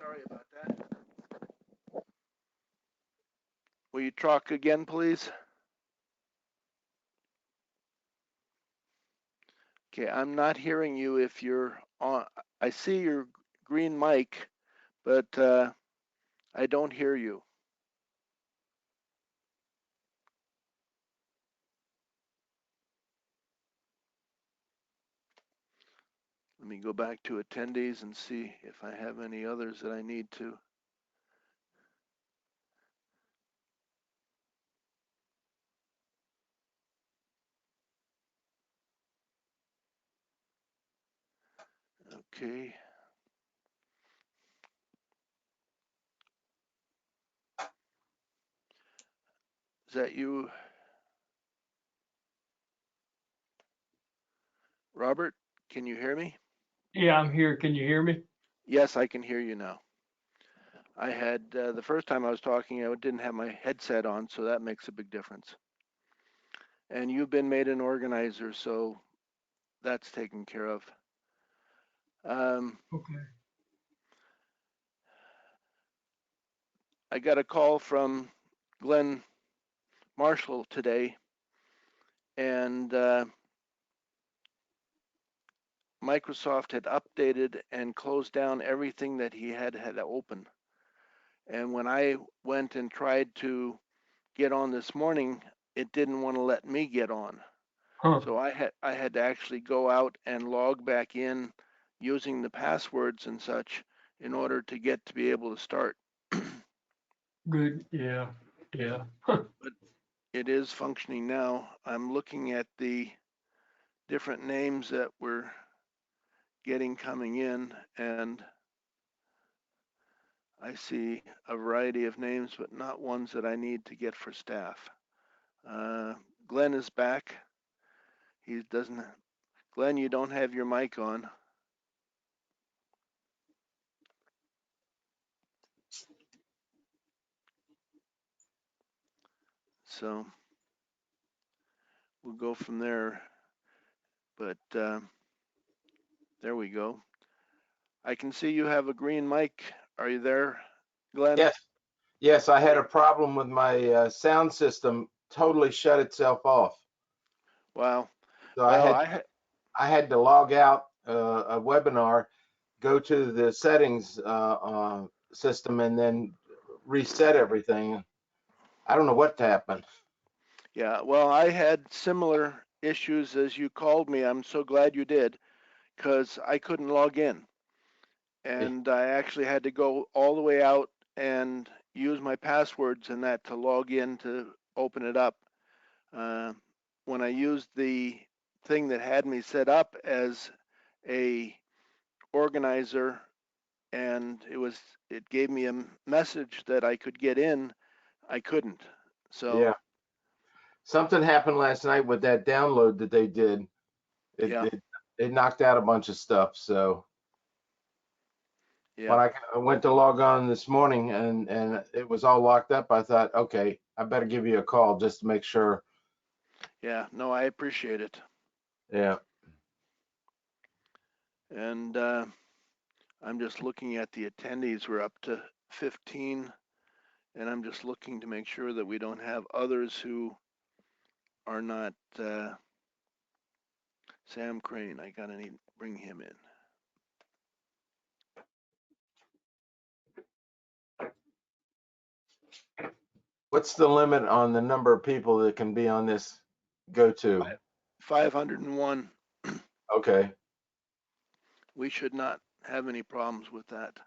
Sorry about that. Will you talk again, please? Okay, I'm not hearing you if you're on. I see your green mic, but I don't hear you. Let me go back to attendees and see if I have any others that I need to. Okay. Is that you, Robert? Can you hear me? Yeah, I'm here. Can you hear me? Yes, I can hear you now. I had, the first time I was talking, I didn't have my headset on, so that makes a big difference. And you've been made an organizer, so that's taken care of. Okay. I got a call from Glenn Marshall today, and Microsoft had updated and closed down everything that he had open. And when I went and tried to get on this morning, it didn't want to let me get on. Huh. So I had to actually go out and log back in using the passwords and such in order to get to be able to start. Good. Yeah. Yeah. But it is functioning now. I'm looking at the different names that we're getting coming in, and I see a variety of names, but not ones that I need to get for staff. Glenn is back. He doesn't. Glenn, you don't have your mic on. So we'll go from there. But there we go. I can see you have a green mic. Are you there, Glenn? Yes, yes, I had a problem with my sound system. Totally shut itself off. Wow. So Well, I had to log out a webinar, go to the settings system, and then reset everything. I don't know what happened. yeah. Well, I had similar issues as you called me. I'm so glad you did, because I couldn't log in. And I actually had to go all the way out and use my passwords and that to log in to open it up. When I used the thing that had me set up as a organizer, and it gave me a message that I could get in, I couldn't. So Yeah, something happened last night with that download that they did. It yeah, it knocked out a bunch of stuff. So yeah, when I went to log on this morning and it was all locked up, I thought, okay, I better give you a call just to make sure. yeah. No, I appreciate it. Yeah. And I'm just looking at the attendees. We're up to 15, and I'm just looking to make sure that we don't have others who are not. Sam Crane, I gotta need bring him in. What's the limit on the number of people that can be on this go-to? 501. Okay. We should not have any problems with that.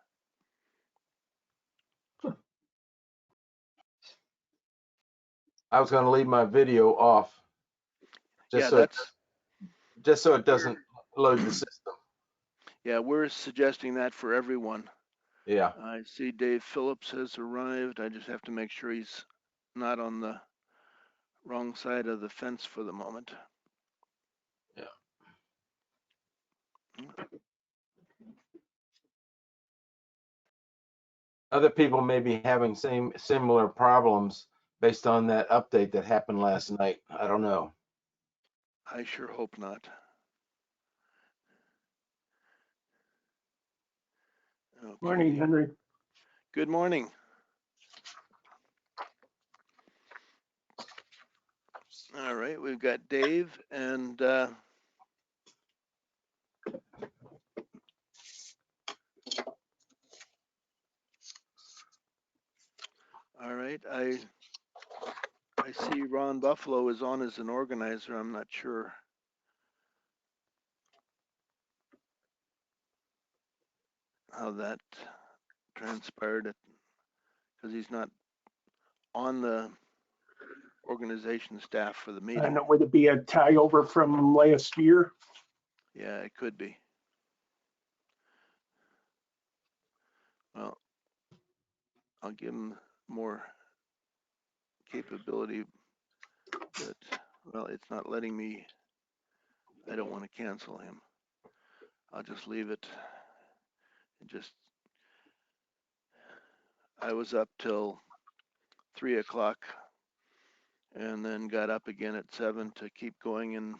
I was going to leave my video off just Yeah, so it doesn't load the system. Yeah, we're suggesting that for everyone. Yeah. I see Dave Phillips has arrived. I just have to make sure he's not on the wrong side of the fence for the moment. Yeah. Other people may be having similar problems based on that update that happened last night. I don't know. I sure hope not. Okay. Morning, Henry. Good morning. All right, we've got Dave and all right, I see Ron Buffalo is on as an organizer. I'm not sure how that transpired because he's not on the organization staff for the I meeting. don't know, would it be a tie over from last year? Yeah, it could be. Well, I'll give him more capability, but well, it's not letting me. I don't want to cancel him. I'll just leave it. I was up till 3 o'clock and then got up again at 7 to keep going, and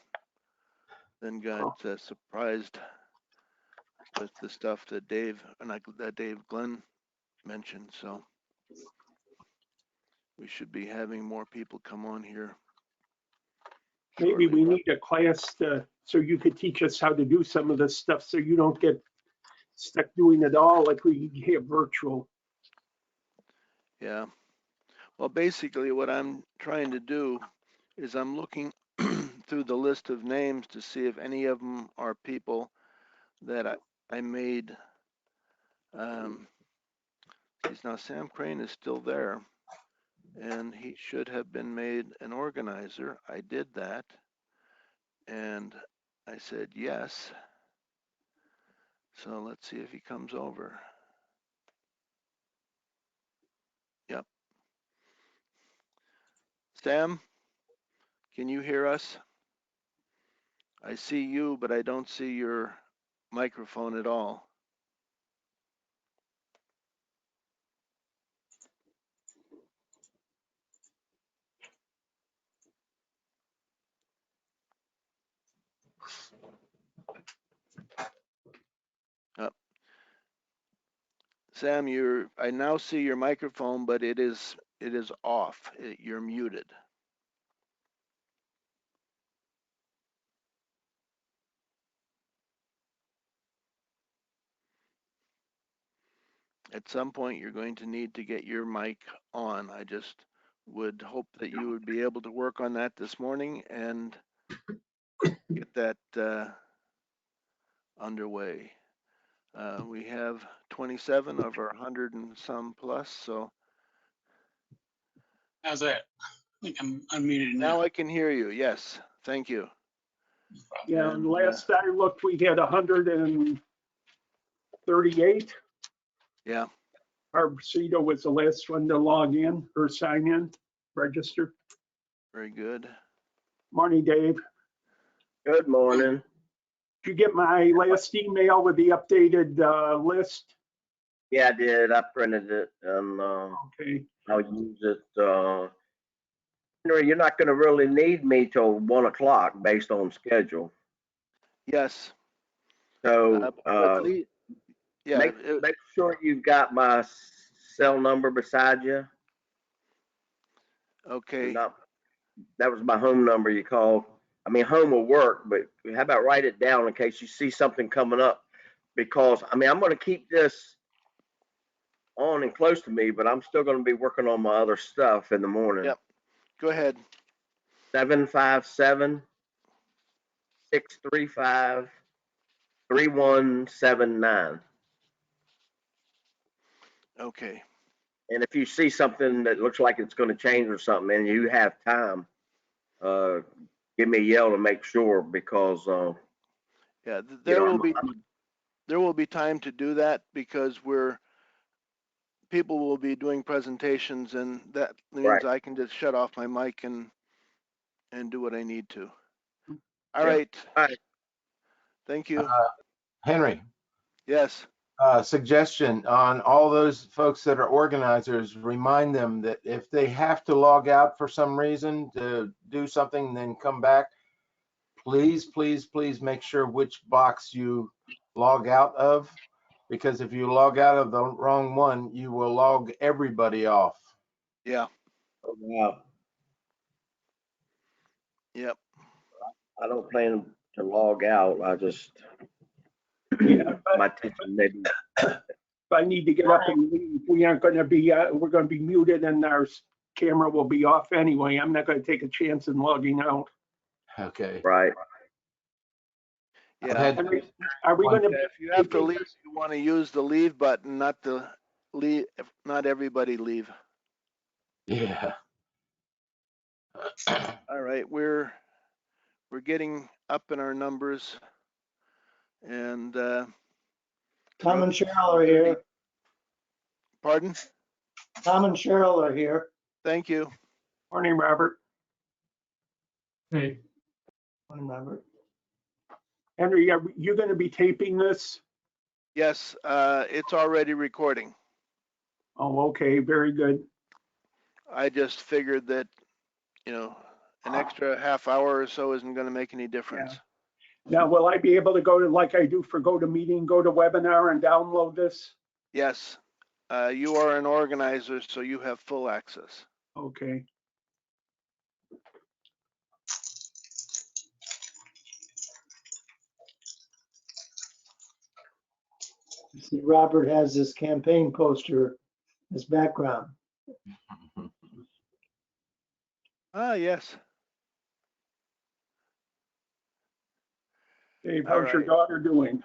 then got surprised with the stuff that Dave Glenn mentioned. So we should be having more people come on here Maybe shortly. we need a class so you could teach us how to do some of this stuff so you don't get stuck doing it all like we have virtual. Yeah. Well, basically what I'm trying to do is I'm looking through the list of names to see if any of them are people that I made. Geez, now Sam Crane is still there, and he should have been made an organizer. I did that, and I said yes. So let's see if he comes over. Yep. Sam, can you hear us? I see you, but I don't see your microphone at all. Sam, I now see your microphone, but it is off. You're muted. At some point, you're going to need to get your mic on. I just would hope that you would be able to work on that this morning and get that underway. We have 27 of our 100 and some plus, so How's that? I think I'm unmuted now now. I can hear you. Yes, thank you. Yeah, and And last I looked, we had 138. yeah, Arbucito was the last one to log in or sign in, register. very good. Morning, Dave. Good morning. Did you get my last email with the updated list? Yeah, I did. I printed it and Okay. I'll use it. Henry, you're not going to really need me till 1 o'clock based on schedule. Yes, So but yeah, make sure you've got my cell number beside you. okay. Not, that was my home number you called. I mean, home will work, but how about write it down in case you see something coming up? Because I mean, I'm going to keep this on and close to me, but I'm still going to be working on my other stuff in the morning. Yep. Go ahead. 757-635-3179. Okay. And if you see something that looks like it's going to change or something and you have time, give me a yell to make sure because Yeah, you there will be time to do that because people will be doing presentations, and that means right. I can just shut off my mic and do what I need to. All Yeah. right. All right. Thank you. Henry, Yes. suggestion on all those folks that are organizers, remind them that if they have to log out for some reason to do something, then come back, please, please, please make sure which box you log out of. because if you log out of the wrong one, you will log everybody off. Yeah. Oh, wow. Yep. I don't plan to log out. I just, Yeah, my attention maybe. if I need to get up and leave, we aren't gonna be, we're gonna be muted and our camera will be off anyway. I'm not gonna take a chance in logging out. Okay. Right. I've Yeah. had Henry, are we gonna? Yeah, if you have to leave, you want to use the leave button, not the leave. Not everybody leave. yeah. All right, we're getting up in our numbers, and Tom and Cheryl are here. pardon. Tom and Cheryl are here. Thank you. Morning, Robert. Hey, One member. Henry, are you gonna be taping this? Yes, it's already recording. Oh, okay, very good. I just figured that, you know, an extra half hour or so isn't going to make any difference. Now, will I be able to go to, like I do for GoToMeeting, go to webinar and download this? Yes, you are an organizer, so you have full access. Okay. You see, Robert has this campaign poster as background. Ah, yes. Dave, All how's your right. daughter doing?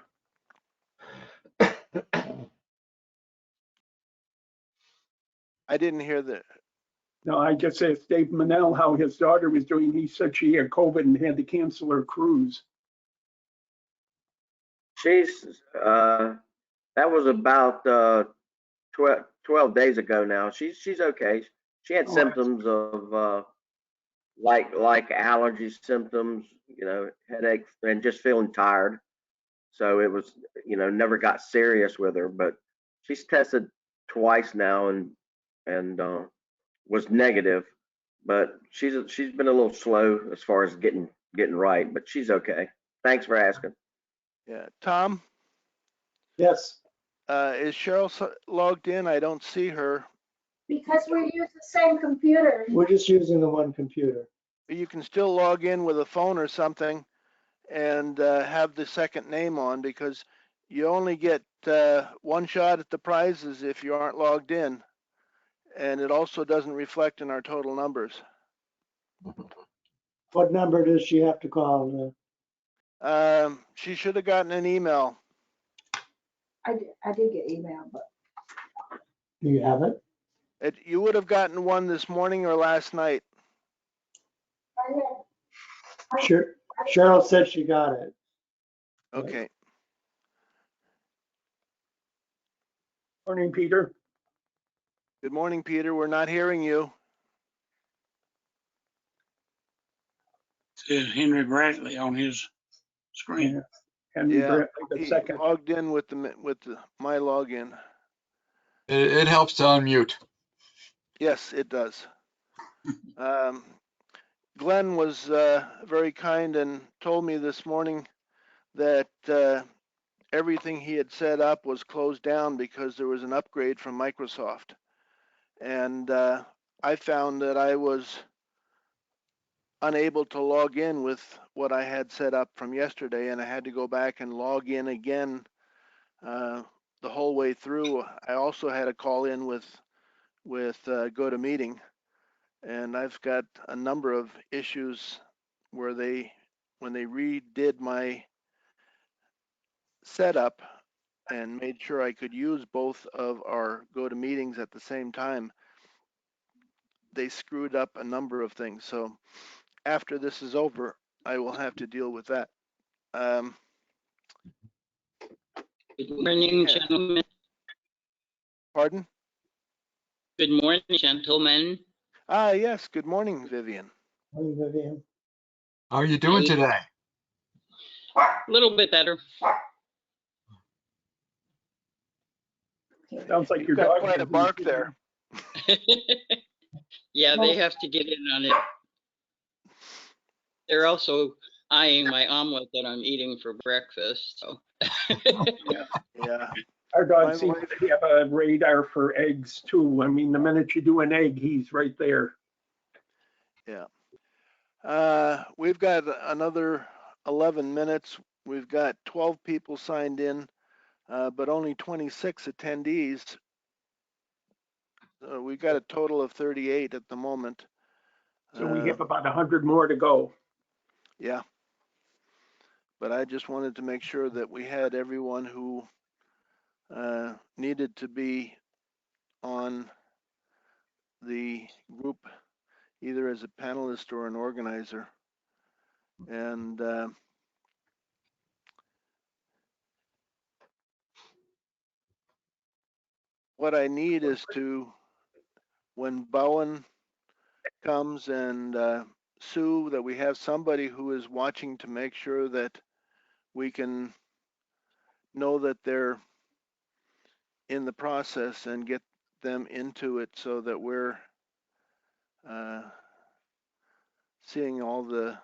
I didn't hear the. No, I just asked Dave Manel how his daughter was doing. He said she had COVID and had to cancel her cruise. She's, that was about 12 days ago now. She's okay. She had Oh, symptoms of like allergy symptoms, headache and just feeling tired. So it was, never got serious with her, but she's tested twice now and was negative. But she's been a little slow as far as getting right, but she's okay. Thanks for asking. Yeah, Tom, Yes, is Cheryl logged in? I don't see her. Because we use the same computer. we're just using the one computer. You can still log in with a phone or something and have the second name on, because you only get one shot at the prizes if you aren't logged in. And it also doesn't reflect in our total numbers. What number does she have to call? She should have gotten an email. I did get email, but Do you have it? You would have gotten one this morning or last night. I had. Sure. Cheryl said she got it. Okay. Morning, Peter. Good morning, Peter. We're not hearing you. Says Henry Bradley on his screen. Henry Yeah, Bradley, the he second. logged in with my login. It helps to unmute. Yes, it does. Glenn was very kind and told me this morning that everything he had set up was closed down because there was an upgrade from Microsoft. And I found that I was unable to log in with what I had set up from yesterday, and I had to go back and log in again the whole way through. I also had a call in with GoToMeeting, and I've got a number of issues where when they redid my setup and made sure I could use both of our GoToMeetings at the same time, they screwed up a number of things. So after this is over, I will have to deal with that. Good morning, Yeah. gentlemen. Pardon? Good morning, gentlemen. Ah, yes. Good morning, Vivian. Morning, Vivian. How are you doing Hey. today? A little bit better. Sounds like You've your got dog. quite a bark there. Yeah, they have to get in on it. They're also eyeing my omelet that I'm eating for breakfast. So Yeah. Our dog My seems wife- to have a radar for eggs too. I mean, the minute you do an egg, he's right there. We've got another 11 minutes. We've got 12 people signed in, but only 26 attendees. We've got a total of 38 at the moment. So we have about 100 more to go. Yeah. But I just wanted to make sure that we had everyone who needed to be on the group, either as a panelist or an organizer. And what I need is to, when Bowen comes and Sue, that we have somebody who is watching to make sure that we can know that they're in the process and get them into it so that we're seeing all the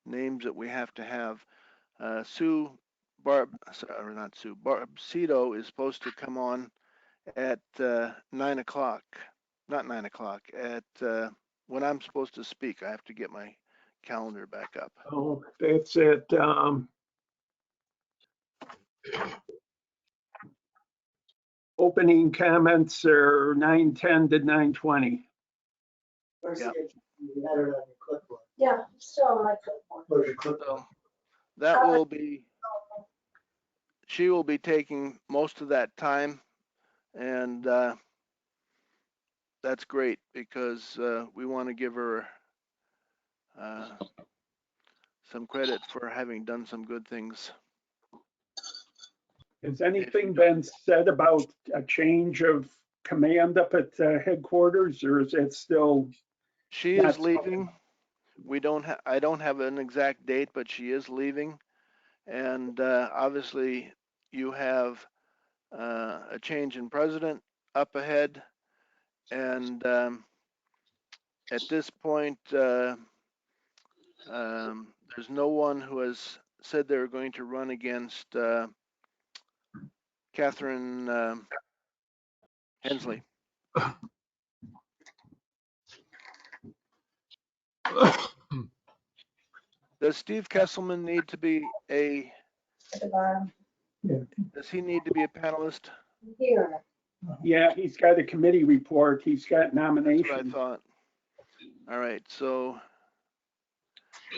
names that we have to have. Barb Cito is supposed to come on at 9 o'clock. Not 9 o'clock, at when I'm supposed to speak. I have to get my calendar back up. Oh, that's it. Opening comments are 9:10 to 9:20. Yeah. You had it on your clipboard. Yeah, still on my clipboard. Where's your clipboard? So that will be, she will be taking most of that time, and that's great because we want to give her some credit for having done some good things. Has anything been said about a change of command up at headquarters, or is it still? She is leaving. I don't have an exact date, but she is leaving. And obviously you have a change in president up ahead. And at this point, there's no one who has said they're going to run against Catherine Hensley. Does Steve Kesselman need to be At the bottom does he need to be a panelist? here. Yeah, he's got a committee report. He's got That's what I nominations. thought. All right, so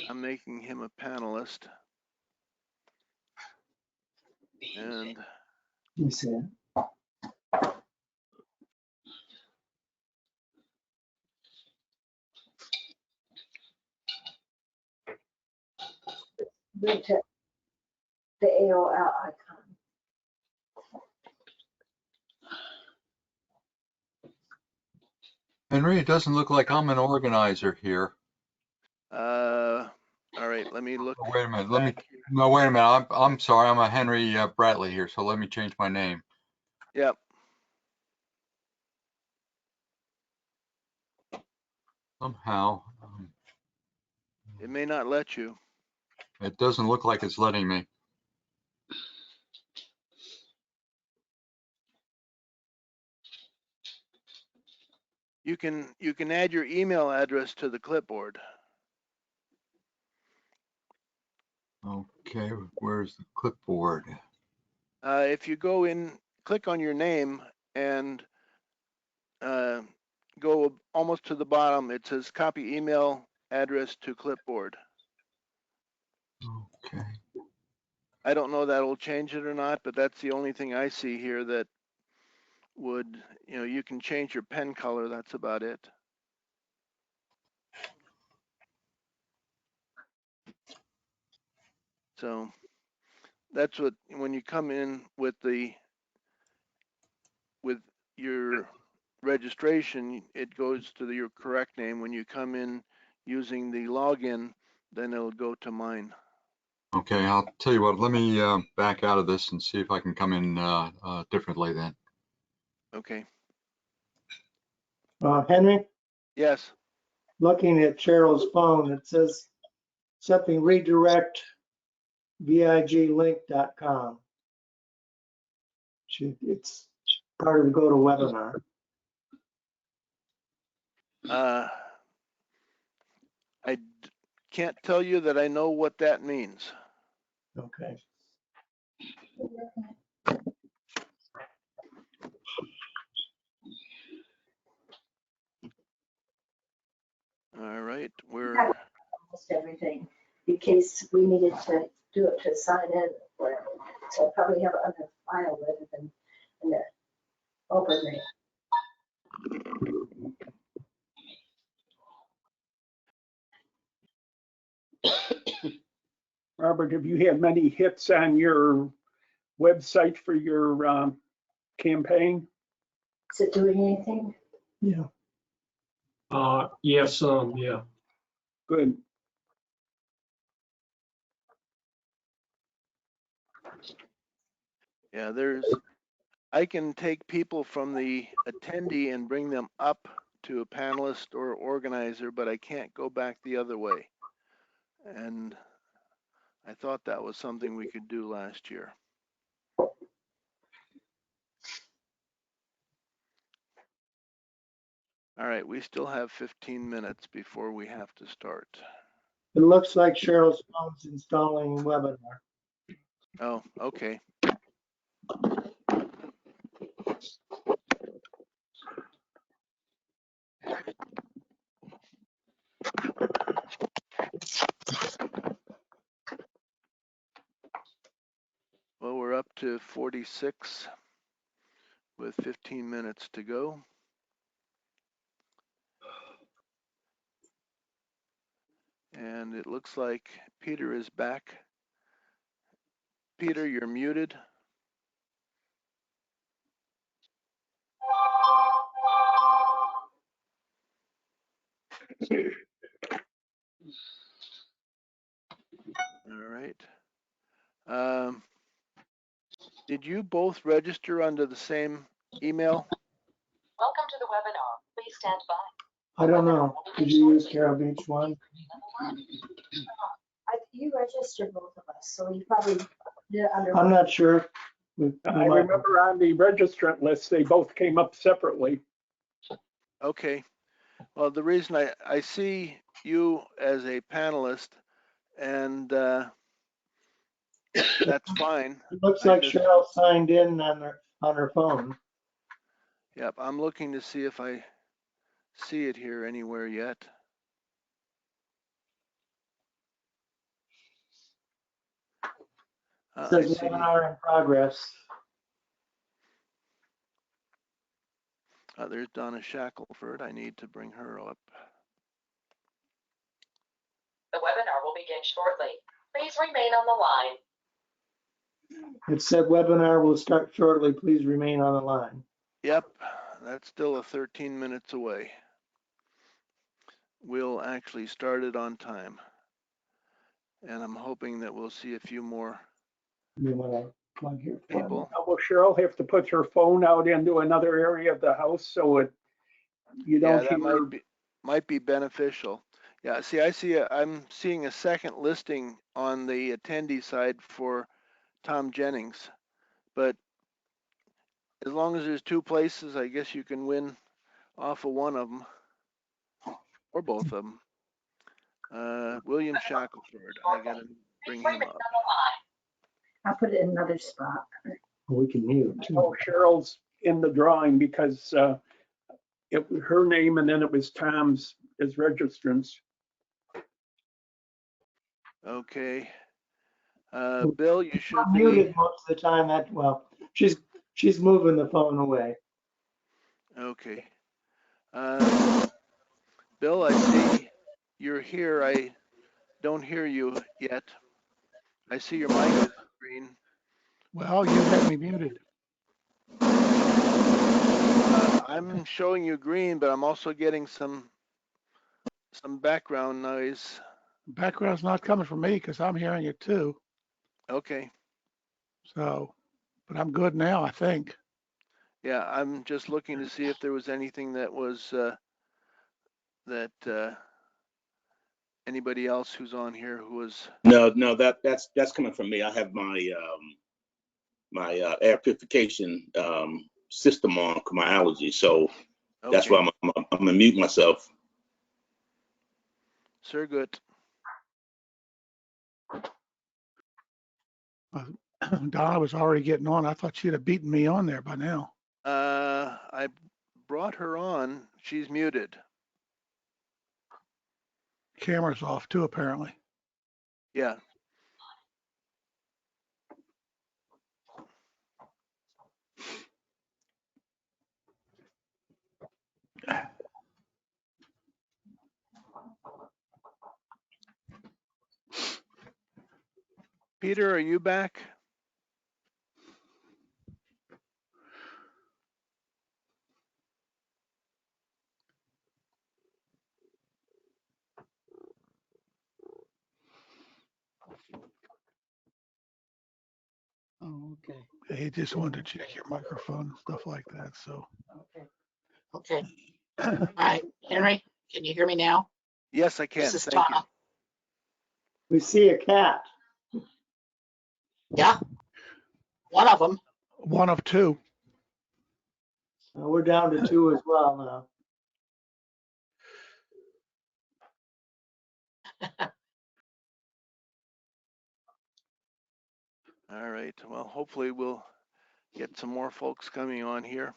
I'm making him a panelist. And You see it. Go to the AOL icon. Henry, it doesn't look like I'm an organizer here. all right, let me look. Oh, wait a minute. back here. No, wait a minute. I'm sorry. I'm a Henry Bratley here. So let me change my name. Yep. Somehow, It may not let you. it doesn't look like it's letting me. You can add your email address to the clipboard. Okay, where's the clipboard? If you go in, click on your name and go almost to the bottom, it says copy email address to clipboard. Okay. I don't know that will change it or not, but that's the only thing I see here that would, you can change your pen color. That's about it. So that's what, when you come in with your registration, it goes to your correct name. When you come in using the login, then it'll go to mine. Okay, I'll tell you what, let me back out of this and see if I can come in differently then. Okay. Henry, Yes. looking at Cheryl's phone, it says something redirect viglink.com. It's part of the GoToWebinar. Can't tell you that I know what that means. Okay. All right, we're Almost everything, in case we needed to do it to sign in or whatever. So I probably have it on the file rather than in the open rate. Robert, have you had many hits on your website for your campaign? Is it doing anything? Yeah. Yes, yeah. Good. yeah, I can take people from the attendee and bring them up to a panelist or organizer, but I can't go back the other way. And I thought that was something we could do last year. All right, we still have 15 minutes before we have to start. It looks like Cheryl's phone's installing webinar. Oh, okay. Well, we're up to 46 with 15 minutes to go. And it looks like Peter is back. Peter, you're muted. All right. Did you both register under the same email? Welcome to the webinar. Please stand by. I don't know. Did you use Carol Beach one? You registered both of us, so you probably did it under. I'm not sure. I remember on the registrant list, they both came up separately. Okay. Well, the reason I see you as a panelist, and that's fine. It looks like Cheryl signed in on her phone. Yep, I'm looking to see if I see it here anywhere yet. It I says see. webinar in progress. There's Donna Shackelford. I need to bring her up. The webinar will begin shortly. Please remain on the line. It said webinar will start shortly. Please remain on the line. Yep, that's still 13 minutes away. We'll actually start it on time. And I'm hoping that we'll see a few more You want to plug your people. Will Cheryl have to put her phone out into another area of the house so you don't Yeah, that hear? might be beneficial. Yeah, see, I'm seeing a second listing on the attendee side for Tom Jennings, but as long as there's two places, I guess you can win off of one of them or both of them. William Shackelford, I gotta bring him up. I'll put it in another spot. We can mute too. Oh, Cheryl's in the drawing because it was her name and then it was Tom's as registrants. Okay. Bill, you should I'm be muted most of the time. She's moving the phone away. okay. Bill, I see you're here. I don't hear you yet. I see your mic is green. Well, you had me muted. I'm showing you green, but I'm also getting some background noise. Background's not coming from me because I'm hearing it too. Okay. So, but I'm good now, I think. Yeah, I'm just looking to see if there was anything that was anybody else who's on here who was. No, that's coming from me. I have my air purification system on for my allergies. So that's Okay. why I'm gonna mute myself. Sir, good. Donna was already getting on. I thought she'd have beaten me on there by now. I brought her on. She's muted. Camera's off too, apparently. Yeah. Peter, are you back? Oh, okay. He just wanted to check your microphone and stuff like that. So. Okay. All right, Henry, can you hear me now? Yes, I can. This is Thank you. Tom. We see a cat. Yeah, one of them. One of two. We're down to 2 as well now. All right. Well, hopefully we'll get some more folks coming on here.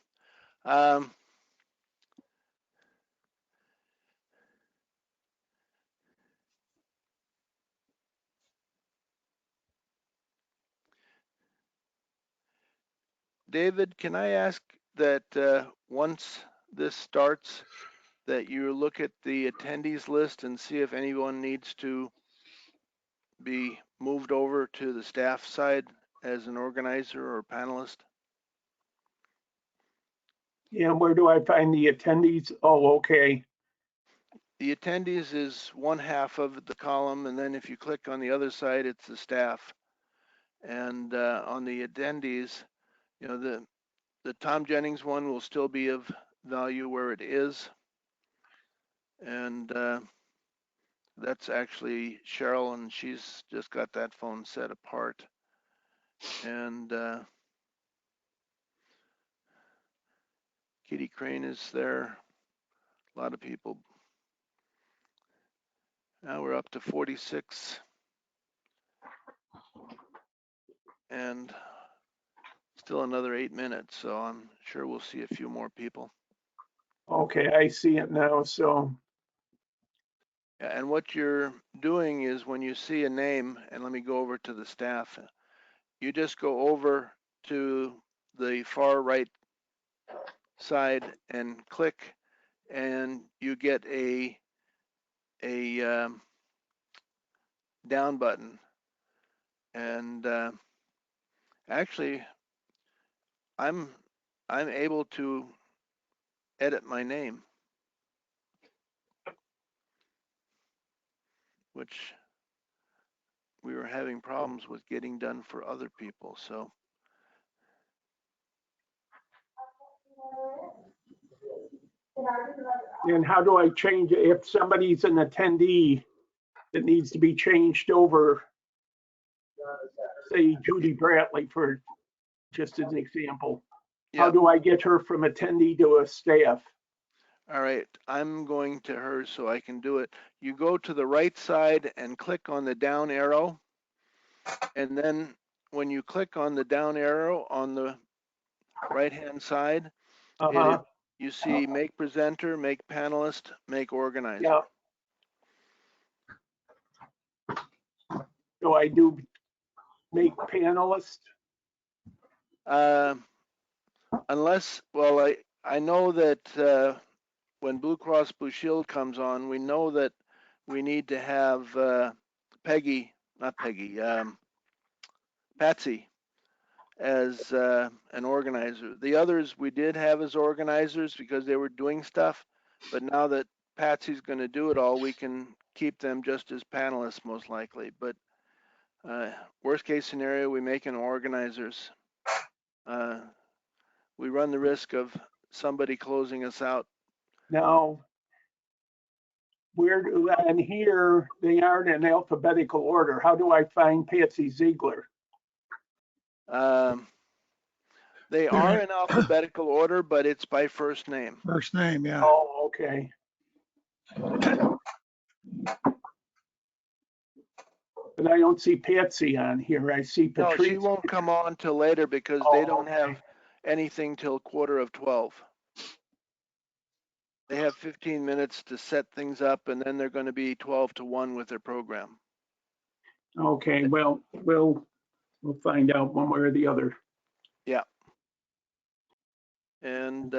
David, can I ask that once this starts, that you look at the attendees list and see if anyone needs to be moved over to the staff side as an organizer or panelist? And where do I find the attendees? Oh, okay. The attendees is one half of the column, and then if you click on the other side, it's the staff. And on the attendees, you know, the Tom Jennings one will still be of value where it is. And that's actually Cheryl, and she's just got that phone set apart. And Kitty Crane is there. A lot of people. Now we're up to 46. And still another 8 minutes, so I'm sure we'll see a few more people. Okay, I see it now. So, Yeah, and what you're doing is when you see a name, and let me go over to the staff, you just go over to the far right side and click, and you get a down button. And actually, I'm able to edit my name, which we were having problems with getting done for other people. So and how do I change it if somebody's an attendee that needs to be changed over? Say Judy Bradley, for just as an example. yeah. How do I get her from attendee to a staff? All right, I'm going to her so I can do it. You go to the right side and click on the down arrow. And then when you click on the down arrow on the right-hand side, you see make presenter, make panelist, make organizer. Yeah. So I do make panelist? Unless, well, I know that when Blue Cross Blue Shield comes on, we know that we need to have Patsy as an organizer. The others we did have as organizers because they were doing stuff, but now that Patsy's going to do it all, we can keep them just as panelists most likely. But worst case scenario, we make them organizers. We run the risk of somebody closing us out. Now, where do, and here they aren't in alphabetical order. How do I find Patsy Ziegler? They are in alphabetical order, but it's by first name. First name, yeah. Oh, okay. But I don't see Patsy on here. I see No, Patrice. she won't come on till later because Oh, they don't okay. have anything till 11:45. They have 15 minutes to set things up, and then they're going to be 12 to 1 with their program. Okay, well, we'll find out one way or the other. Yeah. And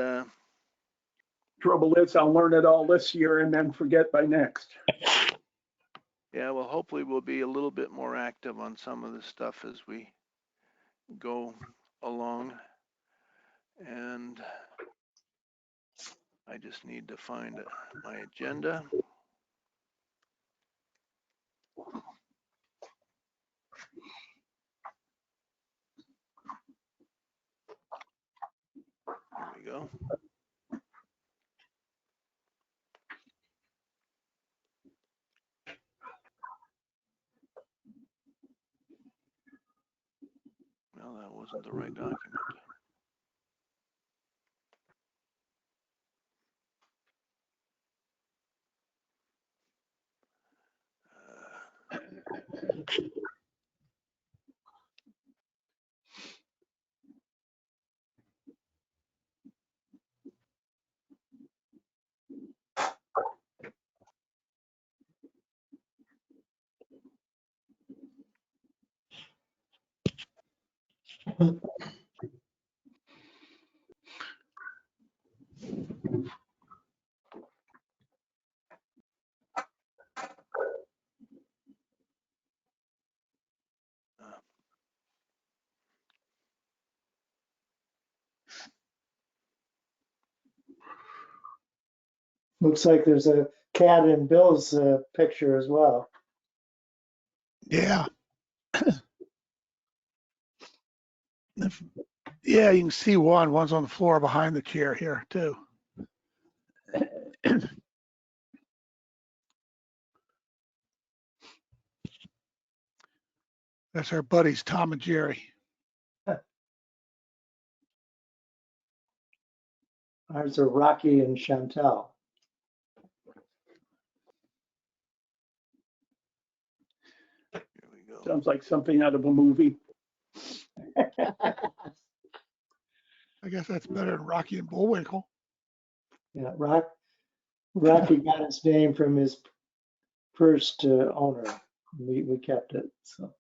Trouble is, I'll learn it all this year and then forget by next. yeah, well, hopefully we'll be a little bit more active on some of this stuff as we go along. And I just need to find my agenda. There we go. Well, that wasn't the right document. Looks like there's a cat in Bill's picture as well. Yeah. Yeah, you can see one. One's on the floor behind the chair here too. That's our buddies, Tom and Jerry. Ours are Rocky and Chantel. Here we go. Sounds like something out of a movie. I guess that's better than Rocky and Bullwinkle. Yeah, Rocky got his name from his first owner. We kept it. So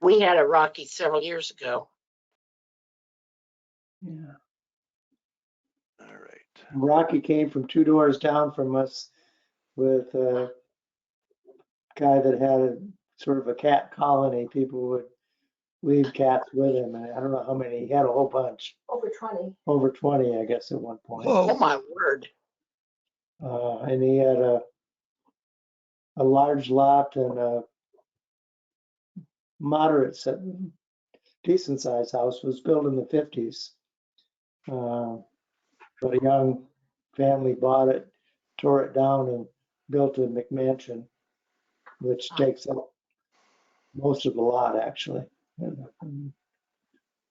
We had a Rocky several years ago. yeah, All right. Rocky came from 2 doors down from us with a guy that had a sort of a cat colony. People would leave cats with him, and I don't know how many. He had a whole bunch. Over 20. Over 20, I guess, at one point. Oh Whoa. my word. And he had a large lot and a moderate, decent sized house. Was built in the 50s. But a young family bought it, tore it down, and built a McMansion, which takes up most of the lot, actually.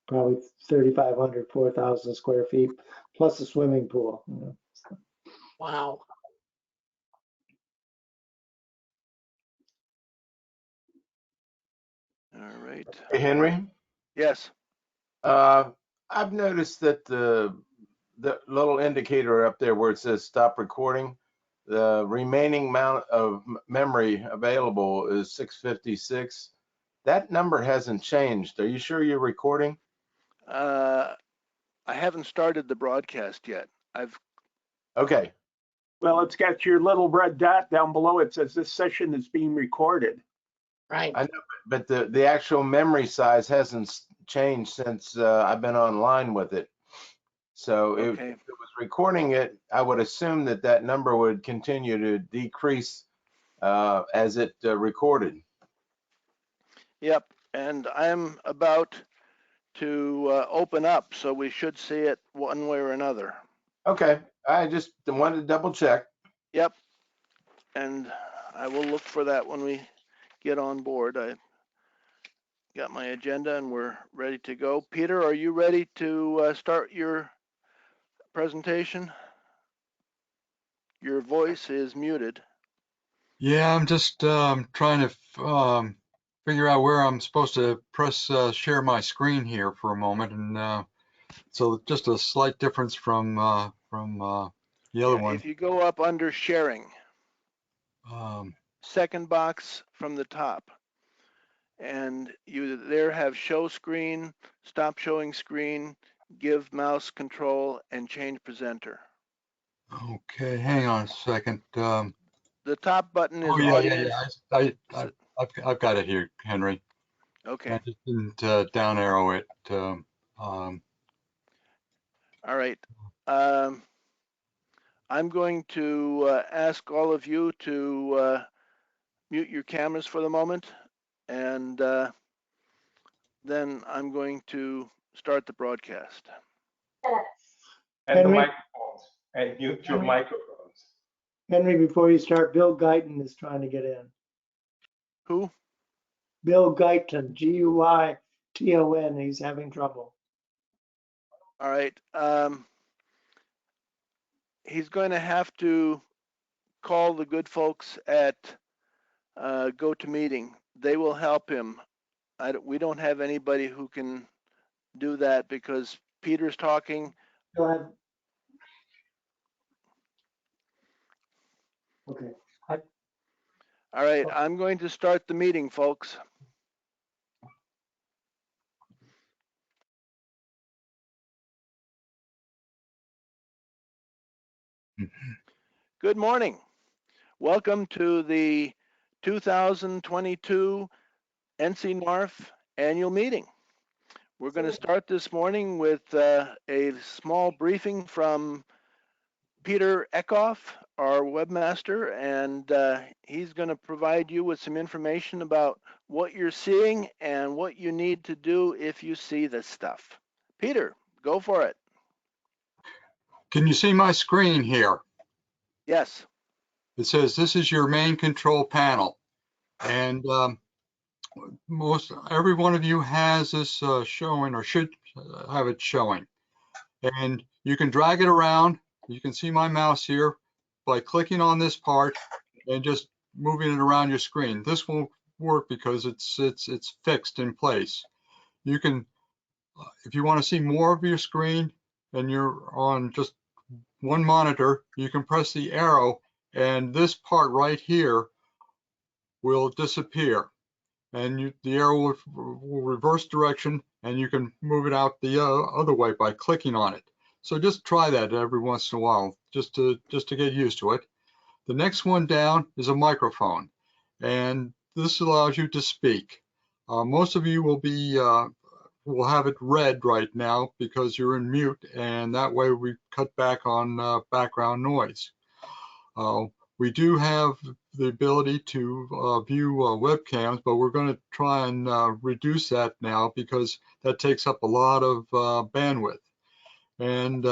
Probably 3,500, 4,000 square feet, plus a swimming pool. Wow. All right. Hey, Henry, Yes. I've noticed that the little indicator up there where it says stop recording, the remaining amount of memory available is 656. That number hasn't changed. Are you sure you're recording? I haven't started the broadcast yet. Okay. Well, it's got your little red dot down below. It says this session is being recorded. Right. I know, but the actual memory size hasn't changed since I've been online with it. So if Okay. it was recording it, I would assume that that number would continue to decrease as it recorded. Yep. And I'm about to open up, so we should see it one way or another. Okay, I just wanted to double check. Yep. And I will look for that when we get on board. I got my agenda and we're ready to go. Peter, are you ready to start your presentation? Your voice is muted. Yeah, I'm just trying to figure out where I'm supposed to press share my screen here for a moment, and so just a slight difference from the other Yeah, one. if you go up under sharing, Um, second box from the top, and you there have show screen, stop showing screen, give mouse control, and change presenter. okay, hang on a second. The top button Oh is yeah, yeah, audience. yeah. I've got it here, Henry. Okay. I just didn't down arrow it. All right. I'm going to ask all of you to mute your cameras for the moment, and then I'm going to start the broadcast. And the Henry? microphones, and mute your microphones. Henry, before you start, Bill Guyton is trying to get in. Who? Bill Guyton, Guyton, he's having trouble. All right. He's going to have to call the good folks at GoToMeeting. They will help him. We don't have anybody who can do that because Peter's talking. Go ahead. Okay. All right, I'm going to start the meeting, folks. Good morning. Welcome to the 2022 NCNARFE annual meeting. We're going to start this morning with a small briefing from Peter Eckhoff, our webmaster, and he's going to provide you with some information about what you're seeing and what you need to do if you see this stuff. Peter, go for it. Can you see my screen here? Yes. It says this is your main control panel, and most every one of you has this showing or should have it showing, and you can drag it around. You can see my mouse here by clicking on this part and just moving it around your screen. This won't work because it's fixed in place. You can, if you want to see more of your screen and you're on just one monitor, you can press the arrow and this part right here will disappear, and the arrow will reverse direction, and you can move it out the other way by clicking on it. So just try that every once in a while, just to get used to it. The next one down is a microphone, and this allows you to speak. Most of you will have it red right now because you're in mute, and that way we cut back on background noise. We do have the ability to view webcams, but we're going to try and reduce that now because that takes up a lot of bandwidth. And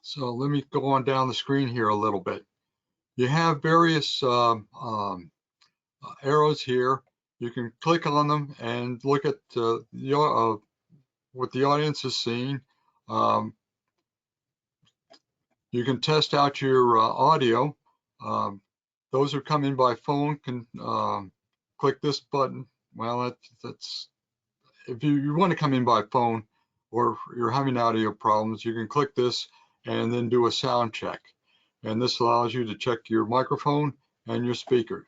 so let me go on down the screen here a little bit. You have various arrows here. You can click on them and look at what the audience is seeing. You can test out your audio. Those who come in by phone can click this button. Well, that's if you want to come in by phone or you're having audio problems, you can click this and then do a sound check. And this allows you to check your microphone and your speaker.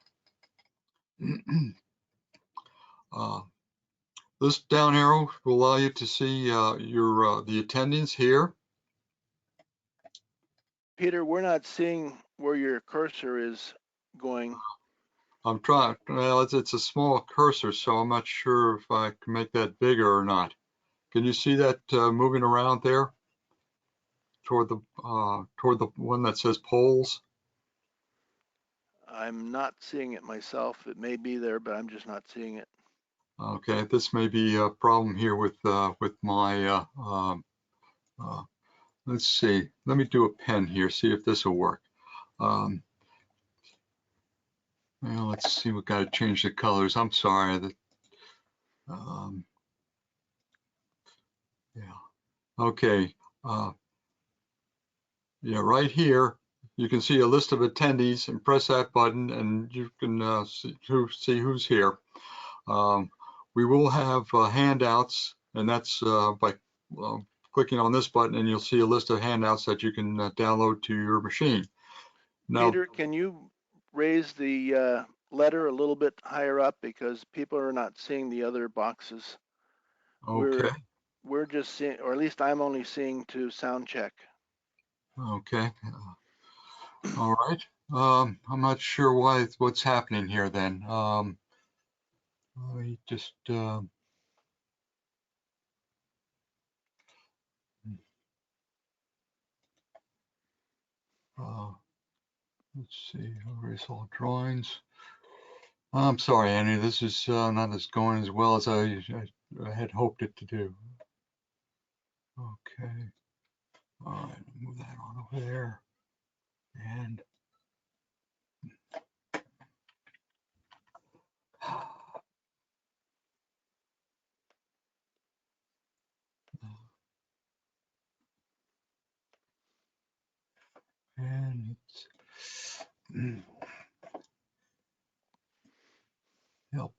This down arrow will allow you to see the attendings here. Peter, we're not seeing where your cursor is going. I'm trying. Well, it's a small cursor, so I'm not sure if I can make that bigger or not. Can you see that moving around there toward the one that says polls? I'm not seeing it myself. It may be there, but I'm just not seeing it. Okay, this may be a problem here with my. Let's see. Let me do a pen here. See if this will work. Well, let's see, we've got to change the colors. I'm sorry. Yeah. Okay. Yeah, right here, you can see a list of attendees and press that button and you can see who's here. We will have handouts, and that's by clicking on this button, and you'll see a list of handouts that you can download to your machine. Now, Peter, can you raise the letter a little bit higher up because people are not seeing the other boxes? okay, We're just seeing, or at least I'm only seeing to sound check. okay, all right. I'm not sure what's happening here then. Let me just let's see, erase all drawings. I'm sorry, Annie, this is not as going as well as I had hoped it to do. Okay, all right, move that on over there. And it's help.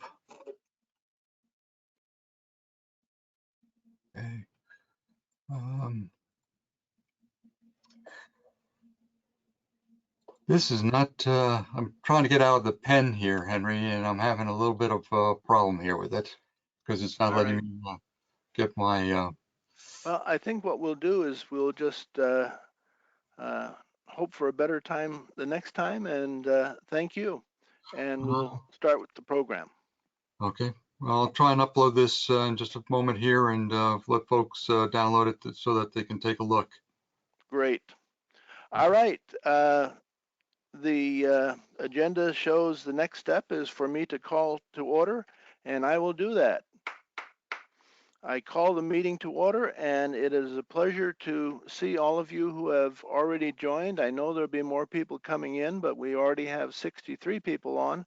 Okay. This is not, I'm trying to get out of the pen here, Henry, and I'm having a little bit of a problem here with it because it's not letting me get my. Well, I think what we'll do is we'll just hope for a better time the next time, and thank you. And we'll start with the program. Okay, well, I'll try and upload this in just a moment here and let folks download it so that they can take a look. Great. All right. The agenda shows the next step is for me to call to order, and I will do that. I call the meeting to order, and it is a pleasure to see all of you who have already joined. I know there'll be more people coming in, but we already have 63 people on,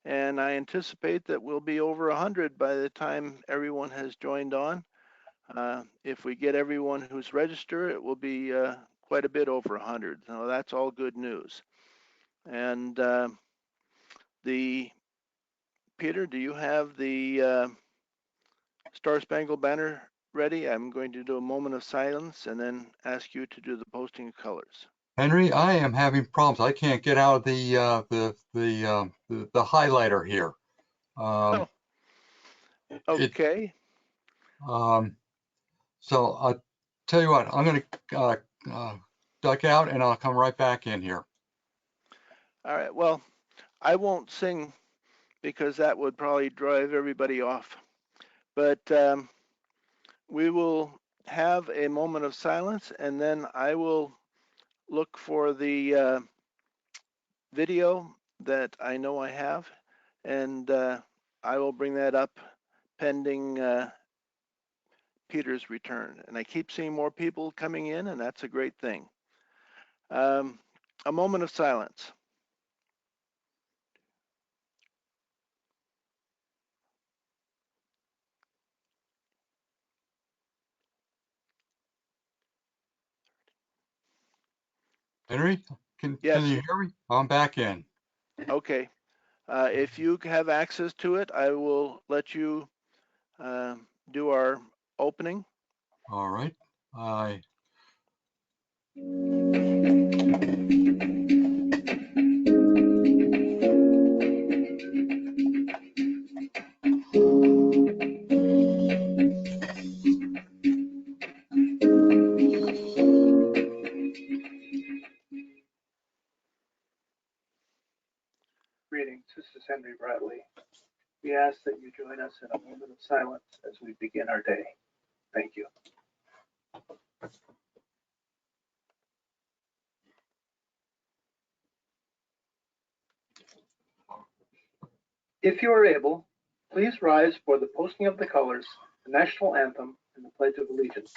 and I anticipate that we'll be over 100 by the time everyone has joined on. If we get everyone who's registered, it will be quite a bit over 100. So that's all good news. And Peter, do you have the Star Spangled Banner ready? I'm going to do a moment of silence and then ask you to do the posting of colors. Henry, I am having problems. I can't get out of the highlighter here. Okay. So I'll tell you what, I'm going to duck out and I'll come right back in here. All right. Well, I won't sing because that would probably drive everybody off. But we will have a moment of silence, and then I will look for the video that I know I have, and I will bring that up pending Peter's return. And I keep seeing more people coming in, and that's a great thing. A moment of silence. Henry, can Yes. you hear me? I'm back in. Okay. If you have access to it, I will let you do our opening. All right. Greetings, this is Henry Bradley. We ask that you join us in a moment of silence as we begin our day. Thank you. If you are able, please rise for the posting of the colors, the national anthem, and the Pledge of Allegiance.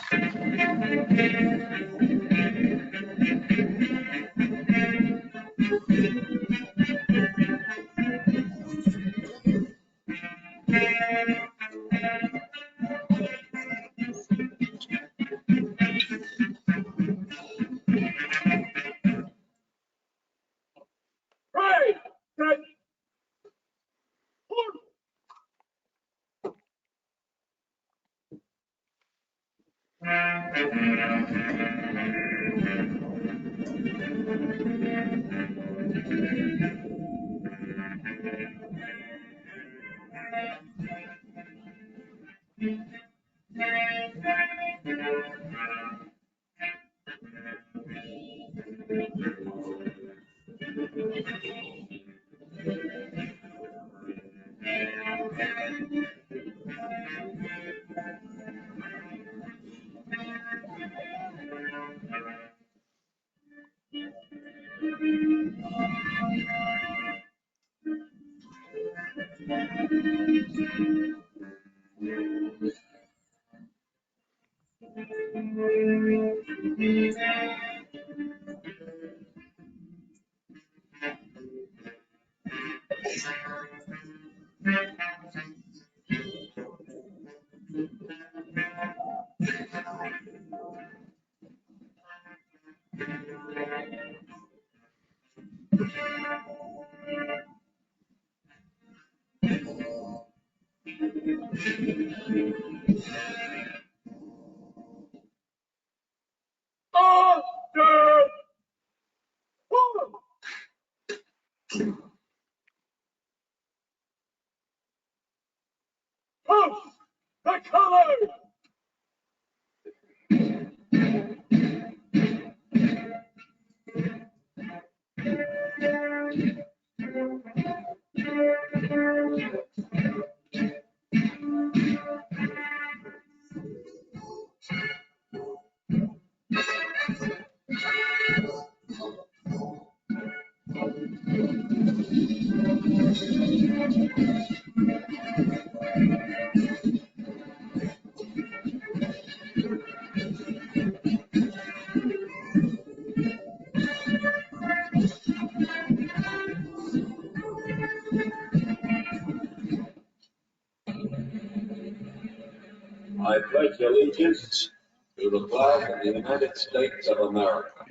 I pledge allegiance to the flag of the United States of America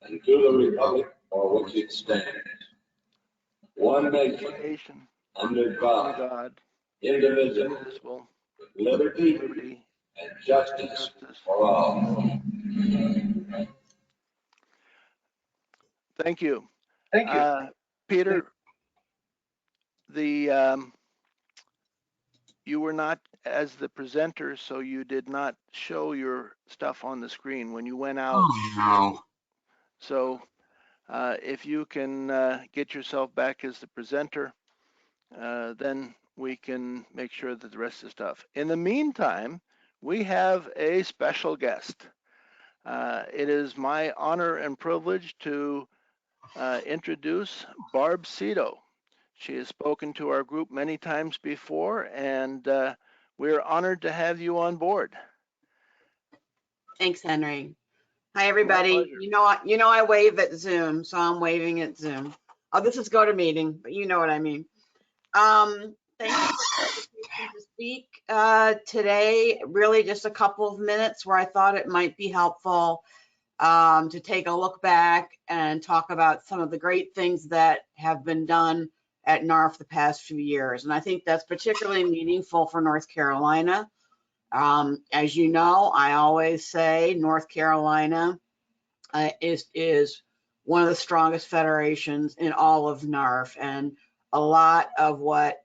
and to the republic for which it stands, one nation, under God, indivisible, with liberty and justice for all. Thank you. Thank you. Peter, you were not as the presenter, so you did not show your stuff on the screen when you went out. Oh, no. So if you can get yourself back as the presenter, then we can make sure that the rest of the stuff. In the meantime, we have a special guest. It is my honor and privilege to introduce Barb Cito. She has spoken to our group many times before, and we're honored to have you on board. Thanks, Henry. Hi, everybody. You know I wave at Zoom, so I'm waving at Zoom. Oh, this is GoToMeeting, but you know what I mean. Thank you for the invitation to speak today. Really just a couple of minutes where I thought it might be helpful to take a look back and talk about some of the great things that have been done at NARFE the past few years. And I think that's particularly meaningful for North Carolina. As you know, I always say North Carolina is one of the strongest federations in all of NARFE, and a lot of what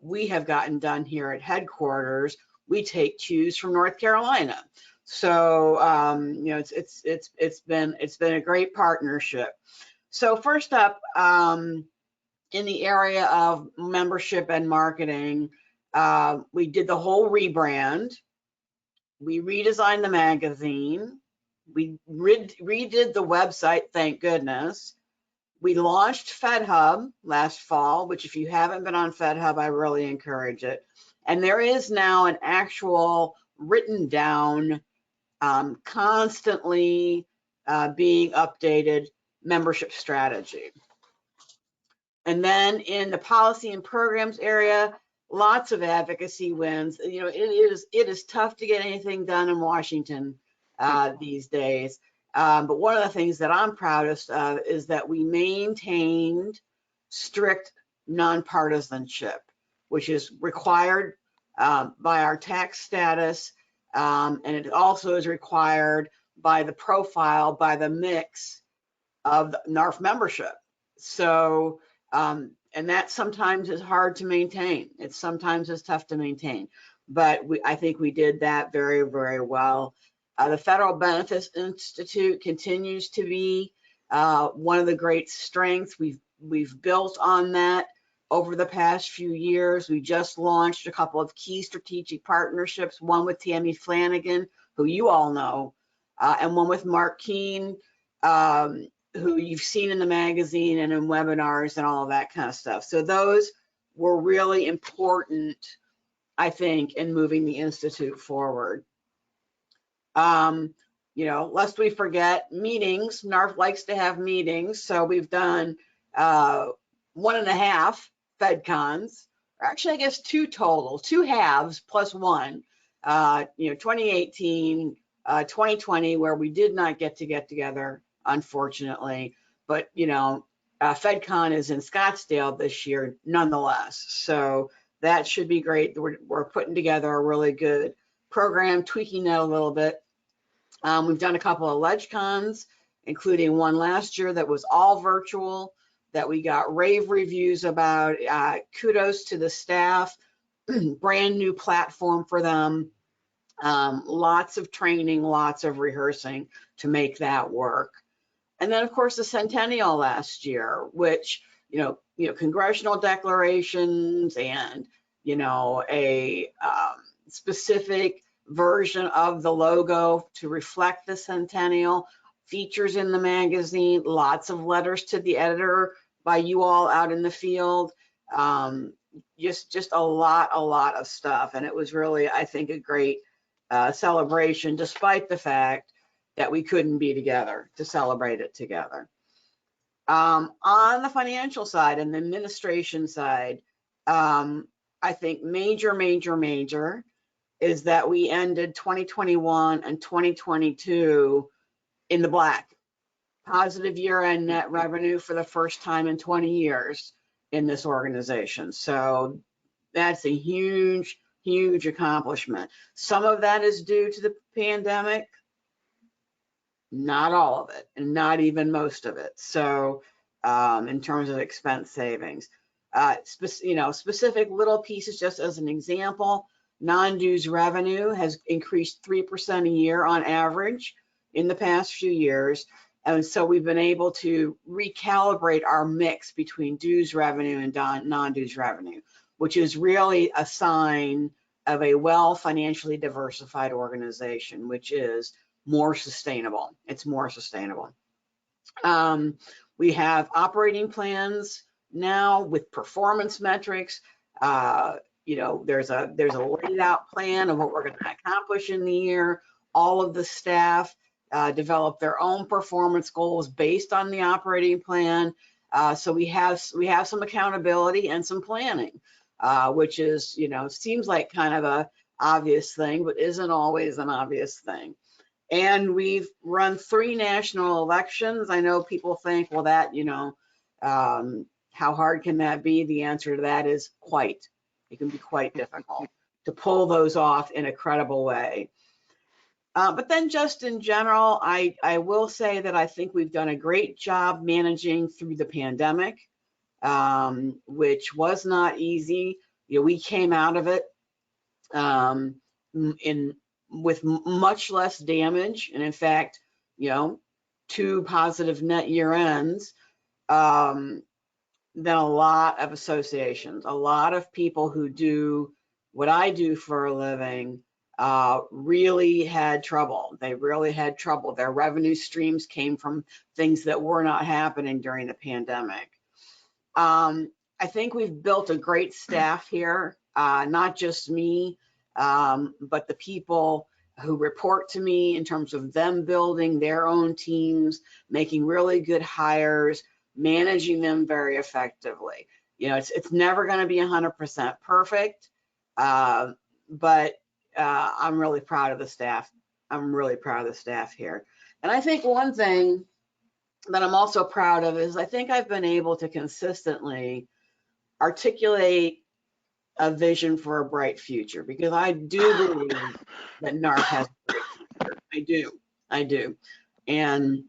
we have gotten done here at headquarters, we take cues from North Carolina. So you know, it's been a great partnership. So first up, in the area of membership and marketing, we did the whole rebrand. We redesigned the magazine. We redid the website, thank goodness. We launched FedHub last fall, which if you haven't been on FedHub, I really encourage it. And there is now an actual written down, constantly being updated membership strategy. And then in the policy and programs area, lots of advocacy wins. You know, it is tough to get anything done in Washington these days. But one of the things that I'm proudest of is that we maintained strict nonpartisanship, which is required by our tax status And it also is required by the profile, by the mix of the NARFE membership. So, and that sometimes is hard to maintain. It sometimes is tough to maintain, but I think we did that very, very well. The Federal Benefits Institute continues to be one of the great strengths. We've built on that over the past few years. We just launched a couple of key strategic partnerships, one with Tammy Flanagan, who you all know, and one with Mark Keene, who you've seen in the magazine and in webinars and all of that kind of stuff. So those were really important, I think, in moving the Institute forward. You know, lest we forget meetings. NARFE likes to have meetings. So we've done 1.5 FedCons, or actually I guess 2 total, 2 halves plus 1, you know, 2018, 2020, where we did not get together, unfortunately, but you know, FedCon is in Scottsdale this year nonetheless. So that should be great. We're putting together a really good program, tweaking that a little bit. We've done a couple of LegCons, including one last year that was all virtual, that we got rave reviews about. Kudos to the staff, brand new platform for them. Lots of training, lots of rehearsing to make that work. And then of course the Centennial last year, which, you know, congressional declarations and, you know, a specific version of the logo to reflect the Centennial, features in the magazine, lots of letters to the editor by you all out in the field. Just a lot of stuff. And it was really, I think, a great celebration, despite the fact that we couldn't be together to celebrate it together. On the financial side and the administration side, I think major is that we ended 2021 and 2022 in the black. Positive year-end net revenue for the first time in 20 years in this organization. So that's a huge accomplishment. Some of that is due to the pandemic, not all of it, and not even most of it. So in terms of expense savings, you know, specific little pieces, just as an example, non-dues revenue has increased 3% a year on average in the past few years. And so we've been able to recalibrate our mix between dues revenue and non-dues revenue, which is really a sign of a well financially diversified organization, which is more sustainable. It's more sustainable. We have operating plans now with performance metrics. You know, there's a laid out plan of what we're going to accomplish in the year. All of the staff develop their own performance goals based on the operating plan. So we have some accountability and some planning, which is, you know, seems like kind of a obvious thing, but isn't always an obvious thing. And we've run 3 national elections. I know people think, well, that, you know, how hard can that be? The answer to that is quite. It can be quite difficult to pull those off in a credible way. But then just in general, I will say that I think we've done a great job managing through the pandemic, which was not easy. You know, we came out of it with much less damage. And in fact, you know, 2 positive net year ends. Than a lot of associations. A lot of people who do what I do for a living really had trouble. They really had trouble. Their revenue streams came from things that were not happening during the pandemic. I think we've built a great staff here, not just me, but the people who report to me in terms of them building their own teams, making really good hires, managing them very effectively. You know, it's never going to be 100% perfect, but I'm really proud of the staff. I'm really proud of the staff here. And I think one thing that I'm also proud of is I think I've been able to consistently articulate a vision for a bright future, because I do believe that NARFE has a bright future. I do. And,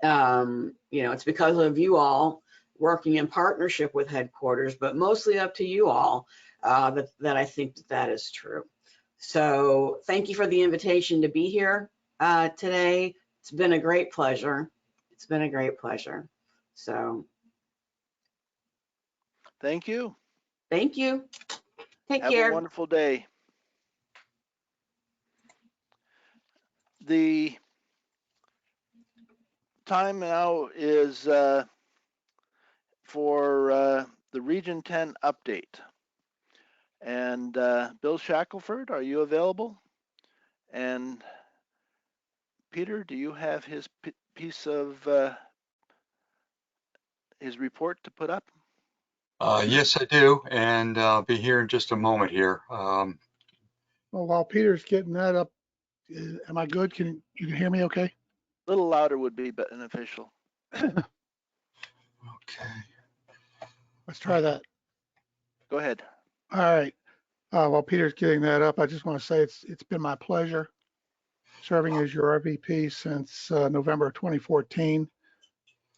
you know, it's because of you all working in partnership with headquarters, but mostly up to you all, that I think that is true. So thank you for the invitation to be here today. It's been a great pleasure. It's been a great pleasure. So Thank you. thank you. Take Have care. a wonderful day. The time now is for the Region 10 update. And Bill Shackelford, are you available? And Peter, do you have his piece of his report to put up? Yes, I do, and I'll be here in just a moment here. Well, while Peter's getting that up, am I good? You can hear me okay? A little louder would be beneficial. Okay. Let's try that. Go ahead. All right. While Peter's getting that up, I just want to say it's been my pleasure serving as your RVP since November of 2014.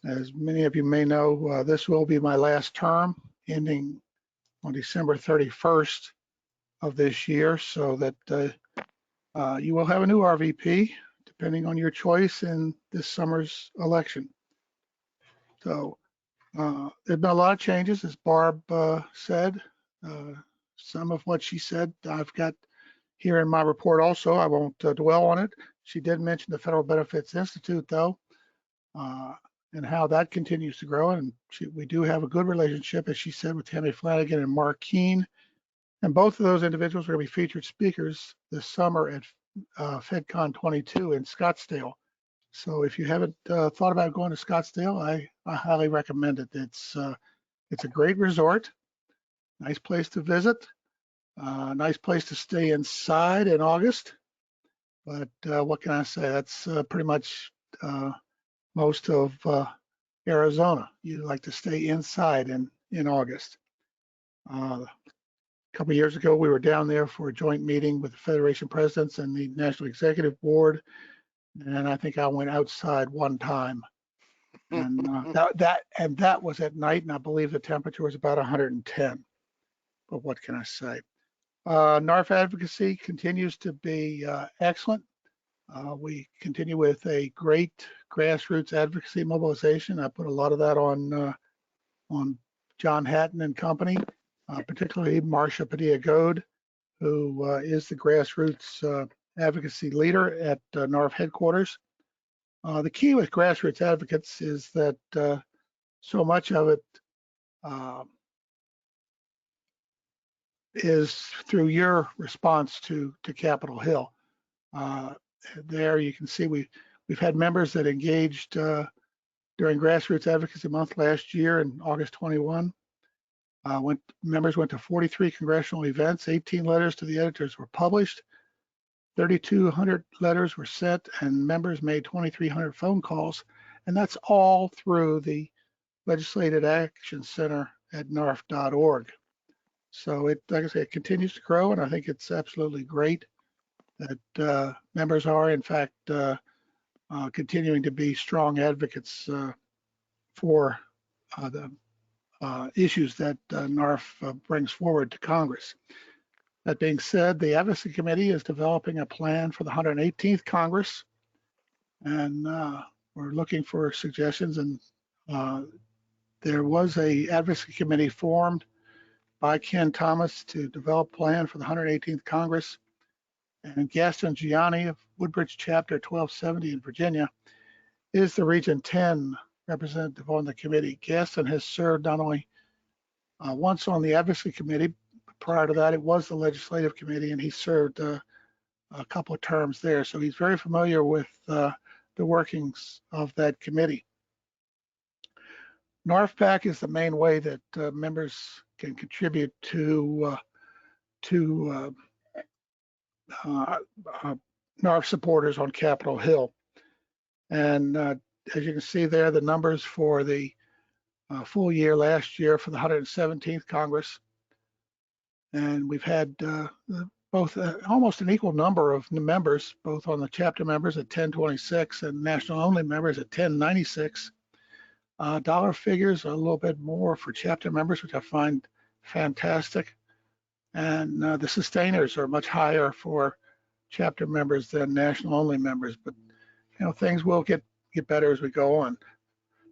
As many of you may know, this will be my last term, ending on December 31st of this year, so that you will have a new RVP, depending on your choice in this summer's election. So there's been a lot of changes, as Barb said. Some of what she said I've got here in my report also. I won't dwell on it. She did mention the Federal Benefits Institute, though, and how that continues to grow. And we do have a good relationship, as she said, with Tammy Flanagan and Mark Keene. And both of those individuals are going to be featured speakers this summer at FedCon 22 in Scottsdale. So if you haven't thought about going to Scottsdale, I highly recommend it. It's a great resort, nice place to visit, nice place to stay inside in August. But what can I say? That's pretty much most of Arizona. You like to stay inside in August. A couple of years ago, we were down there for a joint meeting with the Federation presidents and the National Executive Board, and I think I went outside one time. And that was at night, and I believe the temperature was about 110. But what can I say? NARFE advocacy continues to be excellent. We continue with a great grassroots advocacy mobilization. I put a lot of that on John Hatton and company, particularly Marcia Padilla-Goad, who is the grassroots advocacy leader at NARFE headquarters. The key with grassroots advocates is that so much of it is through your response to Capitol Hill. There you can see we've had members that engaged during Grassroots Advocacy Month last year in August 21. Members went to 43 congressional events, 18 letters to the editors were published, 3,200 letters were sent, and members made 2,300 phone calls. And that's all through the Legislative Action Center at narf.org. So it, like I say, it continues to grow, and I think it's absolutely great that members are, in fact, continuing to be strong advocates for the issues that NARFE brings forward to Congress. That being said, the Advocacy Committee is developing a plan for the 118th Congress, and we're looking for suggestions. And there was a Advocacy Committee formed by Ken Thomas to develop a plan for the 118th Congress. And Gaston Gianni of Woodbridge Chapter 1270 in Virginia is the Region 10 representative on the committee. Gaston has served not only once on the Advocacy Committee, but prior to that it was the Legislative Committee, and he served a couple of terms there. So he's very familiar with the workings of that committee. NARFE is the main way that members can contribute to NARFE supporters on Capitol Hill. And as you can see there, the numbers for the full year last year for the 117th Congress. And we've had both almost an equal number of members, both on the chapter members at 1026 and national only members at 1096. Dollar figures are a little bit more for chapter members, which I find fantastic. And the sustainers are much higher for chapter members than national only members. But things will get better as we go on.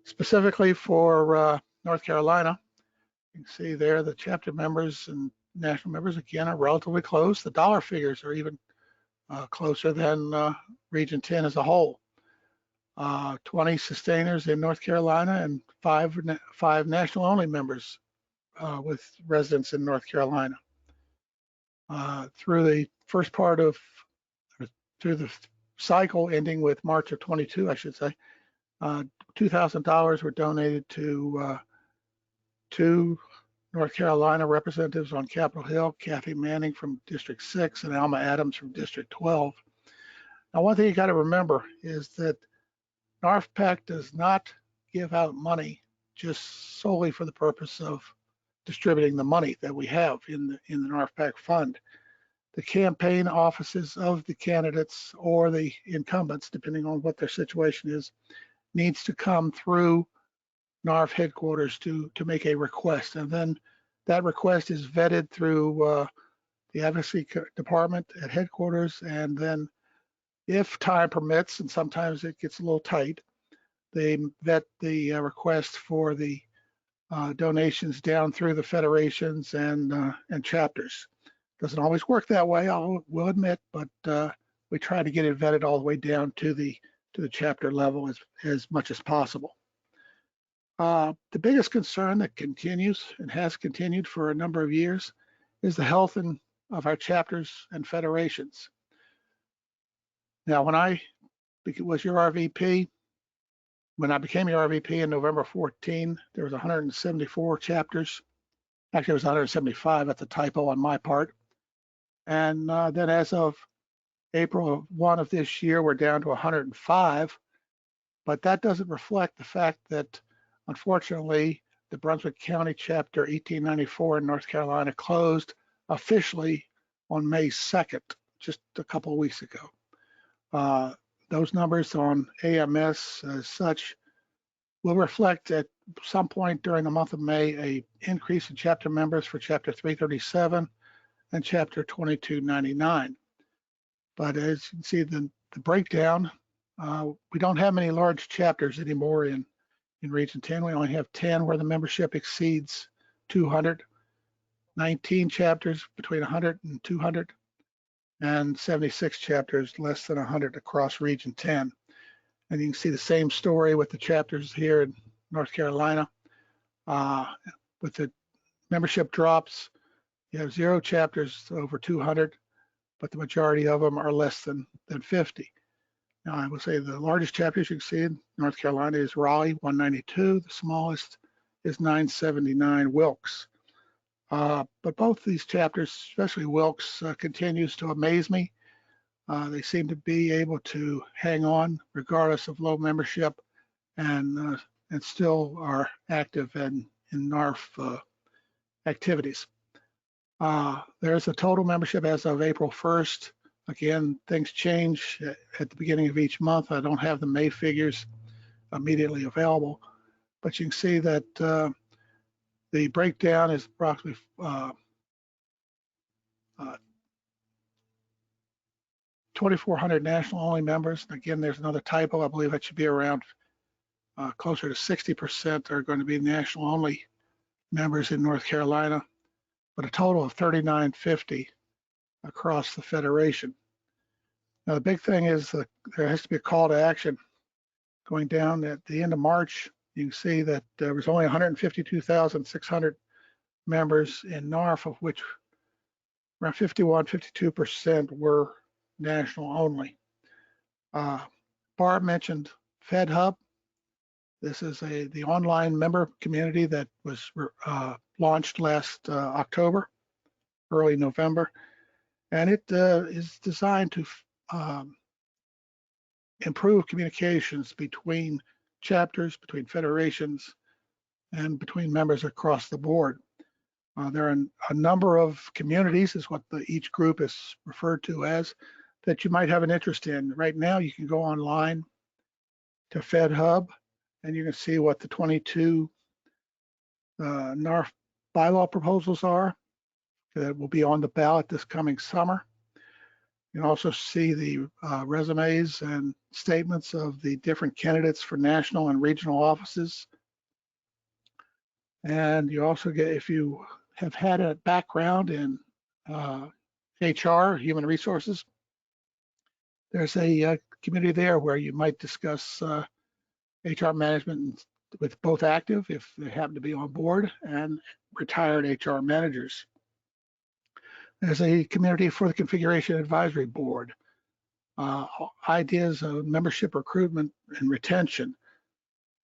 Specifically for North Carolina, you can see there the chapter members and national members again are relatively close. The dollar figures are even closer than Region 10 as a whole. 20 sustainers in North Carolina and five national only members with residents in North Carolina. Through the first part of, through the cycle ending with March of 22, I should say, $2,000 were donated to two North Carolina representatives on Capitol Hill, Kathy Manning from District 6 and Alma Adams from District 12. Now, one thing you got to remember is that NARFE does not give out money just solely for the purpose of distributing the money that we have in the NARFE fund. The campaign offices of the candidates or the incumbents, depending on what their situation is, needs to come through NARFE headquarters to make a request. And then that request is vetted through the advocacy department at headquarters. And then if time permits, and sometimes it gets a little tight, they vet the request for the donations down through the federations and chapters. Doesn't always work that way, will admit, but we try to get it vetted all the way down to the chapter level as much as possible. The biggest concern that continues and has continued for a number of years is the health of our chapters and federations. Now, when I was your RVP, when I became your RVP in November 14, there was 174 chapters. Actually, it was 175. That's a typo on my part. And then as of April 1 of this year, we're down to 105. But that doesn't reflect the fact that, unfortunately, the Brunswick County Chapter 1894 in North Carolina closed officially on May 2nd, just a couple of weeks ago. Those numbers on AMS as such will reflect at some point during the month of May a increase in chapter members for Chapter 337 and Chapter 2299. But as you can see, the breakdown, we don't have many large chapters anymore in Region 10. We only have 10 where the membership exceeds 200, 19 chapters between 100 and 200, and 76 chapters less than 100 across Region 10. And you can see the same story with the chapters here in North Carolina. With the membership drops, you have 0 chapters over 200, but the majority of them are less than 50. Now, I would say the largest chapters you can see in North Carolina is Raleigh, 192. The smallest is 979 Wilkes. But both these chapters, especially Wilkes, continues to amaze me. They seem to be able to hang on regardless of low membership and still are active in NARFE activities. There's a total membership as of April 1st. Again, things change at the beginning of each month. I don't have the May figures immediately available, but you can see that the breakdown is approximately 2,400 national only members. Again, there's another typo. I believe that should be around closer to 60% are going to be national only members in North Carolina, but a total of 3,950 across the Federation. Now, the big thing is that there has to be a call to action going down at the end of March. You can see that there was only 152,600 members in NARFE, of which around 52% were national only. Barb mentioned FedHub. This is the online member community that was launched last October, early November, and it is designed to improve communications between chapters, between federations, and between members across the board. There are a number of communities, is what each group is referred to as, that you might have an interest in. Right now, you can go online to FedHub, and you can see what the 22 NARFE bylaw proposals are that will be on the ballot this coming summer. You can also see the resumes and statements of the different candidates for national and regional offices. And you also get, if you have had a background in HR, human resources, there's a community there where you might discuss HR management with both active, if they happen to be on board, and retired HR managers. There's a community for the Configuration Advisory Board, ideas of membership recruitment and retention.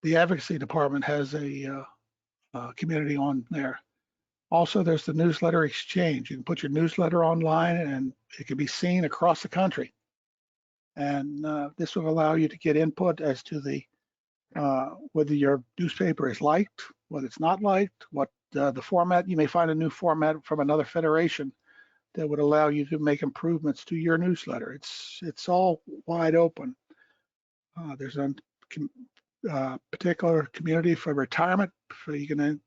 The Advocacy Department has a community on there. Also, there's the newsletter exchange. You can put your newsletter online and it can be seen across the country. And this will allow you to get input as to the whether your newspaper is liked, whether it's not liked, what the format. You may find a new format from another federation that would allow you to make improvements to your newsletter. It's all wide open. There's a particular community for retirement, so you can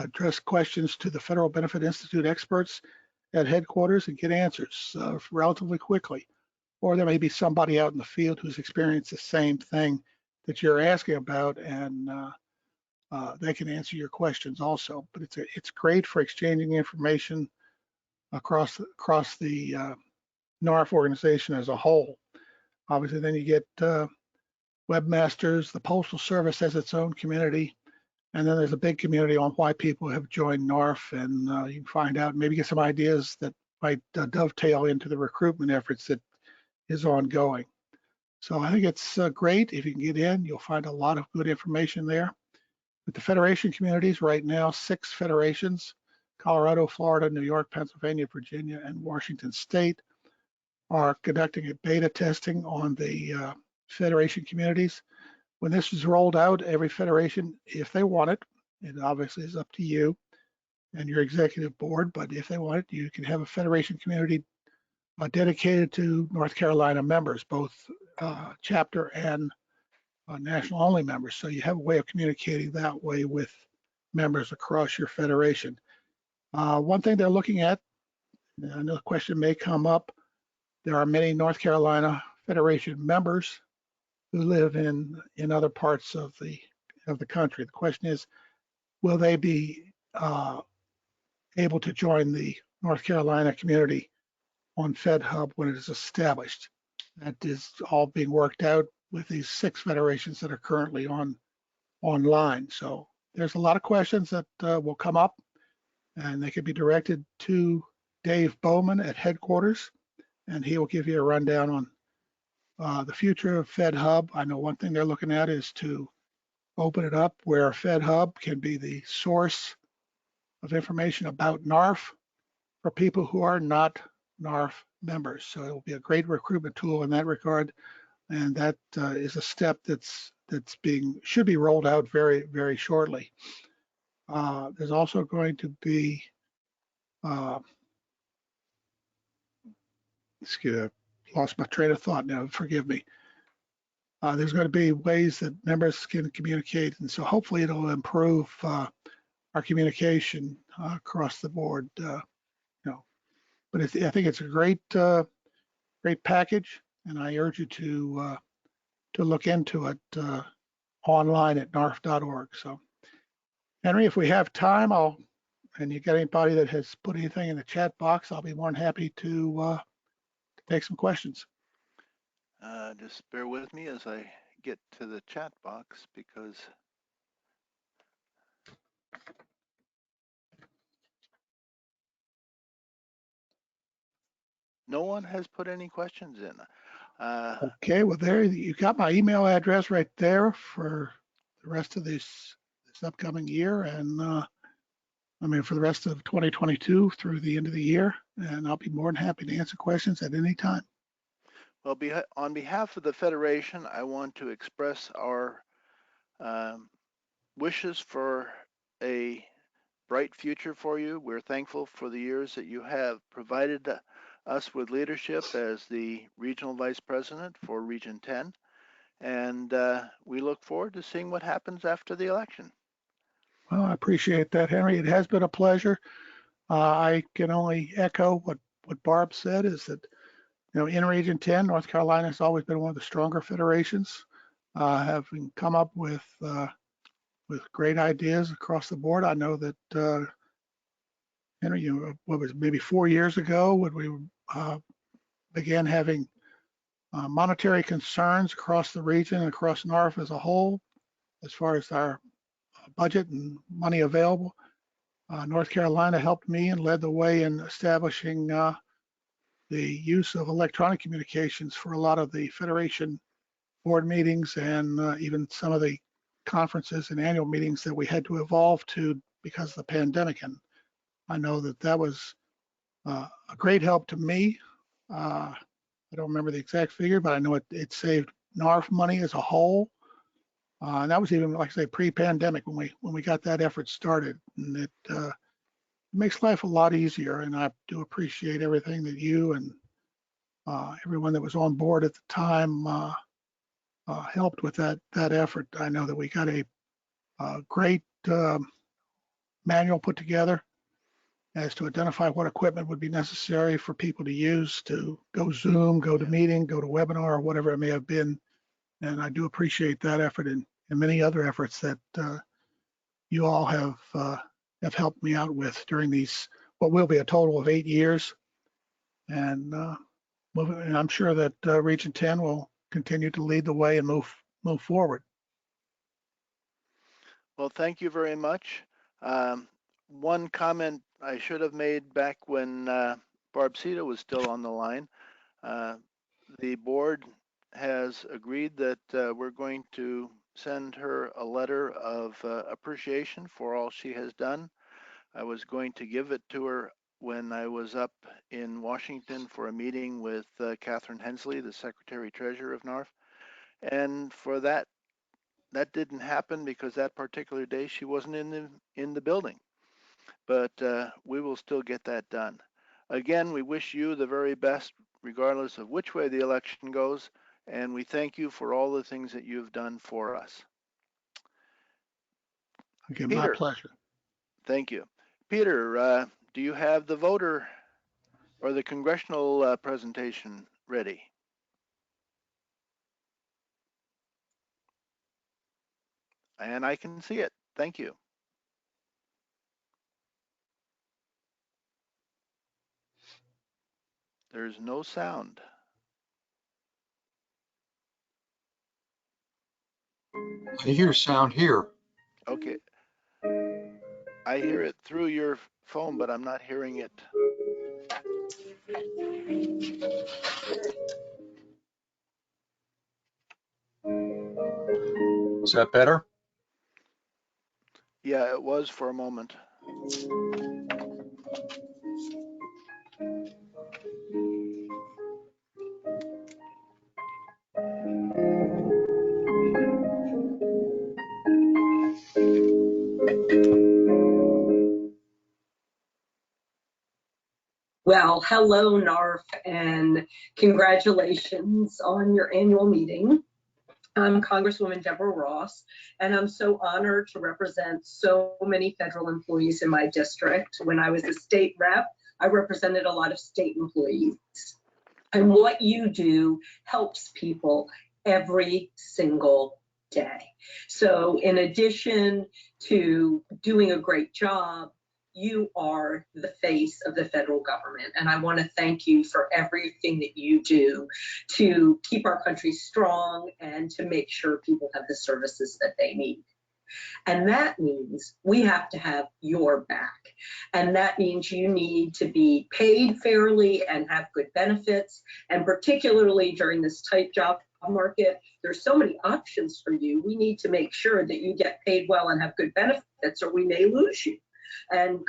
address questions to the Federal Benefit Institute experts at headquarters and get answers relatively quickly. Or there may be somebody out in the field who's experienced the same thing that you're asking about, and they can answer your questions also. But it's great for exchanging information across the NARFE organization as a whole. Obviously, then you get webmasters. The Postal Service has its own community, and then there's a big community on why people have joined NARFE, and you can find out, maybe get some ideas that might dovetail into the recruitment efforts that is ongoing. So I think it's great. If you can get in, you'll find a lot of good information there. With the federation communities right now, 6 federations, Colorado, Florida, New York, Pennsylvania, Virginia, and Washington State, are conducting a beta testing on the federation communities. When this is rolled out, every federation, if they want it obviously is up to you and your executive board, but if they want it, you can have a federation community dedicated to North Carolina members, both chapter and national only members. So you have a way of communicating that way with members across your federation. One thing they're looking at, I know the question may come up, there are many North Carolina Federation members who live in other parts of the country. The question is, will they be able to join the North Carolina community on FedHub when it is established? That is all being worked out with these 6 federations that are currently online. So there's a lot of questions that will come up, and they can be directed to Dave Bowman at headquarters, and he will give you a rundown on the future of FedHub. I know one thing they're looking at is to open it up where FedHub can be the source of information about NARFE for people who are not NARFE members. So it will be a great recruitment tool in that regard, and that is a step should be rolled out very, very shortly. There's also going to be excuse me, I lost my train of thought now, forgive me. There's going to be ways that members can communicate, and so hopefully it'll improve our communication across the board. But I think it's a great package, and I urge you to look into it online at narf.org. So, Henry, if we have time, and you got anybody that has put anything in the chat box, I'll be more than happy to take some questions. Just bear with me as I get to the chat box, because no one has put any questions in. Okay, well, there you got my email address right there for the rest of this upcoming year, and for the rest of 2022 through the end of the year, and I'll be more than happy to answer questions at any time. Well, on behalf of the Federation, I want to express our wishes for a bright future for you. We're thankful for the years that you have provided us with leadership as the Regional Vice President for Region 10. And we look forward to seeing what happens after the election. Well, I appreciate that, Henry. It has been a pleasure. I can only echo what Barb said, is that, in Region 10, North Carolina has always been one of the stronger federations, having come up with great ideas across the board. I know that, Henry, what was maybe 4 years ago when we began having monetary concerns across the region and across NARFE as a whole, as far as our budget and money available. North Carolina helped me and led the way in establishing the use of electronic communications for a lot of the Federation board meetings and even some of the conferences and annual meetings that we had to evolve to because of the pandemic. And I know that was a great help to me. I don't remember the exact figure, but I know it saved NARFE money as a whole. And that was even, like I say, pre-pandemic when we got that effort started. And it makes life a lot easier. And I do appreciate everything that you and everyone that was on board at the time helped with that effort. I know that we got a great manual put together as to identify what equipment would be necessary for people to use to go Zoom, go to meeting, go to webinar, or whatever it may have been. And I do appreciate that effort and many other efforts that you all have helped me out with during these, what will be a total of 8 years. And I'm sure that Region 10 will continue to lead the way and move forward. Well, thank you very much. One comment I should have made back when Barb Cita was still on the line. The board has agreed that we're going to send her a letter of appreciation for all she has done. I was going to give it to her when I was up in Washington for a meeting with Catherine Hensley, the Secretary Treasurer of NARFE. And for that didn't happen because that particular day she wasn't in the building. But we will still get that done. Again, we wish you the very best, regardless of which way the election goes, and we thank you for all the things that you've done for us. Again, Peter, my pleasure. Thank you. Peter, do you have the voter or the congressional presentation ready? And I can see it. Thank you. There's no sound. I hear sound here. Okay. I hear it through your phone, but I'm not hearing it. Is that better? Yeah, it was for a moment. Well, hello, NARFE, and congratulations on your annual meeting. I'm Congresswoman Deborah Ross, and I'm so honored to represent so many federal employees in my district. When I was a state rep, I represented a lot of state employees. And what you do helps people every single day. So in addition to doing a great job, you are the face of the federal government. And I want to thank you for everything that you do to keep our country strong and to make sure people have the services that they need. And that means we have to have your back. And that means you need to be paid fairly and have good benefits. And particularly during this tight job market, there's so many options for you. We need to make sure that you get paid well and have good benefits, or we may lose you. And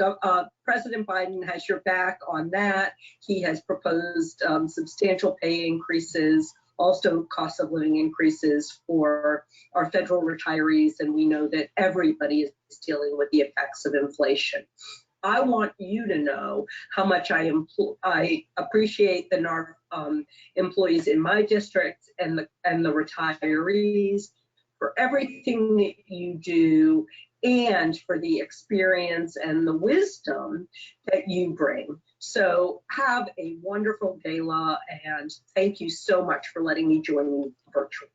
President Biden has your back on that. He has proposed substantial pay increases also cost of living increases for our federal retirees, and we know that everybody is dealing with the effects of inflation. I want you to know how much I appreciate the NARFE employees in my district and the retirees for everything that you do and for the experience and the wisdom that you bring. So have a wonderful gala, and thank you so much for letting me join you virtually.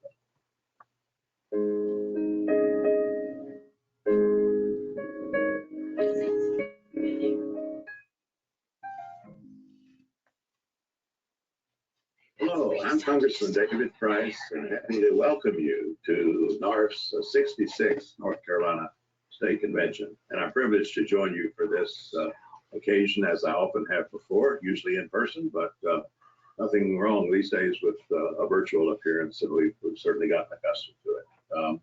Hello, I'm Congressman David Price, and happy to welcome you to NARFE's 66th North Carolina State Convention. And I'm privileged to join you for this occasion, as I often have before, usually in person, but nothing wrong these days with a virtual appearance, and we've certainly gotten accustomed to it.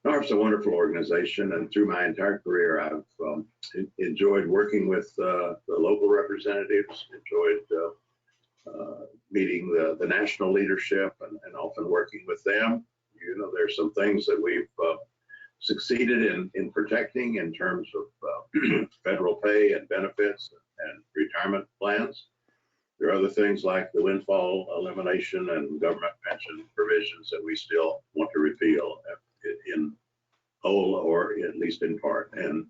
NARFE's a wonderful organization, and through my entire career, I've enjoyed working with the local representatives, enjoyed meeting the national leadership and often working with them. You know, there's some things that we've succeeded in protecting in terms of federal pay and benefits and retirement plans. There are other things like the windfall elimination and government pension provisions that we still want to repeal in whole or at least in part. And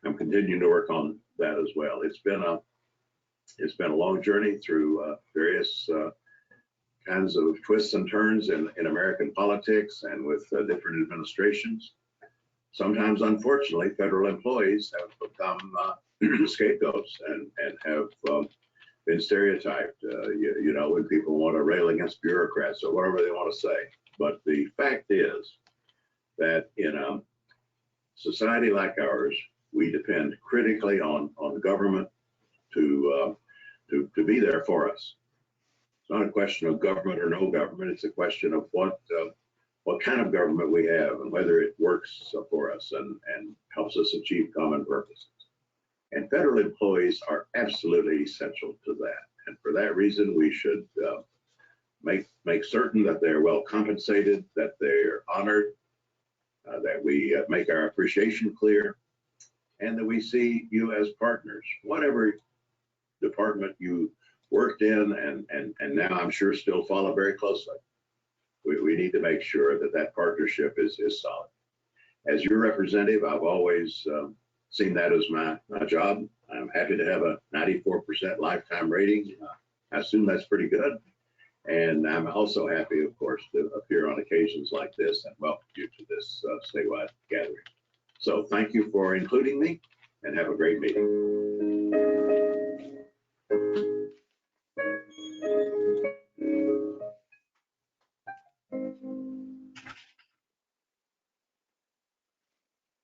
I'm continuing to work on that as well. It's been a long journey through various kinds of twists and turns in American politics and with different administrations. Sometimes, unfortunately, federal employees have become scapegoats and have been stereotyped, you know, when people want to rail against bureaucrats or whatever they want to say. But the fact is that in a society like ours, we depend critically on the government to be there for us. It's not a question of government or no government. It's a question of what kind of government we have and whether it works for us and helps us achieve common purposes. And federal employees are absolutely essential to that. And for that reason, we should make certain that they're well compensated, that they're honored, that we make our appreciation clear, and that we see you as partners, whatever department you worked in and now I'm sure still follow very closely. We need to make sure that partnership is solid. As your representative, I've always seen that as my job. I'm happy to have a 94% lifetime rating. I assume that's pretty good. And I'm also happy, of course, to appear on occasions like this and welcome you to this statewide gathering. So thank you for including me, and have a great meeting.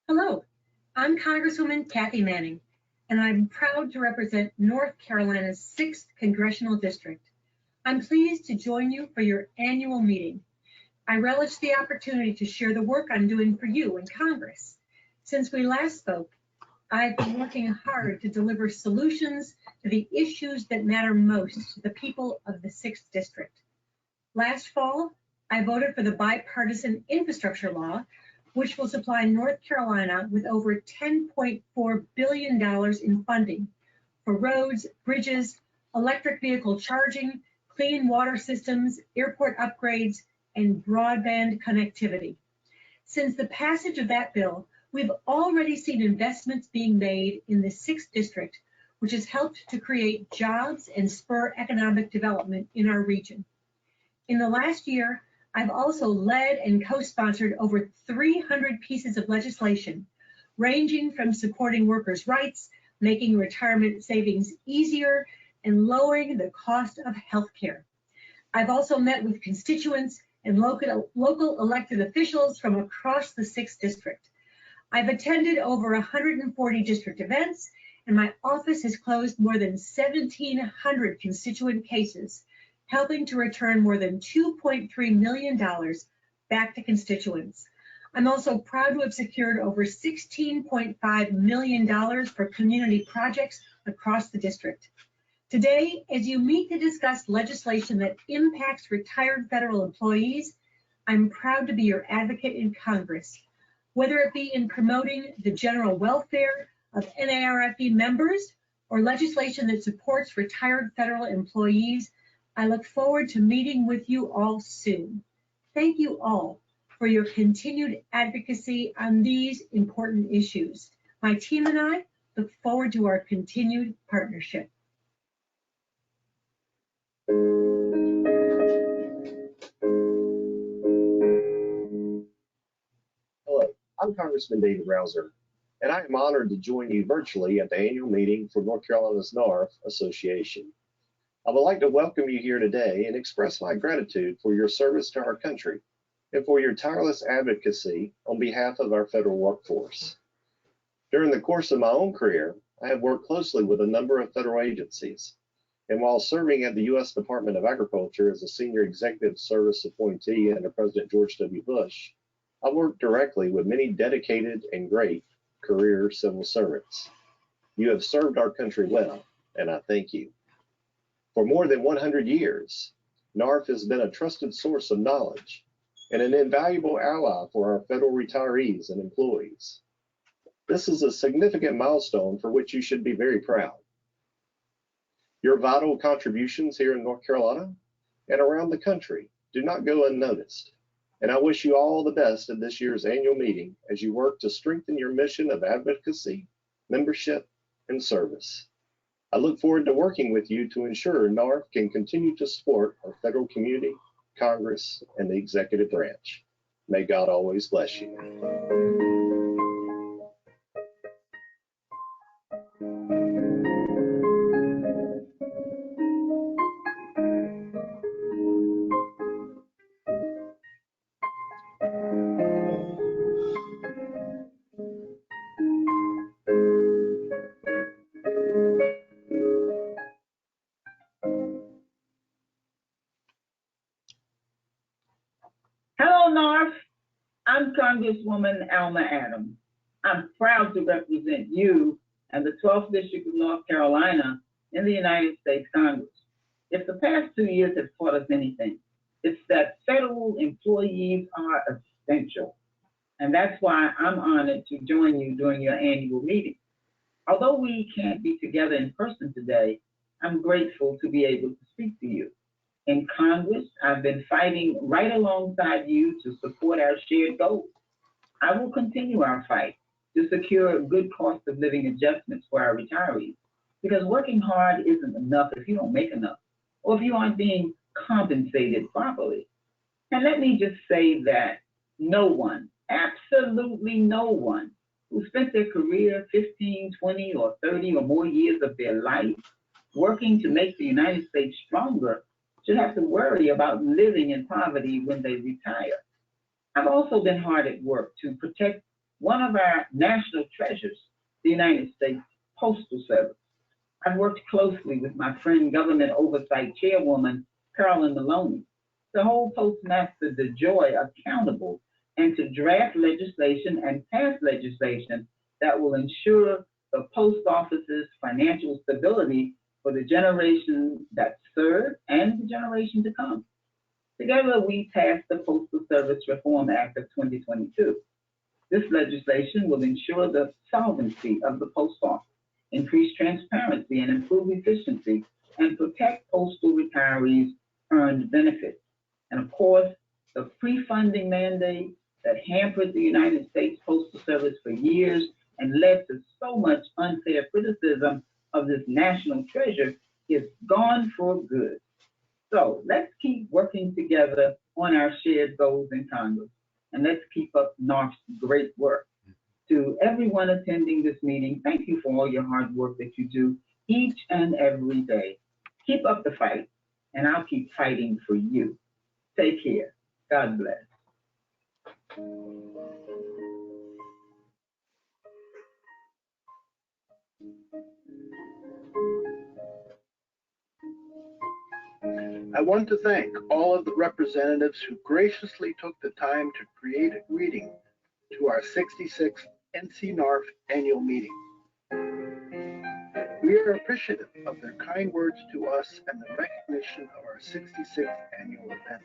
Hello, I'm Congresswoman Kathy Manning, and I'm proud to represent North Carolina's 6th Congressional District. I'm pleased to join you for your annual meeting. I relish the opportunity to share the work I'm doing for you in Congress. Since we last spoke, I've been working hard to deliver solutions to the issues that matter most to the people of the 6th District. Last fall, I voted for the bipartisan infrastructure law, which will supply North Carolina with over $10.4 billion in funding for roads, bridges, electric vehicle charging, clean water systems, airport upgrades, and broadband connectivity. Since the passage of that bill, we've already seen investments being made in the 6th District, which has helped to create jobs and spur economic development in our region. In the last year, I've also led and co-sponsored over 300 pieces of legislation, ranging from supporting workers' rights, making retirement savings easier, and lowering the cost of health care. I've also met with constituents and local elected officials from across the 6th District. I've attended over 140 district events, and my office has closed more than 1,700 constituent cases, helping to return more than $2.3 million back to constituents. I'm also proud to have secured over $16.5 million for community projects across the district. Today, as you meet to discuss legislation that impacts retired federal employees, I'm proud to be your advocate in Congress, whether it be in promoting the general welfare of NARFE members or legislation that supports retired federal employees. I look forward to meeting with you all soon. Thank you all for your continued advocacy on these important issues. My team and I look forward to our continued partnership. Hello, I'm Congressman David Rouser, and I am honored to join you virtually at the annual meeting for North Carolina's NARFE Association. I would like to welcome you here today and express my gratitude for your service to our country and for your tireless advocacy on behalf of our federal workforce. During the course of my own career, I have worked closely with a number of federal agencies, and while serving at the U.S. Department of Agriculture as a senior executive service appointee under President George W. Bush, I worked directly with many dedicated and great career civil servants. You have served our country well, and I thank you. For more than 100 years, NARFE has been a trusted source of knowledge and an invaluable ally for our federal retirees and employees. This is a significant milestone for which you should be very proud. Your vital contributions here in North Carolina and around the country do not go unnoticed, and I wish you all the best at this year's annual meeting as you work to strengthen your mission of advocacy, membership, and service. I look forward to working with you to ensure NARFE can continue to support our federal community, Congress, and the executive branch. May God always bless you. Hello, NARFE. I'm Congresswoman Alma Adams. I'm proud to represent you and the 12th District of North Carolina in the United States Congress. If the past 2 years have taught us anything, it's that federal employees are essential. And that's why I'm honored to join you during your annual meeting. Although we can't be together in person today, I'm grateful to be able to speak to you. In Congress, I've been fighting right alongside you to support our shared goals. I will continue our fight to secure good cost of living adjustments for our retirees, because working hard isn't enough if you don't make enough, or if you aren't being compensated properly. And let me just say that no one, absolutely no one, who spent their career 15, 20, or 30 or more years of their life working to make the United States stronger should have to worry about living in poverty when they retire. I've also been hard at work to protect one of our national treasures, the United States Postal Service. I've worked closely with my friend, Government Oversight Chairwoman Carolyn Maloney, to hold Postmaster DeJoy accountable and to draft legislation and pass legislation that will ensure the post office's financial stability for the generation that served and the generation to come. Together, we passed the Postal Service Reform Act of 2022. This legislation will ensure the solvency of the post office, increase transparency and improve efficiency, and protect postal retirees' earned benefits. And of course, the pre-funding mandate that hampered the United States Postal Service for years and led to so much unfair criticism of this national treasure is gone for good. So let's keep working together on our shared goals in Congress, and let's keep up NARFE's great work. To everyone attending this meeting, thank you for all your hard work that you do each and every day. Keep up the fight, and I'll keep fighting for you. Take care. God bless. I want to thank all of the representatives who graciously took the time to create a greeting to our 66th NCNARFE annual meeting. We are appreciative of their kind words to us and the recognition of our 66th annual event.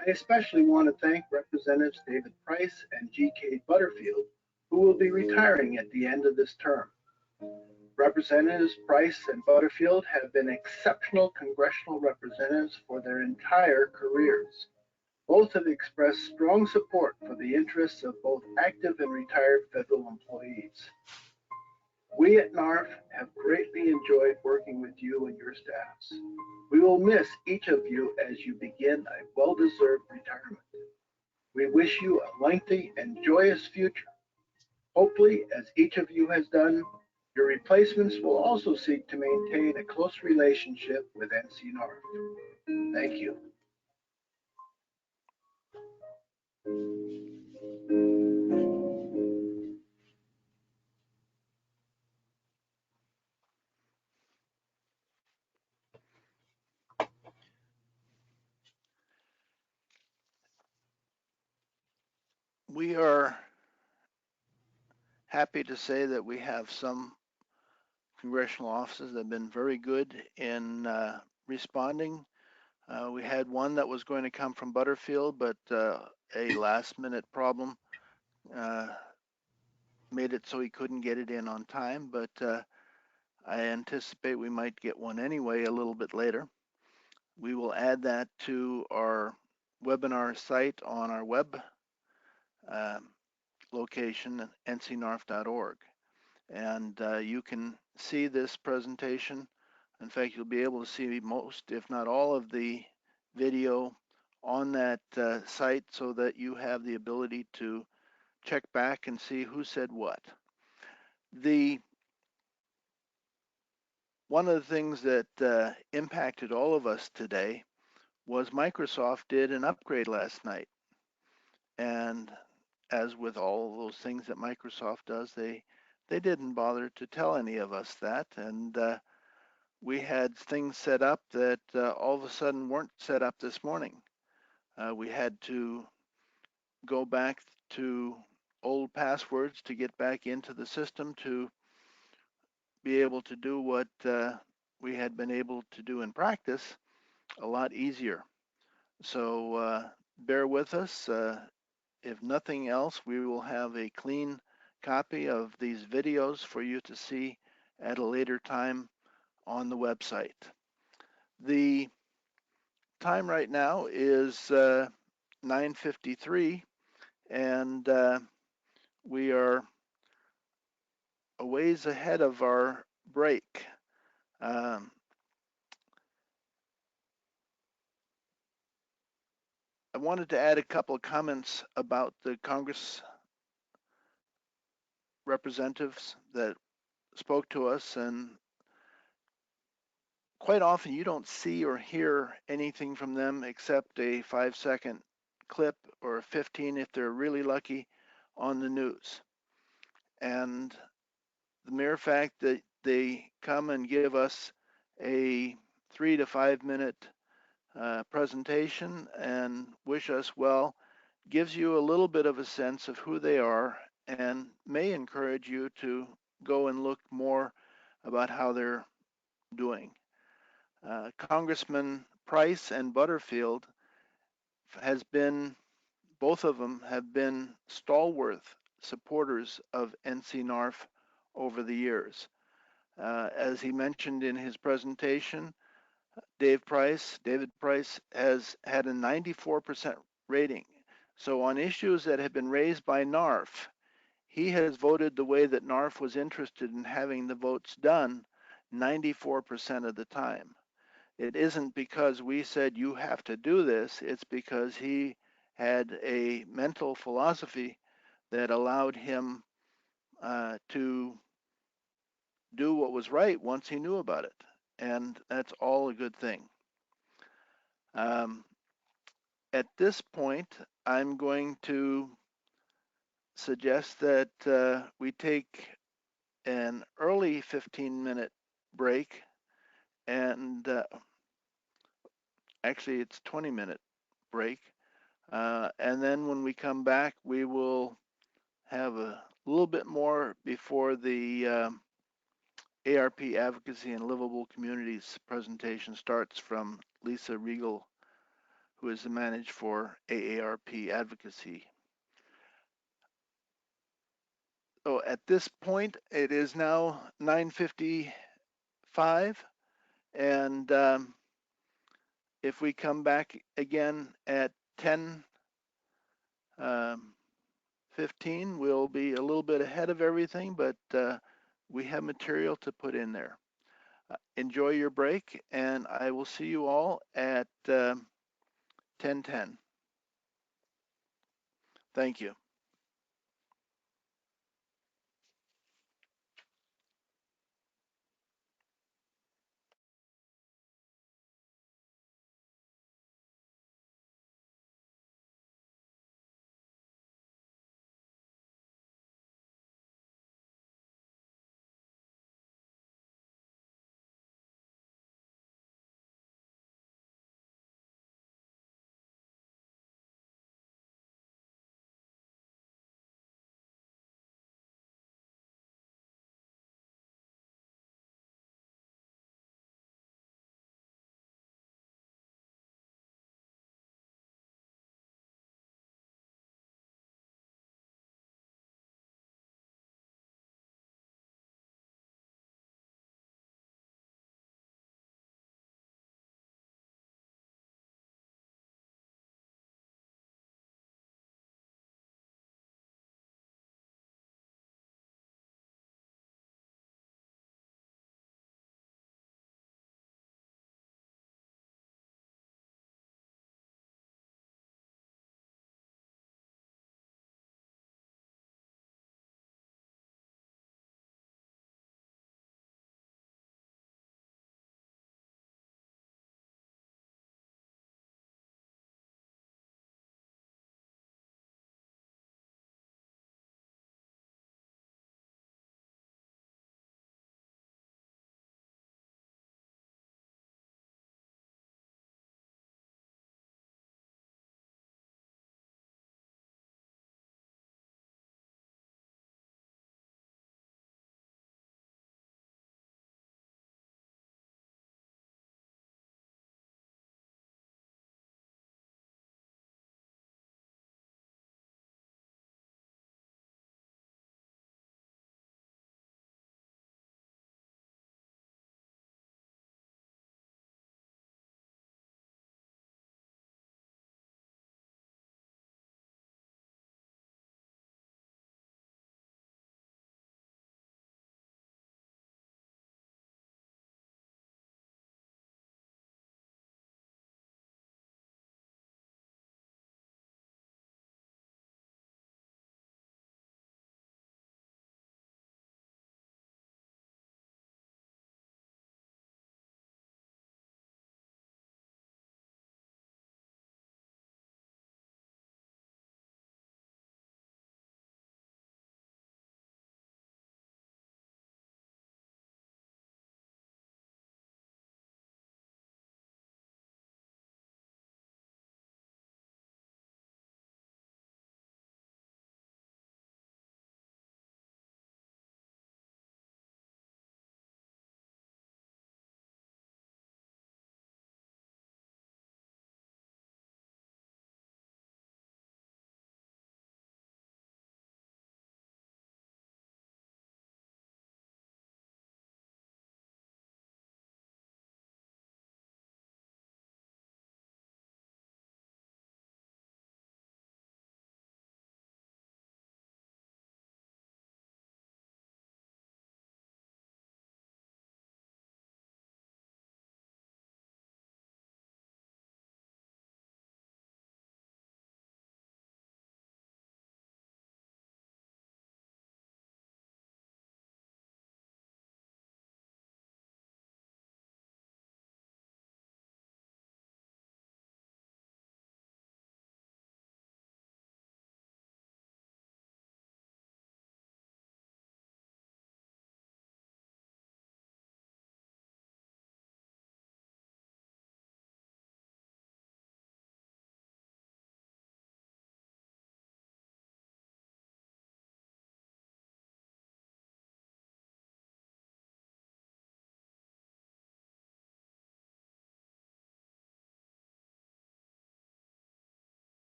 I especially want to thank Representatives David Price and G.K. Butterfield, who will be retiring at the end of this term. Representatives Price and Butterfield have been exceptional congressional representatives for their entire careers. Both have expressed strong support for the interests of both active and retired federal employees. We at NARFE have greatly enjoyed working with you and your staffs. We will miss each of you as you begin a well-deserved retirement. We wish you a lengthy and joyous future. Hopefully, as each of you has done, your replacements will also seek to maintain a close relationship with NCNARFE. Thank you. We are happy to say that we have some congressional offices that have been very good in responding. We had one that was going to come from Butterfield, but a last minute problem made it so he couldn't get it in on time, but I anticipate we might get one anyway a little bit later. We will add that to our webinar site on our web location, ncnarf.org. And you can see this presentation. In fact, you'll be able to see most, if not all, of the video on that site so that you have the ability to check back and see who said what. One of the things that impacted all of us today was Microsoft did an upgrade last night. And as with all of those things that Microsoft does, they didn't bother to tell any of us that. And we had things set up that all of a sudden weren't set up this morning. We had to go back to old passwords to get back into the system to be able to do what we had been able to do in practice a lot easier. So bear with us. If nothing else, we will have a clean copy of these videos for you to see at a later time on the website. The time right now is 9:53, and we are a ways ahead of our break. I wanted to add a couple of comments about the Congress representatives that spoke to us, and quite often you don't see or hear anything from them except a 5-second clip or 15 if they're really lucky on the news. And the mere fact that they come and give us a 3 to 5 minute presentation and wish us well gives you a little bit of a sense of who they are and may encourage you to go and look more about how they're doing. Congressman Price and Butterfield both of them have been stalwart supporters of NCNARFE over the years. As he mentioned in his presentation, David Price has had a 94% rating. So on issues that have been raised by NARFE, he has voted the way that NARFE was interested in having the votes done 94% of the time. It isn't because we said you have to do this, it's because he had a mental philosophy that allowed him to do what was right once he knew about it. And that's all a good thing. At this point, I'm going to suggest that we take an early 15-minute break, and actually it's 20-minute break. And then when we come back, we will have a little bit more before the ARP Advocacy and Livable Communities presentation starts from Lisa Regal, who is the manager for AARP Advocacy. So at this point, it is now 9:55, and if we come back again at 10:15, we'll be a little bit ahead of everything, but we have material to put in there. Enjoy your break, and I will see you all at 10:10. Thank you.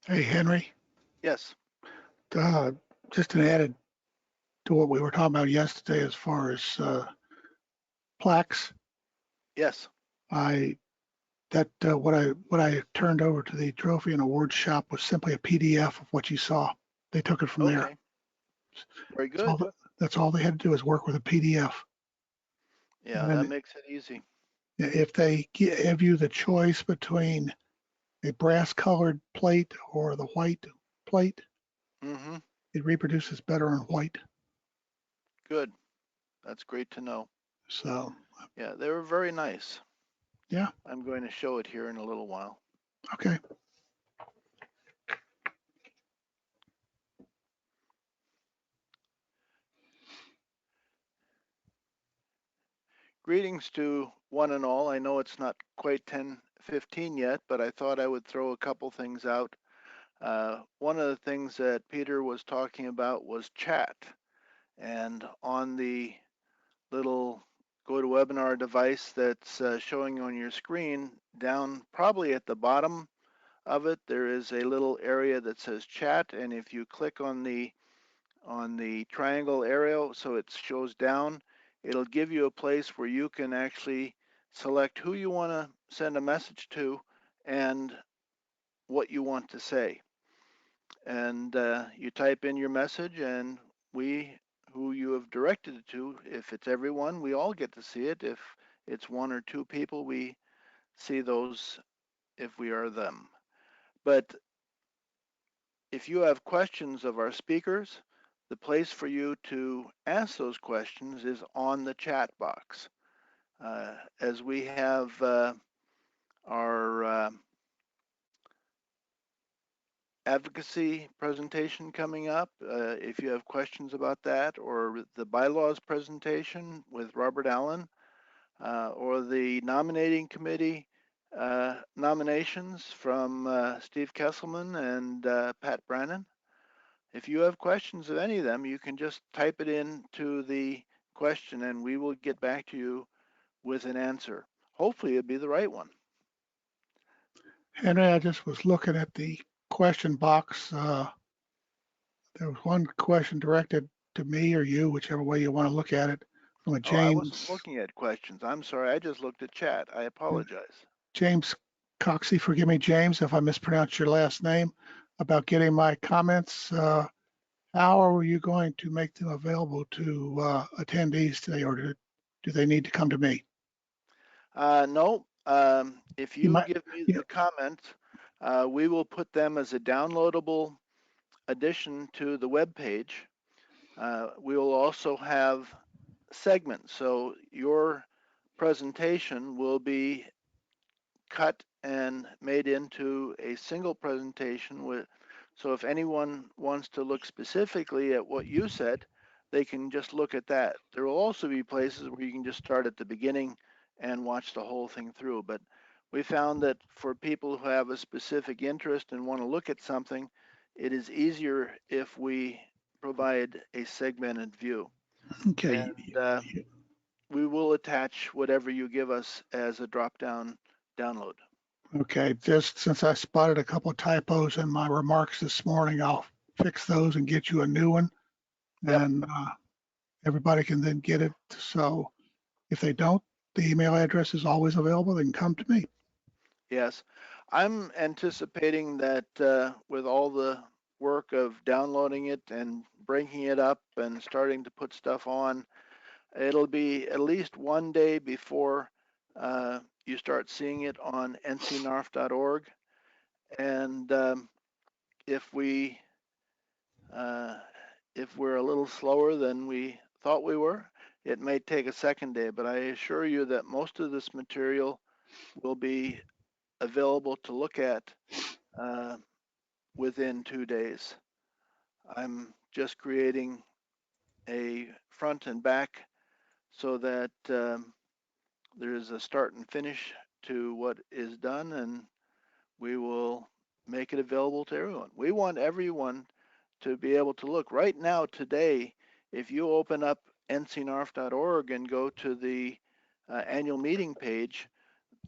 Hey, Henry, Yes. uh, just an added to what we were talking about yesterday as far as plaques. Yes. What I turned over to the trophy and awards shop was simply a PDF of what you saw. They took it from there. Okay. Very That's all, good. that's all they had to do is work with a PDF. Yeah, that And makes it easy. if they give you the choice between a brass colored plate or the white plate, Mm-hmm. it reproduces better on white. Good. That's great to know. So, Yeah, they were very nice. yeah, I'm going to show it here in a little while. okay. Greetings to one and all. I know it's not quite 10:15 yet, but I thought I would throw a couple things out. One of the things that Peter was talking about was chat. And on the little GoToWebinar device that's showing on your screen, down probably at the bottom of it, there is a little area that says chat. And if you click on the triangle arrow so it shows down, it'll give you a place where you can actually select who you want to send a message to and what you want to say. And you type in your message, and who you have directed it to, if it's everyone, we all get to see it. If it's one or two people, we see those if we are them. But if you have questions of our speakers, the place for you to ask those questions is on the chat box. As we have our advocacy presentation coming up, if you have questions about that, or the bylaws presentation with Robert Allen, or the nominating committee nominations from Steve Kesselman and Pat Brannon, if you have questions of any of them, you can just type it into the question and we will get back to you with an answer. Hopefully it'll be the right one. Henry, I just was looking at the question box. There was one question directed to me or you, whichever way you want to look at it, from a Oh, I wasn't James looking at questions. I'm sorry. I just looked at chat. I apologize. James Coxey. Forgive me, James, if I mispronounced your last name. About getting my comments. How are you going to make them available to attendees today, or do they need to come to me? No, if You you might. give me Yeah. the comments, we will put them as a downloadable addition to the web page. We will also have segments, so your presentation will be cut and made into a single presentation with, so if anyone wants to look specifically at what you said, they can just look at that. There will also be places where you can just start at the beginning and watch the whole thing through. But we found that for people who have a specific interest and want to look at something, it is easier if we provide a segmented view. Okay. And we will attach whatever you give us as a drop-down download. Okay. Just since I spotted a couple of typos in my remarks this morning, I'll fix those and get you a new one, and everybody can then get it. So if they don't, the email address is always available. They can come to me. Yes, I'm anticipating that with all the work of downloading it and breaking it up and starting to put stuff on, it'll be at least one day before you start seeing it on ncnarf.org. And if we if we're a little slower than we thought we were, it may take a second day. But I assure you that most of this material will be available to look at within 2 days. I'm just creating a front and back so that there is a start and finish to what is done, and we will make it available to everyone. We want everyone to be able to look. Right now, today, if you open up ncnarf.org and go to the annual meeting page,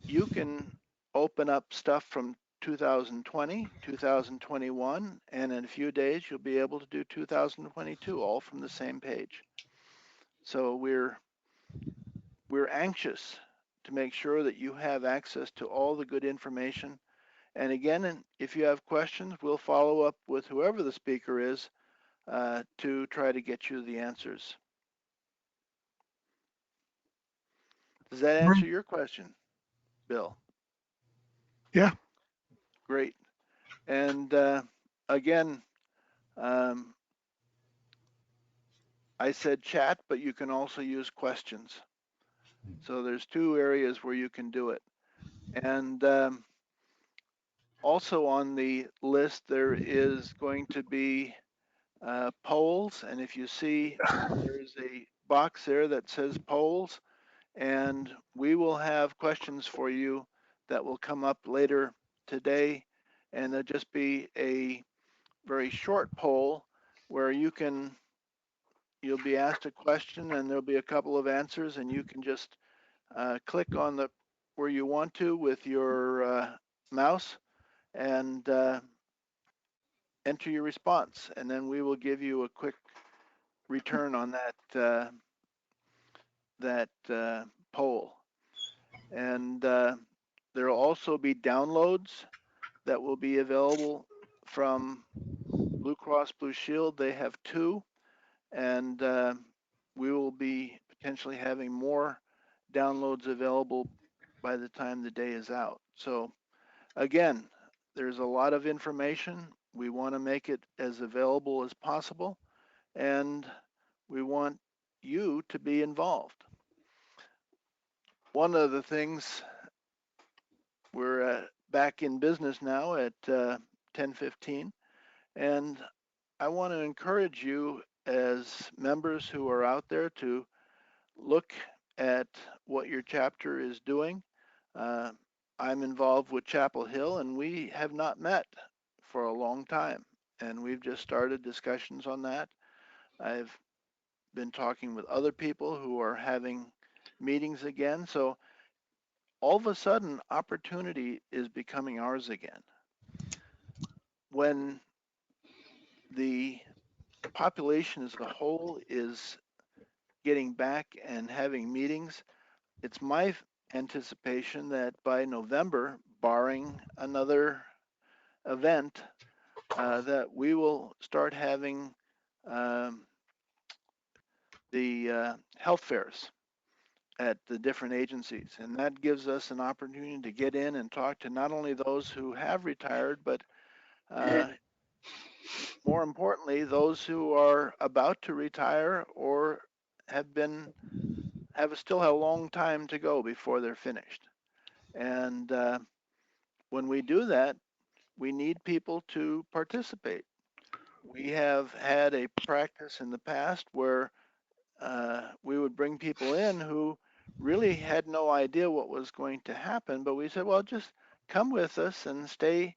you can open up stuff from 2020, 2021, and in a few days you'll be able to do 2022, all from the same page. So we're anxious to make sure that you have access to all the good information. And again, if you have questions, we'll follow up with whoever the speaker is to try to get you the answers. Does that answer your question, Bill? Yeah. Great. And again, I said chat, but you can also use questions. So there's two areas where you can do it. And also on the list, there is going to be polls. And if you see, there's a box there that says polls. And we will have questions for you that will come up later today. And there'll just be a very short poll where you'll be asked a question and there'll be a couple of answers, and you can just click on the where you want to with your mouse and enter your response, and then we will give you a quick return on that poll. And there will also be downloads that will be available from Blue Cross Blue Shield. They have two, and we will be potentially having more downloads available by the time the day is out. So again, there's a lot of information. We want to make it as available as possible, and we want you to be involved. One of the things, we're back in business now at 10:15, and I want to encourage you as members who are out there to look at what your chapter is doing. I'm involved with Chapel Hill, and we have not met for a long time, and we've just started discussions on that. I've been talking with other people who are having meetings again. So all of a sudden, opportunity is becoming ours again. When the population as a whole is getting back and having meetings, it's my anticipation that by November, barring another event, that we will start having the health fairs at the different agencies. And that gives us an opportunity to get in and talk to not only those who have retired, but more importantly, those who are about to retire or still have a long time to go before they're finished. And when we do that, we need people to participate. We have had a practice in the past where we would bring people in who really had no idea what was going to happen, but we said, well, just come with us and stay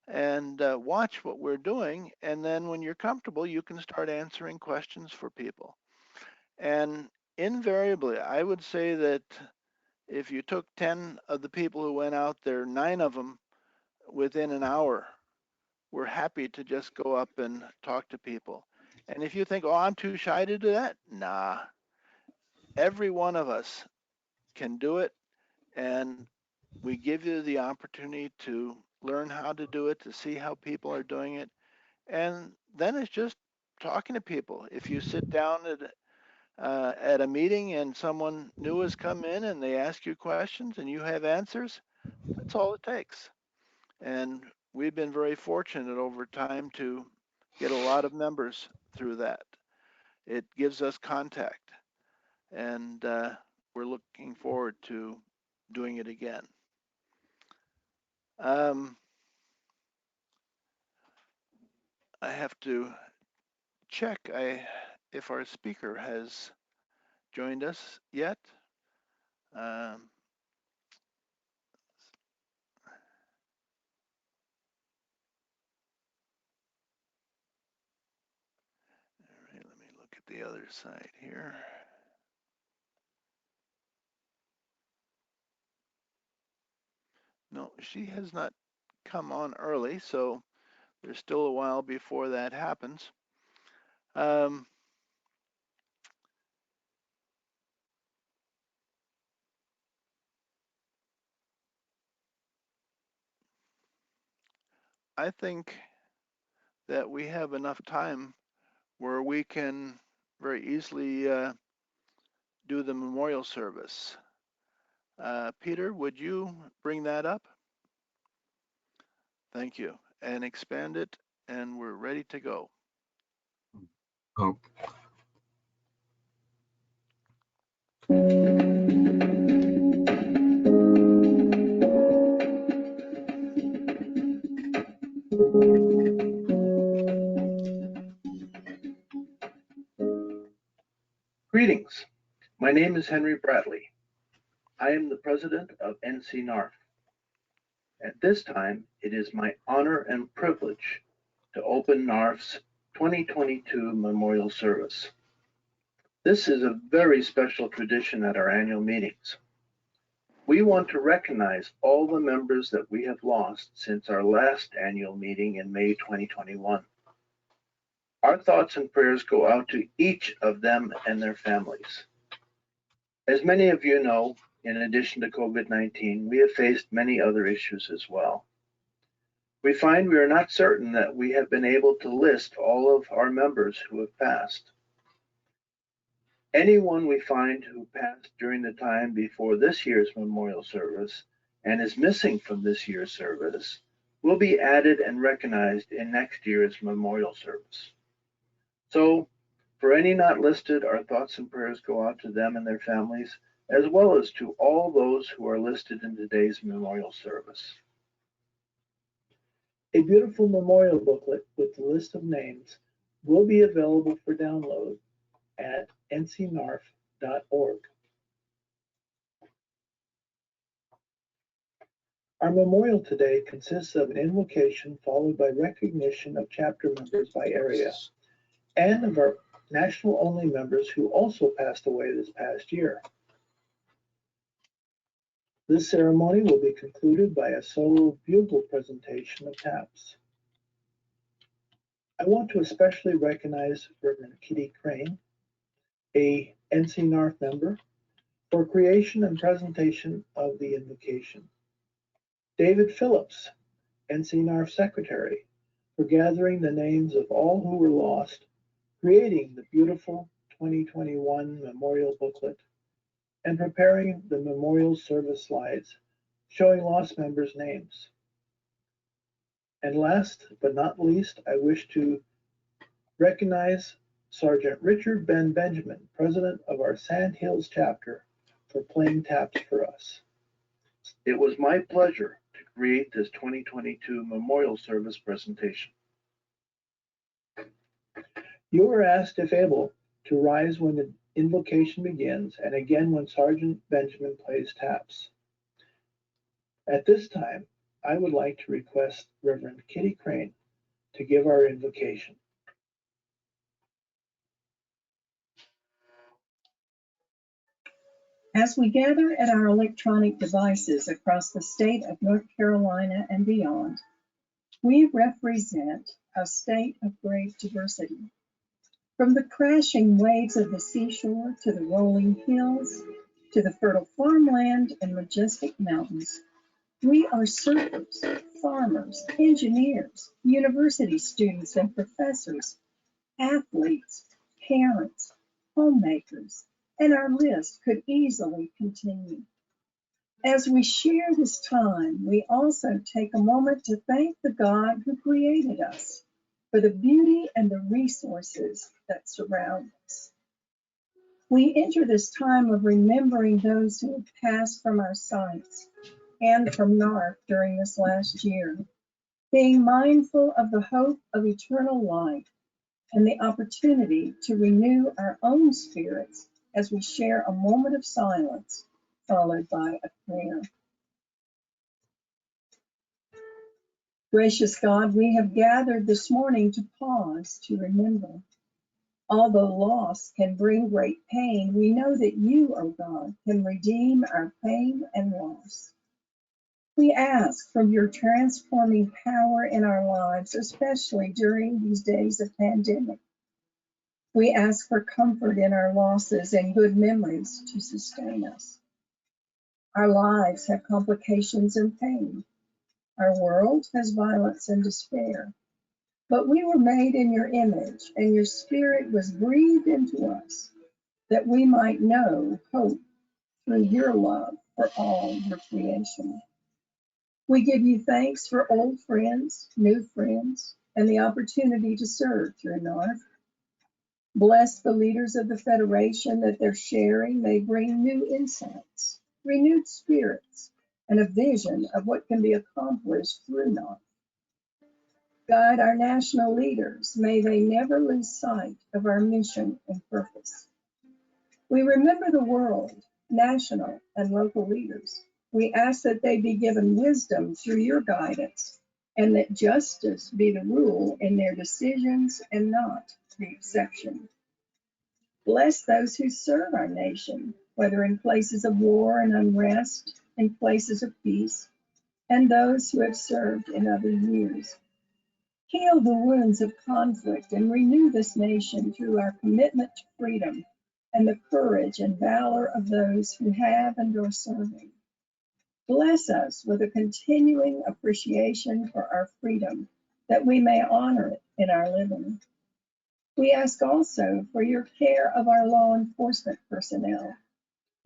and watch what we're doing. And then when you're comfortable, you can start answering questions for people. And invariably, I would say that if you took 10 of the people who went out there, 9 of them within an hour were happy to just go up and talk to people. And if you think, oh, I'm too shy to do that, nah. Every one of us can do it, and we give you the opportunity to learn how to do it, to see how people are doing it, and then it's just talking to people. If you sit down at a meeting and someone new has come in and they ask you questions and you have answers, that's all it takes. And we've been very fortunate over time to get a lot of members through that. It gives us contact, and we're looking forward to doing it again. I have to check if our speaker has joined us yet. All right, let me look at the other side here. No, she has not come on early, so there's still a while before that happens. I think that we have enough time where we can very easily do the memorial service. Peter, would you bring that up? Thank you. And expand it, and we're ready to go. Oh. Greetings. My name is Henry Bradley. I am the president of NCNARFE. At this time, it is my honor and privilege to open NARFE's 2022 memorial service. This is a very special tradition at our annual meetings. We want to recognize all the members that we have lost since our last annual meeting in May 2021. Our thoughts and prayers go out to each of them and their families. As many of you know, in addition to COVID-19, we have faced many other issues as well. We find we are not certain that we have been able to list all of our members who have passed. Anyone we find who passed during the time before this year's memorial service and is missing from this year's service will be added and recognized in next year's memorial service. So, for any not listed, our thoughts and prayers go out to them and their families, as well as to all those who are listed in today's memorial service. A beautiful memorial booklet with the list of names will be available for download at ncnarfe.org. Our memorial today consists of an invocation followed by recognition of chapter members by area and of our national-only members who also passed away this past year. This ceremony will be concluded by a solo bugle presentation of taps. I want to especially recognize Reverend Kitty Crane, a NCNARFE member, for creation and presentation of the invocation. David Phillips, NCNARFE Secretary, for gathering the names of all who were lost, creating the beautiful 2021 memorial booklet, and preparing the memorial service slides showing lost members' names. And last but not least, I wish to recognize Sergeant Richard Ben Benjamin, president of our Sand Hills chapter, for playing taps for us. It was my pleasure to create this 2022 memorial service presentation. You are asked, if able, to rise when the invocation begins and again when Sergeant Benjamin plays taps. At this time, I would like to request Reverend Kitty Crane to give our invocation. As we gather at our electronic devices across the state of North Carolina and beyond, we represent a state of great diversity. From the crashing waves of the seashore to the rolling hills, to the fertile farmland and majestic mountains, we are surfers, farmers, engineers, university students and professors, athletes, parents, homemakers, and our list could easily continue. As we share this time, we also take a moment to thank the God who created us for the beauty and the resources that surround us. We enter this time of remembering those who have passed from our sights and from NARFE during this last year, being mindful of the hope of eternal life and the opportunity to renew our own spirits as we share a moment of silence followed by a prayer. Gracious God, we have gathered this morning to pause, to remember. Although loss can bring great pain, we know that you, O God, can redeem our pain and loss. We ask for your transforming power in our lives, especially during these days of pandemic. We ask for comfort in our losses and good memories to sustain us. Our lives have complications and pain. Our world has violence and despair. But we were made in your image, and your spirit was breathed into us that we might know hope through your love for all your creation. We give you thanks for old friends, new friends, and the opportunity to serve through NARFE. Bless the leaders of the Federation that their sharing may bring new insights, renewed spirits, and a vision of what can be accomplished through NARFE. Guide our national leaders. May they never lose sight of our mission and purpose. We remember the world, national and local leaders. We ask that they be given wisdom through your guidance and that justice be the rule in their decisions and not the exception. Bless those who serve our nation, whether in places of war and unrest, in places of peace, and those who have served in other years. Heal the wounds of conflict and renew this nation through our commitment to freedom and the courage and valor of those who have and are serving. Bless us with a continuing appreciation for our freedom, that we may honor it in our living. We ask also for your care of our law enforcement personnel,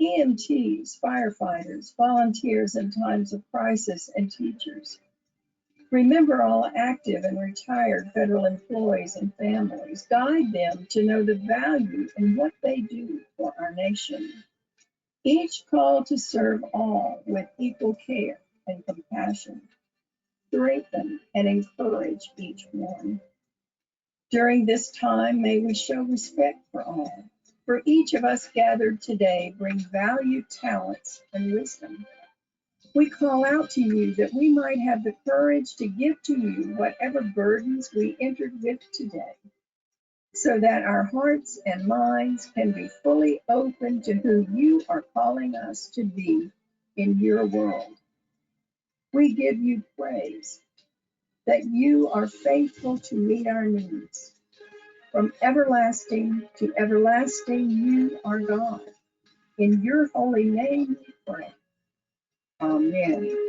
EMTs, firefighters, volunteers in times of crisis, and teachers. Remember all active and retired federal employees and families. Guide them to know the value in what they do for our nation. Each called to serve all with equal care and compassion. Strengthen and encourage each one. During this time, may we show respect for all. For each of us gathered today brings value, talents, and wisdom. We call out to you that we might have the courage to give to you whatever burdens we entered with today, so that our hearts and minds can be fully open to who you are calling us to be in your world. We give you praise that you are faithful to meet our needs. From everlasting to everlasting, you are God. In your holy name we pray. Amen.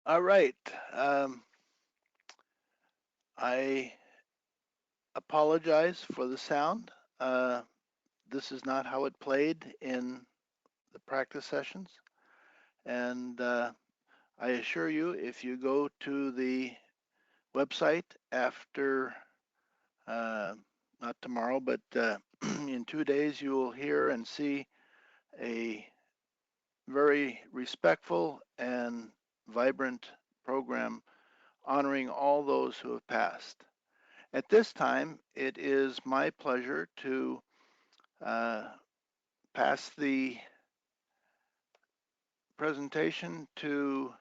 All right. I apologize for the sound. This is not how it played in the practice sessions. And I assure you, if you go to the website after, not tomorrow, but in 2 days, you will hear and see a very respectful and vibrant program honoring all those who have passed. At this time, it is my pleasure to pass the presentation to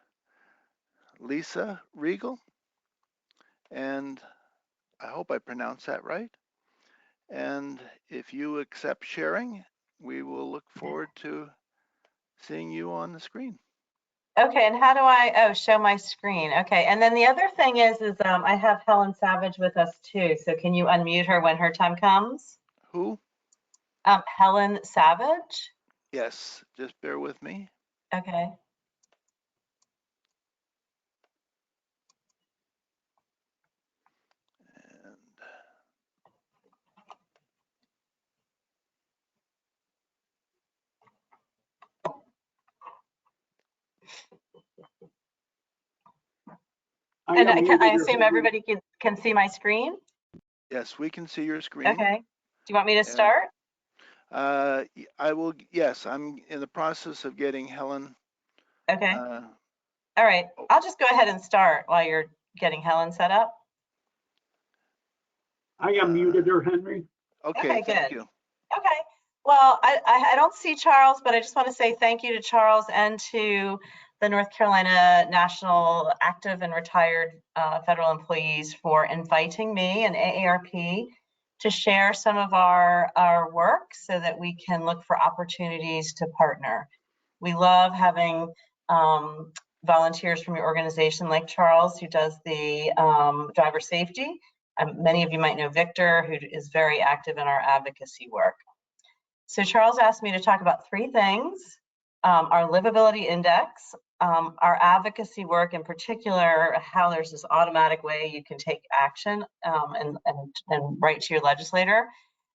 Lisa Regal, and I hope I pronounced that right. And if you accept sharing, we will look forward to seeing you on the screen. Okay, and how do I, show my screen? Okay, and then the other thing is I have Helen Savage with us too. So can you unmute her when her time comes? Who? Helen Savage. Yes, just bear with me. Okay. And I assume everybody can see my screen? Yes, we can see your screen. Okay. Do you want me to start? I will, yes, I'm in the process of getting Helen. Okay. All right. I'll just go ahead and start while you're getting Helen set up. I unmuted her, Henry. Okay, thank you. Okay. Well, I don't see Charles, but I just want to say thank you to Charles and to the North Carolina National Active and Retired Federal Employees for inviting me and AARP to share some of our work so that we can look for opportunities to partner. We love having volunteers from your organization like Charles, who does the driver safety. Many of you might know Victor, who is very active in our advocacy work. So Charles asked me to talk about 3 things: our livability index, our advocacy work, in particular, how there's this automatic way you can take action and write to your legislator,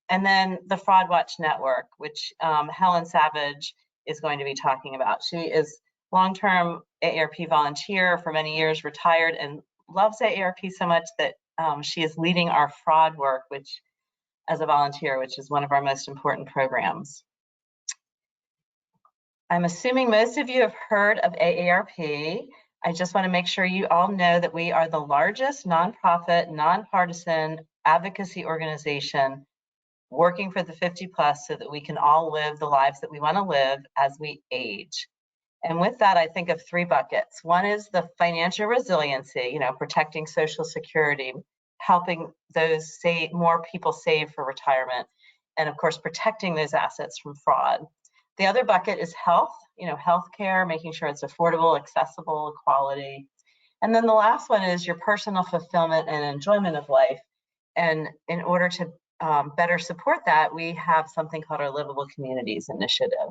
and then the Fraud Watch Network, which Helen Savage is going to be talking about. She is long-term AARP volunteer for many years, retired, and loves AARP so much that she is leading our fraud work, which as a volunteer, which is one of our most important programs. I'm assuming most of you have heard of AARP. I just want to make sure you all know that we are the largest nonprofit, nonpartisan advocacy organization working for the 50 plus so that we can all live the lives that we want to live as we age. And with that, I think of 3 buckets. One is the financial resiliency, protecting Social Security, helping those more people save for retirement, and of course, protecting those assets from fraud. The other bucket is health, healthcare, making sure it's affordable, accessible, quality. And then the last one is your personal fulfillment and enjoyment of life. And in order to better support that, we have something called our Livable Communities Initiative.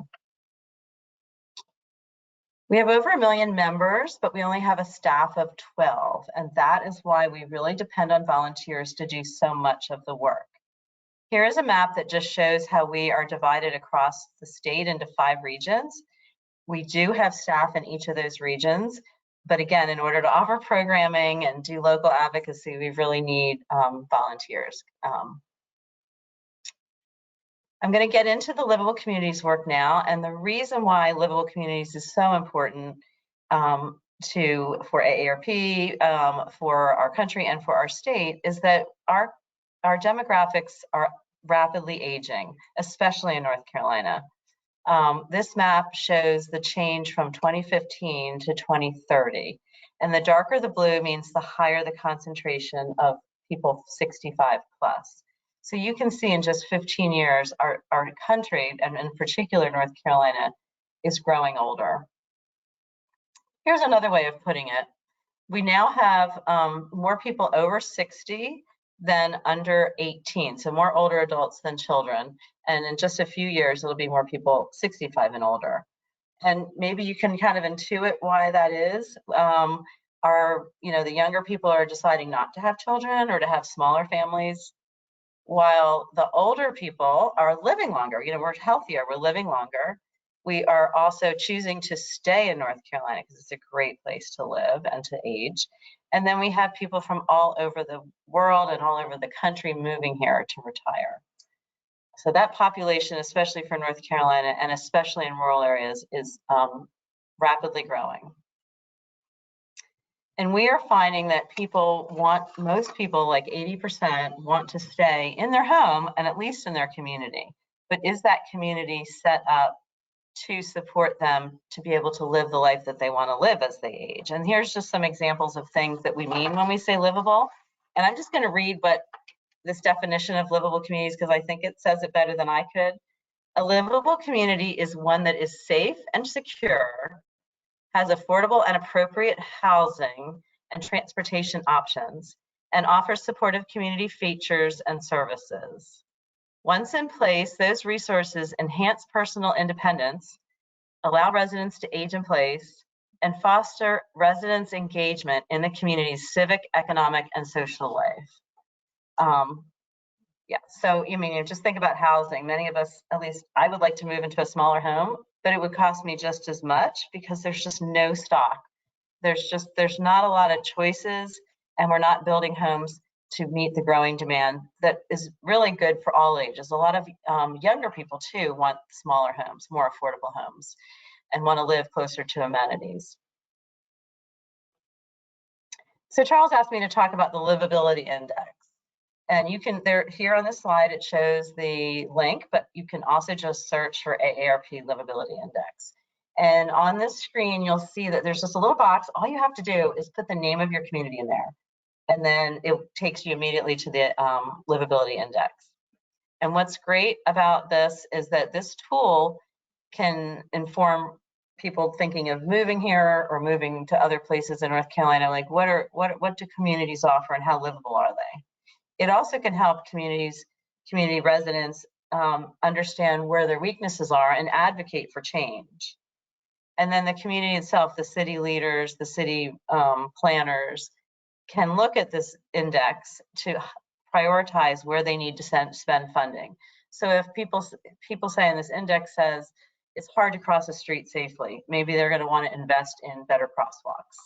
We have over 1 million members, but we only have a staff of 12. And that is why we really depend on volunteers to do so much of the work. Here is a map that just shows how we are divided across the state into 5 regions. We do have staff in each of those regions, but again, in order to offer programming and do local advocacy, we really need volunteers. I'm going to get into the Livable Communities work now, and the reason why Livable Communities is so important for AARP, for our country, and for our state is that our demographics are rapidly aging, especially in North Carolina. This map shows the change from 2015 to 2030, and the darker the blue means the higher the concentration of people 65 plus. So you can see in just 15 years, our country, and in particular North Carolina, is growing older. Here's another way of putting it. We now have more people over 60 than under 18, so more older adults than children. And in just a few years, it'll be more people 65 and older. And maybe you can kind of intuit why that is. The younger people are deciding not to have children or to have smaller families, while the older people are living longer. We're healthier, we're living longer. We are also choosing to stay in North Carolina because it's a great place to live and to age. And then we have people from all over the world and all over the country moving here to retire. So that population, especially for North Carolina and especially in rural areas, is rapidly growing. And we are finding that most people, like 80%, want to stay in their home and at least in their community. But is that community set up to support them to be able to live the life that they want to live as they age? And here's just some examples of things that we mean when we say livable. And I'm just going to read this definition of livable communities because I think it says it better than I could. A livable community is one that is safe and secure, has affordable and appropriate housing and transportation options, and offers supportive community features and services. Once in place, those resources enhance personal independence, allow residents to age in place, and foster residents' engagement in the community's civic, economic, and social life. So just think about housing. Many of us, at least I would like to move into a smaller home, but it would cost me just as much because there's just no stock. There's not a lot of choices, and we're not building homes to meet the growing demand that is really good for all ages. A lot of younger people too want smaller homes, more affordable homes, and want to live closer to amenities. So Charles asked me to talk about the livability index. And here on this slide, it shows the link, but you can also just search for AARP Livability Index. And on this screen, you'll see that there's just a little box. All you have to do is put the name of your community in there. And then it takes you immediately to the Livability Index. And what's great about this is that this tool can inform people thinking of moving here or moving to other places in North Carolina, like what do communities offer and how livable are they? It also can help community residents understand where their weaknesses are and advocate for change. And then the community itself, the city leaders, the city planners can look at this index to prioritize where they need to spend funding. So if people say, and this index says it's hard to cross a street safely, maybe they're going to want to invest in better crosswalks.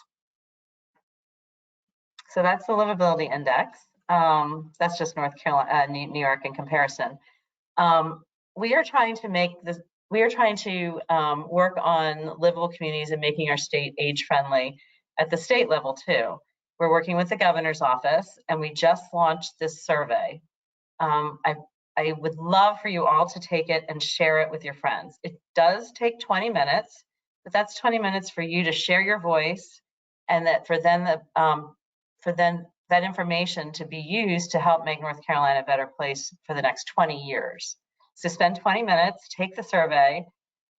So that's the livability index. That's just North Carolina, New York in comparison. We are trying to work on livable communities and making our state age friendly at the state level too. We're working with the governor's office, and we just launched this survey. I would love for you all to take it and share it with your friends. It does take 20 minutes, but that's 20 minutes for you to share your voice, and that for that information to be used to help make North Carolina a better place for the next 20 years. So spend 20 minutes, take the survey.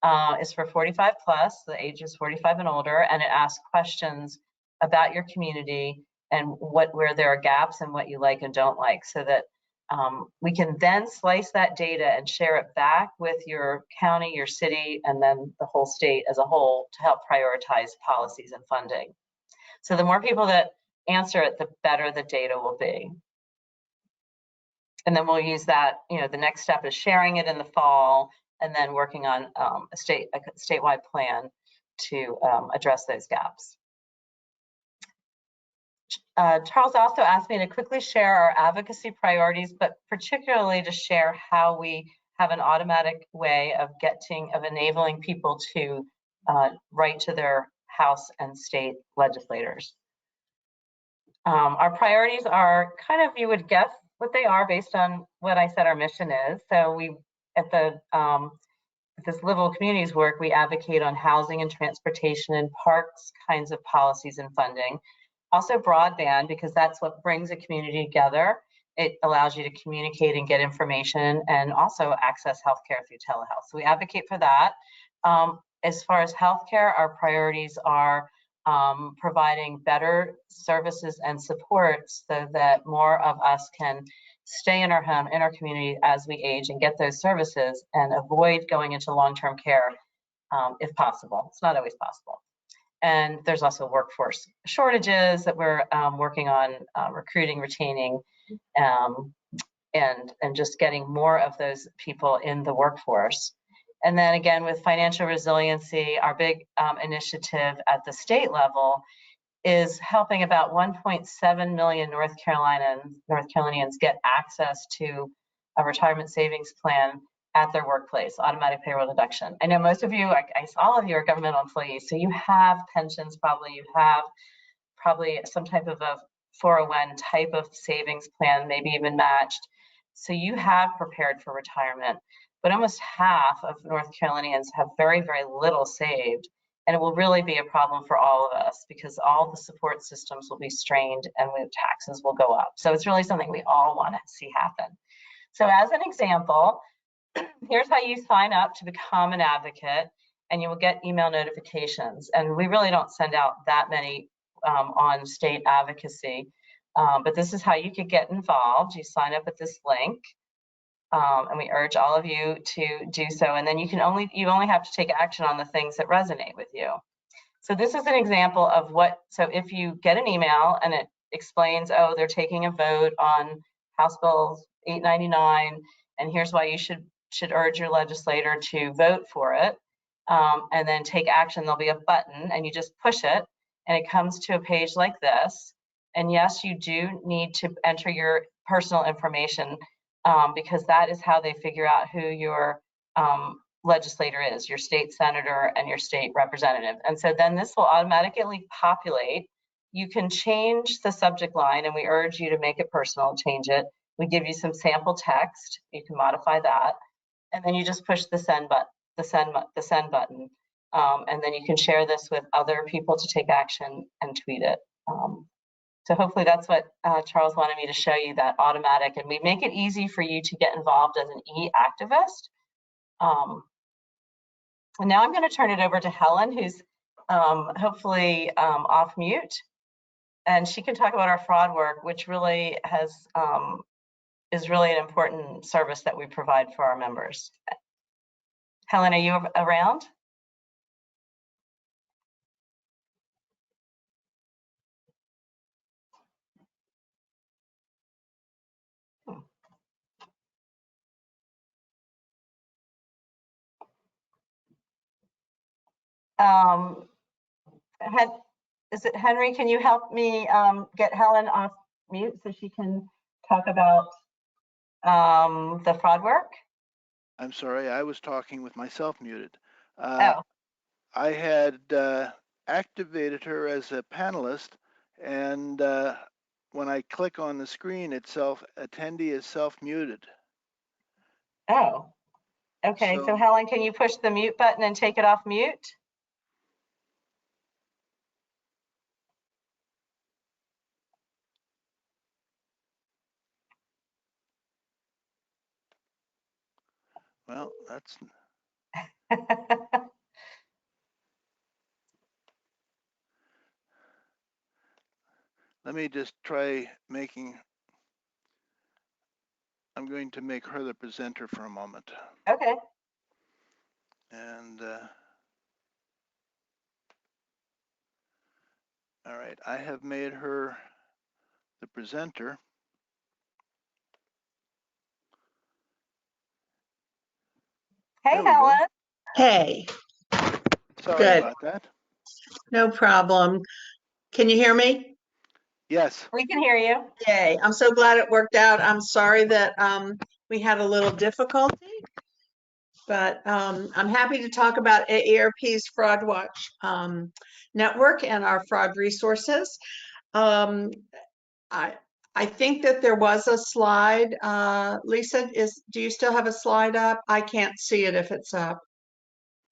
It's for 45 plus, the age is 45 and older, and it asks questions about your community and where there are gaps and what you like and don't like, so that we can then slice that data and share it back with your county, your city, and then the whole state as a whole to help prioritize policies and funding. So the more people that answer it, the better the data will be. And then we'll use that, the next step is sharing it in the fall and then working on a statewide plan to address those gaps. Charles also asked me to quickly share our advocacy priorities, but particularly to share how we have an automatic way of enabling people to write to their House and state legislators. Our priorities are kind of, you would guess what they are based on what I said our mission is. So we, at this Livable Communities work, we advocate on housing and transportation and parks kinds of policies and funding. Also broadband, because that's what brings a community together. It allows you to communicate and get information and also access healthcare through telehealth. So we advocate for that. As far as healthcare, our priorities are providing better services and support so that more of us can stay in our home, in our community as we age and get those services and avoid going into long-term care if possible. It's not always possible. And there's also workforce shortages that we're working on recruiting, retaining, and just getting more of those people in the workforce. And then again, with financial resiliency, our big initiative at the state level is helping about 1.7 million North Carolinians get access to a retirement savings plan at their workplace, automatic payroll deduction. I know most of you, all of you are governmental employees, so you have pensions probably, you have probably some type of a 401 type of savings plan, maybe even matched. So you have prepared for retirement, but almost half of North Carolinians have very, very little saved. And it will really be a problem for all of us because all the support systems will be strained and taxes will go up. So it's really something we all want to see happen. So as an example, here's how you sign up to become an advocate, and you will get email notifications. And we really don't send out that many on state advocacy, but this is how you could get involved. You sign up at this link, and we urge all of you to do so. And then you only have to take action on the things that resonate with you. So this is an example of so if you get an email and it explains, oh, they're taking a vote on House Bill 899, and here's why you should urge your legislator to vote for it, and then take action. There'll be a button and you just push it and it comes to a page like this. And yes, you do need to enter your personal information because that is how they figure out who your legislator is, your state senator and your state representative. And so then this will automatically populate. You can change the subject line, and we urge you to make it personal, change it. We give you some sample text. You can modify that. And then you just push the send button. And then you can share this with other people to take action and tweet it. So hopefully that's what Charles wanted me to show you, that automatic, and we make it easy for you to get involved as an e-activist. And now I'm going to turn it over to Helen, who's hopefully off mute, and she can talk about our fraud work, which really is really an important service that we provide for our members. Helen, are you around? Is it Henry? Can you help me get Helen off mute so she can talk about the fraud work? I'm sorry, I was talking with myself muted. Oh. I had activated her as a panelist, and when I click on the screen itself, attendee is self-muted. Oh, okay. So Helen, can you push the mute button and take it off mute? Well, that's, let me just try making, I'm going to make her the presenter for a moment. Okay. And all right, I have made her the presenter. Hey, There we Helen. go. Hey, Sorry good. about that. No problem. Can you hear me? Yes. We can hear you. Yay. I'm so glad it worked out. I'm sorry that we had a little difficulty, but I'm happy to talk about AARP's Fraud Watch network and our fraud resources. Um, I think that there was a slide. Lisa, do you still have a slide up? I can't see it if it's up.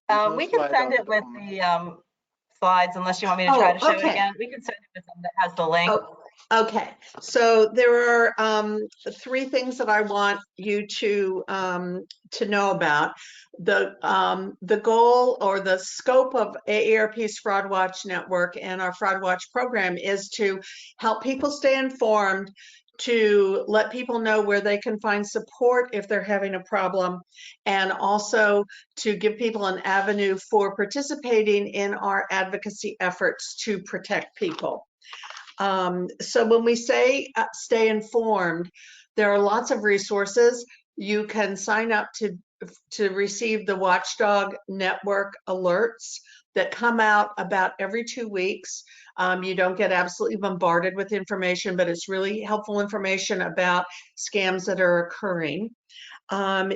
There's no We can slide send up it at the with moment. the slides, unless you want me to try to show it again. We can send it with them that has the link. Oh, okay. So there are 3 things that I want you to know about. The goal or the scope of AARP's Fraud Watch Network and our Fraud Watch program is to help people stay informed, to let people know where they can find support if they're having a problem, and also to give people an avenue for participating in our advocacy efforts to protect people. So when we say stay informed, there are lots of resources. You can sign up to receive the Watchdog Network alerts that come out about every 2 weeks. You don't get absolutely bombarded with information, but it's really helpful information about scams that are occurring.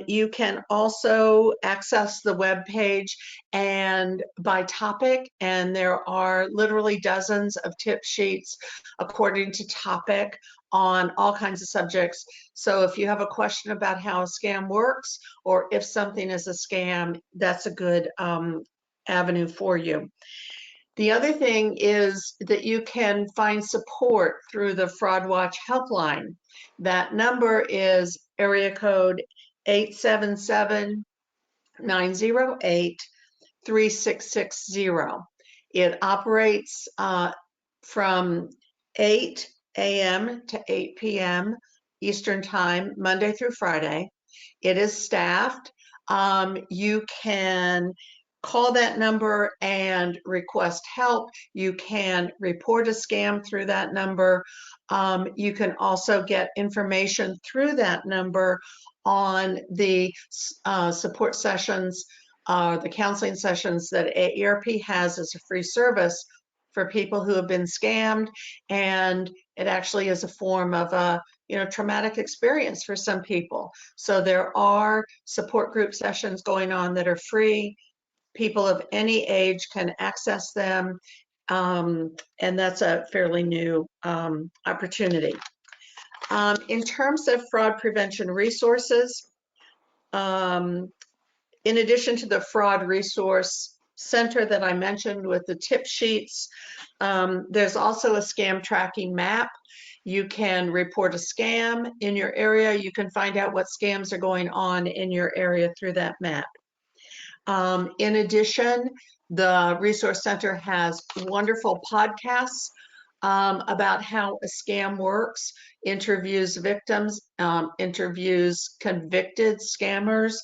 You can also access the web page and by topic, and there are literally dozens of tip sheets according to topic on all kinds of subjects. So if you have a question about how a scam works or if something is a scam, that's a good avenue for you. The other thing is that you can find support through the Fraud Watch helpline. That number is area code 877-908-3660. It operates from 8 a.m. to 8 p.m. Eastern Time, Monday through Friday. It is staffed. You can call that number and request help. You can report a scam through that number. You can also get information through that number on the support sessions, the counseling sessions that AARP has as a free service for people who have been scammed. And it actually is a form of a traumatic experience for some people. So there are support group sessions going on that are free. People of any age can access them. And that's a fairly new opportunity. In terms of fraud prevention resources, in addition to the Fraud Resource Center that I mentioned with the tip sheets, there's also a scam tracking map. You can report a scam in your area. You can find out what scams are going on in your area through that map. In addition, the Resource Center has wonderful podcasts about how a scam works, interviews victims, interviews convicted scammers,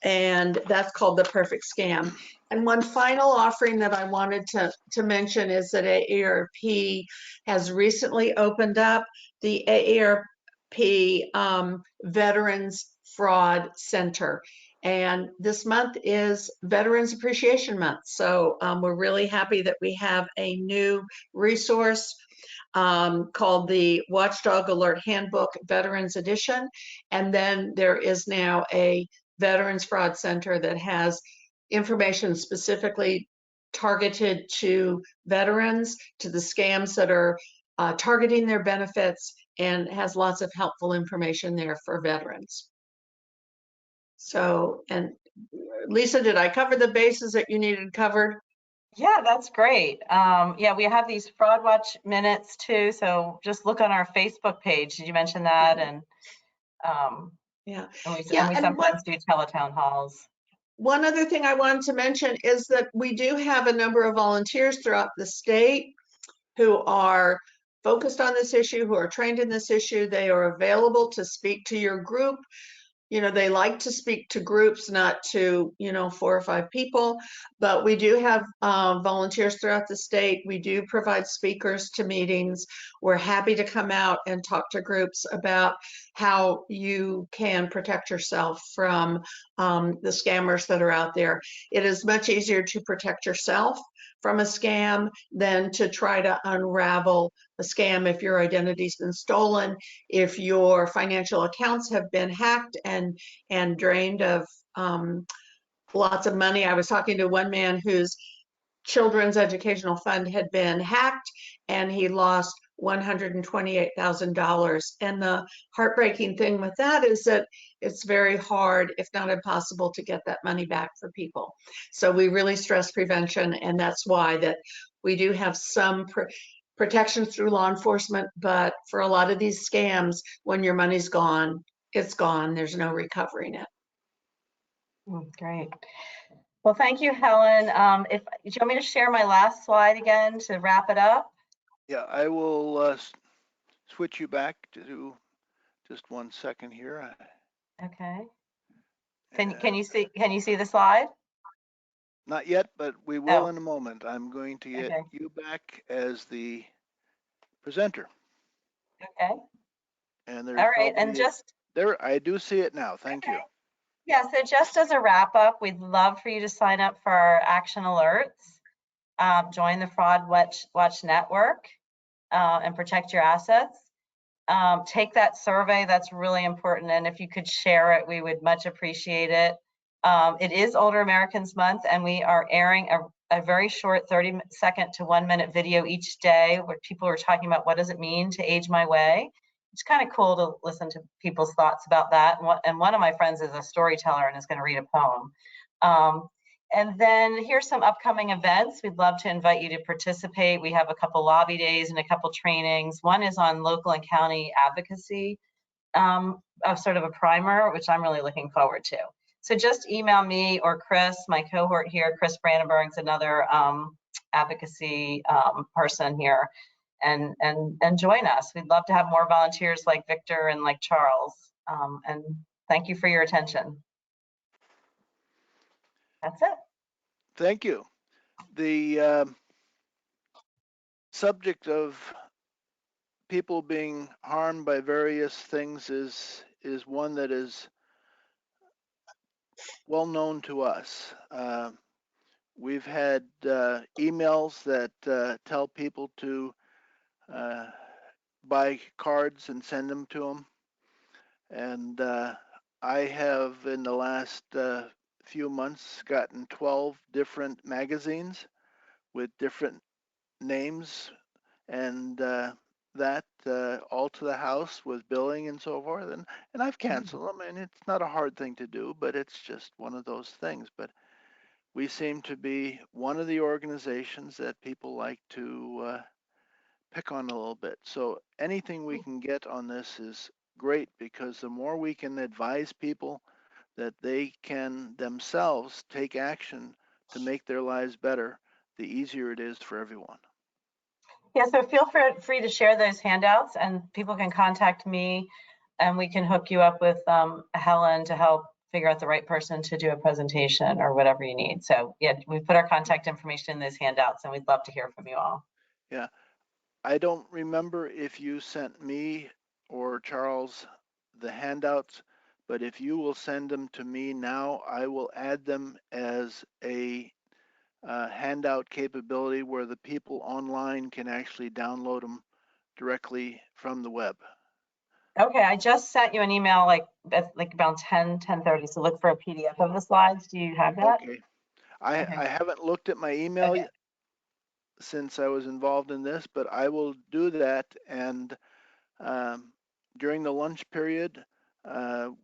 and that's called The Perfect Scam. And one final offering that I wanted to mention is that AARP has recently opened up the AARP Veterans Fraud Center. And this month is Veterans Appreciation Month. So we're really happy that we have a new resource called the Watchdog Alert Handbook Veterans Edition. And then there is now a Veterans Fraud Center that has information specifically targeted to veterans, to the scams that are targeting their benefits, and has lots of helpful information there for veterans. So, and Lisa, did I cover the bases that you needed covered? Yeah, that's great. Yeah, we have these Fraud Watch minutes too. So just look on our Facebook page. Did you mention that? And Yeah. And Yeah. we And sometimes do teletown halls. one other thing I wanted to mention is that we do have a number of volunteers throughout the state who are focused on this issue, who are trained in this issue. They are available to speak to your group. You know, they like to speak to groups, not to, 4 or 5 people, but we do have volunteers throughout the state. We do provide speakers to meetings. We're happy to come out and talk to groups about how you can protect yourself from the scammers that are out there. It is much easier to protect yourself from a scam than to try to unravel a scam if your identity's been stolen, if your financial accounts have been hacked and drained of lots of money. I was talking to one man whose children's educational fund had been hacked and he lost $128,000. And the heartbreaking thing with that is that it's very hard, if not impossible, to get that money back for people. So we really stress prevention, and that's why that we do have some protections through law enforcement, but for a lot of these scams, when your money's gone, it's gone. There's no recovering it. Great. Well, thank you, Helen. Do you want me to share my last slide again to wrap it up? Yeah, I will switch you back to just 1 second here. Okay. Can you see the slide? Not yet, but we will in a moment. I'm going to get you back as the presenter. Okay. And there's all right, and just there, I do see it now. Thank you. Yeah, so just as a wrap up, we'd love for you to sign up for our action alerts, join the Fraud Watch Network, and protect your assets. Take that survey, that's really important. And if you could share it, we would much appreciate it. It is Older Americans Month, and we are airing a very short 30-second to 1-minute video each day where people are talking about what does it mean to age my way. It's kind of cool to listen to people's thoughts about that. And one of my friends is a storyteller and is going to read a poem. And then here's some upcoming events. We'd love to invite you to participate. We have a couple lobby days and a couple trainings. One is on local and county advocacy, of sort of a primer, which I'm really looking forward to. So just email me or Chris, my cohort here. Chris Brandenburg's another advocacy person here, and join us. We'd love to have more volunteers like Victor and like Charles. And thank you for your attention. That's it. Thank you. The subject of people being harmed by various things is one that is well known to us. We've had emails that tell people to buy cards and send them to them. And I have, in the last few months, gotten 12 different magazines with different names and that all to the house with billing and so forth. And I've canceled them, and it's not a hard thing to do, but it's just one of those things. But we seem to be one of the organizations that people like to pick on a little bit. So anything we can get on this is great, because the more we can advise people that they can themselves take action to make their lives better, the easier it is for everyone. Yeah, so feel free to share those handouts, and people can contact me and we can hook you up with Helen to help figure out the right person to do a presentation or whatever you need. So yeah, we put our contact information in those handouts, and we'd love to hear from you all. Yeah, I don't remember if you sent me or Charles the handouts, but if you will send them to me now, I will add them as a handout capability where the people online can actually download them directly from the web. Okay, I just sent you an email like about 10:30. So look for a PDF of the slides. Do you have that? Okay. I haven't looked at my email yet since I was involved in this, but I will do that. And during the lunch period,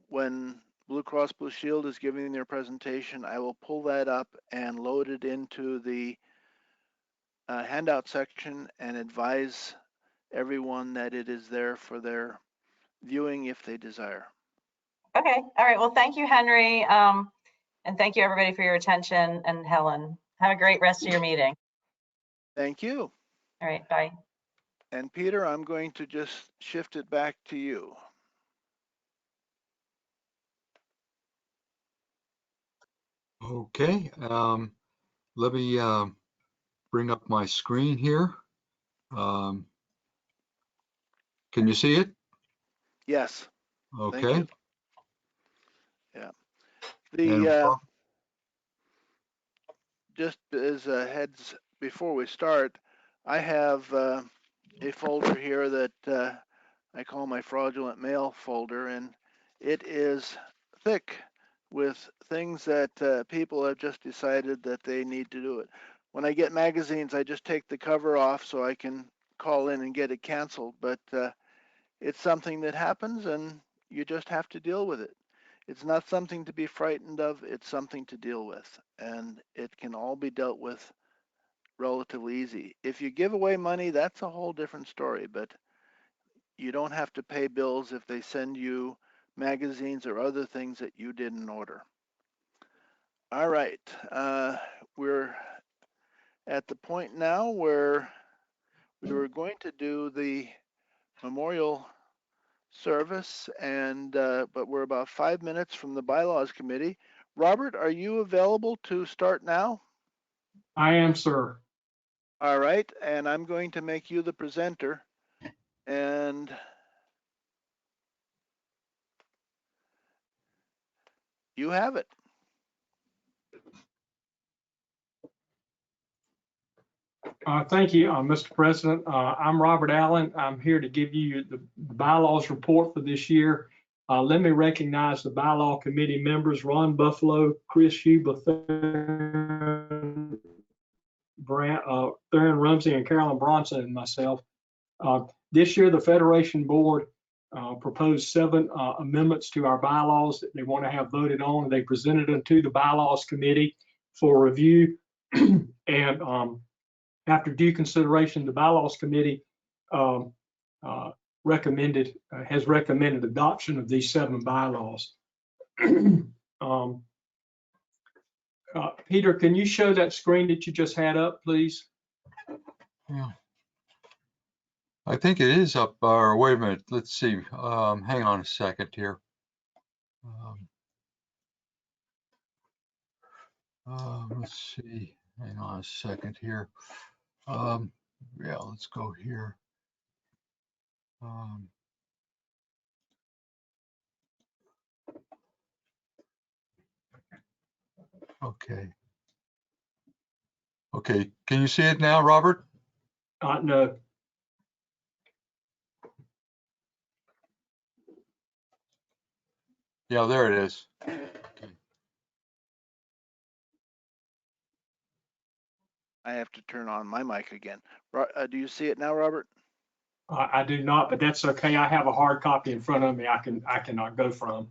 when Blue Cross Blue Shield is giving their presentation, I will pull that up and load it into the handout section and advise everyone that it is there for their viewing if they desire. Okay, all right. Well, thank you, Henry. And thank you everybody for your attention, and Helen. Have a great rest of your meeting. Thank you. All right, bye. And Peter, I'm going to just shift it back to you. Okay, let me bring up my screen here. Can you see it? Yes. Okay. Thank you. Yeah. And just as a heads before we start, I have a folder here that I call my fraudulent mail folder, and it is thick with things that people have just decided that they need to do it. When I get magazines, I just take the cover off so I can call in and get it canceled, but it's something that happens and you just have to deal with it. It's not something to be frightened of, it's something to deal with, and it can all be dealt with relatively easy. If you give away money, that's a whole different story, but you don't have to pay bills if they send you magazines or other things that you didn't order. All right, we're at the point now where we were going to do the memorial service, and but we're about 5 minutes from the bylaws committee. Robert, are you available to start now? I am, sir. All right, and I'm going to make you the presenter, and you have it. Thank you, Mr. President. I'm Robert Allen. I'm here to give you the bylaws report for this year. Let me recognize the bylaw committee members: Ron Buffalo, Chris Huber, Theron Rumsey, and Carolyn Bronson, and myself. This year, the Federation Board proposed 7 amendments to our bylaws that they want to have voted on. They presented them to the bylaws committee for review, and after due consideration, the bylaws committee has recommended adoption of these 7 bylaws. Peter, can you show that screen that you just had up, please? yeah, I think it is up. Or wait a minute. Let's see. Hang on a second here. Let's see. Hang on a second here. Yeah, let's go here. Okay. Okay. Can you see it now, Robert? No. Yeah, there it is. Okay. I have to turn on my mic again. Do you see it now, Robert? I do not, but that's okay. I have a hard copy in front of me. I cannot go from.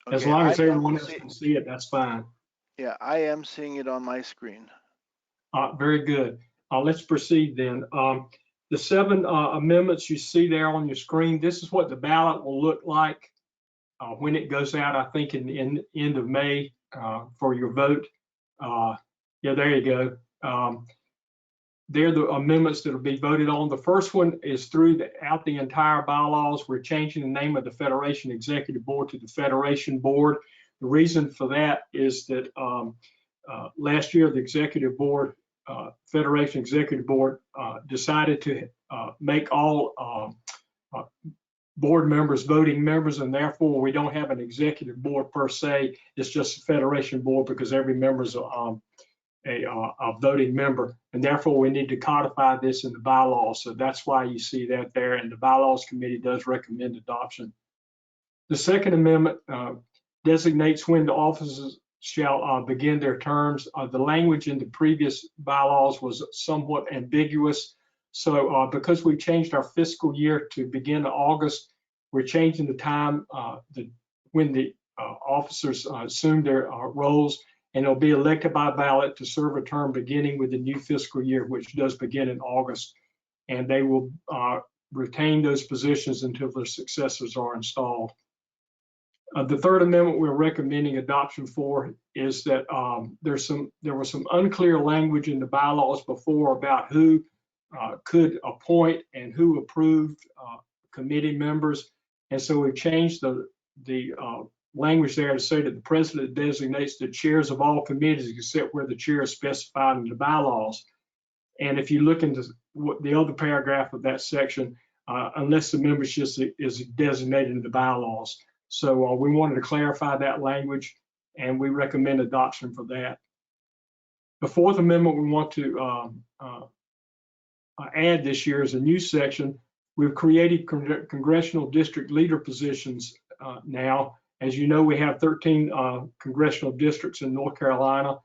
Okay, as long as everyone else can see it, that's fine. Yeah, I am seeing it on my screen. Very good. Let's proceed then. The 7 amendments you see there on your screen, this is what the ballot will look like when it goes out, I think in the end of May for your vote. Yeah, there you go. They're the amendments that will be voted on. The first one is throughout the entire bylaws. We're changing the name of the Federation Executive Board to the Federation Board. The reason for that is that last year, the Executive Board, Federation Executive Board, decided to make all board members voting members, and therefore we don't have an executive board per se. It's just a Federation Board because every member is a voting member, and therefore we need to codify this in the bylaws. So that's why you see that there, and the bylaws committee does recommend adoption. The second amendment designates when the officers shall begin their terms. The language in the previous bylaws was somewhat ambiguous. So because we changed our fiscal year to begin in August, we're changing the time when the officers assume their roles, and they'll be elected by ballot to serve a term beginning with the new fiscal year, which does begin in August. And they will retain those positions until their successors are installed. The third amendment we're recommending adoption for is that there was some unclear language in the bylaws before about who could appoint and who approved committee members. And so we've changed the language there to say that the president designates the chairs of all committees except where the chair is specified in the bylaws. And if you look into what the other paragraph of that section, unless the membership is designated in the bylaws. So we wanted to clarify that language, and we recommend adoption for that. The fourth amendment we want to add this year is a new section. We've created congressional district leader positions now. As you know, we have 13 congressional districts in North Carolina,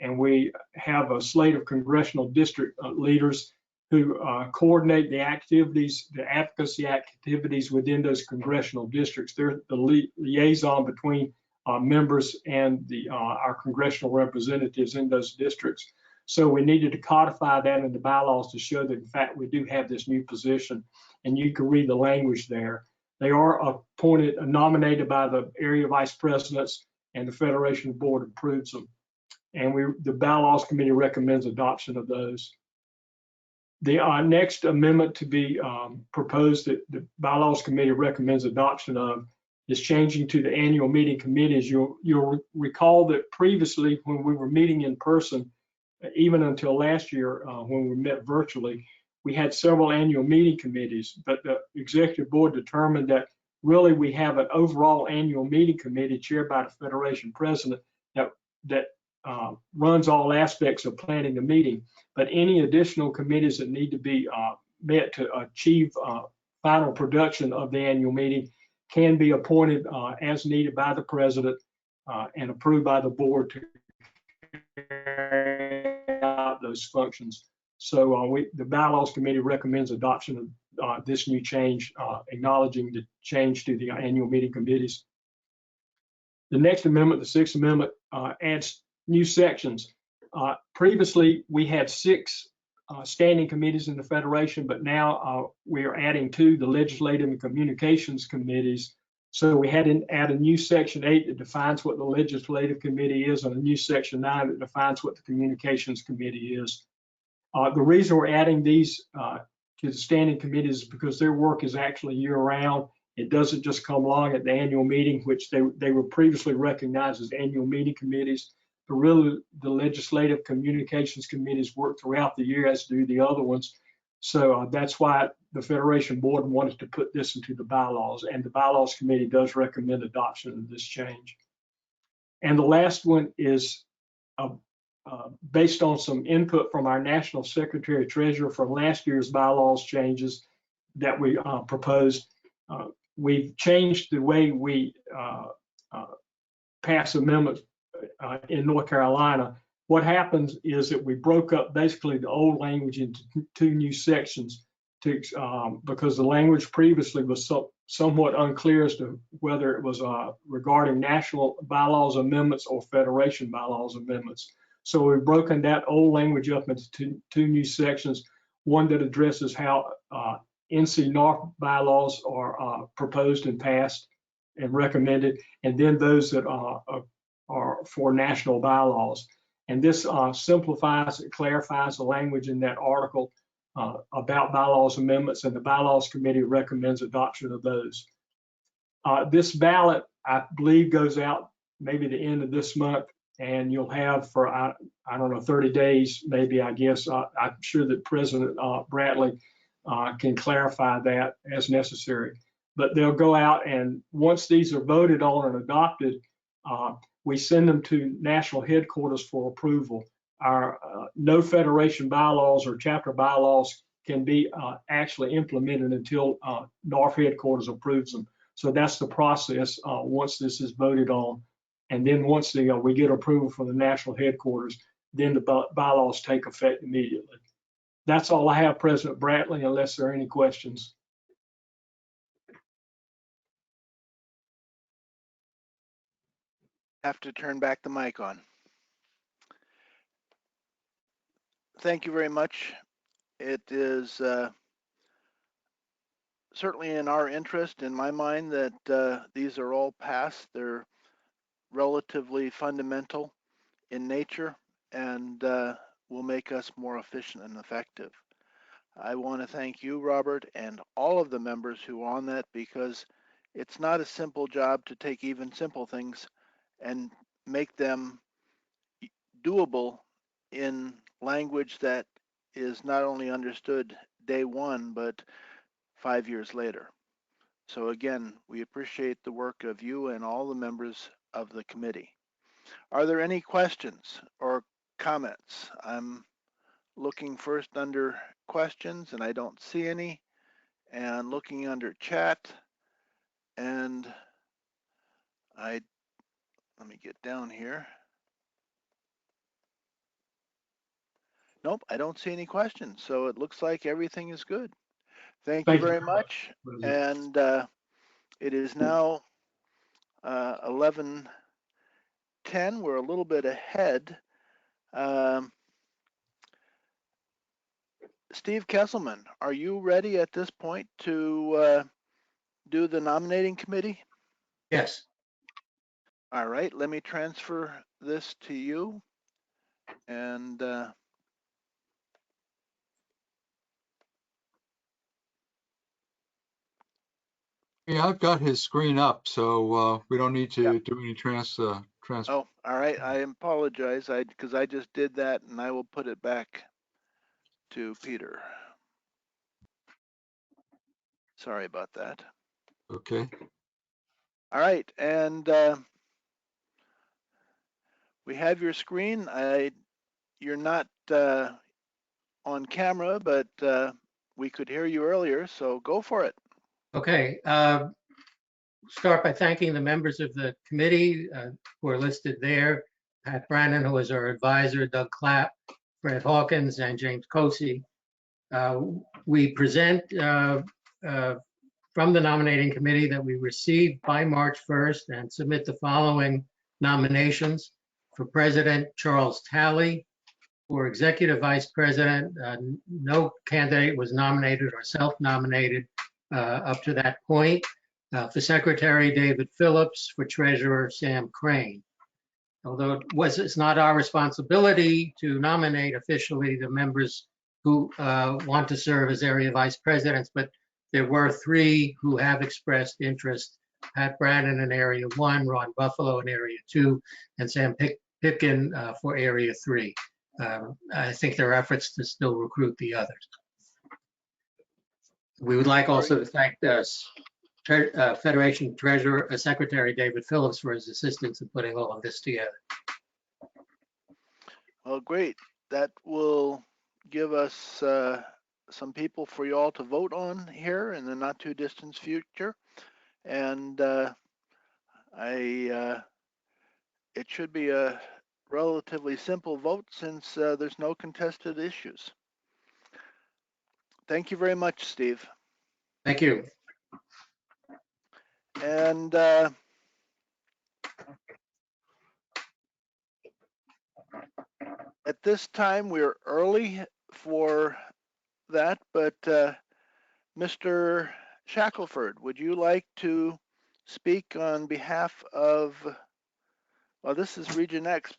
and we have a slate of congressional district leaders who coordinate the activities, the advocacy activities within those congressional districts. They're the liaison between members and our congressional representatives in those districts. So we needed to codify that in the bylaws to show that, in fact, we do have this new position, and you can read the language there. They are appointed, nominated by the area vice presidents, and the Federation Board approves them. And the bylaws committee recommends adoption of those. The next amendment to be proposed that the bylaws committee recommends adoption of is changing to the annual meeting committees. You'll recall that previously when we were meeting in person, even until last year when we met virtually, we had several annual meeting committees, but the executive board determined that really we have an overall annual meeting committee chaired by the Federation president that runs all aspects of planning the meeting. But any additional committees that need to be met to achieve final production of the annual meeting can be appointed as needed by the president and approved by the board to carry out those functions. So the bylaws committee recommends adoption of this new change, acknowledging the change to the annual meeting committees. The next amendment, the Sixth Amendment, adds new sections. Previously, we had 6 standing committees in the Federation, but now we are adding 2, the Legislative and Communications Committees. So we had to add a new Section 8 that defines what the Legislative Committee is, and a new Section 9 that defines what the Communications Committee is. The reason we're adding these to the standing committees is because their work is actually year-round. It doesn't just come along at the annual meeting, which they were previously recognized as annual meeting committees. But really, the Legislative Communications Committees work throughout the year, as do the other ones. So that's why the Federation Board wanted to put this into the bylaws, and the Bylaws Committee does recommend adoption of this change. And the last one is based on some input from our National Secretary Treasurer from last year's bylaws changes that we proposed. We've changed the way we pass amendments in North Carolina. What happens is that we broke up basically the old language into 2 new sections because the language previously was somewhat unclear as to whether it was regarding national bylaws amendments or Federation bylaws amendments. So we've broken that old language up into 2 new sections, one that addresses how NCNARFE bylaws are proposed and passed and recommended, and then those that are for national bylaws. And this simplifies and clarifies the language in that article about bylaws amendments, and the Bylaws Committee recommends adoption of those. This ballot, I believe, goes out maybe the end of this month, and you'll have for, I don't know, 30 days, maybe, I guess. I'm sure that President Bradley can clarify that as necessary. But they'll go out, and once these are voted on and adopted, we send them to national headquarters for approval. Our no Federation bylaws or chapter bylaws can be actually implemented until NARFE headquarters approves them. So that's the process once this is voted on. And then once we get approval from the national headquarters, then the bylaws take effect immediately. That's all I have, President Bradley, unless there are any questions. Have to turn back the mic on. Thank you very much. It is certainly in our interest, in my mind, that these are all passed. They're relatively fundamental in nature and will make us more efficient and effective. I want to thank you, Robert, and all of the members who are on that, because it's not a simple job to take even simple things and make them doable in language that is not only understood day one, but 5 years later. So again, we appreciate the work of you and all the members of the committee. Are there any questions or comments? I'm looking first under questions and I don't see any, and looking under chat, and let me get down here. Nope, I don't see any questions. So it looks like everything is good. Thank you very much. And it is now 11:10. We're a little bit ahead. Steve Kesselman, are you ready at this point to do the nominating committee? Yes. All right, let me transfer this to you. And Yeah, I've got his screen up, so we don't need to do any transfer. oh, all right. I apologize, because I just did that, and I will put it back to Peter. Sorry about that. Okay. All right, and we have your screen. You're not on camera, but we could hear you earlier, so go for it. Okay. Start by thanking the members of the committee who are listed there. Pat Brannon, who is our advisor, Doug Clapp, Fred Hawkins, and James Cosey. We present from the nominating committee that we received by March 1st and submit the following nominations: for President, Charles Talley. For Executive Vice President, no candidate was nominated or self-nominated up to that point. For Secretary, David Phillips. For Treasurer, Sam Crane. Although it's not our responsibility to nominate officially the members who want to serve as area vice presidents, but there were 3 who have expressed interest: Pat Brannon in Area 1, Ron Buffalo in Area 2, and Sam Pipkin for Area 3. I think there are efforts to still recruit the others. We would like also to thank Federation Treasurer, Secretary David Phillips for his assistance in putting all of this together. Well, great. That will give us some people for you all to vote on here in the not too distant future. And it should be a relatively simple vote since there's no contested issues. Thank you very much, Steve. Thank you. And at this time, we're early for that, but Mr. Shackelford, would you like to speak on behalf of, well, this is Region X,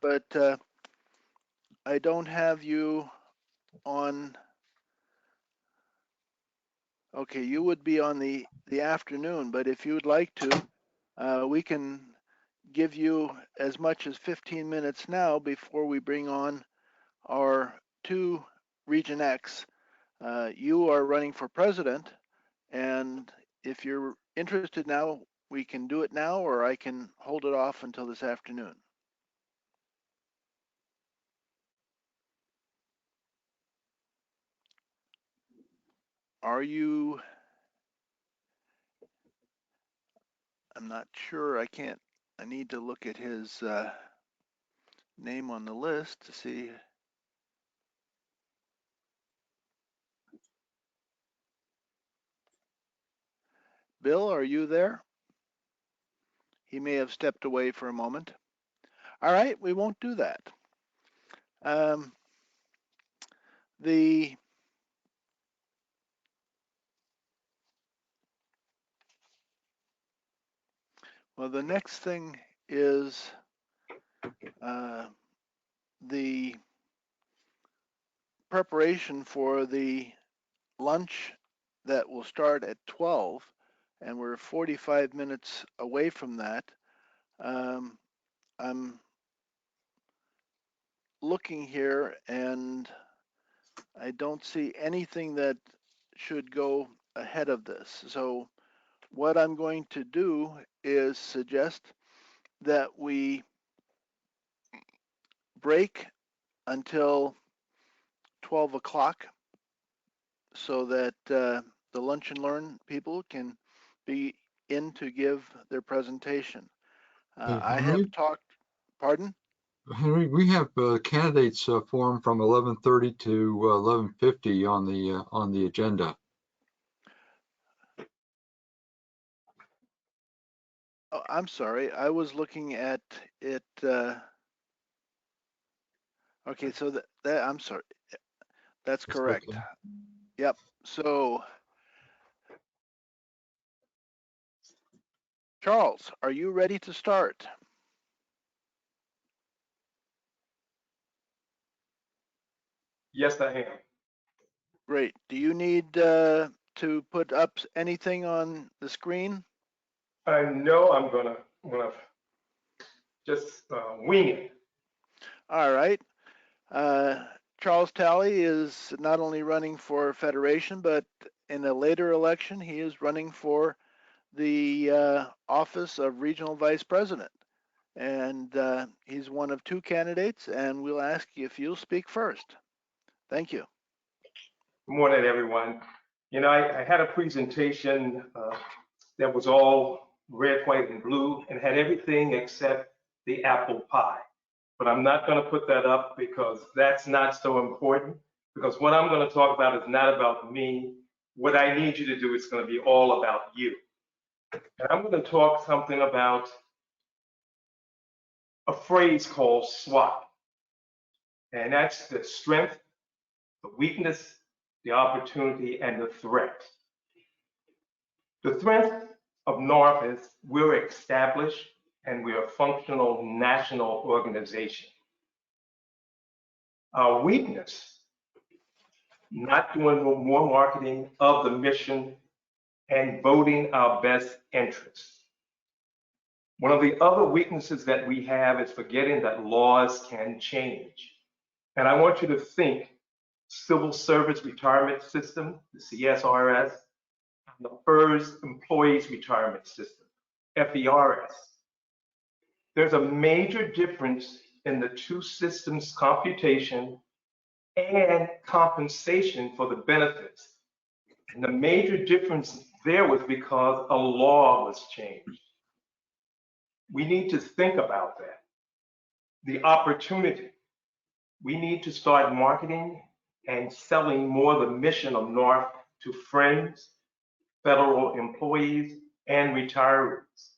but I don't have you on, okay, you would be on the afternoon, but if you would like to, we can give you as much as 15 minutes now before we bring on our 2 Region X. You are running for president, and if you're interested now, we can do it now, or I can hold it off until this afternoon. Are you, I'm not sure, I need to look at his name on the list to see. Bill, are you there? He may have stepped away for a moment. All right, we won't do that. The Well, the next thing is the preparation for the lunch that will start at 12, and we're 45 minutes away from that. I'm looking here and I don't see anything that should go ahead of this. So what I'm going to do is suggest that we break until 12 o'clock so that the lunch and learn people can be in to give their presentation. I have talked, pardon? Henry, we have candidates form from 11:30 to 11:50 on the agenda. Oh, I'm sorry. I was looking at it. Okay, so that I'm sorry. That's correct. Okay. Yep. So, Charles, are you ready to start? Yes, I am. Great. Do you need to put up anything on the screen? I know I'm gonna just wing it. All right. Charles Talley is not only running for Federation, but in a later election, he is running for the office of Regional Vice President. And he's one of two candidates, and we'll ask you if you'll speak first. Thank you. Good morning, everyone. You know, I had a presentation that was all red, white, and blue and had everything except the apple pie. But I'm not going to put that up because that's not so important. Because what I'm going to talk about is not about me. What I need you to do is going to be all about you. And I'm going to talk something about a phrase called SWOT. And that's the strength, the weakness, the opportunity, and the threat. The strength of NCNARFE is we're established and we're a functional national organization. Our weakness, not doing more marketing of the mission and voting our best interests. One of the other weaknesses that we have is forgetting that laws can change. And I want you to think Civil Service Retirement System, the CSRS, and the FERS Employees Retirement System, FERS. There's a major difference in the two systems' computation and compensation for the benefits. And the major difference there was because a law was changed. We need to think about that. The opportunity. We need to start marketing and selling more the mission of NCNARFE to friends, federal employees, and retirees.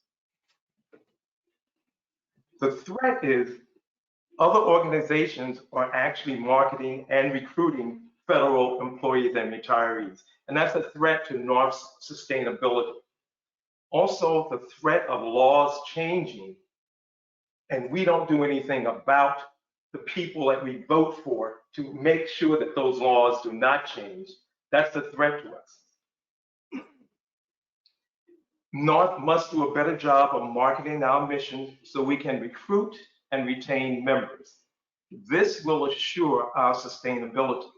The threat is other organizations are actually marketing and recruiting federal employees and retirees. And that's a threat to NCNARFE's sustainability. Also, the threat of laws changing, and we don't do anything about the people that we vote for to make sure that those laws do not change. That's the threat to us. NCNARFE must do a better job of marketing our mission so we can recruit and retain members. This will assure our sustainability.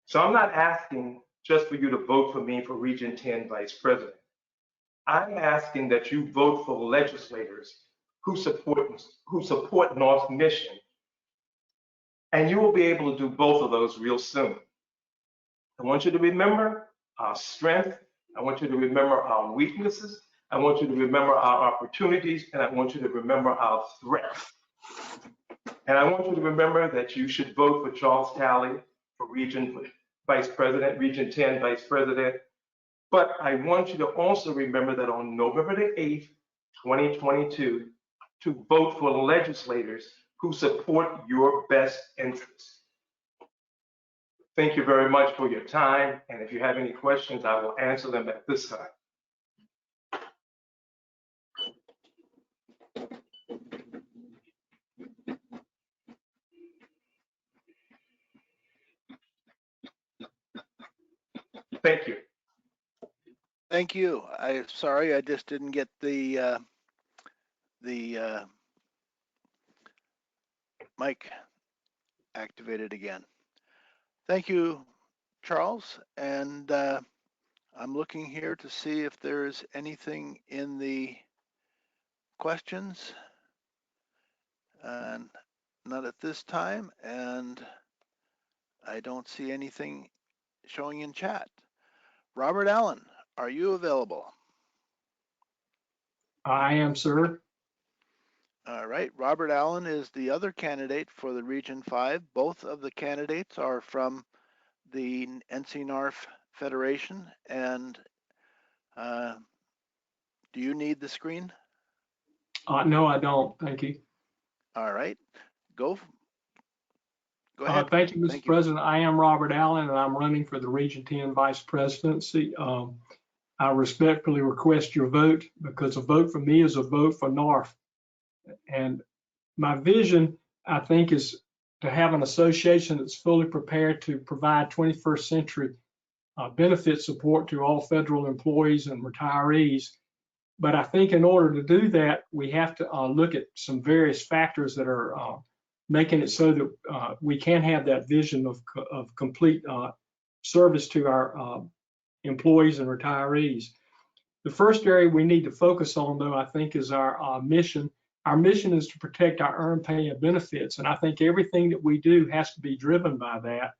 So I'm not asking just for you to vote for me for Region 10 Vice President. I'm asking that you vote for legislators who support NCNARFE's mission. And you will be able to do both of those real soon. I want you to remember our strength. I want you to remember our weaknesses. I want you to remember our opportunities, and I want you to remember our threats. And I want you to remember that you should vote for Charles Talley for Region Vice President, Region 10 Vice President. But I want you to also remember that on November the 8th, 2022, to vote for legislators who support your best interests. Thank you very much for your time. And if you have any questions, I will answer them at this time. Thank you. Thank you. Sorry, I just didn't get the mic activated again. Thank you, Charles. And I'm looking here to see if there's anything in the questions. And not at this time. And I don't see anything showing in chat. Robert Allen, are you available? I am, sir. All right, Robert Allen is the other candidate for the Region 5. Both of the candidates are from the NCNARFE Federation. And do you need the screen? No, I don't. Thank you. All right, go ahead. Thank you, Mr. President. I am Robert Allen, and I'm running for the Region 10 Vice Presidency. I respectfully request your vote, because a vote for me is a vote for NARFE. And my vision, I think, is to have an association that's fully prepared to provide 21st century benefit support to all federal employees and retirees. But I think in order to do that, we have to look at some various factors that are making it so that we can have that vision of complete service to our employees and retirees. The first area we need to focus on, though, I think, is our mission. Our mission is to protect our earned pay and benefits, and I think everything that we do has to be driven by that,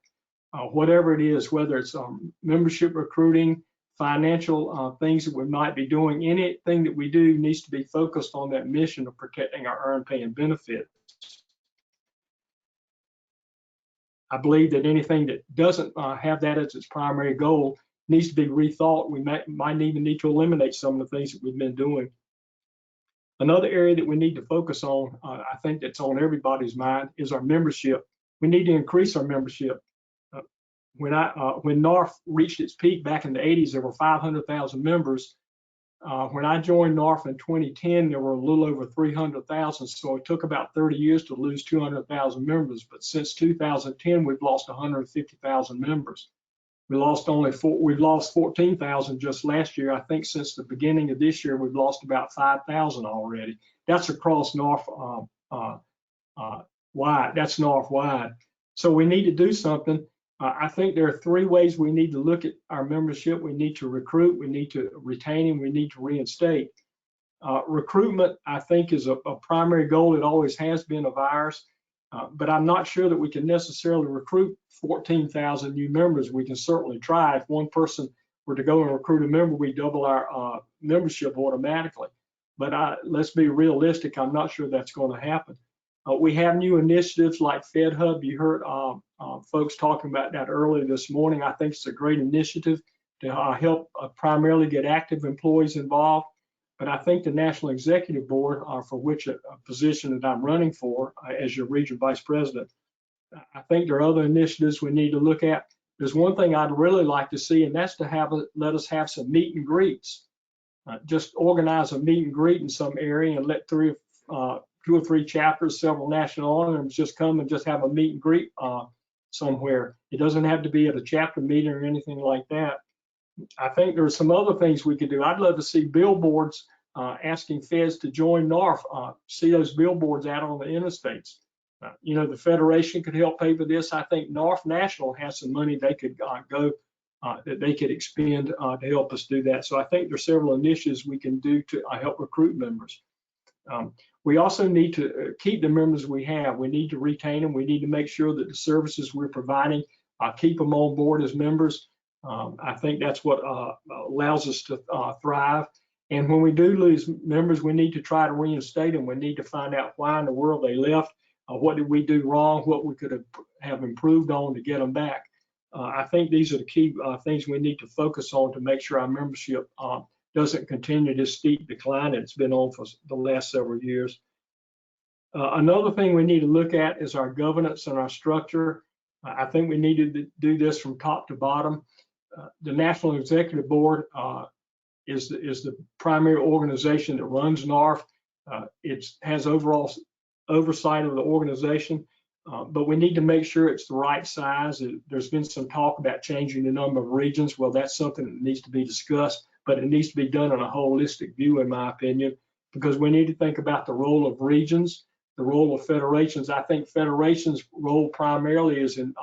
whatever it is, whether it's membership recruiting, financial things that we might be doing. Anything that we do needs to be focused on that mission of protecting our earned pay and benefits. I believe that anything that doesn't have that as its primary goal needs to be rethought. We might even need to eliminate some of the things that we've been doing. Another area that we need to focus on, I think that's on everybody's mind, is our membership. We need to increase our membership. When NARFE reached its peak back in the 80s, there were 500,000 members. When I joined NARFE in 2010, there were a little over 300,000. So it took about 30 years to lose 200,000 members. But since 2010, we've lost 150,000 members. We've lost 14,000 just last year. I think since the beginning of this year, we've lost about 5,000 already. That's across NARFE wide. That's NARFE wide. So we need to do something. I think there are three ways we need to look at our membership. We need to recruit, we need to retain, and we need to reinstate. Recruitment, I think, is a primary goal. It always has been of ours. But I'm not sure that we can necessarily recruit 14,000 new members. We can certainly try. If one person were to go and recruit a member, we double our membership automatically. But let's be realistic. I'm not sure that's going to happen. We have new initiatives like FedHub. You heard folks talking about that earlier this morning. I think it's a great initiative to help primarily get active employees involved. But I think the National Executive Board, for which a position that I'm running for as your region vice president, I think there are other initiatives we need to look at. There's one thing I'd really like to see, and that's to let us have some meet and greets. Just organize a meet and greet in some area and let 2 or 3 chapters, several national honorees just come and just have a meet and greet somewhere. It doesn't have to be at a chapter meeting or anything like that. I think there's some other things we could do. I'd love to see billboards asking feds to join NARFE, see those billboards out on the interstates. You know, the Federation could help pay for this. I think NARFE National has some money they could that they could expend to help us do that. So I think there's several initiatives we can do to help recruit members. We also need to keep the members we have. We need to retain them. We need to make sure that the services we're providing keep them on board as members. I think that's what allows us to thrive. And when we do lose members, we need to try to reinstate them. We need to find out why in the world they left, what did we do wrong, what we could have improved on to get them back. I think these are the key things we need to focus on to make sure our membership doesn't continue this steep decline that it's been on for the last several years. Another thing we need to look at is our governance and our structure. I think we need to do this from top to bottom. The National Executive Board is the primary organization that runs NARFE. It has overall oversight of the organization. But we need to make sure it's the right size. There's been some talk about changing the number of regions. Well, that's something that needs to be discussed, but it needs to be done on a holistic view, in my opinion, because we need to think about the role of regions, the role of federations. I think federations' role primarily is in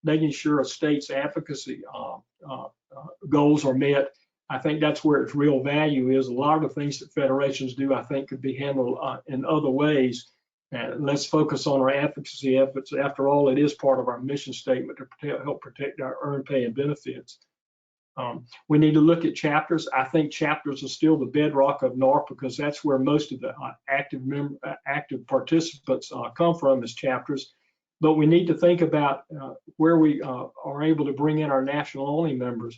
making sure a state's advocacy goals are met. I think that's where its real value is. A lot of the things that federations do, I think, could be handled in other ways. And let's focus on our advocacy efforts. After all, it is part of our mission statement to help protect our earned pay and benefits. We need to look at chapters. I think chapters are still the bedrock of NARFE because that's where most of the active participants come from, as chapters. But we need to think about where we are able to bring in our national only members.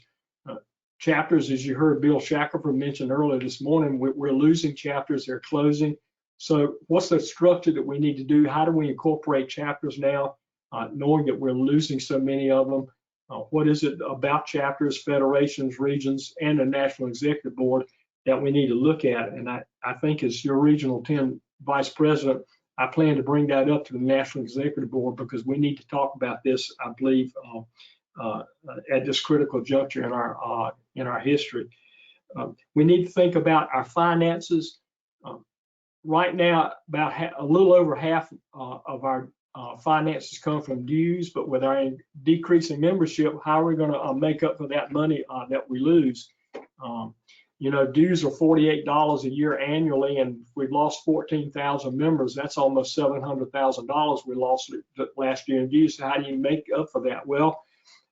Chapters, as you heard Bill Shackelford mention earlier this morning, we're losing chapters, they're closing. So what's the structure that we need to do? How do we incorporate chapters now, knowing that we're losing so many of them? What is it about chapters, federations, regions, and the National Executive Board that we need to look at? And I think as your Regional 10 Vice President, I plan to bring that up to the National Executive Board because we need to talk about this, I believe, at this critical juncture in our history. We need to think about our finances. Right now, about a little over half of our finances come from dues, but with our decreasing membership, how are we going to make up for that money that we lose? You know, dues are $48 a year annually, and we've lost 14,000 members. That's almost $700,000 we lost last year in dues. So how do you make up for that? Well,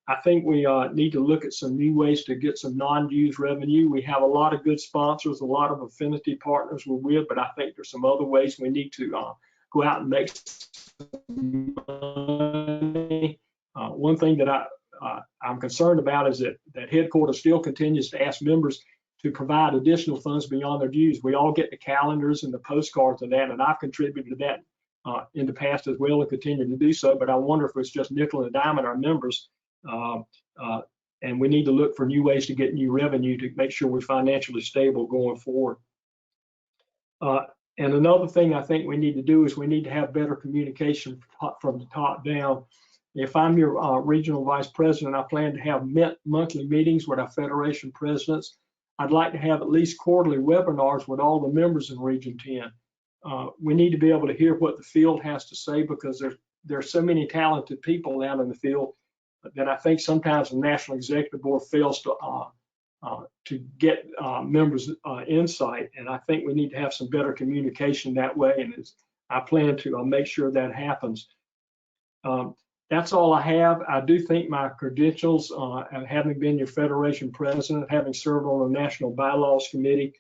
I think we need to look at some new ways to get some non-dues revenue. We have a lot of good sponsors, a lot of affinity partners we're with, but I think there's some other ways we need to go out and make some money. One thing that I'm concerned about is that headquarters still continues to ask members to provide additional funds beyond their dues. We all get the calendars and the postcards and that, and I've contributed to that in the past as well and continue to do so, but I wonder if it's just nickel and dime our members. And we need to look for new ways to get new revenue to make sure we're financially stable going forward. And another thing I think we need to do is we need to have better communication from the top down. If I'm your regional vice president, I plan to have monthly meetings with our federation presidents. I'd like to have at least quarterly webinars with all the members in Region 10. We need to be able to hear what the field has to say because there's so many talented people out in the field that I think sometimes the National Executive Board fails to get members' insight, and I think we need to have some better communication that way, and I plan to make sure that happens. That's all I have. I do think my credentials, having been your federation president, having served on the National Bylaws Committee,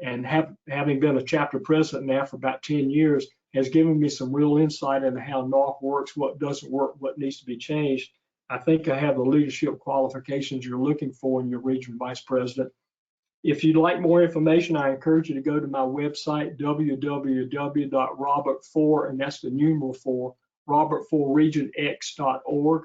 and having been a chapter president now for about 10 years, has given me some real insight into how NARFE works, what doesn't work, what needs to be changed. I think I have the leadership qualifications you're looking for in your regional vice president. If you'd like more information, I encourage you to go to my website, www.robert4, and that's the numeral 4, robert4regionx.org.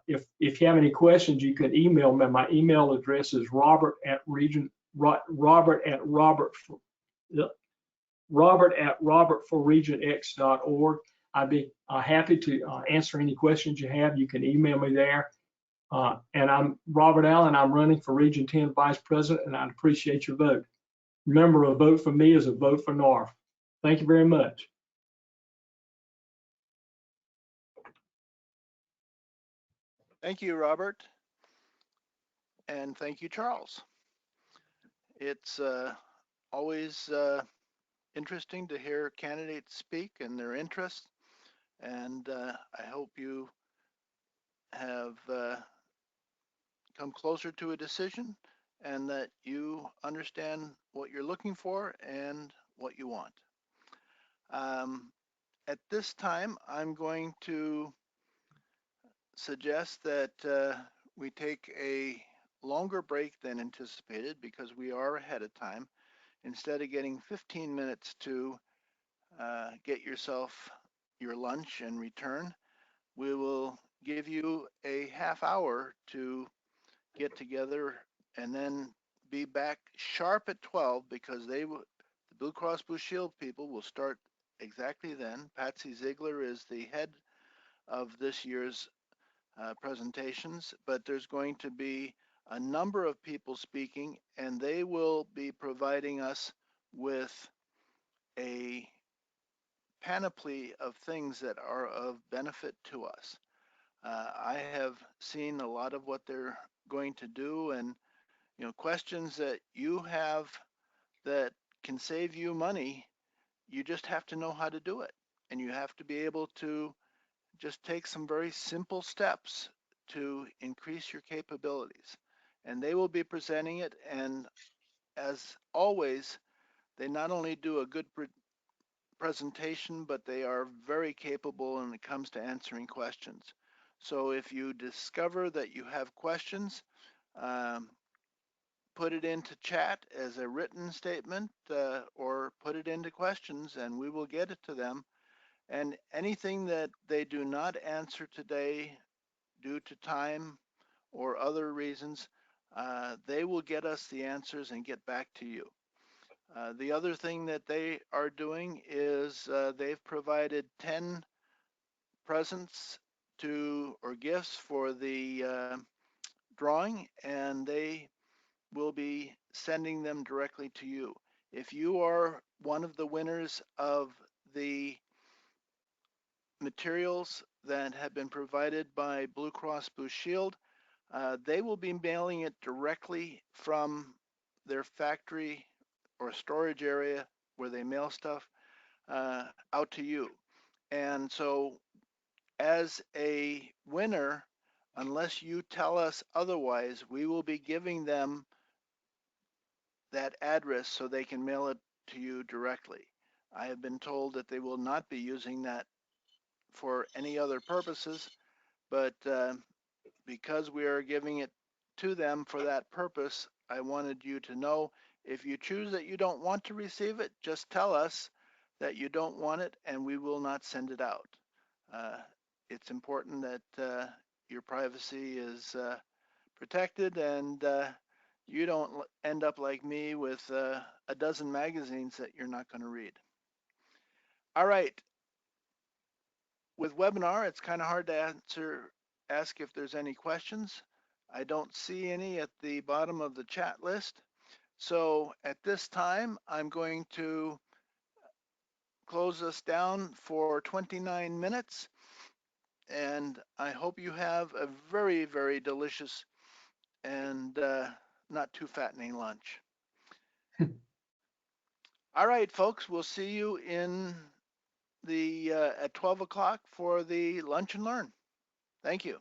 If you have any questions, you can email me. My email address is robert@robert4regionx.org. I'd be happy to answer any questions you have. You can email me there. And I'm Robert Allen. I'm running for Region 10 Vice President, and I'd appreciate your vote. Remember, a vote for me is a vote for NARFE. Thank you very much. Thank you, Robert. And thank you, Charles. It's always interesting to hear candidates speak and their interests. And I hope you have come closer to a decision and that you understand what you're looking for and what you want. At this time, I'm going to suggest that we take a longer break than anticipated because we are ahead of time. Instead of getting 15 minutes to get yourself your lunch and return, we will give you a half hour to get together and then be back sharp at 12 because the Blue Cross Blue Shield people will start exactly then. Patsy Ziegler is the head of this year's presentations, but there's going to be a number of people speaking, and they will be providing us with a panoply of things that are of benefit to us. I have seen a lot of what they're going to do, and questions that you have that can save you money. You just have to know how to do it, and you have to be able to just take some very simple steps to increase your capabilities. And they will be presenting it, and as always, they not only do a good presentation, but they are very capable when it comes to answering questions. So if you discover that you have questions, um, put it into chat as a written statement or put it into questions and we will get it to them. And anything that they do not answer today due to time or other reasons, they will get us the answers and get back to you. The other thing that they are doing is they've provided 10 presents or gifts for the drawing, and they will be sending them directly to you. If you are one of the winners of the materials that have been provided by Blue Cross Blue Shield, they will be mailing it directly from their factory or storage area where they mail stuff out to you. And so as a winner, unless you tell us otherwise, we will be giving them that address so they can mail it to you directly. I have been told that they will not be using that for any other purposes, but because we are giving it to them for that purpose, I wanted you to know. If you choose that you don't want to receive it, just tell us that you don't want it and we will not send it out. It's important that your privacy is protected and you don't end up like me with a dozen magazines that you're not going to read. All right. With webinar, it's kind of hard to ask if there's any questions. I don't see any at the bottom of the chat list. So at this time, I'm going to close us down for 29 minutes. And I hope you have a very, very delicious and not too fattening lunch. All right, folks, we'll see you in the at 12 o'clock for the lunch and learn. Thank you.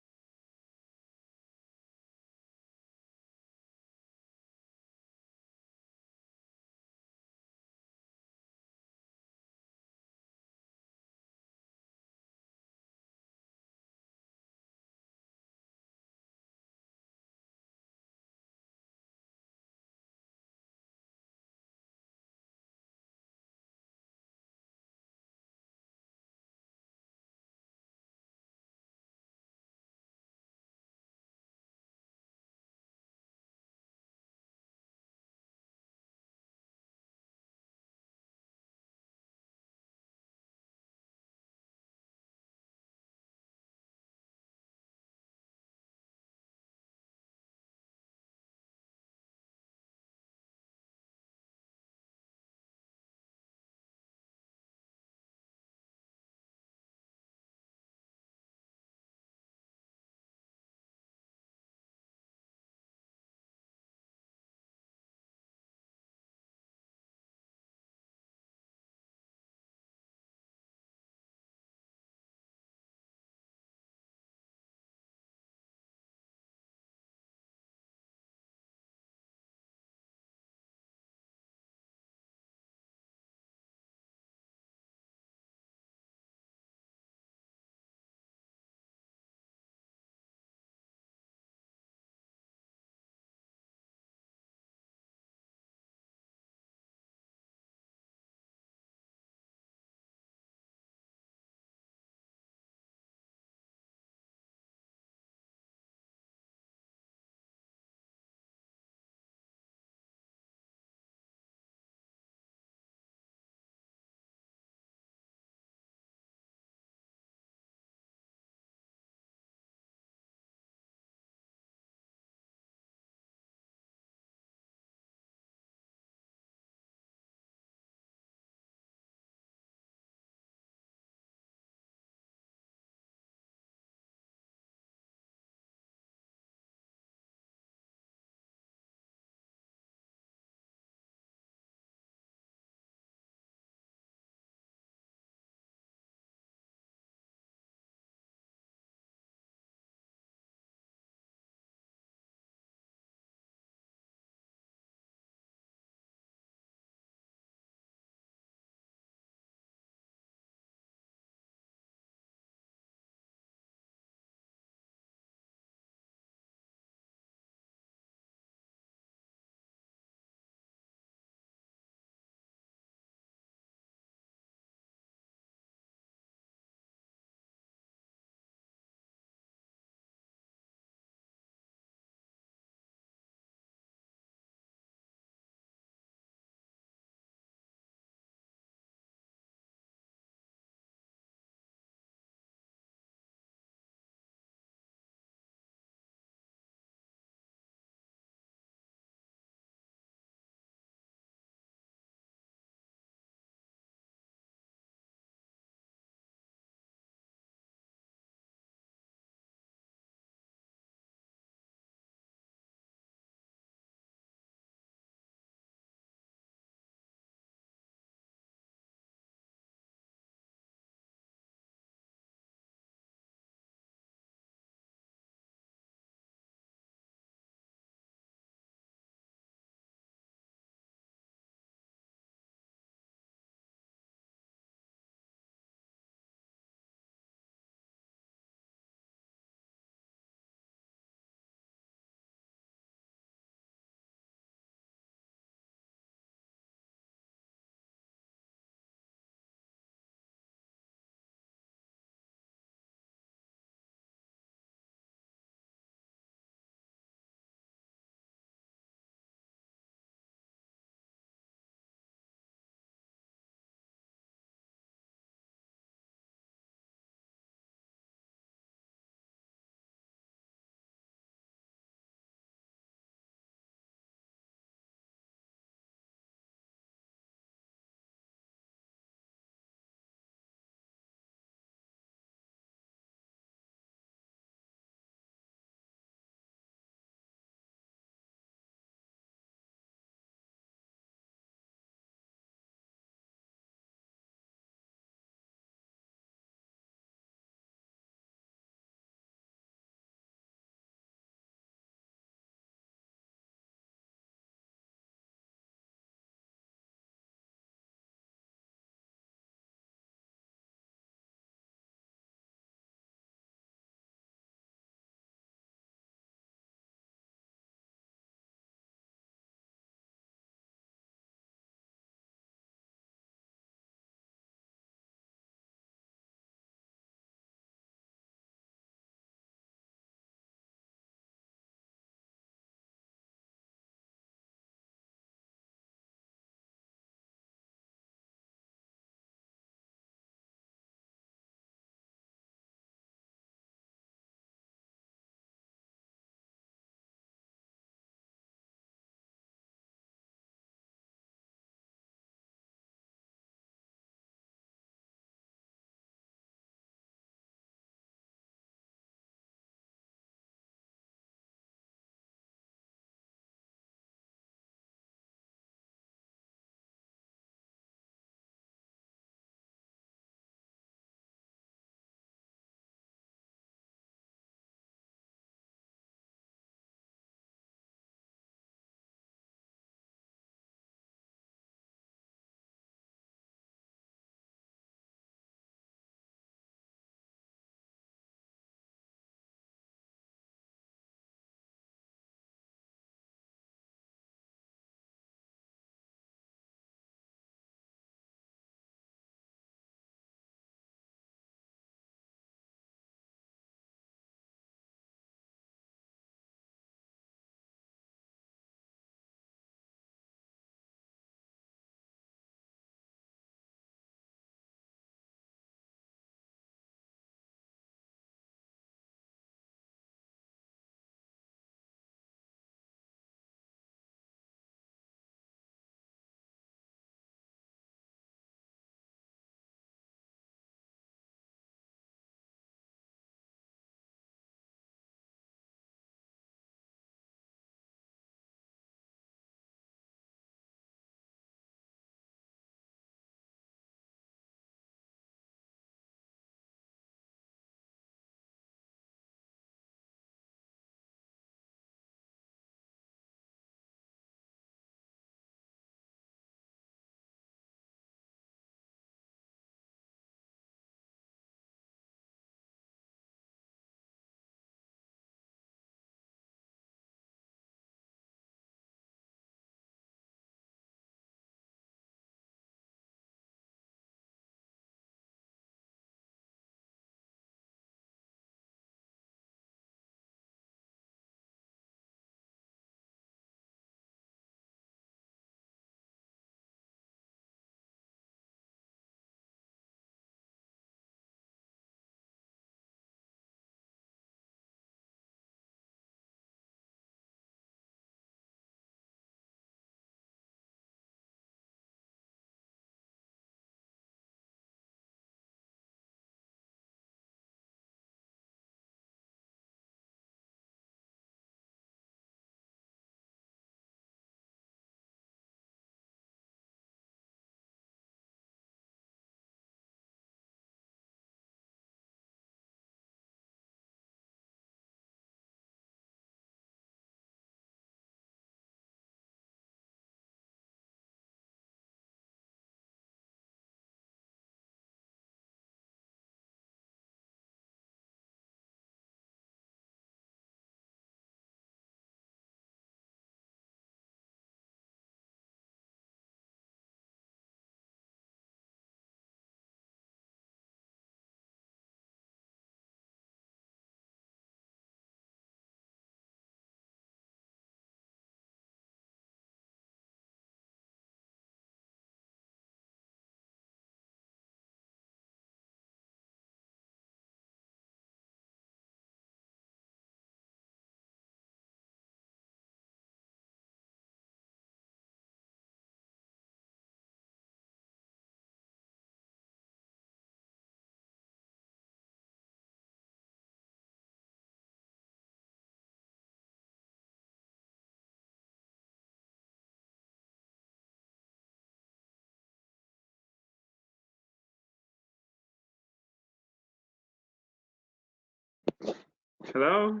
Hello?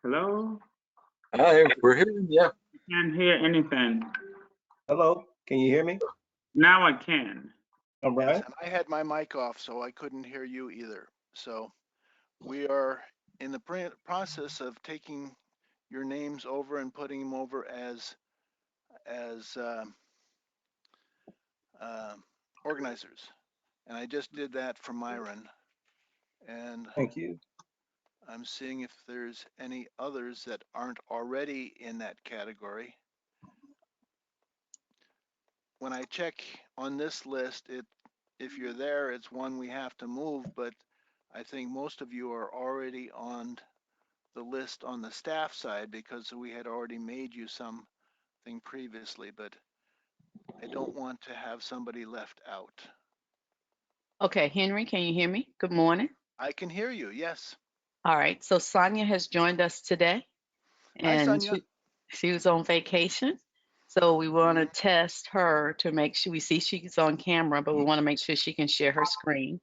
Hello? Hi, we're hearing you. Can't hear anything. Hello, can you hear me? Now I can. All right. Yes, and I had my mic off, so I couldn't hear you either. So we are in the process of taking your names over and putting them over as organizers. And I just did that for Myron. And Thank you. I'm seeing if there's any others that aren't already in that category. When I check on this list, if you're there, it's one we have to move, but I think most of you are already on the list on the staff side because we had already made you something previously, but I don't want to have somebody left out. Okay, Henry, can you hear me? Good morning. I can hear you, yes. All right, so Sonia has joined us today, Hi, and Sonia. she was on vacation. So we want to test her to make sure we see she's on camera, but we want to make sure she can share her screen.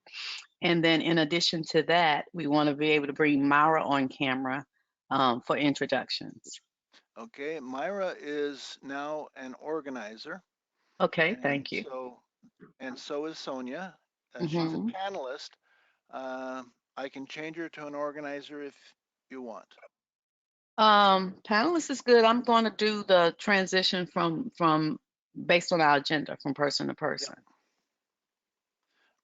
And then in addition to that, we want to be able to bring Myra on camera for introductions. Okay, Myra is now an organizer. Okay, thank you. So is Sonia. She's a panelist. I can change her to an organizer if you want. Panelist is good. I'm going to do the transition from based on our agenda from person to person. Yep.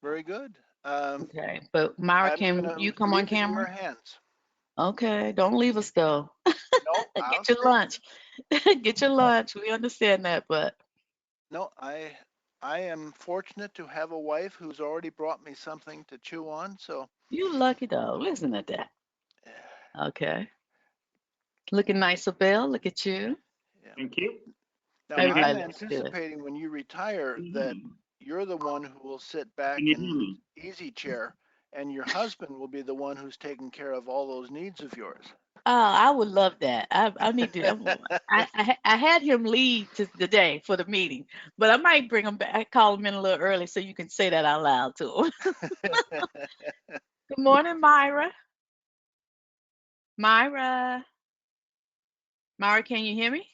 Very good. Okay, but Myra, can you come on camera? In your hands. Okay, don't leave us though. No, Get your lunch. Get your lunch. We understand that, but no, I am fortunate to have a wife who's already brought me something to chew on. So you lucky though. Listen to that. Okay. Looking nice, Abel. Look at you. Yeah. Thank you. Now Everybody I'm looks anticipating when you retire that you're the one who will sit back Can you in hear me? easy chair, and your husband will be the one who's taking care of all those needs of yours. Oh, I would love that. I need to. I had him lead the day for the meeting, but I might bring him back. Call him in a little early so you can say that out loud to him. Good morning, Myra. Myra, can you hear me?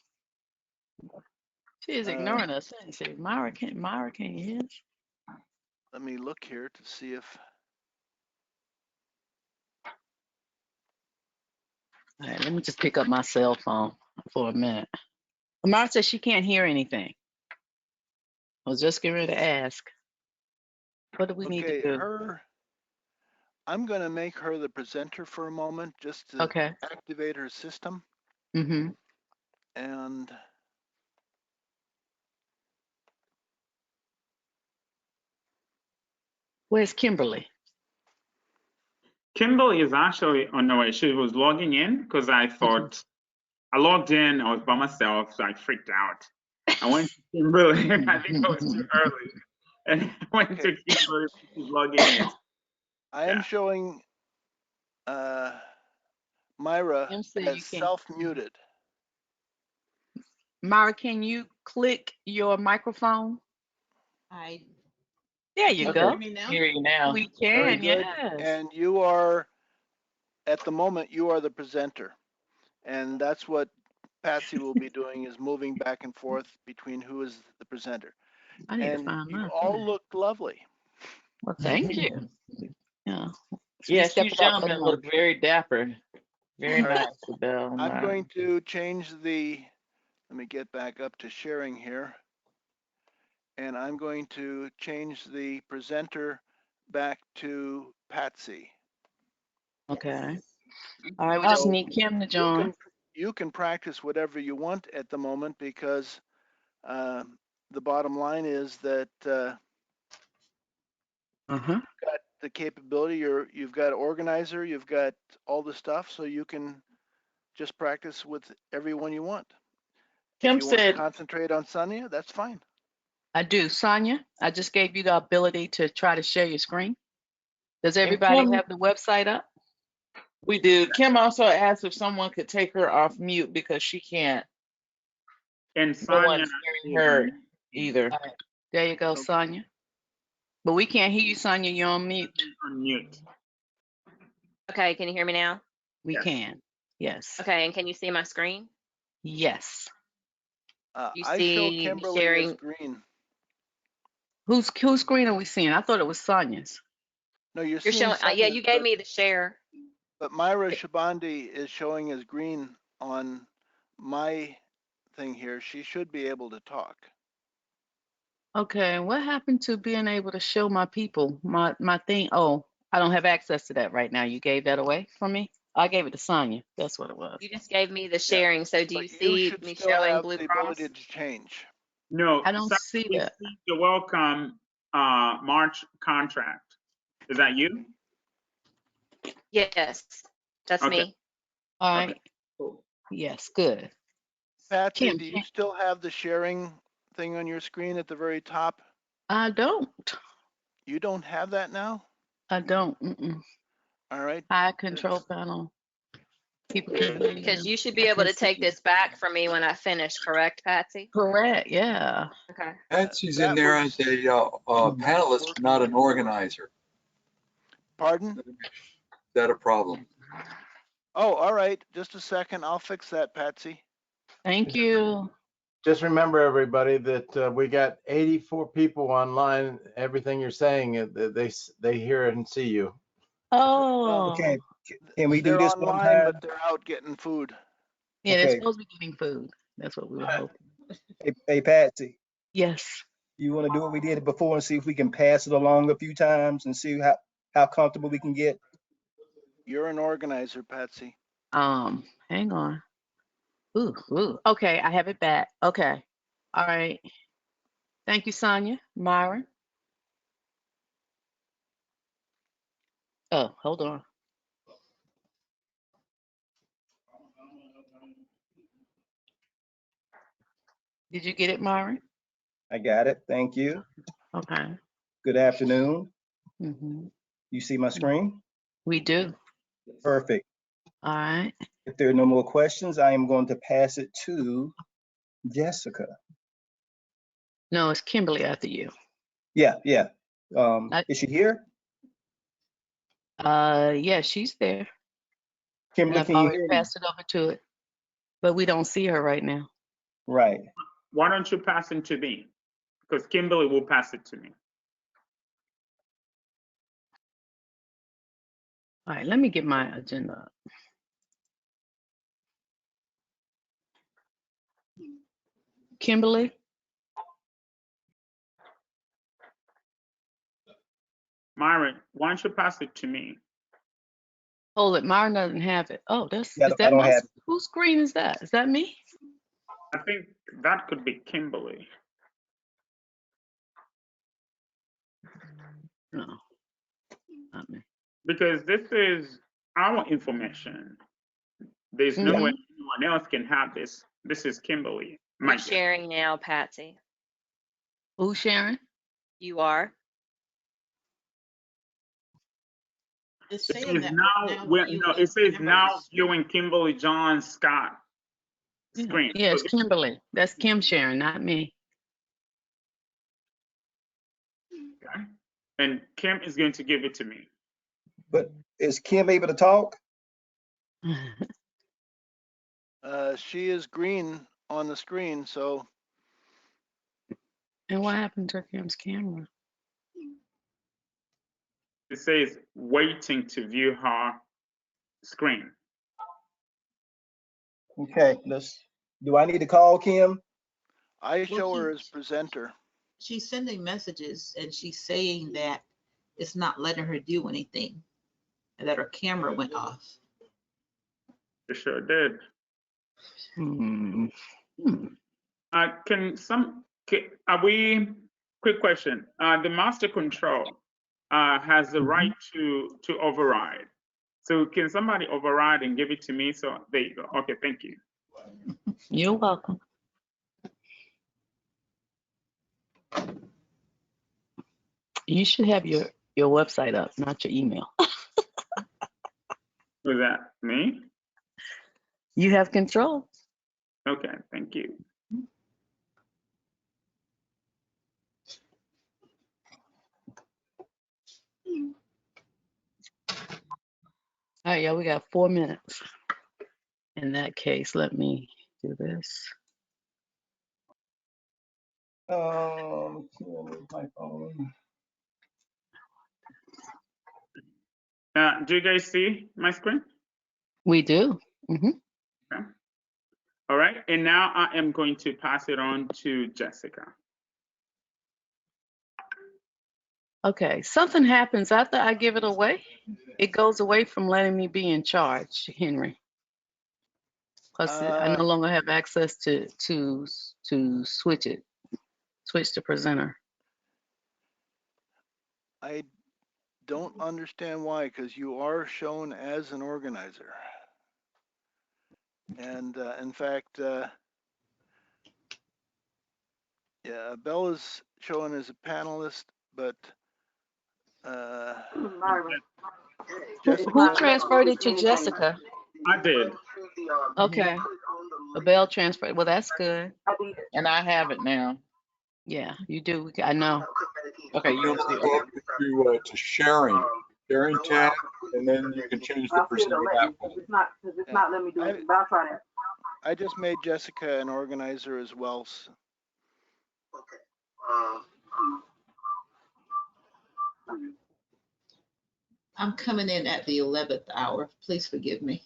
She is ignoring us, isn't she? Myra, can you hear us? Let me look here to see if. All right, let me just pick up my cell phone for a minute. Myra says she can't hear anything. I was just getting ready to ask. What do we need to do? I'm going to make her the presenter for a moment just to activate her system. Mm-hmm. And where's Kimberly? Kimberly is actually on the way. She was logging in because I thought I logged in. I was by myself, so I freaked out. I went to Kimberly. I think I was too early, and I went to Kimberly. She's logging in. I am showing Myra as self-muted. Myra, can you click your microphone? There you go. Hear you now. We can, yes. And you are, at the moment, you are the presenter. And that's what Patsy will be doing, is moving back and forth between who is the presenter. I need to find you my all look lovely. Well, thank you. Yeah. Yes, you gentlemen look very dapper. Very nice, Abel. I'm going to change let me get back up to sharing here. And I'm going to change the presenter back to Patsy. Okay. All right, we just need Kim to join. You can practice whatever you want at the moment because the bottom line is that you've got the capability, you've got organizer, you've got all the stuff, so you can just practice with everyone you want. Kim if you want said, to concentrate on Sonia, that's fine. I do. Sonia, I just gave you the ability to try to share your screen. Does everybody have the website up? We do. Kim also asked if someone could take her off mute because she can't. And no Sonia, one's hearing her either. All right. There you go, Sonia. But we can't hear you, Sonia. You're on mute. On mute. Okay, can you hear me now? We Yes. can. Yes. Okay, and can you see my screen? Yes. You I show see the Kimberly as sharing. green. Whose screen are we seeing? I thought it was Sonia's. No, you're You're seeing showing, yeah, Sonia's, you gave me the share. but Myra Shabandi is showing as green on my thing here. She should be able to talk. Okay, what happened to being able to show my people my thing? Oh, I don't have access to that right now. You gave that away from me? I gave it to Sonia. That's what it was. You just gave me the Yeah, sharing. So do you but you see should me still showing have Blue the Cross? ability to change. No, I don't Sarah see that. received the welcome March contract. Is that you? Yes, that's Okay. me. All Okay. right. Yes, good. Patsy, Kim, do you still have the sharing thing on your screen at the very top? I don't. You don't have that now? I don't. Mm-mm. All right. High control panel. People can hear Because you. you should be I able can to see take you. this back from me when I finish, correct, Patsy? Correct. Yeah. Okay. Patsy's in That there was as a panelist, not an organizer. Pardon? Is that a problem? Oh, all right. Just a second. I'll fix that, Patsy. Thank you. Just remember, everybody, that we got 84 people online. Everything you're saying, they hear it and see you. Oh. Okay, can we do They're this one online, time? but they're out getting food. Yeah, they're Okay, supposed to be getting food. That's what we were hoping. hey Patsy, Yes. you want to do what we did before and see if we can pass it along a few times and see how comfortable we can get? You're an organizer, Patsy. Hang on. Ooh. Okay, I have it back. Okay. All right. Thank you, Sonia. Myron. Oh, hold on. Did you get it, Myron? I got it. Thank you. Okay. Good afternoon. Mm-hmm. You see my screen? We do. Perfect. All right. If there are no more questions, I am going to pass it to Jessica. No, it's Kimberly after you. Yeah. Is she here? Yeah, she's there. And Kimberly, I've can you already hear me? passed it over to it, but we don't see her right now. Right. Why don't you pass it to me? Because Kimberly will pass it to me. All right, let me get my agenda up. Kimberly? Myron, why don't you pass it to me? Hold it, Myron doesn't have it. Oh, is I that don't have it. whose screen is that? Is that me? I think that could be Kimberly. No, not me. Because this is our information. There's no way anyone else can have this. This is Kimberly. You're sharing now, Patsy. Who's sharing? You are. It's It saying says that now, it says now viewing Kimberly John Scott screen. Yeah, it's So Kimberly. That's Kim sharing, not me. okay. And Kim is going to give it to me. But is Kim able to talk? She is green on the screen, so. And what happened to Kim's camera? It says waiting to view her screen. Okay, do I need to call Kim? I show her as presenter. She's sending messages and she's saying that it's not letting her do anything and that her camera went off. It sure did. Quick question. The master control has the right to override. So can somebody override and give it to me? So there you go. Okay, thank you. You're welcome. You should have your website up, not your email. Was that me? You have control. Okay, thank you. All right, y'all, we got 4 minutes. In that case, let me do this. My phone. Do you guys see my screen? We do. Okay. All right, and now I am going to pass it on to Jessica. Okay, something happens after I give it away. It goes away from letting me be in charge, Henry. Plus, I no longer have access to switch the presenter. I don't understand why, because you are shown as an organizer. And in fact, yeah, Bella's shown as a panelist, but Jessica. Who transferred it to Jessica? I did. Okay. Bell transferred. Well, that's good. And I have it now. Yeah, you do. I know. Okay, you'll see. To sharing tab, and then you can change the presenter that way. It's not letting me do it, but I'll try that. I just made Jessica an organizer as well. I'm coming in at the 11th hour. Please forgive me.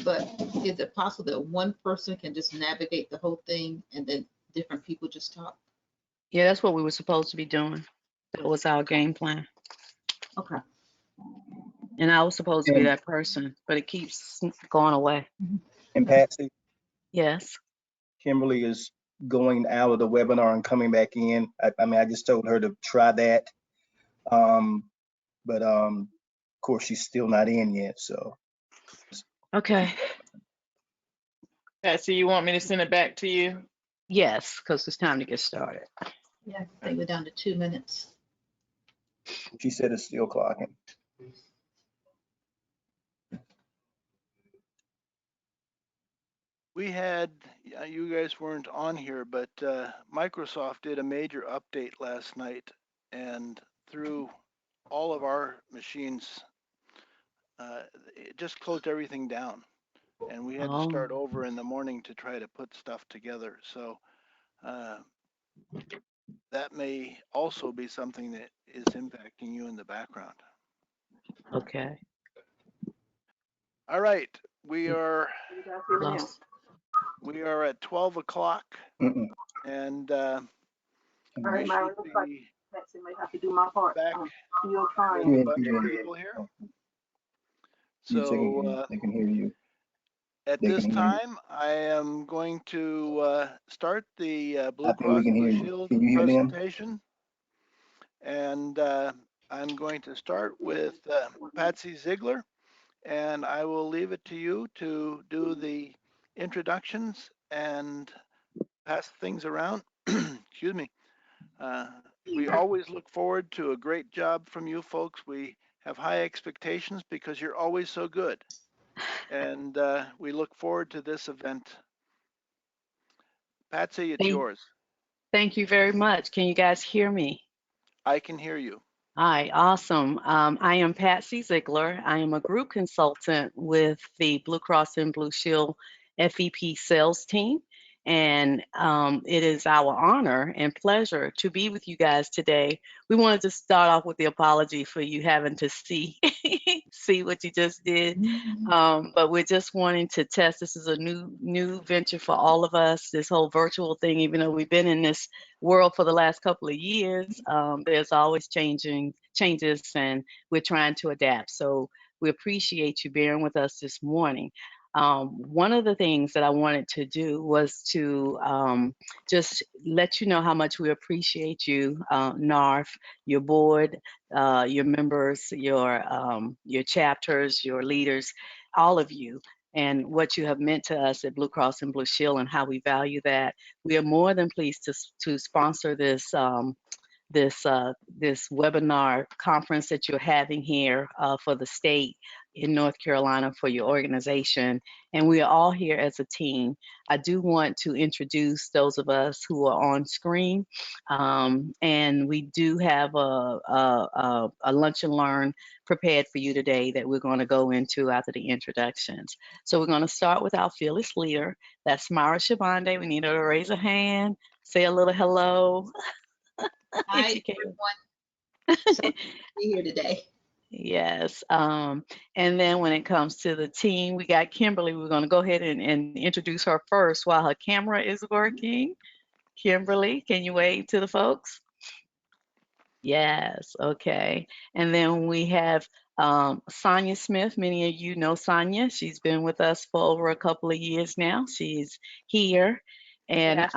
But is it possible that one person can just navigate the whole thing and then different people just talk? Yeah, that's what we were supposed to be doing. That was our game plan. Okay. And I was supposed to be that person, but it keeps going away. And Patsy, Yes. Kimberly is going out of the webinar and coming back in. I mean, I just told her to try that. But of course, she's still not in yet, so. Okay. Patsy, you want me to send it back to you? Yes, because it's time to get started. Yeah, I think we're down to 2 minutes. She said it's still clocking. We had, you guys weren't on here, but Microsoft did a major update last night, and through all of our machines, it just closed everything down. And we had to start over in the morning to try to put stuff together. So that may also be something that is impacting you in the background. Okay. All right, we are at 12 o'clock, and we should be have to do my part. back Still trying. with a bunch of people here. So they can hear you. At this time, I am going to start the Blue Cross Blue Shield presentation. And I'm going to start with Patsy Ziegler, and I will leave it to you to do the introductions and pass things around. Excuse me. We always look forward to a great job from you folks. We have high expectations because you're always so good. And we look forward to this event. Patsy, it's yours. Thank you very much. Can you guys hear me? I can hear you. Hi, awesome. I am Patsy Ziegler. I am a group consultant with the Blue Cross and Blue Shield FEP sales team. And it is our honor and pleasure to be with you guys today. We wanted to start off with the apology for you having to see what you just did. But we're just wanting to test. This is a new venture for all of us, this whole virtual thing, even though we've been in this world for the last couple of years. There's always changes, and we're trying to adapt. So we appreciate you bearing with us this morning. One of the things that I wanted to do was to just let you know how much we appreciate you, NARFE, your board, your members, your chapters, your leaders, all of you, and what you have meant to us at Blue Cross and Blue Shield and how we value that. We are more than pleased to sponsor this this webinar conference that you're having here for the state in North Carolina for your organization. And we are all here as a team. I do want to introduce those of us who are on screen. And we do have a lunch and learn prepared for you today that we're going to go into after the introductions. So we're going to start with our fearless leader. That's Myra Shabande. We need her to raise her hand, say a little hello. Hi, everyone. So to be here today. Yes. And then when it comes to the team, we got Kimberly. We're going to go ahead and introduce her first while her camera is working. Kimberly, can you wave to the folks? Yes. Okay. And then we have Sonia Smith. Many of you know Sonia. She's been with us for over a couple of years now. She's here. And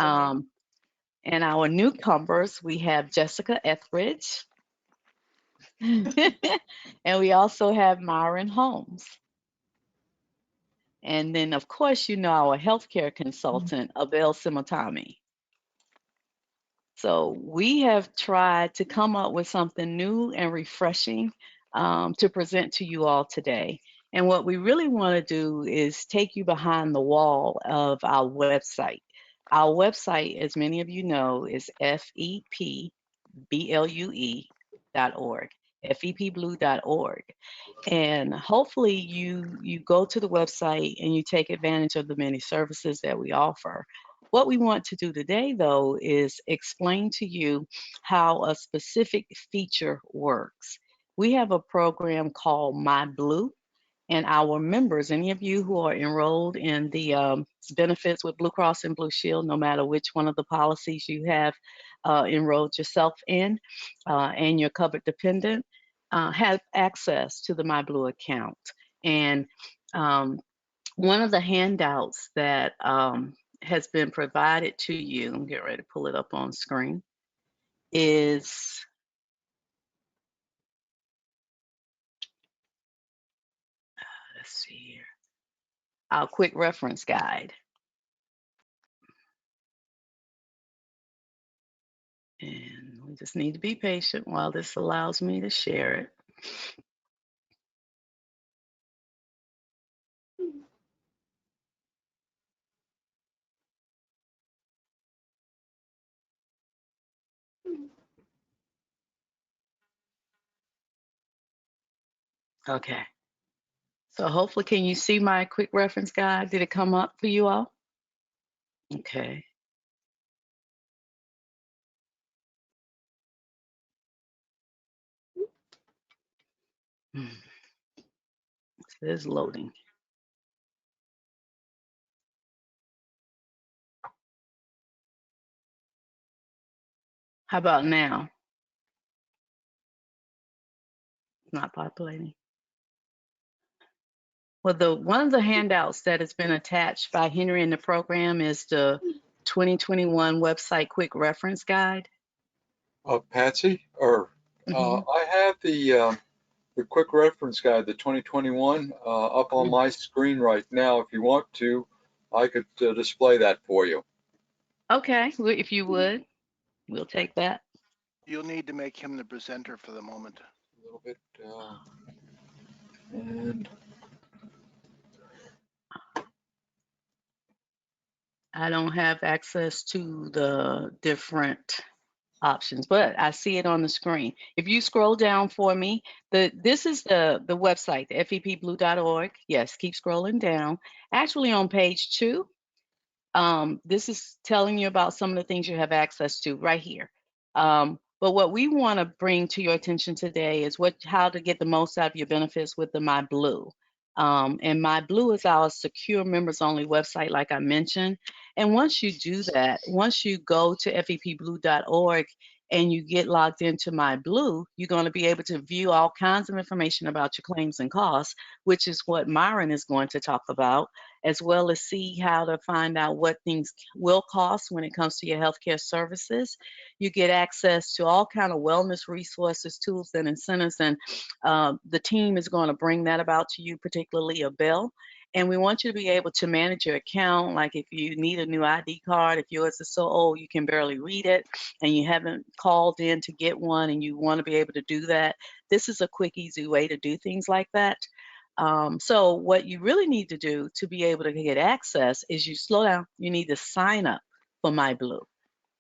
and our newcomers, we have Jessica Etheridge. And we also have Myron Holmes. And then, of course, you know our healthcare consultant, Abel Simatami. So we have tried to come up with something new and refreshing to present to you all today. And what we really want to do is take you behind the wall of our website. Our website, as many of you know, is fepblue.org, fepblue.org. And hopefully you go to the website and you take advantage of the many services that we offer. What we want to do today, though, is explain to you how a specific feature works. We have a program called My Blue, and our members, any of you who are enrolled in the benefits with Blue Cross and Blue Shield, no matter which one of the policies you have enrolled yourself in and you're covered dependent, have access to the My Blue account. And one of the handouts that has been provided to you, I'm getting ready to pull it up on screen, is let's see here, our quick reference guide. And we just need to be patient while this allows me to share it. Okay. So hopefully, can you see my quick reference guide? Did it come up for you all? Okay. It is loading. How about now? Not populating. Well, one of the handouts that has been attached by Henry in the program is the 2021 website quick reference guide. Patsy, or I have the quick reference guide, the 2021, up on my screen right now. If you want to, I could display that for you. Okay, if you would, we'll take that. You'll need to make him the presenter for the moment. A little bit. And I don't have access to the different options, but I see it on the screen. If you scroll down for me, this is the website, the fepblue.org. Yes, keep scrolling down. Actually, on page 2, this is telling you about some of the things you have access to right here. But what we want to bring to your attention today is how to get the most out of your benefits with the My Blue. And My Blue is our secure members only website, like I mentioned. And once you do that, once you go to fepblue.org and you get logged into My Blue, you're going to be able to view all kinds of information about your claims and costs, which is what Myron is going to talk about, as well as see how to find out what things will cost when it comes to your healthcare services. You get access to all kind of wellness resources, tools, and incentives, and the team is going to bring that about to you, particularly Abel. And we want you to be able to manage your account, like if you need a new ID card, if yours is so old you can barely read it and you haven't called in to get one and you want to be able to do that, this is a quick, easy way to do things like that. So what you really need to do to be able to get access is you slow down. You need to sign up for MyBlue.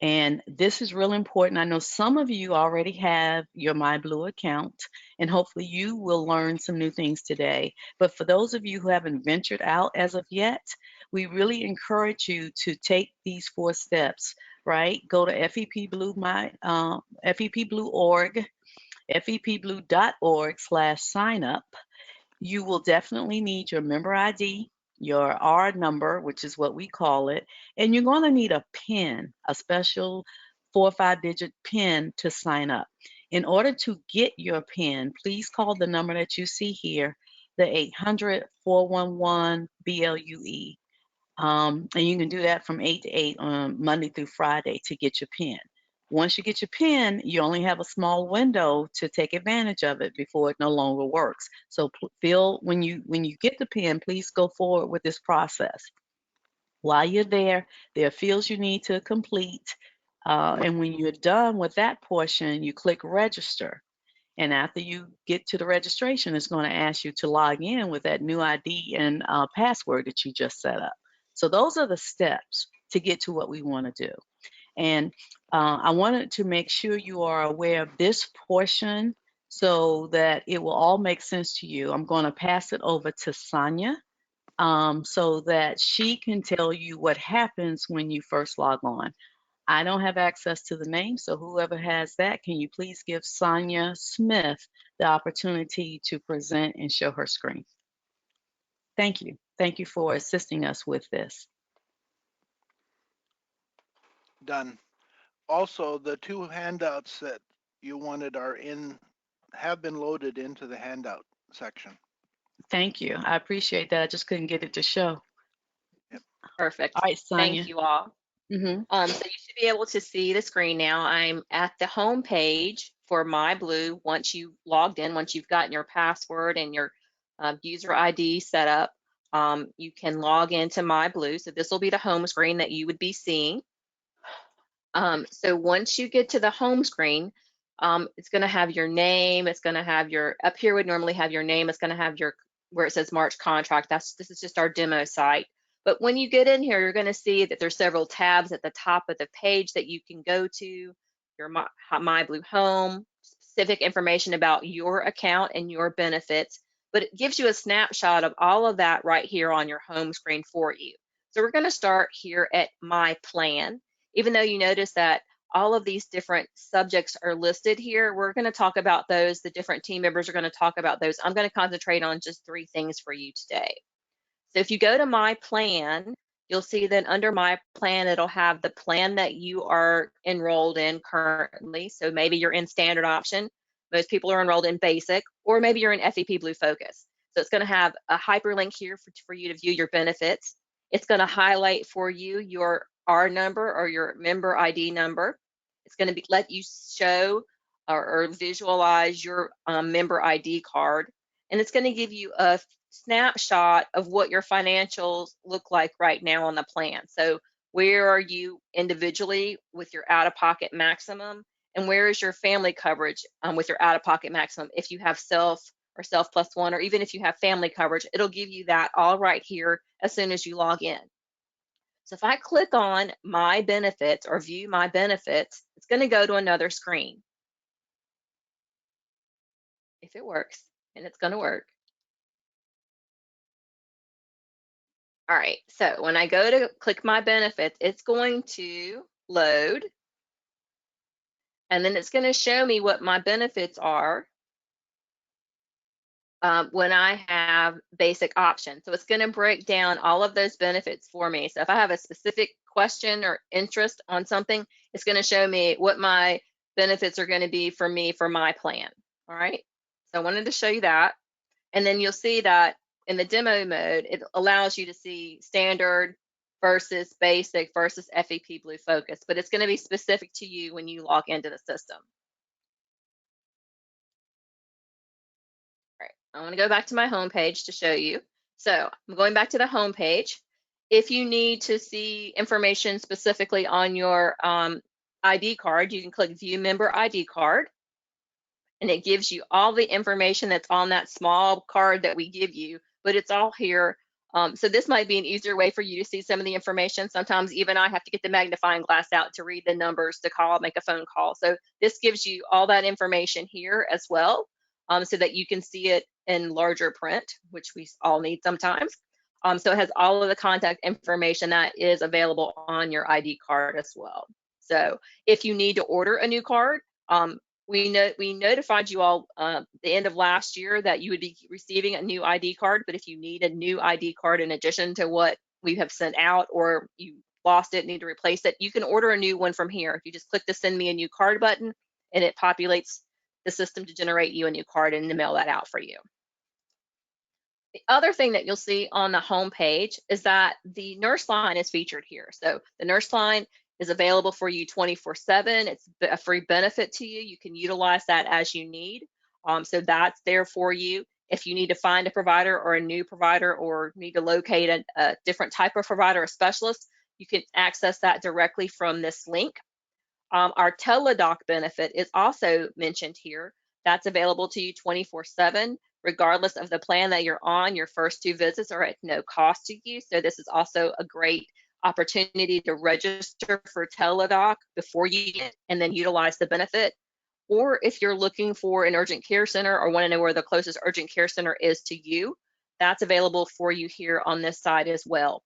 And this is real important. I know some of you already have your MyBlue account, and hopefully you will learn some new things today. But for those of you who haven't ventured out as of yet, we really encourage you to take these 4 steps, right? Go to FEPBlue.org, fepblue.org/sign up. You will definitely need your member ID, your R number, which is what we call it, and you're going to need a PIN, a special 4 or 5-digit PIN to sign up. In order to get your PIN, please call the number that you see here, the 800-411-BLUE. And you can do that from 8 to 8 on Monday through Friday to get your PIN. Once you get your PIN, you only have a small window to take advantage of it before it no longer works. So when you get the PIN, please go forward with this process. While you're there are fields you need to complete. And when you're done with that portion, you click register. And after you get to the registration, it's going to ask you to log in with that new ID and password that you just set up. So those are the steps to get to what we want to do. And I wanted to make sure you are aware of this portion so that it will all make sense to you. I'm going to pass it over to Sonia so that she can tell you what happens when you first log on. I don't have access to the name, so whoever has that, can you please give Sonia Smith the opportunity to present and show her screen? Thank you. Thank you for assisting us with this. Done. Also, the 2 handouts that you wanted have been loaded into the handout section. Thank you. I appreciate that. I just couldn't get it to show. Yep. Perfect. All right, Sonia. Thank you all. So you should be able to see the screen now. I'm at the home page for MyBlue. Once you logged in, once you've gotten your password and your user ID set up, you can log into MyBlue. So this will be the home screen that you would be seeing. So once you get to the home screen, it's going to have your name. It's going to have up here would normally have your name. It's going to have where it says March contract. This is just our demo site. But when you get in here, you're going to see that there's several tabs at the top of the page that you can go to. Your MyBlue home, specific information about your account and your benefits. But it gives you a snapshot of all of that right here on your home screen for you. So we're going to start here at My Plan. Even though you notice that all of these different subjects are listed here, we're going to talk about those. The different team members are going to talk about those. I'm going to concentrate on just 3 things for you today. So if you go to My Plan, you'll see that under My Plan, it'll have the plan that you are enrolled in currently. So maybe you're in standard option. Most people are enrolled in basic, or maybe you're in FEP Blue Focus. So it's going to have a hyperlink here for you to view your benefits. It's going to highlight for you your R number or your member ID number. It's going to let you show or visualize your member ID card. And it's going to give you a snapshot of what your financials look like right now on the plan. So where are you individually with your out-of-pocket maximum, and where is your family coverage with your out-of-pocket maximum? If you have self or self plus one, or even if you have family coverage, it'll give you that all right here as soon as you log in. So if I click on My Benefits or View My Benefits, it's going to go to another screen. If it works, and it's going to work. All right, so when I go to click My Benefits, it's going to load. And then it's going to show me what my benefits are when I have basic options. So it's going to break down all of those benefits for me. So if I have a specific question or interest on something, it's going to show me what my benefits are going to be for me for my plan. All right, so I wanted to show you that. And then you'll see that in the demo mode, it allows you to see standard versus basic versus FEP Blue Focus, but it's going to be specific to you when you log into the system. All right, I want to go back to my home page to show you. So I'm going back to the home page. If you need to see information specifically on your ID card, you can click View Member ID Card. and it gives you all the information that's on that small card that we give you, but it's all here. So this might be an easier way for you to see some of the information. Sometimes even I have to get the magnifying glass out to read the numbers to call, make a phone call. So this gives you all that information here as well, so that you can see it in larger print, which we all need sometimes. So it has all of the contact information that is available on your ID card as well. So if you need to order a new card, we notified you all the end of last year that you would be receiving a new ID card, but if you need a new ID card in addition to what we have sent out, or you lost it, need to replace it, you can order a new one from here. If you just click the send me a new card button, and it populates the system to generate you a new card and to mail that out for you. The other thing that you'll see on the home page is that the nurse line is featured here. So the nurse line is available for you 24/7. It's a free benefit to you. You can utilize that as you need. So that's there for you. If you need to find a provider or a new provider, or need to locate a different type of provider, a specialist, you can access that directly from this link. Our teledoc benefit is also mentioned here. That's available to you 24/7, regardless of the plan that you're on. Your first 2 visits are at no cost to you. So this is also a great opportunity to register for teledoc before you get, and then utilize the benefit. Or if you're looking for an urgent care center or want to know where the closest urgent care center is to you, that's available for you here on this side as well.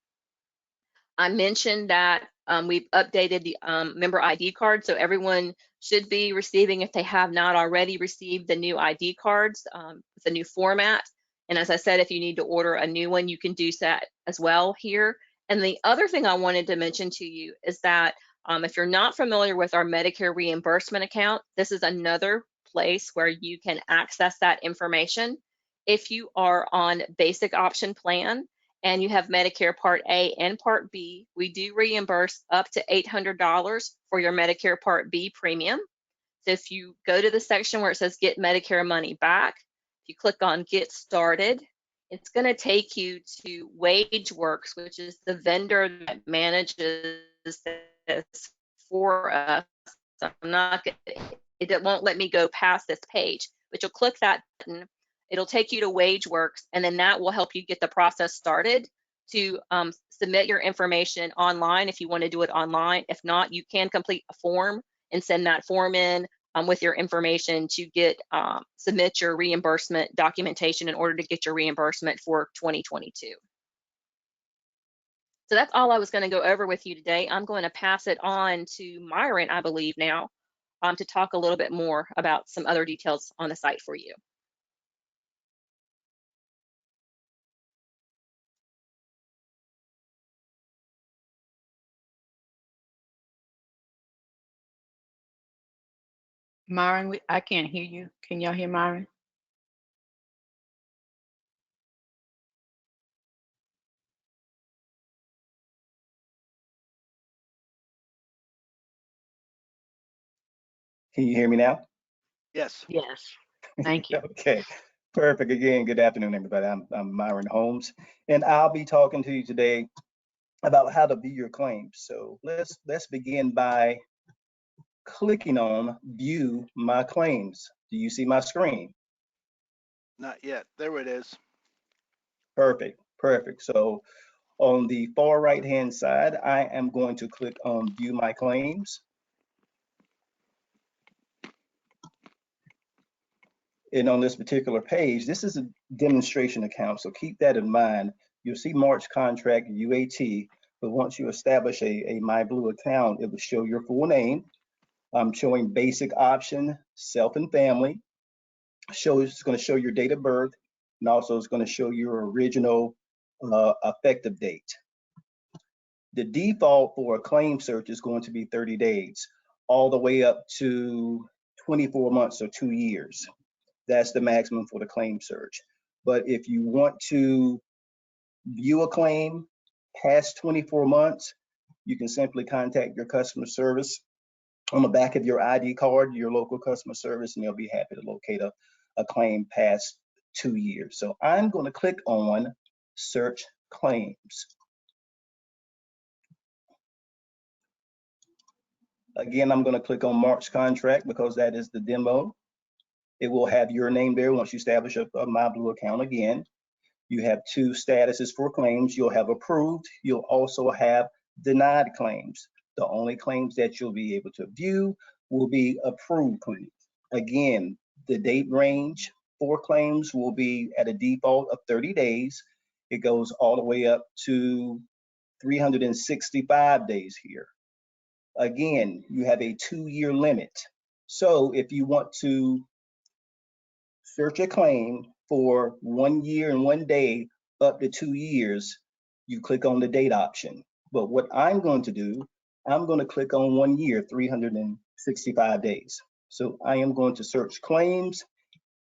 I mentioned that we've updated the member ID card, so everyone should be receiving, if they have not already received, the new ID cards with a new format. And as I said, if you need to order a new one, you can do that as well here. And the other thing I wanted to mention to you is that if you're not familiar with our Medicare reimbursement account, this is another place where you can access that information. If you are on basic option plan and you have Medicare Part A and Part B, we do reimburse up to $800 for your Medicare Part B premium. So if you go to the section where it says Get Medicare Money Back, if you click on Get Started, it's going to take you to WageWorks, which is the vendor that manages this for us. So it won't let me go past this page, but you'll click that button. It'll take you to WageWorks, and then that will help you get the process started to submit your information online if you want to do it online. If not, you can complete a form and send that form in with your information to get submit your reimbursement documentation in order to get your reimbursement for 2022. So that's all I was going to go over with you today. I'm going to pass it on to Myron, I believe now, to talk a little bit more about some other details on the site for you. Myron, I can't hear you. Can y'all hear Myron? Can you hear me now? Yes. Yes. Thank you. Okay, perfect. Again, good afternoon, everybody. I'm Myron Holmes, and I'll be talking to you today about how to view your claims. So let's begin by clicking on View My Claims. Do you see my screen? Not yet. There it is. Perfect, perfect. So on the far right-hand side, I am going to click on View My Claims. And on this particular page, this is a demonstration account, so keep that in mind. You'll see March contract UAT, but once you establish a MyBlue account, it will show your full name. I'm showing basic option, self and family. It's going to show your date of birth, and also it's going to show your original effective date. The default for a claim search is going to be 30 days, all the way up to 24 months or 2 years. That's the maximum for the claim search. But if you want to view a claim past 24 months, you can simply contact your customer service on the back of your ID card, your local customer service, and they'll be happy to locate a claim past 2 years. So I'm going to click on Search Claims. Again, I'm going to click on March contract because that is the demo. It will have your name there once you establish a MyBlue account again. You have 2 statuses for claims. You'll have approved. You'll also have denied claims. The only claims that you'll be able to view will be approved claims. Again, the date range for claims will be at a default of 30 days. It goes all the way up to 365 days here. Again, you have a 2-year limit. So if you want to search a claim for 1 year and 1 day up to 2 years, you click on the date option. But what I'm going to do, I'm going to click on 1 year, 365 days. So I am going to search claims.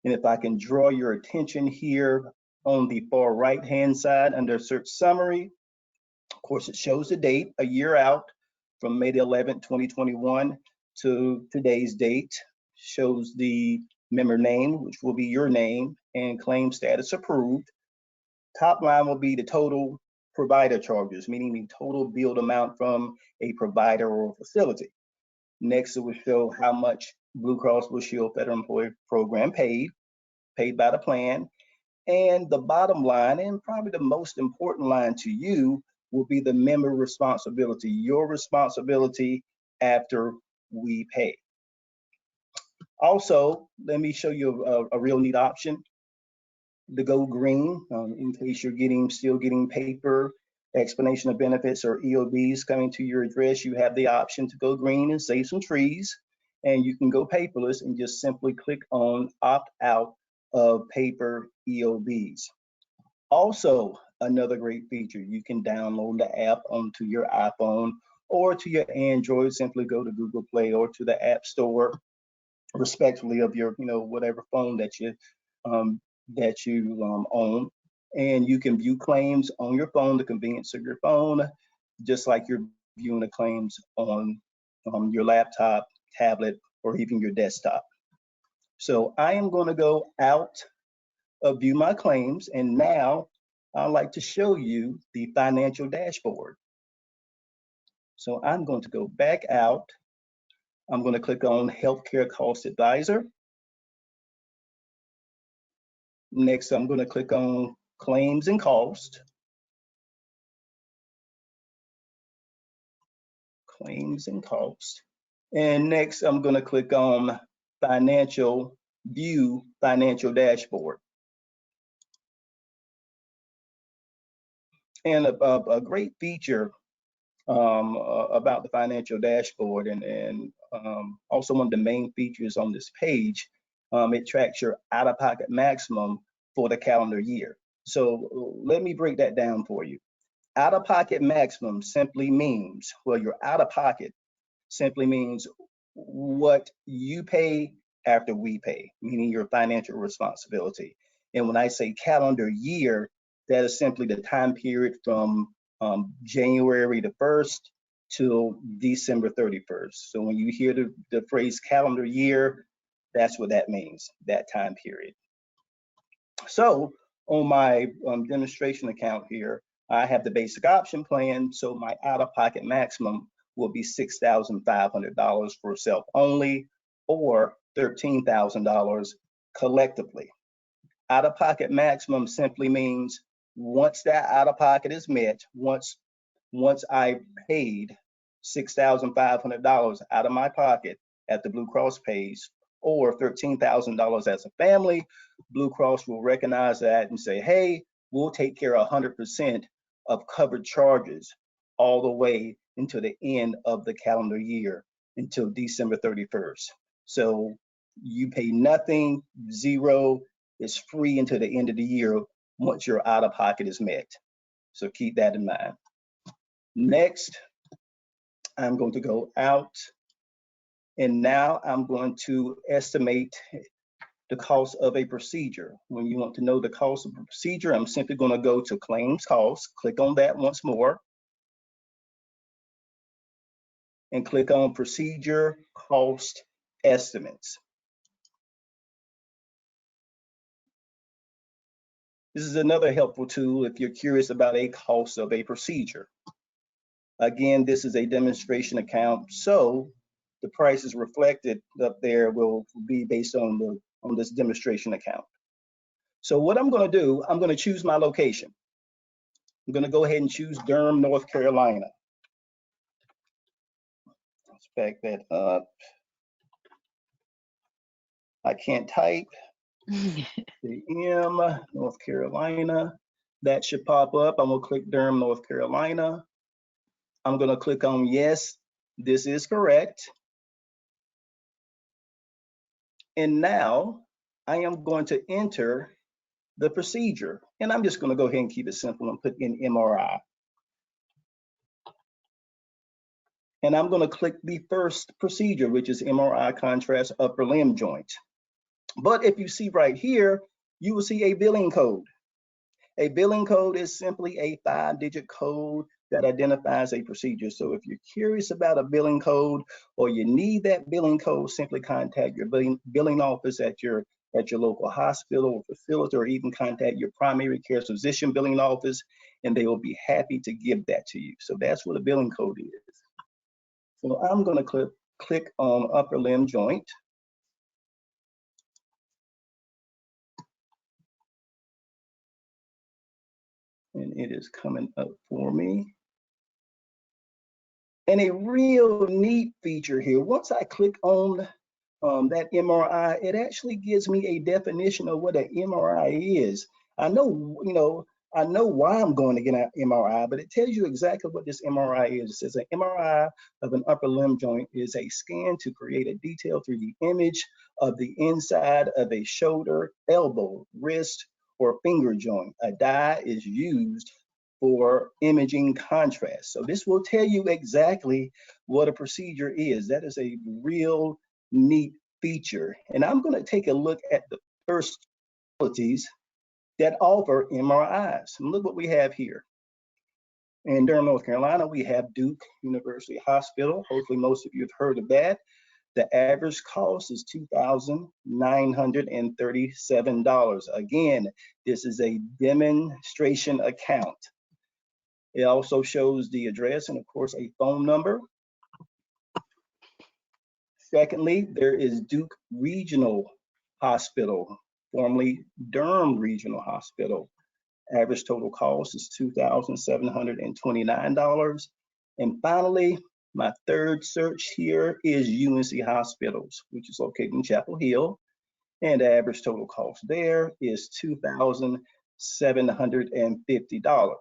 And if I can draw your attention here on the far right-hand side under search summary, of course, it shows the date a year out from May the 11th, 2021 to today's date, shows the member name, which will be your name, and claim status approved. Top line will be the total provider charges, meaning the total billed amount from a provider or facility. Next, it will show how much Blue Cross Blue Shield Federal Employee Program paid by the plan. And the bottom line, and probably the most important line to you, will be the member responsibility, your responsibility after we pay. Also, let me show you a real neat option, the Go Green, in case you're still getting paper explanation of benefits or EOBs coming to your address. You have the option to go green and save some trees, and you can go paperless and just simply click on opt out of paper EOBs. Also, another great feature, you can download the app onto your iPhone or to your Android. Simply go to Google Play or to the App Store, respectively of your, whatever phone that you own, and you can view claims on your phone, the convenience of your phone, just like you're viewing the claims on your laptop, tablet, or even your desktop. So I am going to go out of View My Claims, and now I'd like to show you the financial dashboard. So I'm going to go back out. I'm going to click on Healthcare Cost Advisor. Next, I'm going to click on Claims and Cost. Claims and Cost. And next, I'm going to click on View Financial Dashboard. And a great feature about the financial dashboard, and also one of the main features on this page, it tracks your out-of-pocket maximum for the calendar year. So let me break that down for you. Out-of-pocket maximum simply means, well, your out-of-pocket simply means what you pay after we pay, meaning your financial responsibility. And when I say calendar year, that is simply the time period from January the 1st till December 31st. So when you hear the phrase calendar year, that's what that means, that time period. So on my demonstration account here, I have the basic option plan. So my out-of-pocket maximum will be $6,500 for self only, or $13,000 collectively. Out-of-pocket maximum simply means once that out-of-pocket is met, once I paid $6,500 out of my pocket at the Blue Cross pays, or $13,000 as a family, Blue Cross will recognize that and say, hey, we'll take care of 100% of covered charges all the way until the end of the calendar year, until December 31st. So you pay nothing, zero, it's free until the end of the year once your out-of-pocket is met. So keep that in mind. Next, I'm going to go out, and now I'm going to estimate the cost of a procedure. When you want to know the cost of a procedure, I'm simply going to go to Claims Costs, click on that once more, and click on Procedure Cost Estimates. This is another helpful tool if you're curious about a cost of a procedure. Again, this is a demonstration account, so the prices reflected up there will be based on on this demonstration account. So what I'm going to do, I'm going to choose my location. I'm going to go ahead and choose Durham, North Carolina. Let's back that up. I can't type. The M, North Carolina. That should pop up. I'm going to click Durham, North Carolina. I'm going to click on yes, this is correct. And now I am going to enter the procedure. And I'm just going to go ahead and keep it simple and put in MRI. And I'm going to click the first procedure, which is MRI contrast upper limb joint. But if you see right here, you will see a billing code. A billing code is simply a 5-digit code that identifies a procedure. So if you're curious about a billing code or you need that billing code, simply contact your billing office at your local hospital or facility, or even contact your primary care physician billing office, and they will be happy to give that to you. So that's what a billing code is. So I'm going to click on upper limb joint. And it is coming up for me. And a real neat feature here, once I click on that MRI, it actually gives me a definition of what an MRI is. I know, I know why I'm going to get an MRI, but it tells you exactly what this MRI is. It says an MRI of an upper limb joint is a scan to create a detailed 3D image of the inside of a shoulder, elbow, wrist, or finger joint. A dye is used for imaging contrast. So this will tell you exactly what a procedure is. That is a real neat feature. And I'm going to take a look at the first facilities that offer MRIs. And look what we have here. In Durham, North Carolina, we have Duke University Hospital. Hopefully most of you have heard of that. The average cost is $2,937. Again, this is a demonstration account. It also shows the address and, of course, a phone number. Secondly, there is Duke Regional Hospital, formerly Durham Regional Hospital. Average total cost is $2,729. And finally, my third search here is UNC Hospitals, which is located in Chapel Hill. And the average total cost there is $2,750.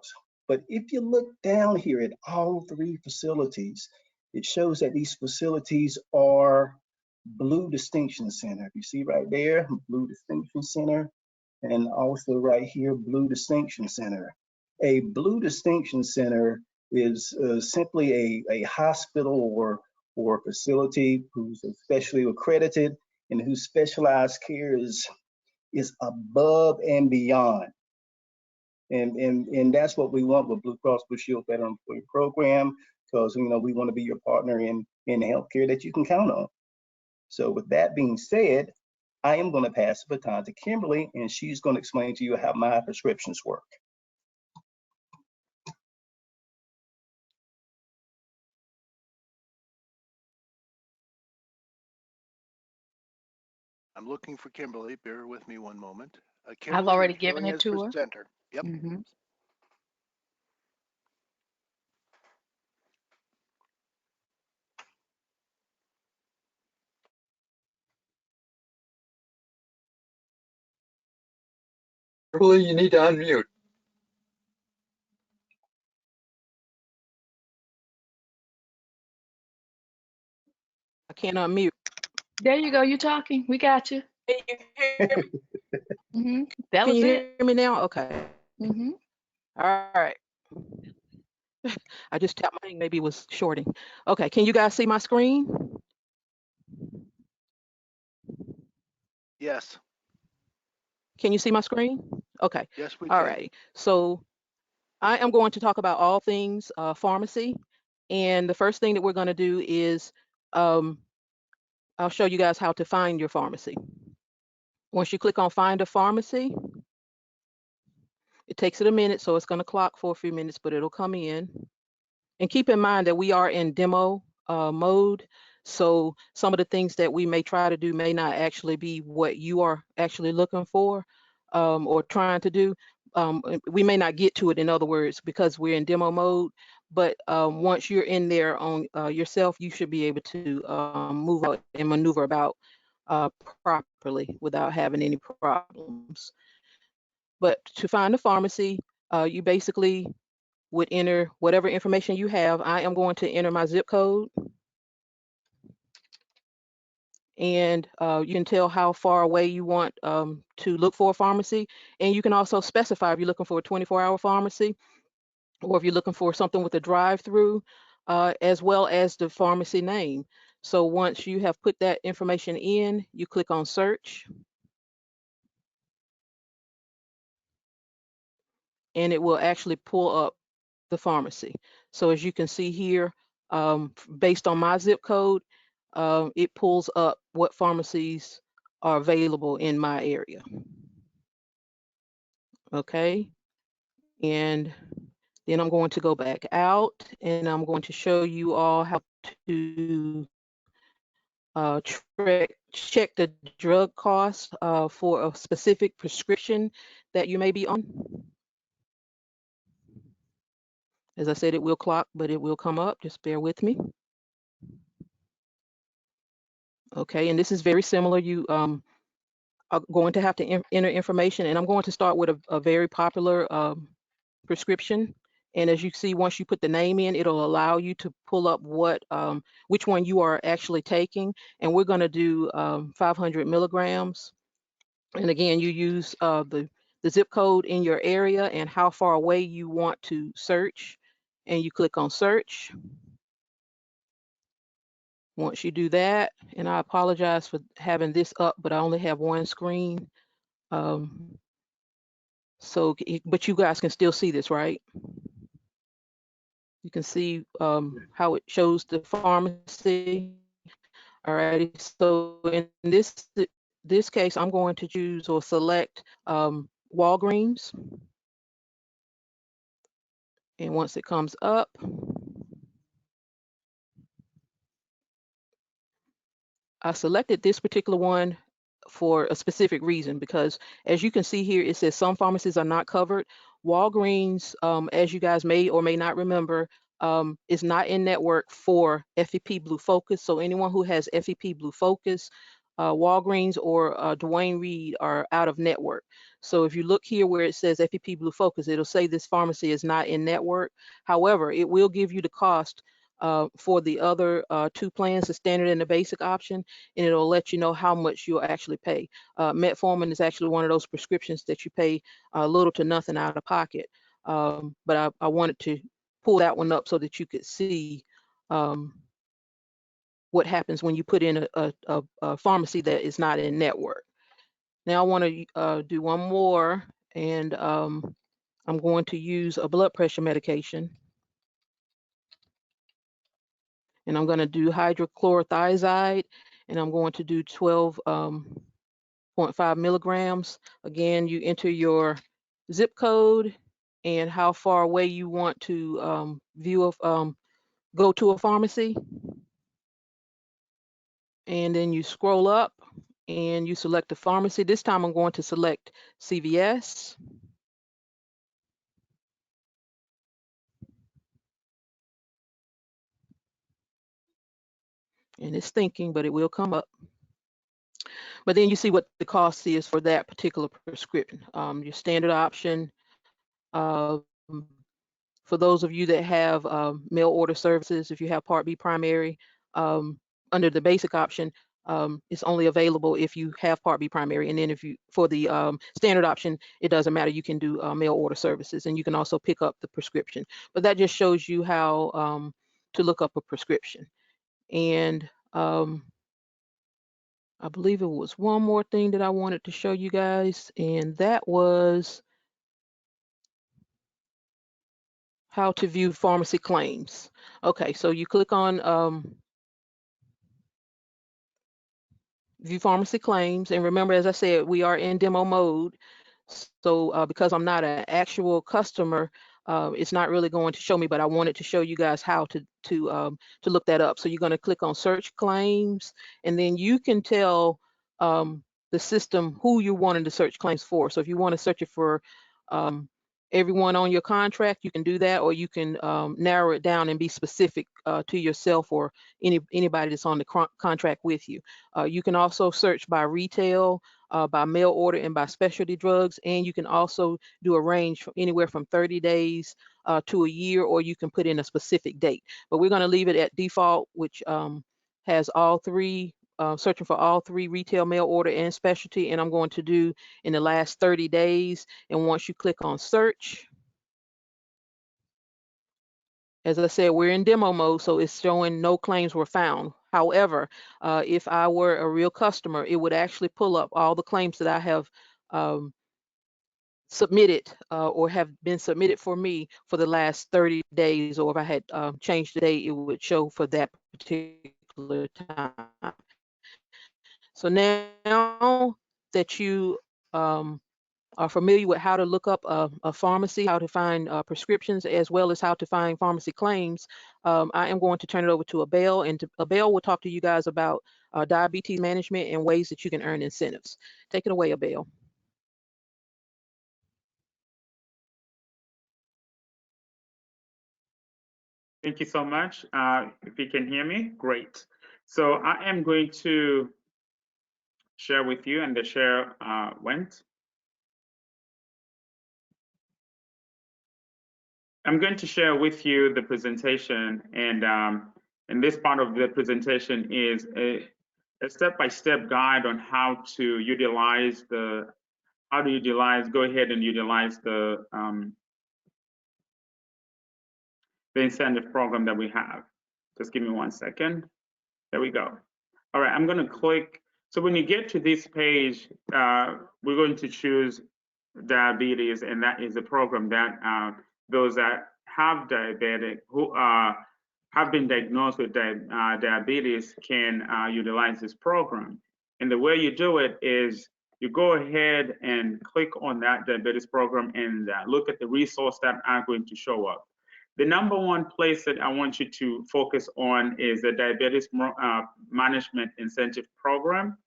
But if you look down here at all three facilities, it shows that these facilities are Blue Distinction Center. You see right there, Blue Distinction Center, and also right here, Blue Distinction Center. A Blue Distinction Center is simply a hospital or facility who's especially accredited and whose specialized care is above and beyond. And that's what we want with Blue Cross Blue Shield Veteran Employee Program, because we want to be your partner in healthcare that you can count on. So with that being said, I am going to pass the baton to Kimberly, and she's going to explain to you how my prescriptions work. I'm looking for Kimberly. Bear with me one moment. I've already given it to her. Presenter. Yep. Mm-hmm. Kimberly, you need to unmute. I can't unmute. There you go. You talking? We got you. Can you hear me? Mm-hmm. That Can was you it. hear me now? Okay. Mm-hmm. All right. I just tapped my thing, maybe it was shorting. Okay, can you guys see my screen? Yes. Can you see my screen? Okay. Yes, we All can. right. So I am going to talk about all things pharmacy. And the first thing that we're going to do is I'll show you guys how to find your pharmacy. Once you click on Find a Pharmacy, it takes it a minute, so it's going to clock for a few minutes, but it'll come in. And keep in mind that we are in demo mode. So some of the things that we may try to do may not actually be what you are actually looking for or trying to do. We may not get to it, in other words, because we're in demo mode. But once you're in there on yourself, you should be able to move out and maneuver about properly without having any problems. But to find a pharmacy, you basically would enter whatever information you have. I am going to enter my zip code, and you can tell how far away you want to look for a pharmacy. And you can also specify if you're looking for a 24-hour pharmacy, or if you're looking for something with a drive-through, as well as the pharmacy name. So once you have put that information in, you click on search, and it will actually pull up the pharmacy. So as you can see here, based on my zip code, it pulls up what pharmacies are available in my area. Okay, and then I'm going to go back out, and I'm going to show you all how to check the drug cost for a specific prescription that you may be on. As I said, it will clock, but it will come up. Just bear with me. Okay, and this is very similar. You are going to have to enter information, and I'm going to start with a very popular prescription. And as you see, once you put the name in, it'll allow you to pull up which one you are actually taking. And we're going to do 500 milligrams. And again, you use the zip code in your area and how far away you want to search. And you click on search. Once you do that, and I apologize for having this up, but I only have one screen. But you guys can still see this, right? You can see how it shows the pharmacy. All righty, so in this case, I'm going to choose or select Walgreens. And once it comes up, I selected this particular one for a specific reason, because as you can see here, it says some pharmacies are not covered. Walgreens, as you guys may or may not remember, is not in network for FEP Blue Focus. So anyone who has FEP Blue Focus, Walgreens or Dwayne Reed are out of network. So if you look here where it says FEP Blue Focus, it'll say this pharmacy is not in network. However, it will give you the cost for the other two plans, the standard and the basic option, and it'll let you know how much you'll actually pay. Metformin is actually one of those prescriptions that you pay little to nothing out of pocket. But I wanted to pull that one up so that you could see what happens when you put in a pharmacy that is not in network. Now I want to do one more, and I'm going to use a blood pressure medication. And I'm going to do hydrochlorothiazide, and I'm going to do 12.5 milligrams. Again, you enter your zip code and how far away you want to go to a pharmacy. And then you scroll up and you select the pharmacy. This time I'm going to select CVS. And it's thinking, but it will come up. But then you see what the cost is for that particular prescription. Your standard option. For those of you that have mail order services, if you have Part B primary, under the basic option, it's only available if you have Part B primary. And then for the standard option, it doesn't matter. You can do mail order services, and you can also pick up the prescription. But that just shows you how to look up a prescription. And I believe it was one more thing that I wanted to show you guys, and that was how to view pharmacy claims. Okay, so you click on view pharmacy claims, and remember, as I said, we are in demo mode. So because I'm not an actual customer, it's not really going to show me, but I wanted to show you guys how to look that up. So you're going to click on search claims, and then you can tell the system who you're wanting to search claims for. So if you want to search it for everyone on your contract, you can do that, or you can narrow it down and be specific to yourself or anybody that's on the contract with you. You can also search by retail, by mail order, and by specialty drugs, and you can also do a range from anywhere from 30 days to a year, or you can put in a specific date. But we're going to leave it at default, which has all three, searching for all three: retail, mail order, and specialty. And I'm going to do in the last 30 days. And once you click on search, as I said, we're in demo mode, so it's showing no claims were found. However, if I were a real customer, it would actually pull up all the claims that I have submitted or have been submitted for me for the last 30 days, or if I had changed the date, it would show for that particular time. So now that you are familiar with how to look up a pharmacy, how to find prescriptions, as well as how to find pharmacy claims, I am going to turn it over to Abel, and Abel will talk to you guys about diabetes management and ways that you can earn incentives. Take it away, Abel. Thank you so much. If you can hear me, great. So I am going to share with you, and the share went. I'm going to share with you the presentation, and this part of the presentation is a step-by-step guide on how to utilize go ahead and utilize the incentive program that we have. Just give me 1 second. There we go. All right, I'm going to click. So when you get to this page, we're going to choose diabetes, and that is a program that those that have diabetic, who have been diagnosed with diabetes, can utilize this program. And the way you do it is you go ahead and click on that diabetes program and look at the resource that are going to show up. The number one place that I want you to focus on is the Diabetes Management Incentive Program.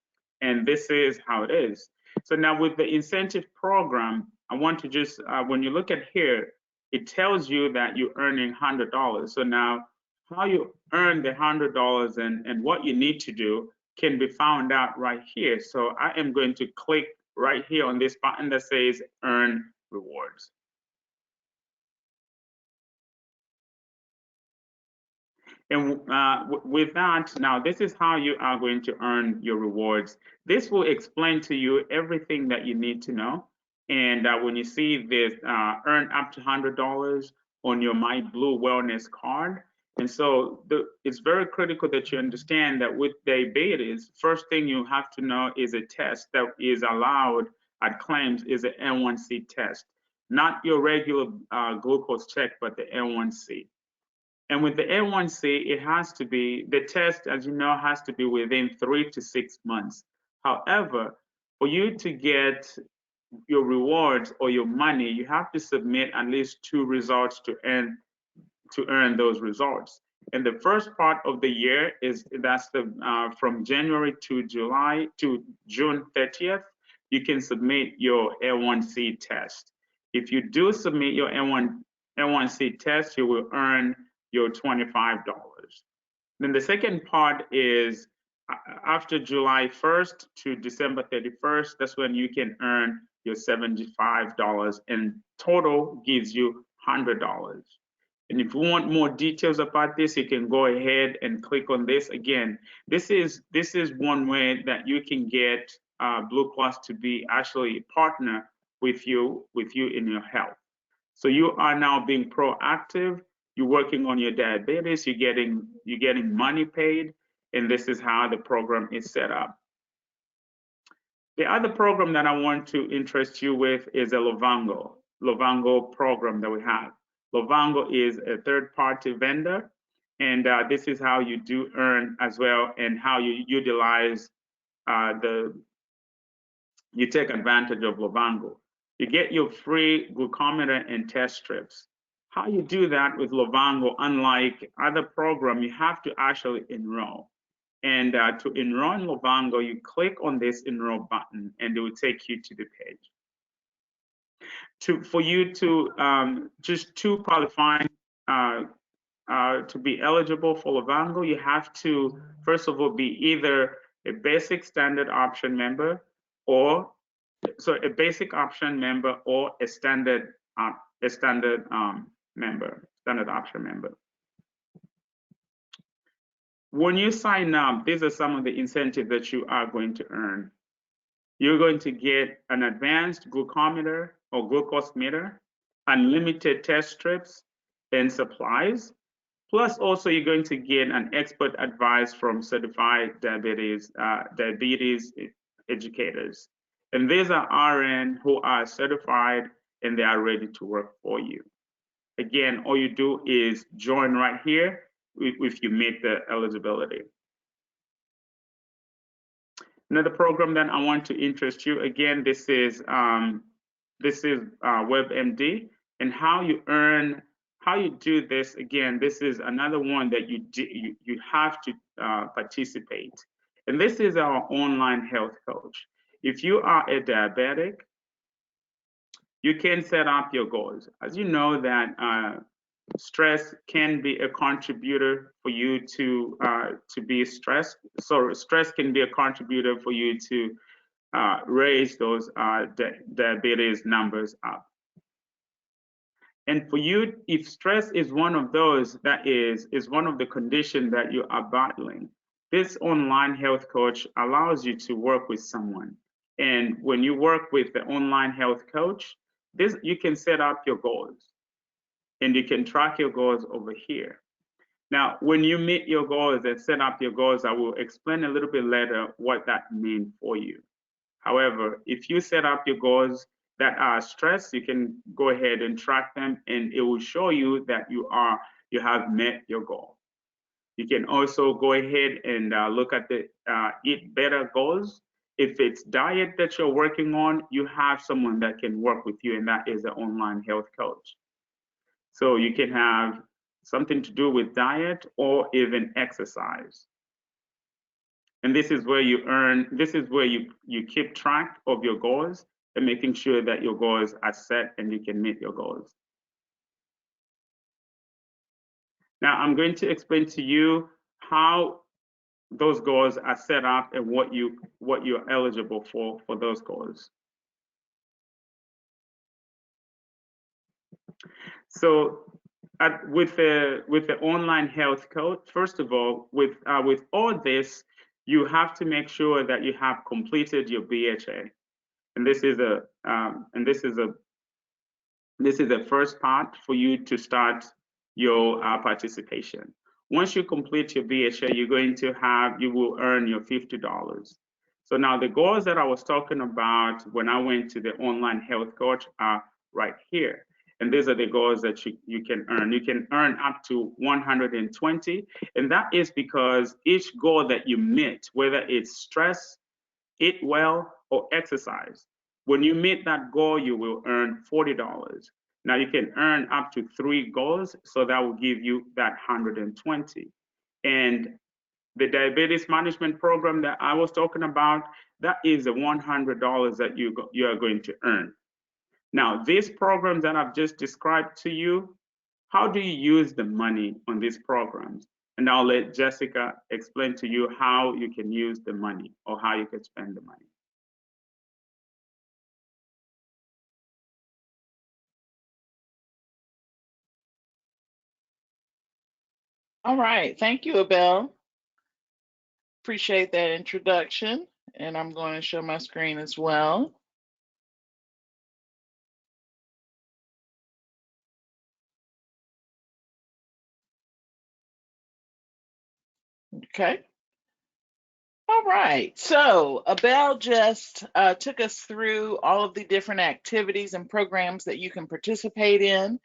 And this is how it is. So now with the incentive program, I want to just, when you look at here, it tells you that you're earning $100. So now how you earn the $100 and what you need to do can be found out right here. So I am going to click right here on this button that says Earn Rewards. And with that, now this is how you are going to earn your rewards. This will explain to you everything that you need to know. And when you see this, earn up to $100 on your My Blue Wellness card. And so it's very critical that you understand that with diabetes, first thing you have to know is a test that is allowed at claims is an A1C test, not your regular glucose check, but the A1C. And with the A1C, it has to be, the test, as you know, has to be within 3 to 6 months. However, for you to get your rewards or your money, you have to submit at least 2 results to earn those results. And the first part of the year that's from January to July to June 30th, you can submit your A1C test. If you do submit your A1C test, you will earn your $25. Then the second part is after July 1st to December 31st, that's when you can earn your $75, and total gives you $100. And if you want more details about this, you can go ahead and click on this. Again, this is one way that you can get Blue Cross to be actually a partner with you in your health. So you are now being proactive. You're working on your diabetes. You're getting money paid, and this is how the program is set up. The other program that I want to interest you with is a Livongo program that we have. Livongo is a third-party vendor, and this is how you do earn as well, and how you utilize you take advantage of Livongo. You get your free glucometer and test strips. How you do that with Livongo, unlike other program, you have to actually enroll. And to enroll in Livongo, you click on this enroll button and it will take you to the page. For you to just to qualify to be eligible for Livongo, you have to first of all be either a basic standard option member or a basic option member or a standard member, standard option member. When you sign up, these are some of the incentives that you are going to earn. You're going to get an advanced glucometer or glucose meter, unlimited test strips and supplies. Plus, also, you're going to get an expert advice from certified diabetes educators. And these are RN who are certified and they are ready to work for you. Again, all you do is join right here if you meet the eligibility. Another program that I want to interest you, again, this is WebMD, and how you do this. Again, this is another one that you have to participate. And this is our online health coach. If you are a diabetic, you can set up your goals. As you know that stress can be a contributor for you to be stressed. So stress can be a contributor for you to raise those diabetes numbers up. And for you, if stress is one of those that is one of the conditions that you are battling, this online health coach allows you to work with someone. And when you work with the online health coach, you can set up your goals and you can track your goals over here. Now, when you meet your goals and set up your goals, I will explain a little bit later what that means for you. However, if you set up your goals that are stressed, you can go ahead and track them and it will show you that you have met your goal. You can also go ahead and look at the Eat Better goals. If it's diet that you're working on, you have someone that can work with you, and that is an online health coach. So you can have something to do with diet or even exercise. And this is where you keep track of your goals and making sure that your goals are set and you can meet your goals. Now I'm going to explain to you how those goals are set up and what you're eligible for those goals. So with the online health coach, first of all, with all this, you have to make sure that you have completed your BHA, and this is the first part for you to start your participation. Once you complete your BHA, you will earn your $50. So now the goals that I was talking about when I went to the online health coach are right here. And these are the goals that you can earn. You can earn up to 120. And that is because each goal that you meet, whether it's stress, eat well, or exercise, when you meet that goal, you will earn $40. Now you can earn up to 3 goals, so that will give you that 120. And the diabetes management program that I was talking about, that is the $100 that you are going to earn. Now, these programs that I've just described to you, how do you use the money on these programs? And I'll let Jessica explain to you how you can use the money or how you can spend the money. All right, thank you, Abel. Appreciate that introduction, and I'm going to show my screen as well. Okay. All right, so Abel just took us through all of the different activities and programs that you can participate in.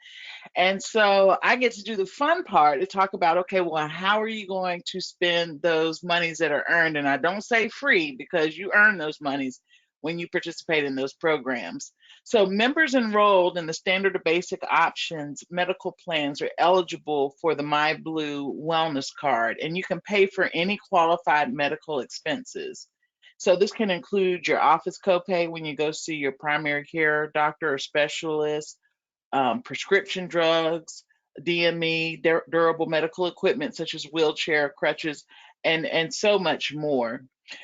And so I get to do the fun part to talk about, okay, well, how are you going to spend those monies that are earned? And I don't say free, because you earn those monies when you participate in those programs. So members enrolled in the standard or basic options medical plans are eligible for the My Blue Wellness Card, and you can pay for any qualified medical expenses. So this can include your office copay when you go see your primary care doctor or specialist, prescription drugs, DME, durable medical equipment such as wheelchair, crutches, and so much more.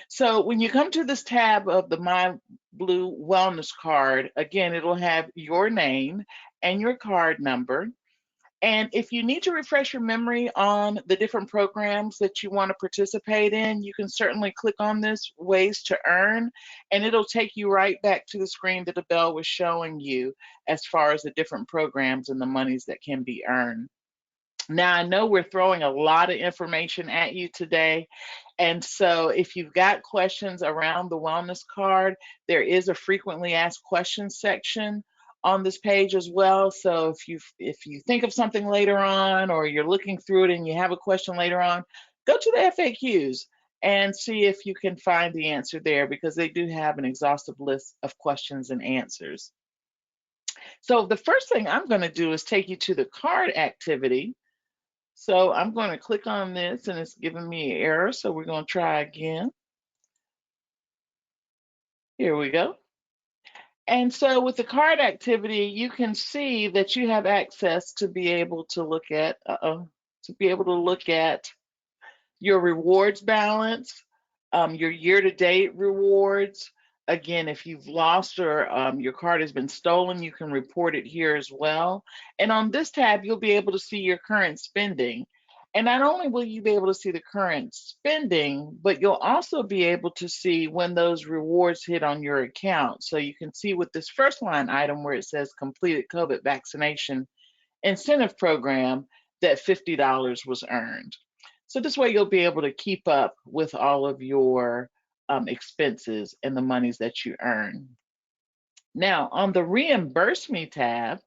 So when you come to this tab of the My Blue Wellness Card, again, it'll have your name and your card number. And if you need to refresh your memory on the different programs that you want to participate in, you can certainly click on this Ways to Earn, and it'll take you right back to the screen that Abel was showing you as far as the different programs and the monies that can be earned. Now, I know we're throwing a lot of information at you today. And so if you've got questions around the wellness card, there is a frequently asked questions section on this page as well. So if you think of something later on, or you're looking through it and you have a question later on, go to the FAQs and see if you can find the answer there, because they do have an exhaustive list of questions and answers. So the first thing I'm going to do is take you to the card activity. So I'm going to click on this and it's giving me an error. So we're going to try again. Here we go. And so with the card activity, you can see that you have access to be able to look at, your rewards balance, your year-to-date rewards. Again, if you've lost or your card has been stolen, you can report it here as well. And on this tab, you'll be able to see your current spending. And not only will you be able to see the current spending, but you'll also be able to see when those rewards hit on your account. So you can see with this first line item where it says completed COVID vaccination incentive program that $50 was earned. So this way you'll be able to keep up with all of your expenses and the monies that you earn. Now on the Reimburse Me tab,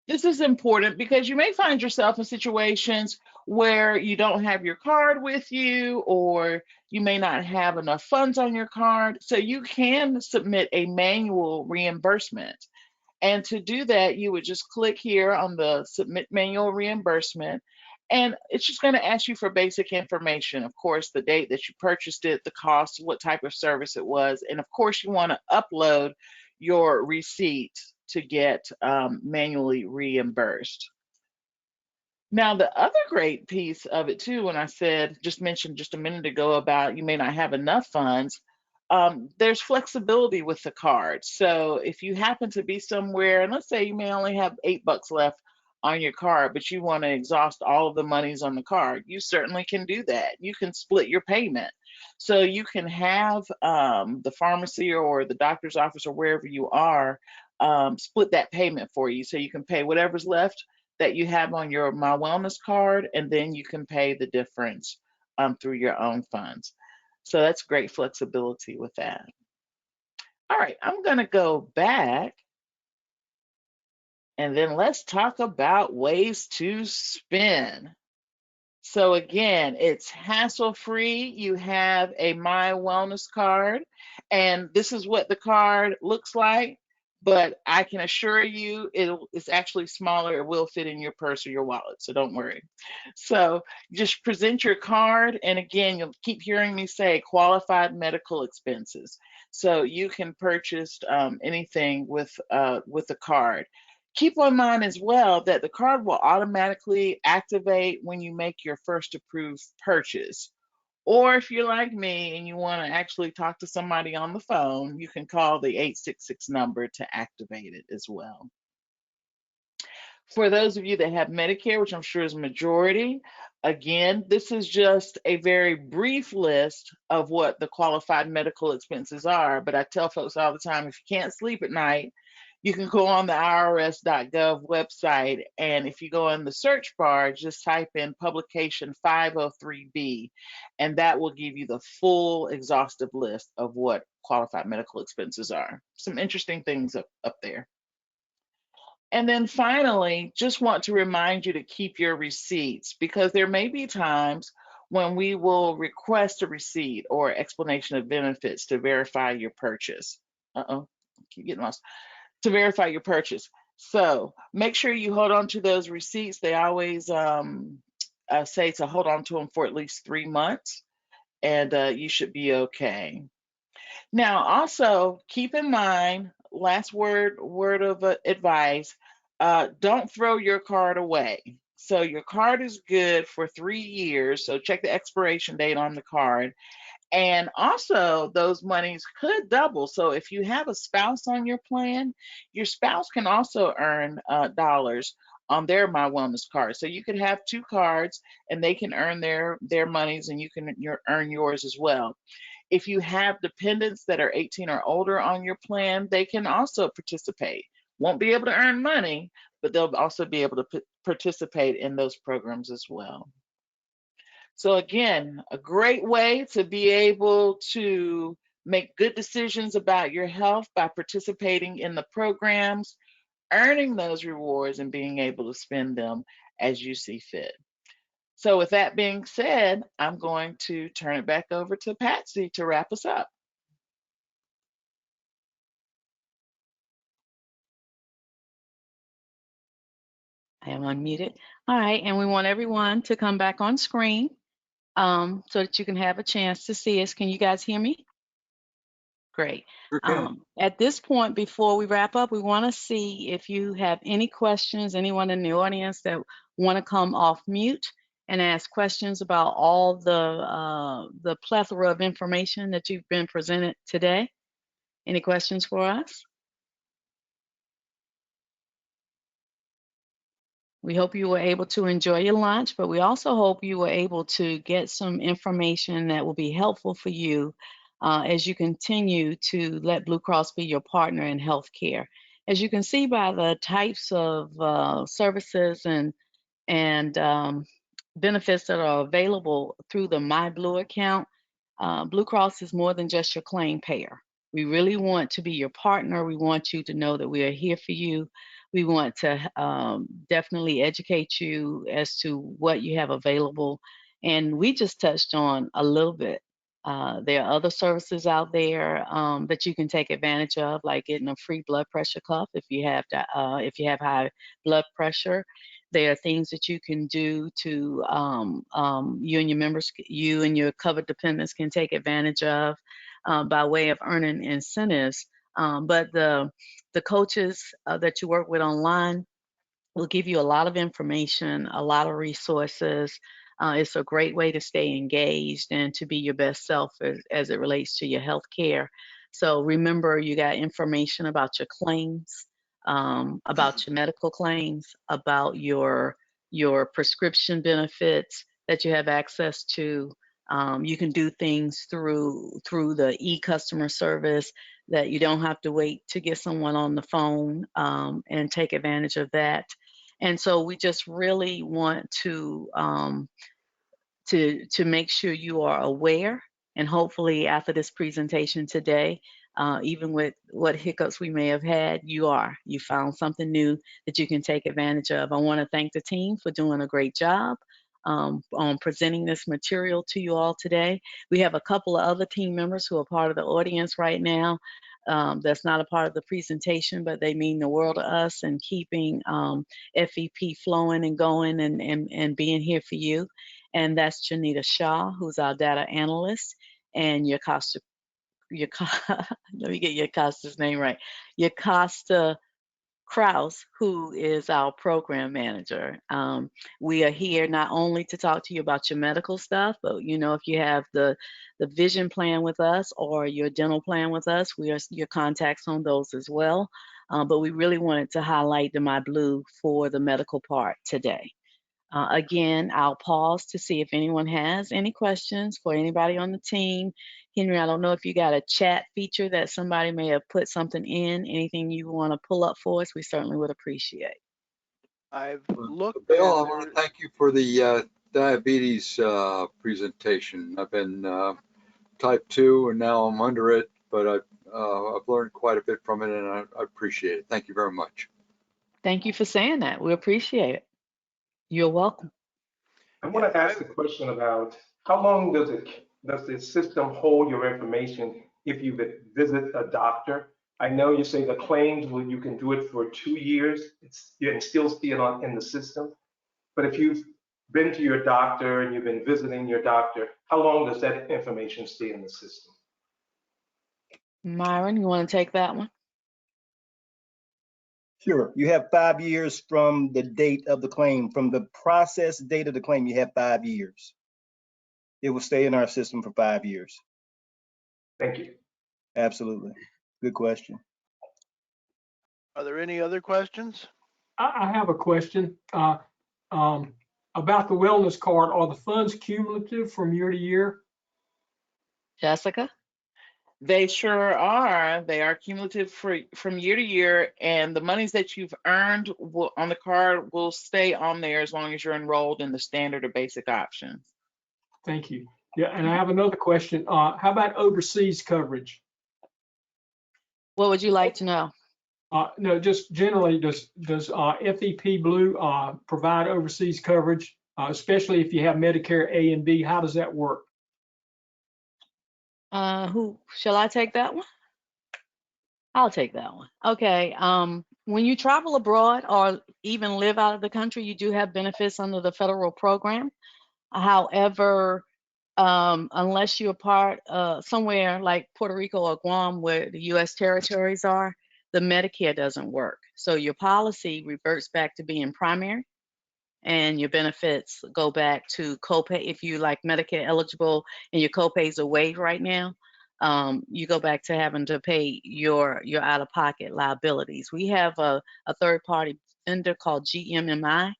this is important because you may find yourself in situations where you don't have your card with you, or you may not have enough funds on your card. So you can submit a manual reimbursement. And to do that, you would just click here on the Submit Manual Reimbursement, and it's just going to ask you for basic information. Of course, the date that you purchased it, the cost, what type of service it was, and of course, you want to upload your receipt to get manually reimbursed. Now, the other great piece of it too, when I just mentioned just a minute ago about you may not have enough funds, there's flexibility with the card. So if you happen to be somewhere, and let's say you may only have $8 left on your card, but you want to exhaust all of the monies on the card, you certainly can do that. You can split your payment. So you can have the pharmacy or the doctor's office or wherever you are split that payment for you. So you can pay whatever's left that you have on your My Wellness card, and then you can pay the difference through your own funds. So that's great flexibility with that. All right, I'm going to go back, and then let's talk about ways to spend. So again, it's hassle-free. You have a My Wellness card, and this is what the card looks like, but I can assure you it's actually smaller. It will fit in your purse or your wallet, so don't worry. So just present your card, and again, you'll keep hearing me say qualified medical expenses. So you can purchase anything with the card. Keep in mind as well that the card will automatically activate when you make your first approved purchase. Or if you're like me and you want to actually talk to somebody on the phone, you can call the 866 number to activate it as well. For those of you that have Medicare, which I'm sure is a majority, again, this is just a very brief list of what the qualified medical expenses are. But I tell folks all the time, if you can't sleep at night, you can go on the irs.gov website, and if you go in the search bar, just type in publication 503B, and that will give you the full exhaustive list of what qualified medical expenses are. Some interesting things up there. And then finally, just want to remind you to keep your receipts, because there may be times when we will request a receipt or explanation of benefits to verify your purchase. Uh-oh, I keep getting lost. To verify your purchase. So make sure you hold on to those receipts. They always say to hold on to them for at least 3 months, and you should be okay. Now, also keep in mind, last word of advice, don't throw your card away. So your card is good for 3 years. So check the expiration date on the card. And also, those monies could double. So if you have a spouse on your plan, your spouse can also earn dollars on their My Wellness card. So you could have 2 cards, and they can earn their monies, and you can earn yours as well. If you have dependents that are 18 or older on your plan, they can also participate. Won't be able to earn money, but they'll also be able to participate in those programs as well. So again, a great way to be able to make good decisions about your health by participating in the programs, earning those rewards, and being able to spend them as you see fit. So with that being said, I'm going to turn it back over to Patsy to wrap us up. I am unmuted. All right, and we want everyone to come back on screen so that you can have a chance to see us. Can you guys hear me? Great. At this point, before we wrap up, we want to see if you have any questions, anyone in the audience that want to come off mute and ask questions about all the plethora of information that you've been presented today. Any questions for us? We hope you were able to enjoy your lunch, but we also hope you were able to get some information that will be helpful for you as you continue to let Blue Cross be your partner in healthcare. As you can see by the types of services and benefits that are available through the My Blue account, Blue Cross is more than just your claim payer. We really want to be your partner. We want you to know that we are here for you. We want to definitely educate you as to what you have available. And we just touched on a little bit. There are other services out there that you can take advantage of, like getting a free blood pressure cuff if you have high blood pressure. There are things that you can do to you and your covered dependents can take advantage of by way of earning incentives. But the coaches that you work with online will give you a lot of information, a lot of resources. It's a great way to stay engaged and to be your best self as it relates to your health care. So remember, you got information about your claims, about your medical claims, about your prescription benefits that you have access to. You can do things through the e-customer service that you don't have to wait to get someone on the phone and take advantage of that. And so we just really want to make sure you are aware, and hopefully after this presentation today, even with what hiccups we may have had, you found something new that you can take advantage of. I want to thank the team for doing a great job on presenting this material to you all today. We have a couple of other team members who are part of the audience right now. That's not a part of the presentation, but they mean the world to us and keeping FEP flowing and going and being here for you. And that's Janita Shaw, who's our data analyst, and Yokasta, let me get Yokasta's name right, Yokasta Kraus, who is our program manager. We are here not only to talk to you about your medical stuff, but if you have the vision plan with us or your dental plan with us, we are your contacts on those as well. But we really wanted to highlight the My Blue for the medical part today. Again, I'll pause to see if anyone has any questions for anybody on the team. Henry, I don't know if you got a chat feature that somebody may have put something in. Anything you want to pull up for us, we certainly would appreciate. I've looked. Bill, I want to thank you for the diabetes presentation. I've been type 2 and now I'm under it, but I've learned quite a bit from it and I appreciate it. Thank you very much. Thank you for saying that. We appreciate it. You're welcome. I want to ask a question about how long does the system hold your information if you visit a doctor? I know you say the claims, you can do it for 2 years. You can still see it in the system. But if you've been to your doctor and you've been visiting your doctor, how long does that information stay in the system? Myron, you want to take that one? Sure. You have 5 years from the date of the claim. From the process date of the claim, you have 5 years. It will stay in our system for 5 years. Thank you. Absolutely. Good question. Are there any other questions? I have a question about the wellness card. Are the funds cumulative from year to year? Jessica? They sure are. They are cumulative from year to year, and the monies that you've earned on the card will stay on there as long as you're enrolled in the standard or basic options. Thank you. Yeah, and I have another question. How about overseas coverage? What would you like to know? No, just generally, does FEP Blue provide overseas coverage, especially if you have Medicare A and B? How does that work? Who shall I take that one? I'll take that one. Okay. When you travel abroad or even live out of the country, you do have benefits under the federal program. However, unless you're part somewhere like Puerto Rico or Guam, where the U.S. territories are, the Medicare doesn't work. So your policy reverts back to being primary, and your benefits go back to copay. If you like Medicare eligible and your copays are waived right now, you go back to having to pay your out-of-pocket liabilities. We have a third-party vendor called GMMI.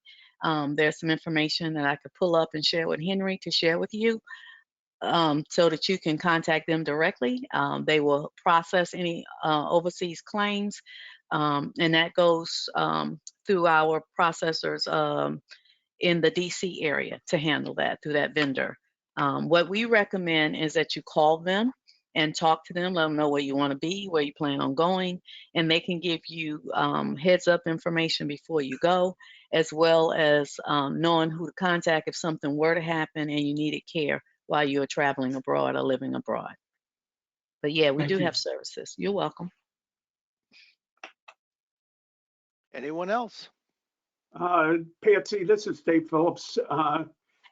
There's some information that I could pull up and share with Henry to share with you, so that you can contact them directly. They will process any overseas claims, and that goes through our processors in the DC area to handle that through that vendor. What we recommend is that you call them and talk to them, let them know where you want to be, where you plan on going, and they can give you heads up information before you go, as well as knowing who to contact if something were to happen and you needed care while you're traveling abroad or living abroad. But yeah, we do have services. You're welcome. Anyone else? Patsy, this is Dave Phillips.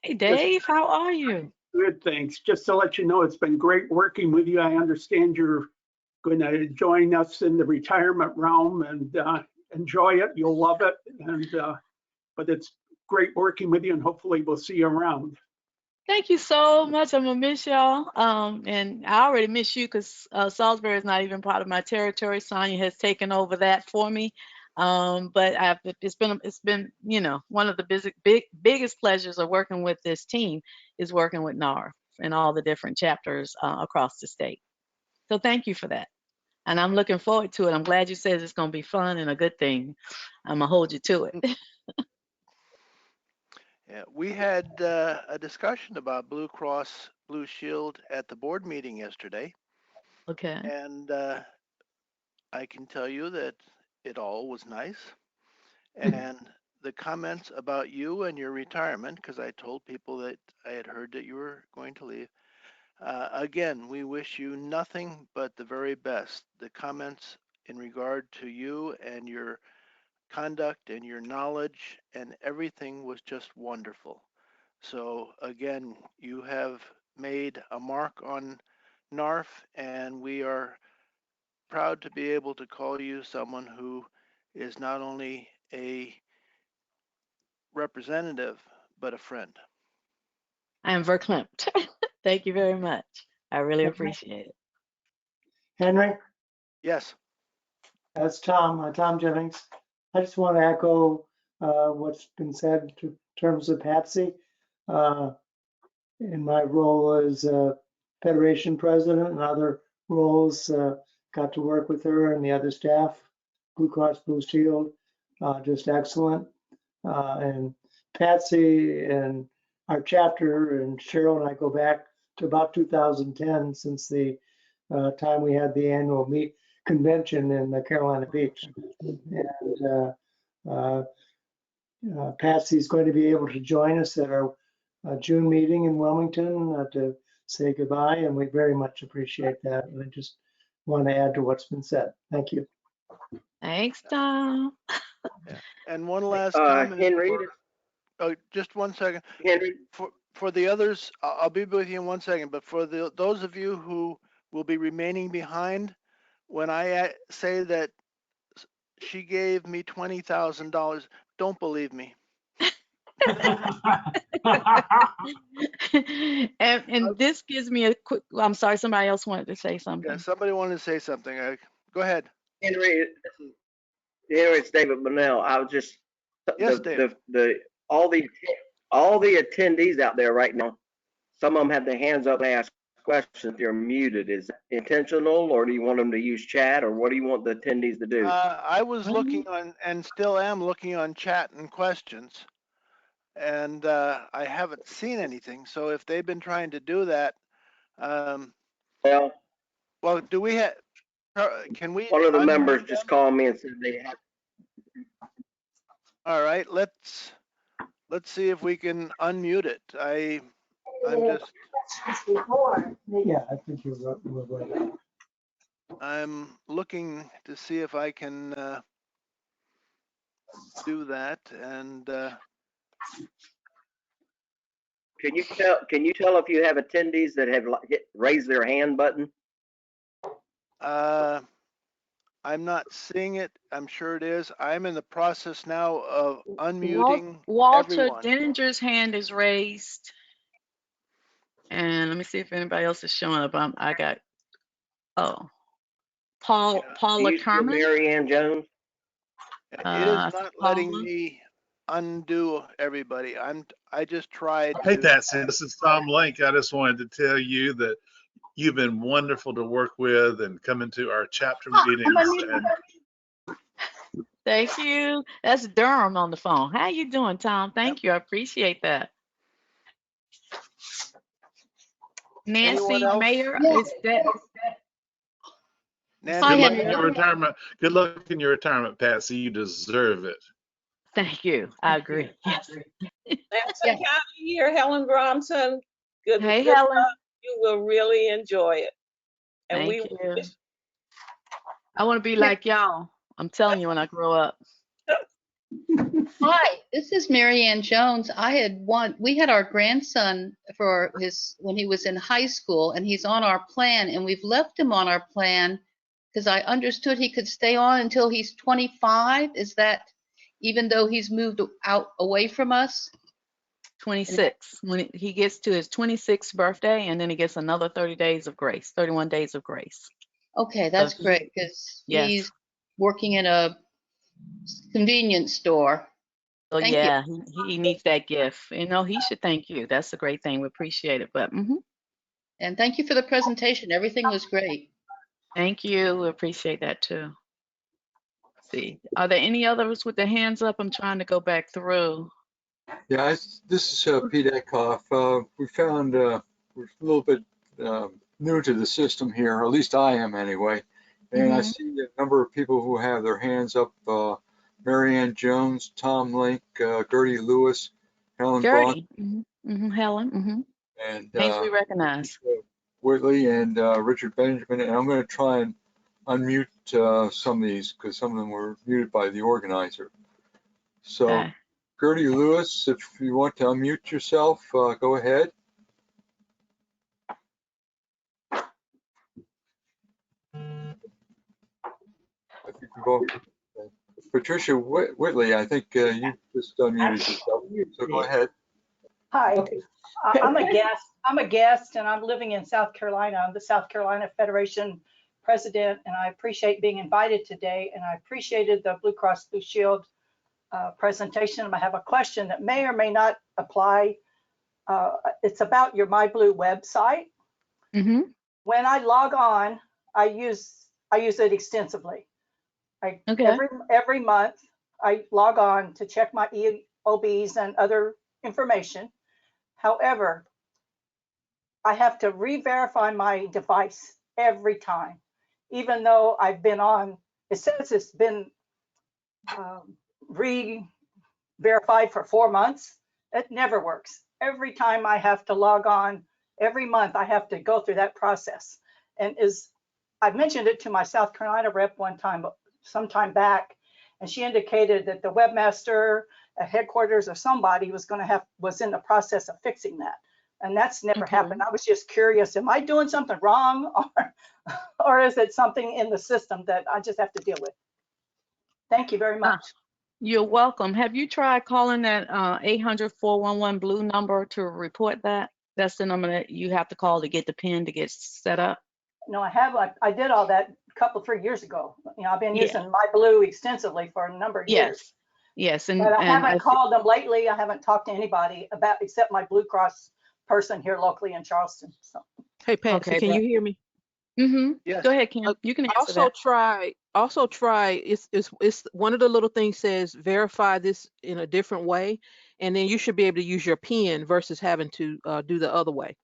Hey, Dave, how are you? Good, thanks. Just to let you know, it's been great working with you. I understand you're going to join us in the retirement realm, and enjoy it. You'll love it. And but it's great working with you, and hopefully we'll see you around. Thank you so much. I'm gonna miss y'all. And I already miss you because Salisbury is not even part of my territory. Sonia has taken over that for me. But it's been one of the biggest pleasures of working with this team is working with NARFE and all the different chapters across the state. So thank you for that. And I'm looking forward to it. I'm glad you said it's going to be fun and a good thing. I'm going to hold you to it. Yeah, we had a discussion about Blue Cross Blue Shield at the board meeting yesterday. Okay. And I can tell you that it all was nice. And the comments about you and your retirement, because I told people that I had heard that you were going to leave. Again, we wish you nothing but the very best. The comments in regard to you and your conduct and your knowledge and everything was just wonderful. So again, you have made a mark on NARFE, and we are proud to be able to call you someone who is not only a representative, but a friend. I am verklempt. Thank you very much. I really appreciate it. Henry? Yes. That's Tom Jennings. I just want to echo what's been said in terms of Patsy. In my role as Federation president and other roles, got to work with her and the other staff, Blue Cross Blue Shield, just excellent. And Patsy and our chapter and Cheryl and I go back to about 2010 since the time we had the annual convention in Carolina Beach. And Patsy's going to be able to join us at our June meeting in Wilmington to say goodbye, and we very much appreciate that. And I just want to add to what's been said. Thank you. Thanks, Tom. Yeah. And one last comment. Henry, Oh, just 1 second. Henry, For the others, I'll be with you in 1 second, but for those of you who will be remaining behind, when I say that she gave me $20,000, don't believe me. And this gives me a quick, I'm sorry, somebody else wanted to say something. Yeah, somebody wanted to say something. Go ahead. Henry, it's David Bunnell. I was just Yes, David. all the attendees out there right now. Some of them have their hands up and ask questions. They're muted. Is that intentional, or do you want them to use chat, or what do you want the attendees to do? I was looking on, and still am looking on chat and questions, and I haven't seen anything. So if they've been trying to do that, well, do we have? Can we? One of the members them? just called me and said they had. All right, let's see if we can unmute it. I'm just. Yeah, I think you're right. I'm looking to see if I can do that, and Can you tell if you have attendees that have raised their hand button? I'm not seeing it. I'm sure it is. I'm in the process now of unmuting Walter everyone. Denninger's hand is raised. And let me see if anybody else is showing up. I got, Paula Kerman. Mary Ann Jones. It is not letting me undo everybody. I just tried. Hey, Patsy, this is Tom Link. I just wanted to tell you that you've been wonderful to work with and coming to our chapter meetings. And thank you. That's Durham on the phone. How you doing, Tom? Thank you. I appreciate that. Nancy Mayer, is that? Nancy, good luck in your retirement, Patsy. You deserve it. Thank you. I agree. Yes. Lamson County here, Helen Bromson. Good. Hey, good Helen. luck. You will really enjoy it. And Thank you. I want to be like y'all. I'm telling you when I grow up. Hi, this is Mary Ann Jones. We had our grandson when he was in high school, and he's on our plan, and we've left him on our plan because I understood he could stay on until he's 25. Is that even though he's moved out away from us? 26. When he gets to his 26th birthday, and then he gets another 30 days of grace, 31 days of grace. Okay, that's great because yes. He's working in a convenience store. So thank yeah, you. he needs that gift. You know, he should thank you. That's a great thing. We appreciate it. But And thank you for the presentation. Everything was great. Thank you. We appreciate that too. Let's see, are there any others with their hands up? I'm trying to go back through. Yeah, this is Pete Eckhoff. We found we're a little bit new to the system here, or at least I am anyway. And I see a number of people who have their hands up. Mary Ann Jones, Tom Link, Gertie Lewis, Helen Gertie, Helen, and names we recognize. Whitley and Richard Benjamin. And I'm going to try and unmute some of these because some of them were muted by the organizer. So Gertie Lewis, if you want to unmute yourself, go ahead. If you can go. Patricia Whitley, I think you just unmuted yourself, so go ahead. Hi, I'm a guest and I'm living in South Carolina. I'm the South Carolina Federation president, and I appreciate being invited today, and I appreciated the Blue Cross Blue Shield presentation. I have a question that may or may not apply. It's about your MyBlue website. When I log on, I use it extensively. Every month, I log on to check my EOBs and other information. However, I have to re-verify my device every time, even though I've been on, it says it's been re-verified for 4 months. It never works. every time I have to log on, every month I have to go through that process. And I mentioned it to my South Carolina rep one time, some time back, and she indicated that the webmaster at headquarters or somebody was in the process of fixing that. And that's never happened. I was just curious, am I doing something wrong, or is it something in the system that I just have to deal with? Thank you very much. You're welcome. Have you tried calling that 800-411 blue number to report that? That's the number that you have to call to get the PIN to get set up. No, I have. I did all that a 3 years ago. You know, I've been Yeah. using My Blue extensively for a number of years. Yes, But I haven't called them lately. I haven't talked to anybody about except my Blue Cross person here locally in Charleston. So. Hey, Patsy, Okay, can you hear me? Yes. Go ahead, Kim. You can answer that. Also try, it's one of the little things says verify this in a different way, and then you should be able to use your PIN versus having to do the other way.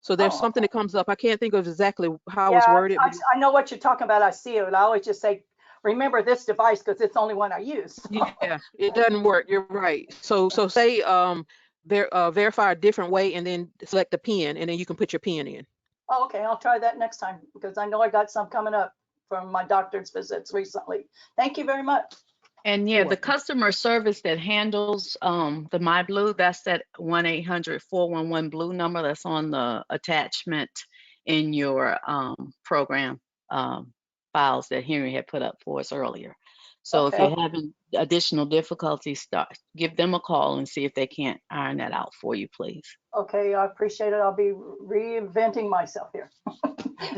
So there's something that comes up. I can't think of exactly how it was worded. I know what you're talking about. I see it. I always just say, remember this device because it's the only one I use. Yeah, it doesn't work. You're right. So say verify a different way and then select the PIN, and then you can put your PIN in. Oh, okay, I'll try that next time because I know I got some coming up from my doctor's visits recently. Thank you very much. And yeah, the customer service that handles the My Blue, that's that 1-800-411 blue number that's on the attachment in your program files that Henry had put up for us earlier. So if you're having additional difficulties, give them a call and see if they can't iron that out for you, please. Okay, I appreciate it. I'll be reinventing myself here.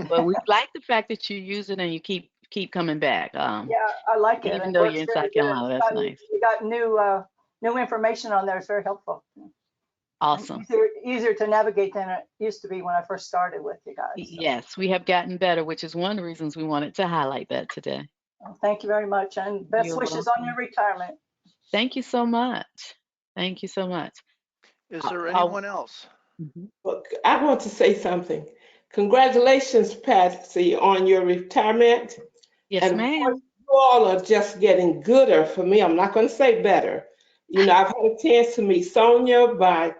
Well, we like the fact that you use it and you keep coming back. Yeah, I like it. Even It though works you're in very South good. Carolina, that's nice. You got new information on there. It's very helpful. Awesome. Easier to navigate than it used to be when I first started with you guys. So. Yes, we have gotten better, which is one of the reasons we wanted to highlight that today. Well, thank you very much, and best wishes on your retirement. Thank you so much. Thank you so much. Is there anyone else? Look, I want to say something. Congratulations, Patsy, on your retirement. Yes, ma'am. You all are just getting gooder for me. I'm not going to say better. You know, I've had a chance to meet Sonia by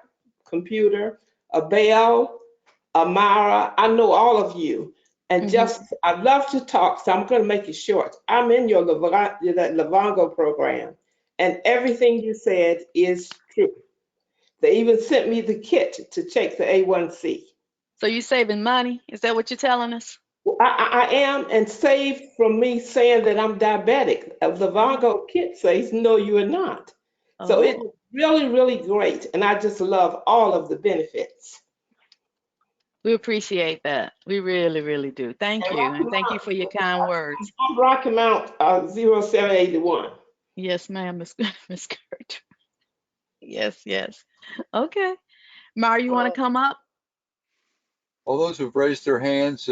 computer, Abel, Amara. I know all of you. And I love to talk, so I'm going to make it short. I'm in your Livongo program, and everything you said is true. They even sent me the kit to check the A1C. So you saving money? Is that what you're telling us? I am, and saved from me saying that I'm diabetic. The Livongo kit says, no, you are not. So it's really, really great. And I just love all of the benefits. We appreciate that. We really, really do. Thank you. And thank you for your kind words. I'm Rocky Mount 0781. Yes, ma'am, Miss Kurt. Yes, yes. Okay. Mara, you want to come up? All those who've raised their hands,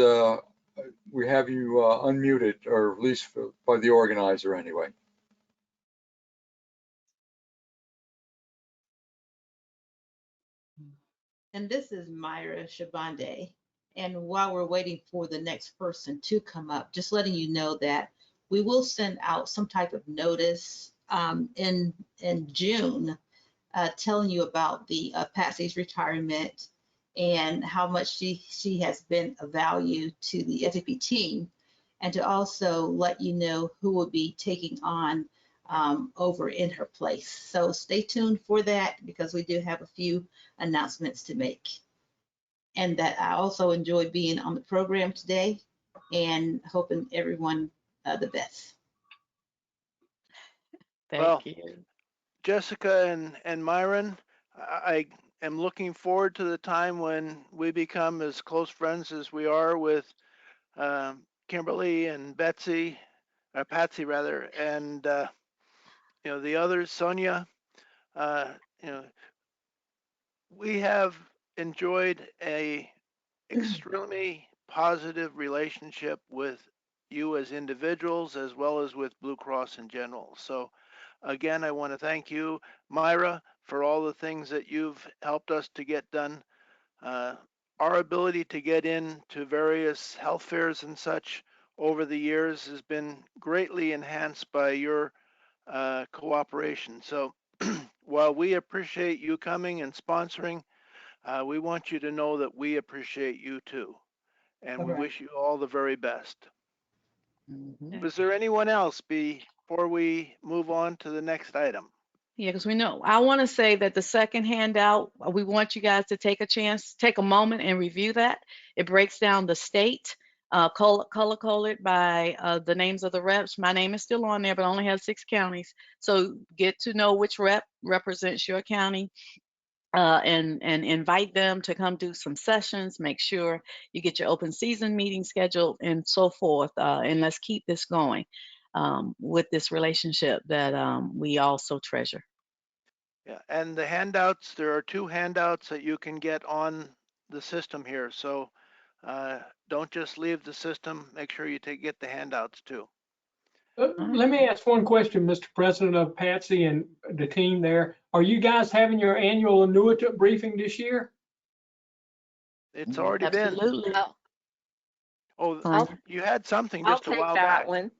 we have you unmuted, or at least by the organizer anyway. And this is Myra Shabande. And while we're waiting for the next person to come up, just letting you know that we will send out some type of notice in June telling you about the Patsy's retirement and how much she has been of value to the SAP team, and to also let you know who will be taking on over in her place. So stay tuned for that because we do have a few announcements to make. And that I also enjoyed being on the program today and hoping everyone the best. Thank you. Jessica and Myron, I am looking forward to the time when we become as close friends as we are with Kimberly and Betsy, or Patsy rather, and you know, the others, Sonia. You know, we have enjoyed a extremely positive relationship with you as individuals as well as with Blue Cross in general. So again, I want to thank you, Myra, for all the things that you've helped us to get done. Our ability to get into various health fairs and such over the years has been greatly enhanced by your cooperation. So while we appreciate you coming and sponsoring, we want you to know that we appreciate you too. And All we right. wish you all the very best. Mhm. Was there anyone else before we move on to the next item? Yeah, because we know, I want to say that the second handout, we want you guys to take a chance, take a moment and review that. It breaks down the state, color coded by the names of the reps. My name is still on there, but only has 6 counties. So get to know which rep represents your county. And invite them to come do some sessions. Make sure you get your open season meeting scheduled and so forth. And let's keep this going with this relationship that we all so treasure. Yeah, and the handouts, there are 2 handouts that you can get on the system here. So don't just leave the system. Make sure you get the handouts too. Let me ask one question, Mr. President, of Patsy and the team there. Are you guys having your annual annuitant briefing this year? It's already been. Absolutely. Oh, I'll you had something I'll just a take while that back. one.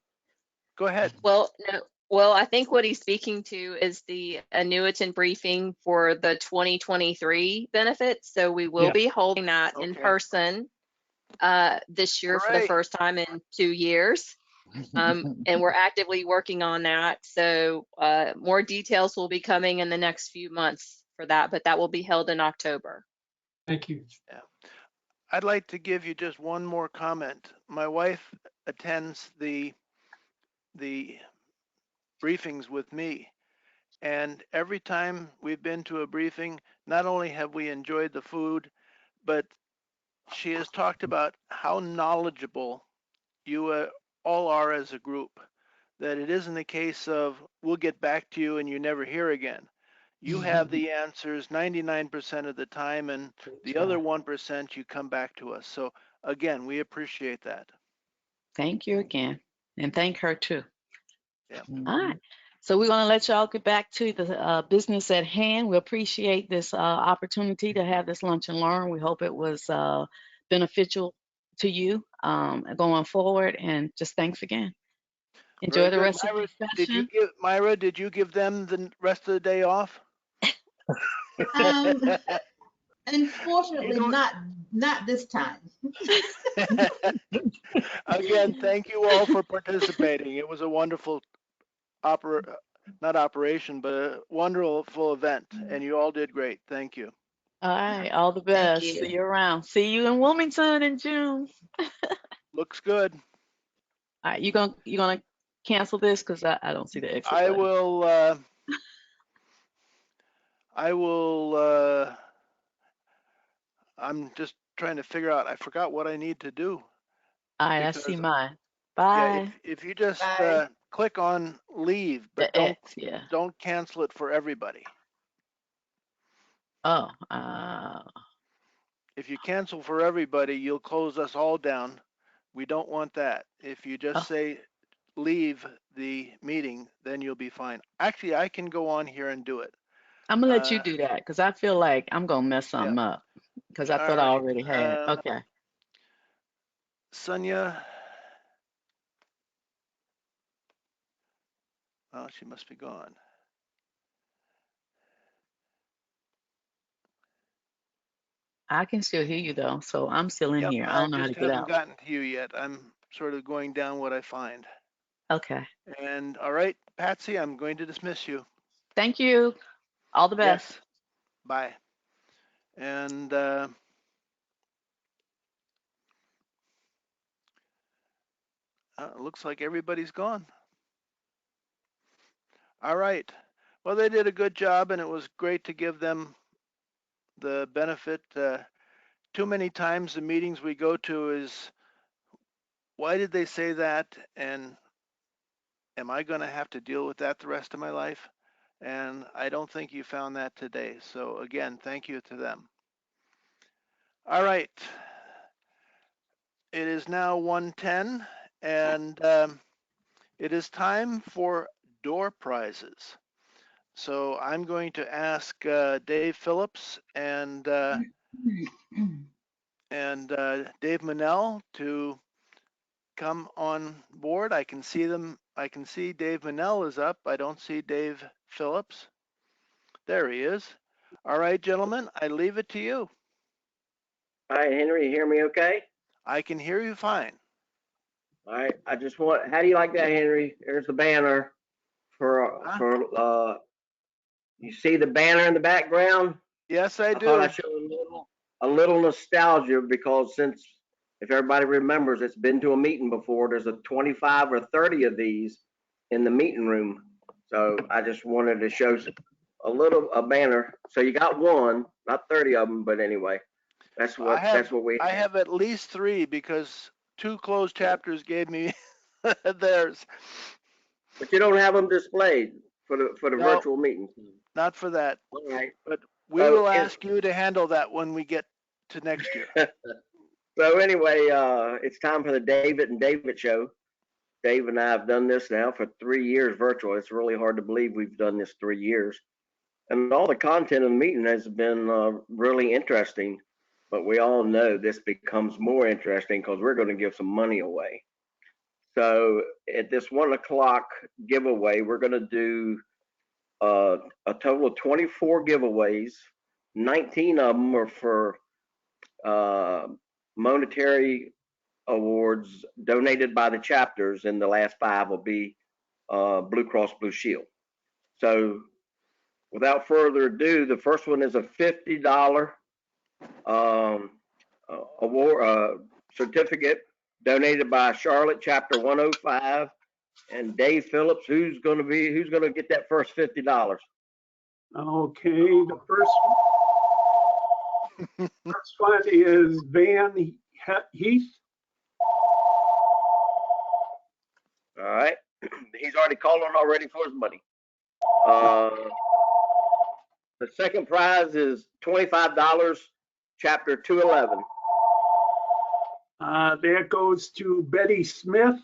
Go ahead. Well, no. Well, I think what he's speaking to is the annuitant briefing for the 2023 benefits. So we will Yeah. be holding that in Okay. person this year for the Hooray. first time in 2 years. And we're actively working on that. So more details will be coming in the next few months for that, but that will be held in October. Thank you. Yeah. I'd like to give you just one more comment. My wife attends the briefings with me, and every time we've been to a briefing, not only have we enjoyed the food, but she has talked about how knowledgeable you all are as a group, that it isn't a case of we'll get back to you and you never hear again. You have the answers 99% of the time, and the other 1% you come back to us. So again, we appreciate that. Thank you again. And thank her too. Yeah. All right. So we're going to let y'all get back to the business at hand. We appreciate this opportunity to have this lunch and learn. We hope it was beneficial to you going forward. And just thanks again. Enjoy Very the good. rest of Myra, the did you session. give Myra, did you give them the rest of the day off? Unfortunately, You not this time. Again, thank you all for participating. It was a wonderful not operation, but a wonderful event, and you all did great. Thank you. All right. All the Thank best. you. See you around. See you in Wilmington in June. Looks good. All right. You gonna cancel this because I don't see the exit I button. will. I will. I'm just trying to figure out. I forgot what I need to do All right. I because see mine. yeah, Bye. if you just Bye. click on leave, but The X. Yeah. don't cancel it for everybody. Oh. If you cancel for everybody, you'll close us all down. We don't want that. If you just Oh. say leave the meeting, then you'll be fine. Actually, I can go on here and do it. I'm gonna let you do that because I feel like I'm gonna mess Yeah. something up because I All thought I right. already had. Okay. Sonia. Oh, she must be gone. I can still hear you though, so I'm still in Yep, here. I I don't know how to just get haven't out. gotten to you yet. I'm sort of going down what I find. Okay. And all right, Patsy, I'm going to dismiss you. Thank you. All the Yes. best. Bye. And it looks like everybody's gone. All right. Well, they did a good job, and it was great to give them the benefit. Too many times the meetings we go to is, why did they say that? And am I going to have to deal with that the rest of my life? And I don't think you found that today. So again, thank you to them. All right. It is now 1:10, and it is time for door prizes. So I'm going to ask Dave Phillips and Dave Manel to come on board. I can see them. I can see Dave Manel is up. I don't see Dave Phillips. There he is. All right, gentlemen, I leave it to you. All right, Henry, you hear me okay? I can hear you fine. All right, I just want, how do you like that, Henry? There's the banner you see the banner in the background? Yes, I I thought I'd do. show a little nostalgia because since, if everybody remembers, it's been to a meeting before, there's a 25 or 30 of these in the meeting room. So I just wanted to show a banner. So you got one, not 30 of them, but anyway, that's what we I have at least 3 because 2 closed chapters gave me theirs. But you don't have them displayed for the No, virtual meeting. not for that. All right. But we will ask you to handle that when we get to next year. So anyway, it's time for the David and David show. Dave and I have done this now for 3 years virtual. It's really hard to believe we've done this 3 years. And all the content of the meeting has been really interesting. But we all know this becomes more interesting because we're going to give some money away. So at this 1 o'clock giveaway, we're going to do a total of 24 giveaways. 19 of them are for monetary awards donated by the chapters, and the last 5 will be Blue Cross Blue Shield. So without further ado, the first one is a $50 award certificate donated by Charlotte Chapter 105 and Dave Phillips. Who's going to get that first $50? Okay, the first one is Van Heath. All right, he's already called on already for his money. The second prize is $25, Chapter 211. That goes to Betty Smith.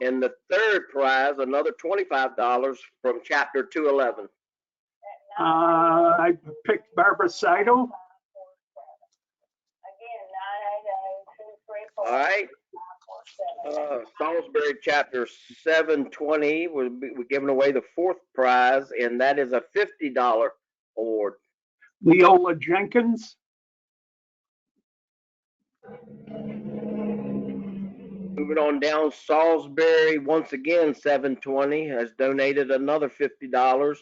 And the third prize, another $25 from Chapter 211. I picked Barbara Seidel. All right. Salisbury Chapter 720, we're giving away the 4th prize, and that is a $50 award. Leola Jenkins. Moving on down, Salisbury, once again, 720, has donated another $50.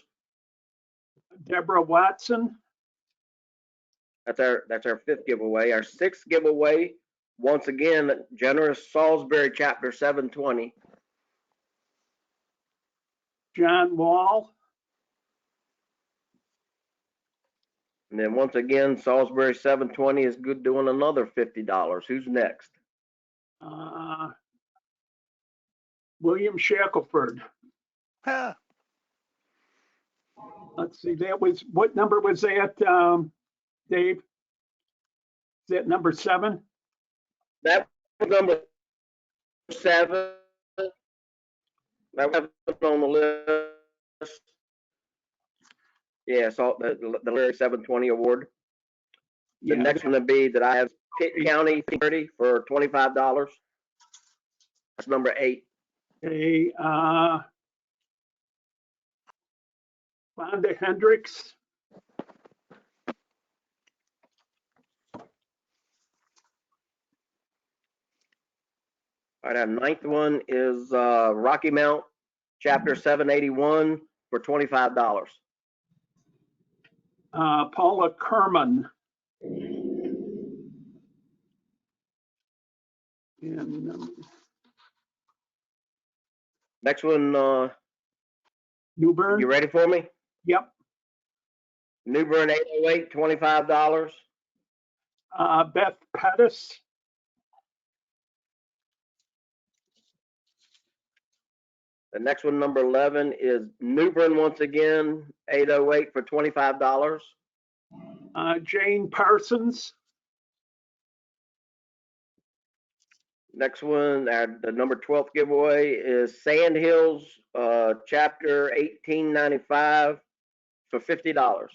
Deborah Watson. That's our 5th giveaway. Our 6th giveaway, once again, generous Salisbury Chapter 720. John Wall. And then once again, Salisbury 720 is good doing another $50. Who's next? William Shackelford. Huh. Let's see, that was, what number was that, Dave? Is that number 7? That was number 7. That was on the list. Yeah, so the Larry 720 award. The next one would be that I have Pitt County 30 for $25. That's number 8. Okay, Fonda Hendricks. All right, our 9th one is Rocky Mount, Chapter 781 for $25. Paula Kerman. And next one, New Bern. You ready for me? Yep. New Bern 808, $25. Beth Pettis. The next one, number 11, is New Bern once again, 808 for $25. Jane Parsons. Next one, the number 12th giveaway is Sand Hills, Chapter 1895 for $50.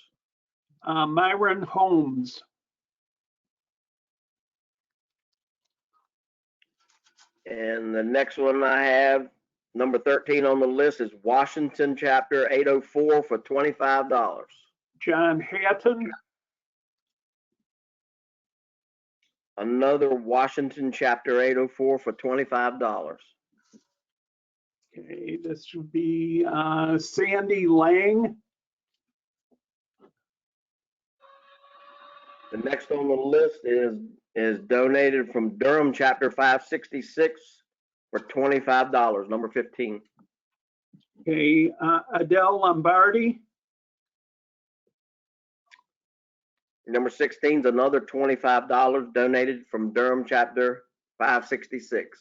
Myron Holmes. And the next one I have, Number 13 on the list is Washington Chapter 804 for $25. John Hatton. Another Washington Chapter 804 for $25. Okay, this would be Sandy Lang. The next on the list is donated from Durham Chapter 566 for $25, number 15. Okay, Adele Lombardi. Number 16 is another $25 donated from Durham Chapter 566.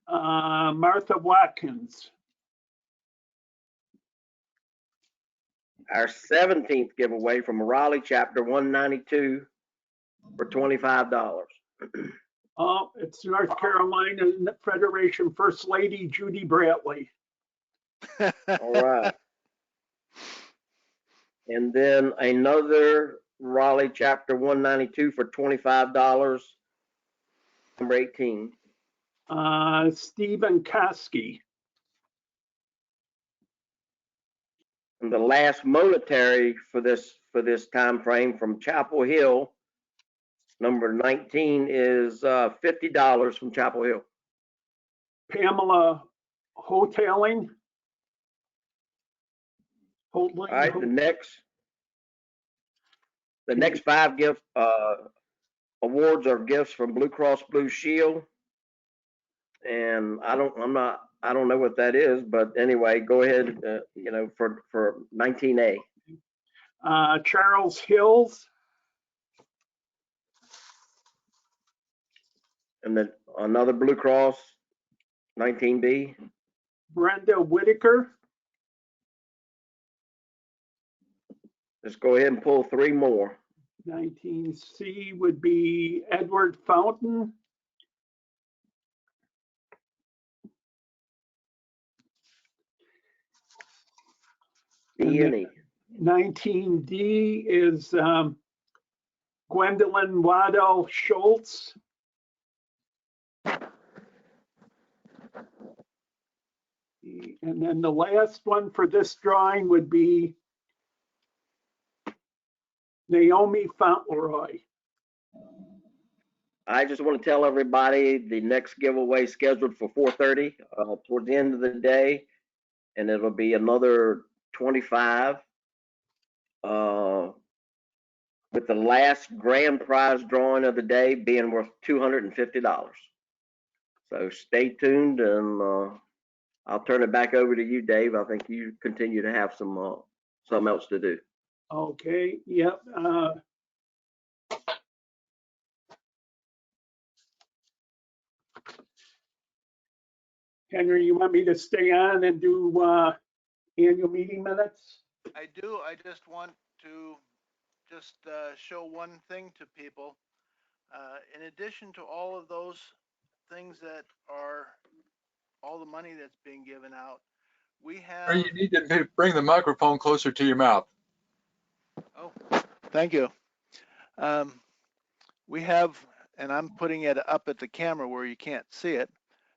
Martha Watkins. Our 17th giveaway from Raleigh Chapter 192 for $25. Oh, it's North Carolina Federation First Lady Judy Bradley. All right. And then another Raleigh Chapter 192 for $25, number 18. Stephen Koski. And the last monetary for this time frame from Chapel Hill, number 19, is $50 from Chapel Hill. Pamela Hoteling. All right, the next 5 gift awards are gifts from Blue Cross Blue Shield, and I don't know what that is, but anyway, go ahead. For 19A. Charles Hills. And then another Blue Cross, 19B. Brenda Whitaker. Let's go ahead and pull 3 more. 19C would be Edward Fountain. D&E. 19D is Gwendolyn Waddell Schultz. And then the last one for this drawing would be Naomi Fauntleroy. I just want to tell everybody the next giveaway scheduled for 4:30 toward the end of the day, and it'll be another 25 with the last grand prize drawing of the day being worth $250. So stay tuned, and I'll turn it back over to you, Dave. I think you continue to have something else to do. Okay, yep. Henry, you want me to stay on and do annual meeting minutes? I do. I just want to show one thing to people. In addition to all of those things that are all the money that's being given out, we have. You need to bring the microphone closer to your mouth. Oh, thank you. We have, and I'm putting it up at the camera where you can't see it,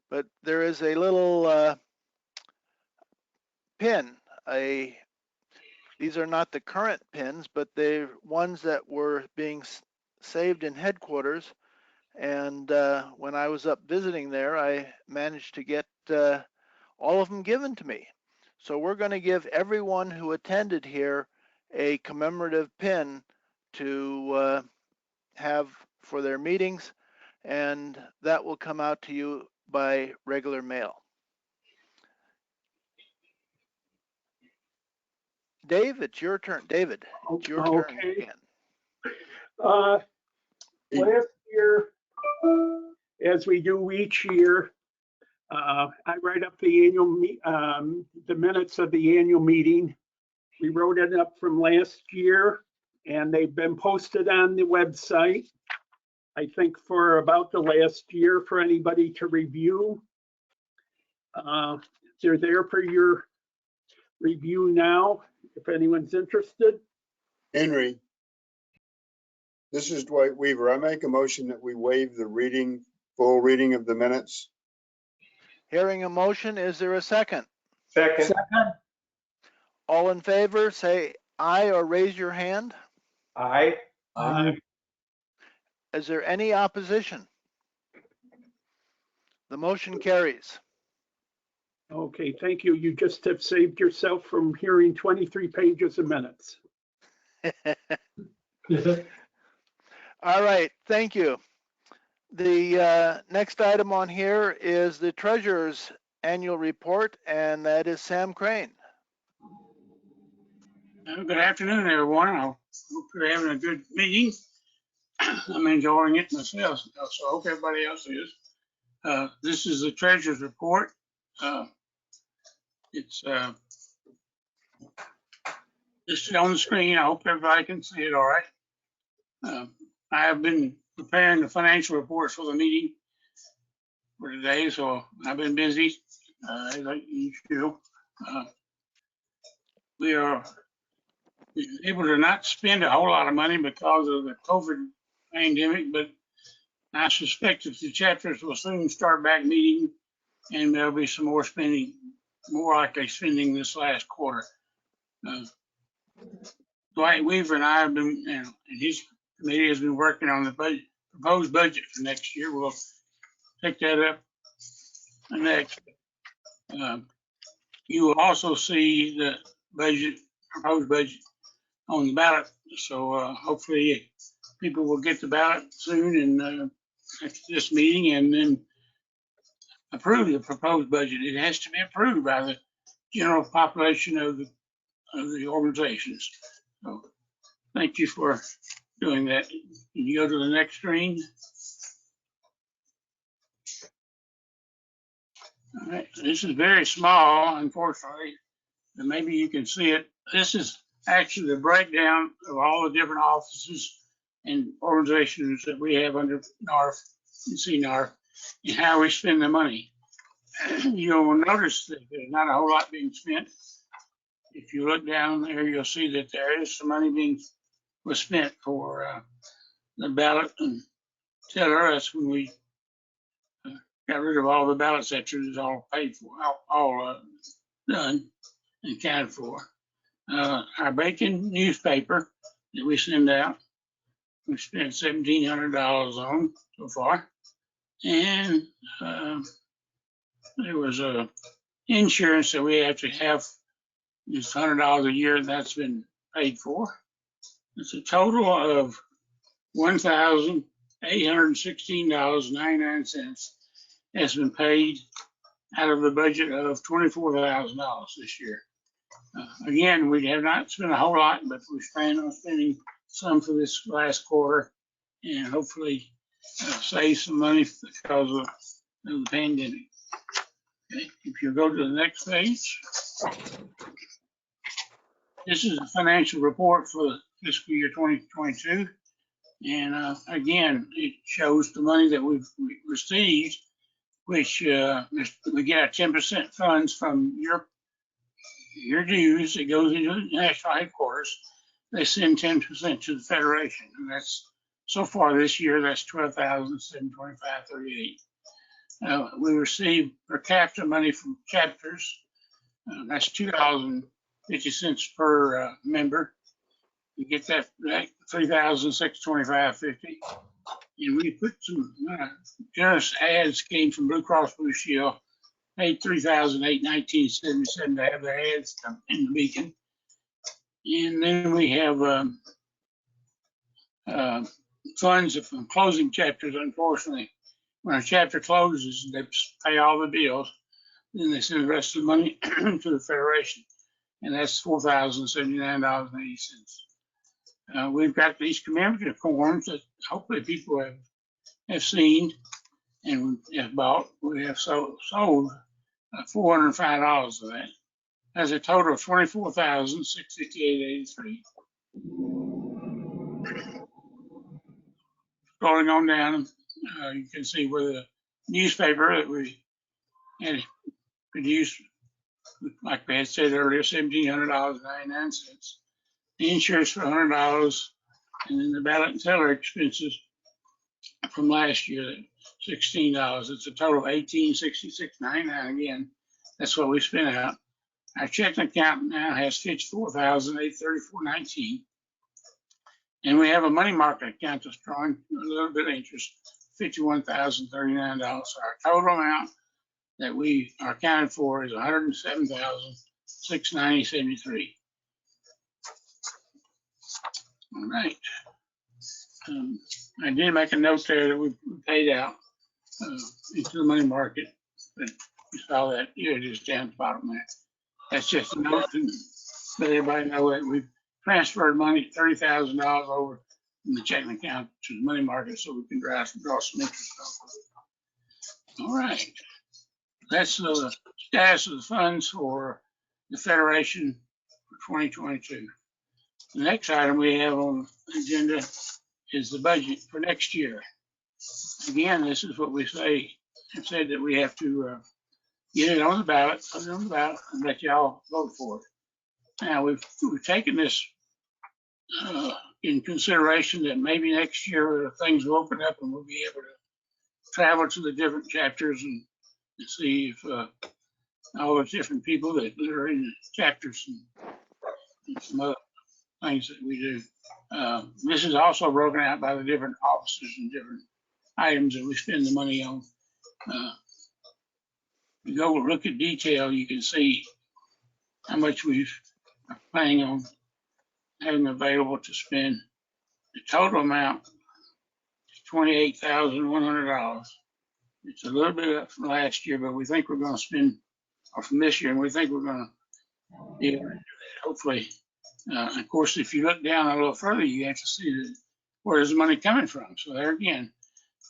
but there is a little pin. These are not the current pins, but they're ones that were being saved in headquarters. And when I was up visiting there, I managed to get all of them given to me. So we're going to give everyone who attended here a commemorative pin to have for their meetings, and that will come out to you by regular mail. Dave, it's your turn. David, it's your turn again. Last year, as we do each year, I write up the the minutes of the annual meeting. We wrote it up from last year, and they've been posted on the website, I think, for about the last year for anybody to review. They're there for your review now, if anyone's interested. Henry, this is Dwight Weaver. I make a motion that we waive the full reading of the minutes. Hearing a motion, is there a second? Second. All in favor, say aye or raise your hand. Aye. Aye. Is there any opposition? The motion carries. Okay, thank you. You just have saved yourself from hearing 23 pages of minutes. All right, thank you. The next item on here is the treasurer's annual report, and that is Sam Crane. Good afternoon, everyone. I hope you're having a good meeting. I'm enjoying it myself, so I hope everybody else is. This is the treasurer's report. It's just on the screen. I hope everybody can see it all right. I have been preparing the financial reports for the meeting for today, so I've been busy, like usual. We are able to not spend a whole lot of money because of the COVID pandemic, but I suspect that the chapters will soon start back meeting and there'll be some more spending, more likely spending this last quarter. Dwight Weaver and I have been, and his committee has been working on the budget, proposed budget for next year. We'll pick that up next. You will also see the budget, proposed budget on the ballot. So hopefully people will get the ballot soon and after this meeting and then approve the proposed budget. It has to be approved by the general population of the organizations. So thank you for doing that. Can you go to the next screen? All right, this is very small, unfortunately, but maybe you can see it. This is actually the breakdown of all the different offices and organizations that we have under NARFE and NCNARFE and how we spend the money. You'll notice that there's not a whole lot being spent. If you look down there, you'll see that there is some money was spent for the ballot and tell us when we got rid of all the ballot sections, it's all paid for, all done and accounted for. Our Bacon newspaper that we send out, we spent $1,700 on so far. And there was a insurance that we have to have, it's $100 a year, that's been paid for. It's a total of $1,816.99 has been paid out of the budget of $24,000 this year. Again, we have not spent a whole lot, but we plan on spending some for this last quarter and hopefully save some money because of the pandemic. Okay, if you go to the next page, this is a financial report for the fiscal year 2022. And again, it shows the money that we've received, which we get our 10% funds from your dues. It goes into the national headquarters. They send 10% to the Federation. And that's, so far this year, that's $12,725.38. We receive per capita money from chapters. That's $2.50 per member. You get that $3,625.50. And we put some generous ads came from Blue Cross Blue Shield, paid $3,819.77 to have their ads in the Beacon. And then we have funds from closing chapters, unfortunately. When a chapter closes, they pay all the bills. Then they send the rest of the money to the Federation. And that's $4,079.80. We've got these commemorative forms that hopefully people have seen and have bought. We have sold $405 of that. That's a total of $24,658.83. Scrolling on down, you can see where the newspaper that we had produced, like we had said earlier, $1,700.99. The insurance for $100, and then the ballot and teller expenses from last year, $16. It's a total of $1866.99 again. That's what we spent out. Our checking account now has $54,834.19. And we have a money market account that's drawing a little bit of interest, $51,039. So our total amount that we are accounted for is $107,690.73. All right. I did make a note there that we paid out into the money market, but you saw that here just down at the bottom there. That's just a note to let everybody know that we've transferred money, $30,000 over from the checking account to the money market so we can draw some interest off of it. All right. That's the status of the funds for the Federation for 2022. The next item we have on the agenda is the budget for next year. Again, this is what we said that we have to get it on the ballot, put it on the ballot, and let y'all vote for it. Now, we've taken this in consideration that maybe next year things will open up and we'll be able to travel to the different chapters and see if all the different people that are in the chapters and some other things that we do. This is also broken out by the different offices and different items that we spend the money on. If you go look at detail, you can see how much we're planning on having available to spend. The total amount is $28,100. It's a little bit up from last year, but we think we're going to spend, or from this year, and we think we're going to be able to do that, hopefully. Of course, if you look down a little further, you have to see that where is the money coming from. So there again,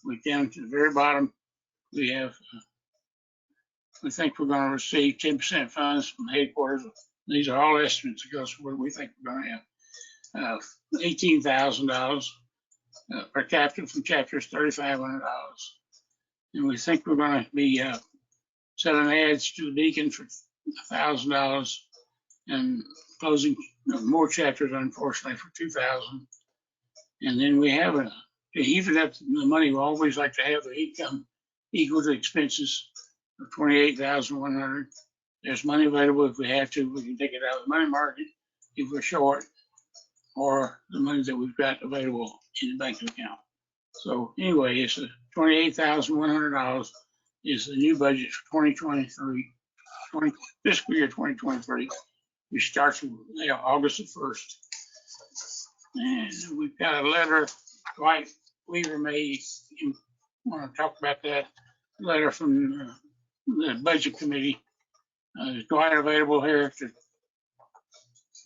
we're down to the very bottom. We have, we think we're going to receive 10% funds from headquarters. These are all estimates because what we think we're going to have. $18,000 per capita from chapters, $3,500. And we think we're going to be selling ads to Deacon for $1,000 and closing more chapters, unfortunately, for $2,000. And then we have to even up the money, we always like to have the income equal to expenses of $28,100. There's money available if we have to. We can take it out of the money market if we're short, or the money that we've got available in the bank account. So anyway, it's $28,100 is the new budget for 2023, fiscal year 2023. We start from August the 1st. And we've got a letter Dwight Weaver made. You want to talk about that letter from the budget committee? Is Dwight available here to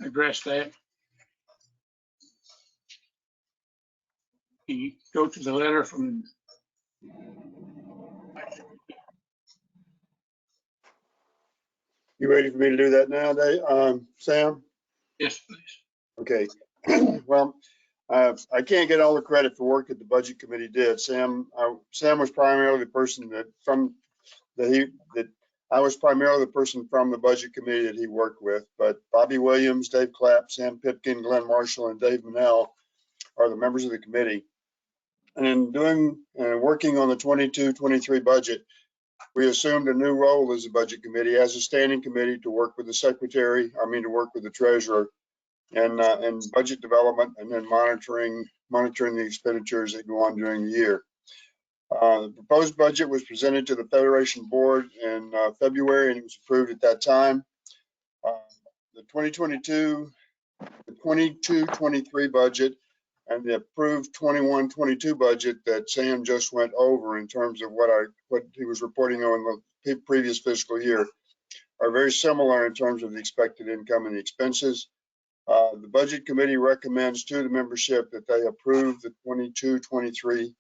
address that? Can you go to the letter from? You ready for me to do that now, Dave? Sam? Yes, please. Okay. Well, I can't get all the credit for work that the budget committee did. Sam was primarily the person I was primarily the person from the budget committee that he worked with, but Bobby Williams, Dave Clapp, Sam Pipkin, Glenn Marshall, and Dave Manell are the members of the committee. And in working on the 22-23 budget, we assumed a new role as a budget committee, as a standing committee, to work with the secretary, to work with the treasurer, and budget development, and then monitoring the expenditures that go on during the year. The proposed budget was presented to the Federation Board in February, and it was approved at that time. The 22-23 budget and the approved 21-22 budget that Sam just went over in terms of what he was reporting on the previous fiscal year are very similar in terms of the expected income and the expenses. The budget committee recommends to the membership that they approve the 22-23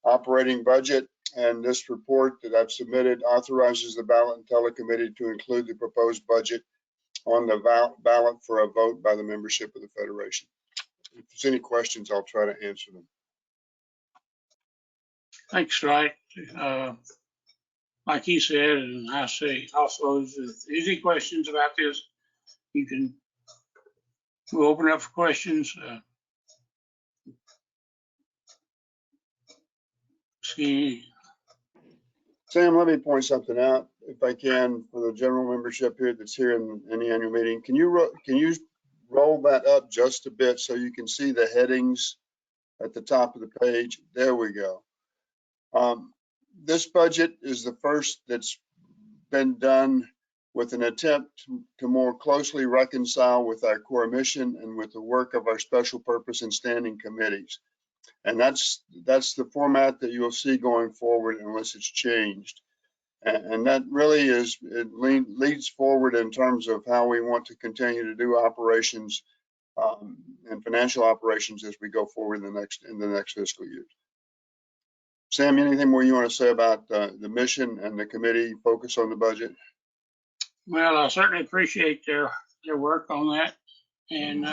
operating budget, and this report that I've submitted authorizes the ballot and telecommittee to include the proposed budget on the ballot for a vote by the membership of the Federation. If there's any questions, I'll try to answer them. Thanks, Dwight. Like he said, and I say also, if there's any questions about this, we'll open up for questions. See, Sam, let me point something out, if I can, for the general membership here that's here in the annual meeting. Can you roll that up just a bit so you can see the headings at the top of the page? There we go. This budget is the first that's been done with an attempt to more closely reconcile with our core mission and with the work of our special purpose and standing committees. And that's the format that you'll see going forward unless it's changed. And that really leads forward in terms of how we want to continue to do operations and financial operations as we go forward in the next fiscal year. Sam, anything more you want to say about the mission and the committee focus on the budget? well, I certainly appreciate their work on that. And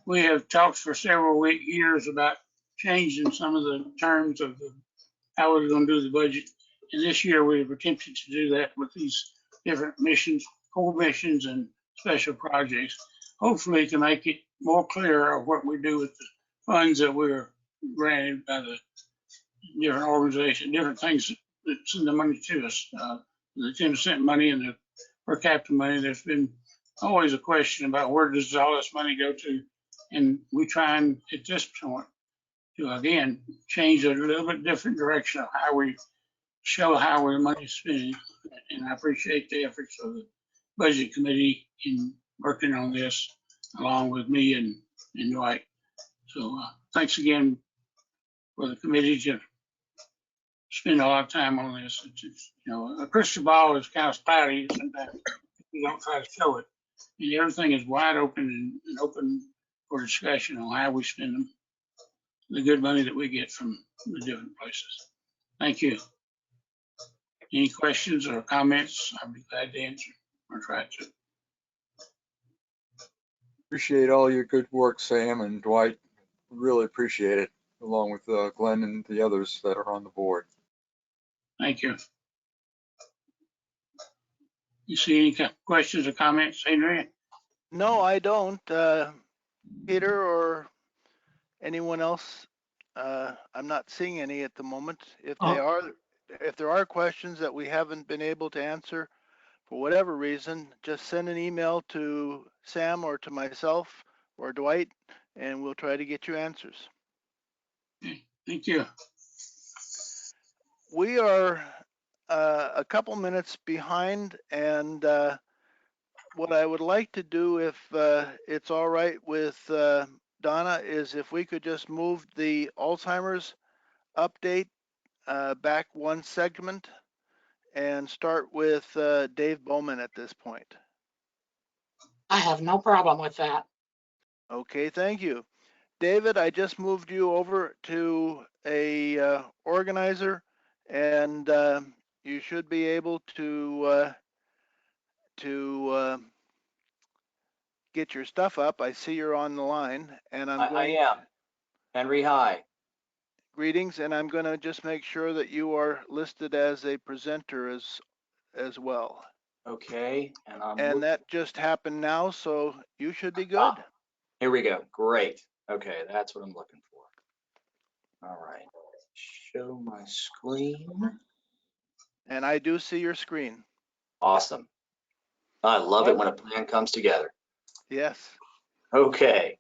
we have talked for several years about changing some of the terms of how we're going to do the budget. And this year we've attempted to do that with these different missions, core missions and special projects, hopefully to make it more clear of what we do with the funds that we're granted by the different organizations, different things that send the money to us. The 10% money and the per capita money, there's been always a question about where does all this money go to? And we try and at this point to again change a little bit different direction of how we show how our money is spent. And I appreciate the efforts of the budget committee in working on this along with me and Dwight. So thanks again for the committee to spend a lot of time on this. It's, you know, a crystal ball is kind of cloudy sometimes. We don't try to show it. And everything is wide open and open for discussion on how we spend them, the good money that we get from the different places. Thank you. Any questions or comments? I'd be glad to answer or try to. Appreciate all your good work, Sam and Dwight. Really appreciate it, along with Glenn and the others that are on the board. Thank you. You see any questions or comments, Adrian? No, I don't. Peter or anyone else? I'm not seeing any at the moment. If there are questions that we haven't been able to answer for whatever reason, just send an email to Sam or to myself or Dwight, and we'll try to get you answers. Okay, thank you. We are a couple minutes behind, and what I would like to do, if it's all right with Donna, is if we could just move the Alzheimer's update back one segment and start with Dave Bowman at this point. I have no problem with that. Okay, thank you. David, I just moved you over to a organizer, and you should be able to get your stuff up. I see you're on the line, and I am. Henry, hi. Greetings, and I'm going to just make sure that you are listed as a presenter as well. Okay, and that just happened now, so you should be good. Here we go. Great. Okay, that's what I'm looking for. All right. Show my screen. And I do see your screen. Awesome. I love it when a plan comes together. Yes. Okay.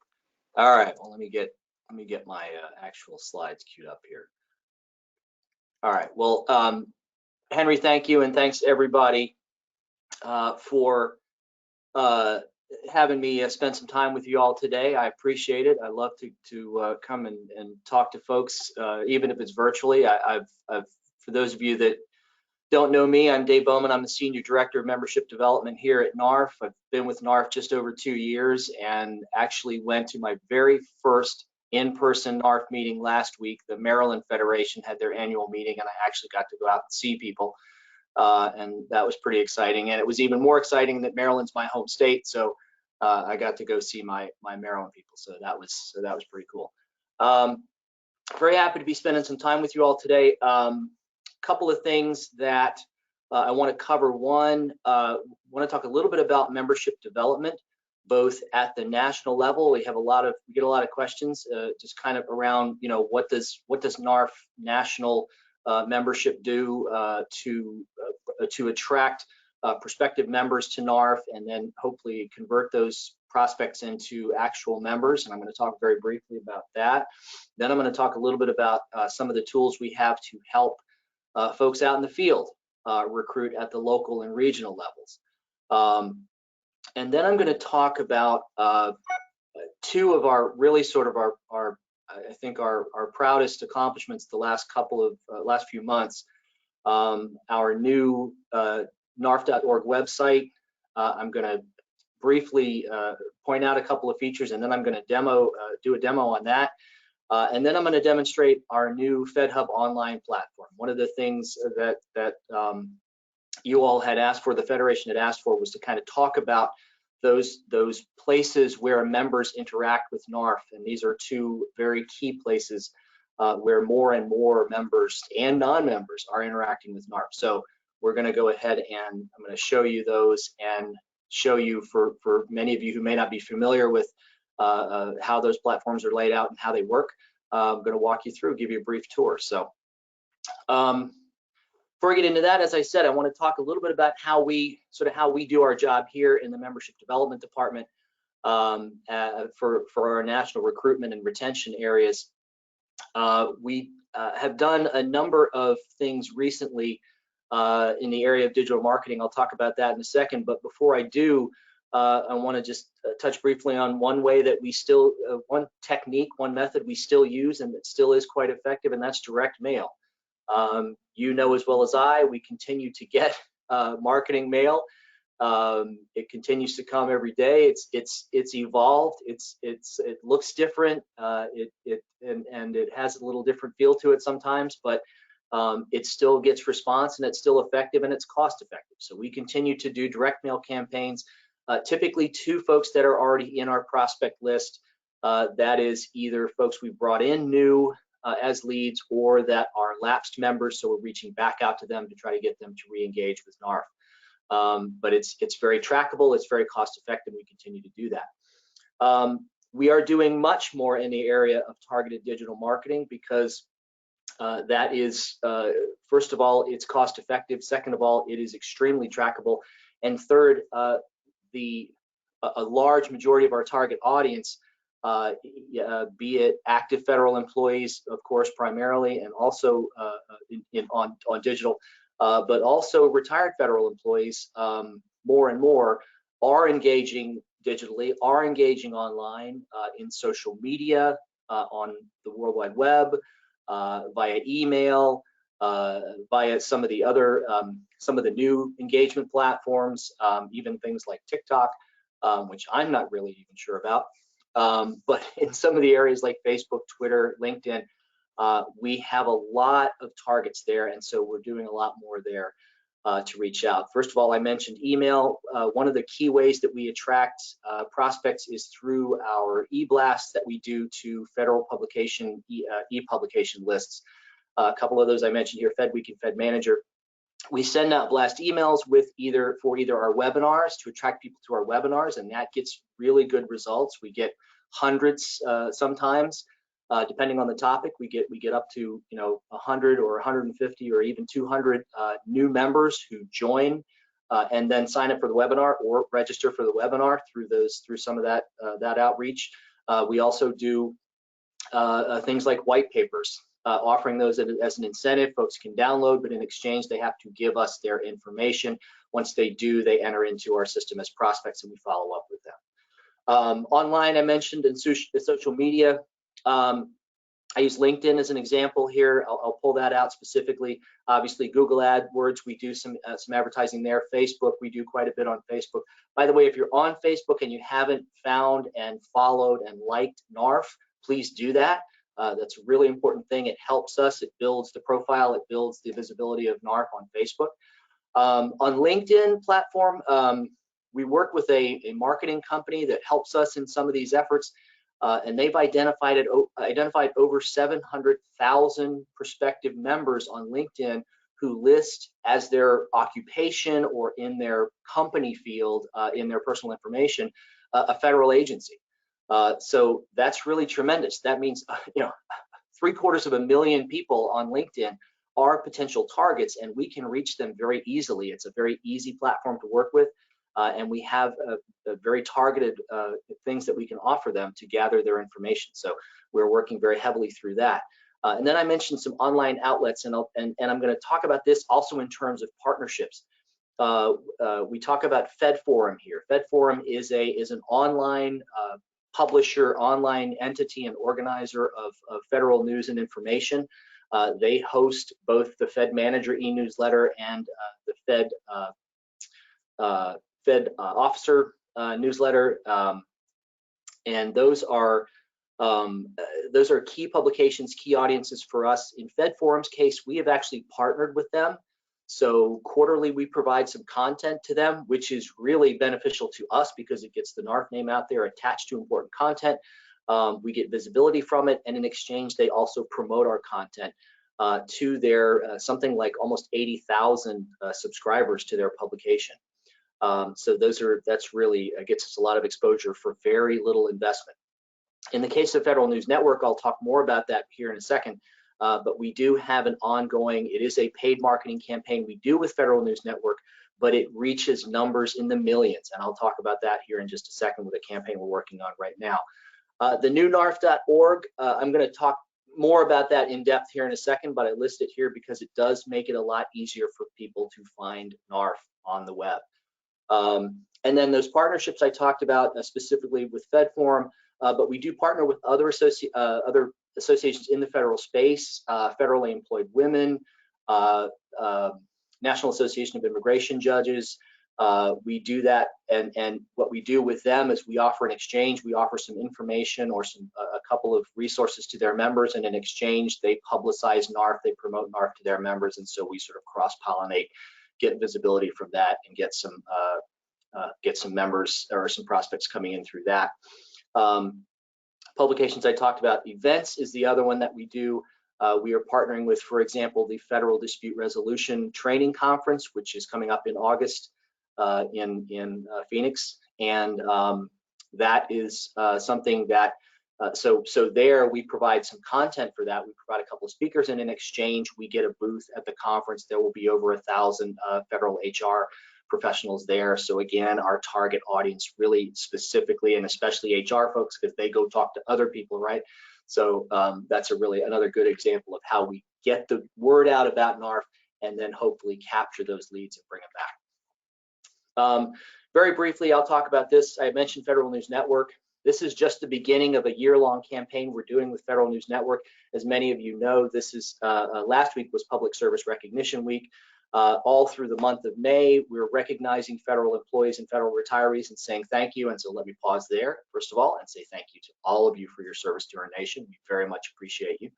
All right. Well, let me get my actual slides queued up here. All right. Well, Henry, thank you, and thanks everybody for having me spend some time with you all today. I appreciate it. I love to come and talk to folks, even if it's virtually. I've for those of you that don't know me, I'm Dave Bowman. I'm the Senior Director of Membership Development here at NARFE. I've been with NARFE just over 2 years and actually went to my very first in-person NARFE meeting last week. The Maryland Federation had their annual meeting, and I actually got to go out and see people. And that was pretty exciting. And it was even more exciting that Maryland's my home state. So I got to go see my Maryland people. So that was pretty cool. Very happy to be spending some time with you all today. Couple of things that I want to cover. One, I want to talk a little bit about membership development. both at the national level. We get a lot of questions just kind of around, you know, what does NARFE national membership do to attract prospective members to NARFE, and then hopefully convert those prospects into actual members. And I'm going to talk very briefly about that. Then I'm going to talk a little bit about some of the tools we have to help folks out in the field recruit at the local and regional levels. And then I'm going to talk about two of our really sort of our I think our proudest accomplishments the last few months. Our new NARFE.org website. I'm going to briefly point out a couple of features, and then I'm going to do a demo on that. And then I'm going to demonstrate our new FedHub online platform. One of the things that you all had asked for, the Federation had asked for, was to kind of talk about those places where members interact with NARFE. And these are two very key places where more and more members and non-members are interacting with NARFE. So we're going to go ahead and I'm going to show you those, and show you for many of you who may not be familiar with how those platforms are laid out and how they work. I'm going to walk you through, give you a brief tour. So before I get into that, as I said, I want to talk a little bit about how we do our job here in the Membership Development Department for our national recruitment and retention areas. We have done a number of things recently in the area of digital marketing. I'll talk about that in a second, but before I do, I want to just touch briefly on one way that we still, one technique, one method we still use and that still is quite effective, and that's direct mail. You know as well as I, we continue to get marketing mail. It continues to come every day. It's evolved. It looks different. And it has a little different feel to it sometimes, but it still gets response, and it's still effective, and it's cost effective. So we continue to do direct mail campaigns, typically to folks that are already in our prospect list. That is either folks we brought in new as leads, or that are lapsed members, so we're reaching back out to them to try to get them to re-engage with NARFE. But it's very trackable, it's very cost effective. We continue to do that. We are doing much more in the area of targeted digital marketing, because that is, first of all, it's cost effective. Second of all, it is extremely trackable. And third, a large majority of our target audience, be it active federal employees, of course, primarily, and also on digital, but also retired federal employees, more and more are engaging digitally, are engaging online, in social media, on the World Wide Web, via email, via some of the other, some of the new engagement platforms, even things like TikTok, which I'm not really even sure about. But in some of the areas like Facebook, Twitter, LinkedIn, we have a lot of targets there, and so we're doing a lot more there to reach out. First of all, I mentioned email. One of the key ways that we attract prospects is through our e-blasts that we do to federal publication, e-publication lists. A couple of those I mentioned here, FedWeek and Fed Manager. We send out blast emails with either our webinars, to attract people to our webinars, and that gets really good results. We get hundreds sometimes, depending on the topic. We get up to 100 or 150 or even 200 new members who join and then sign up for the webinar or register for the webinar through some of that outreach. We also do things like white papers. Offering those as an incentive. Folks can download, but in exchange, they have to give us their information. Once they do, they enter into our system as prospects, and we follow up with them. Online, I mentioned, in social media, I use LinkedIn as an example here. I'll pull that out specifically. Obviously, Google AdWords, we do some advertising there. Facebook, we do quite a bit on Facebook. By the way, if you're on Facebook and you haven't found and followed and liked NARFE, please do that. That's a really important thing. It helps us. It builds the profile. It builds the visibility of NARFE on Facebook. On LinkedIn platform, we work with a marketing company that helps us in some of these efforts, and they've identified over 700,000 prospective members on LinkedIn who list as their occupation or in their company field, in their personal information, a federal agency. So that's really tremendous. That means, 750,000 people on LinkedIn are potential targets, and we can reach them very easily. It's a very easy platform to work with, and we have a very targeted things that we can offer them to gather their information. So we're working very heavily through that. And then I mentioned some online outlets, and I'm going to talk about this also in terms of partnerships. We talk about FedForum here. FedForum is an online publisher, online entity and organizer of federal news and information. They host both the Fed Manager e-newsletter and the Fed Officer newsletter, and those are key publications, key audiences for us. In FedForum's case, we have actually partnered with them. So quarterly, we provide some content to them, which is really beneficial to us because it gets the NARFE name out there attached to important content. We get visibility from it, and in exchange, they also promote our content to their something like almost 80,000 subscribers to their publication. So that's really gets us a lot of exposure for very little investment. In the case of Federal News Network, I'll talk more about that here in a second. But we do have an ongoing, it is a paid marketing campaign we do with Federal News Network, but it reaches numbers in the millions. And I'll talk about that here in just a second with a campaign we're working on right now. The new NARFE.org, I'm going to talk more about that in depth here in a second, but I list it here because it does make it a lot easier for people to find NARFE on the web. And then those partnerships I talked about specifically with FedForum, but we do partner with other associations in the federal space, federally employed women, National Association of Immigration Judges. We do that, and what we do with them is we offer an exchange. We offer some information or a couple of resources to their members, and in exchange, they publicize NARFE, they promote NARFE to their members, and so we sort of cross-pollinate, get visibility from that, and get some members or some prospects coming in through that. Publications I talked about. Events is the other one that we do. We are partnering with, for example, the Federal Dispute Resolution Training Conference, which is coming up in August in Phoenix, and that is something that so there we provide some content for that. We provide a couple of speakers, and in exchange we get a booth at the conference. There will be over 1,000 federal HR professionals there. So again, our target audience really specifically, and especially HR folks, because they go talk to other people, right? So that's another good example of how we get the word out about NARFE and then hopefully capture those leads and bring them back. Very briefly, I'll talk about this. I mentioned Federal News Network. This is just the beginning of a year-long campaign we're doing with Federal News Network. As many of you know, this is last week was Public Service Recognition Week. All through the month of May, we're recognizing federal employees and federal retirees and saying thank you. And so let me pause there, first of all, and say thank you to all of you for your service to our nation. We very much appreciate you.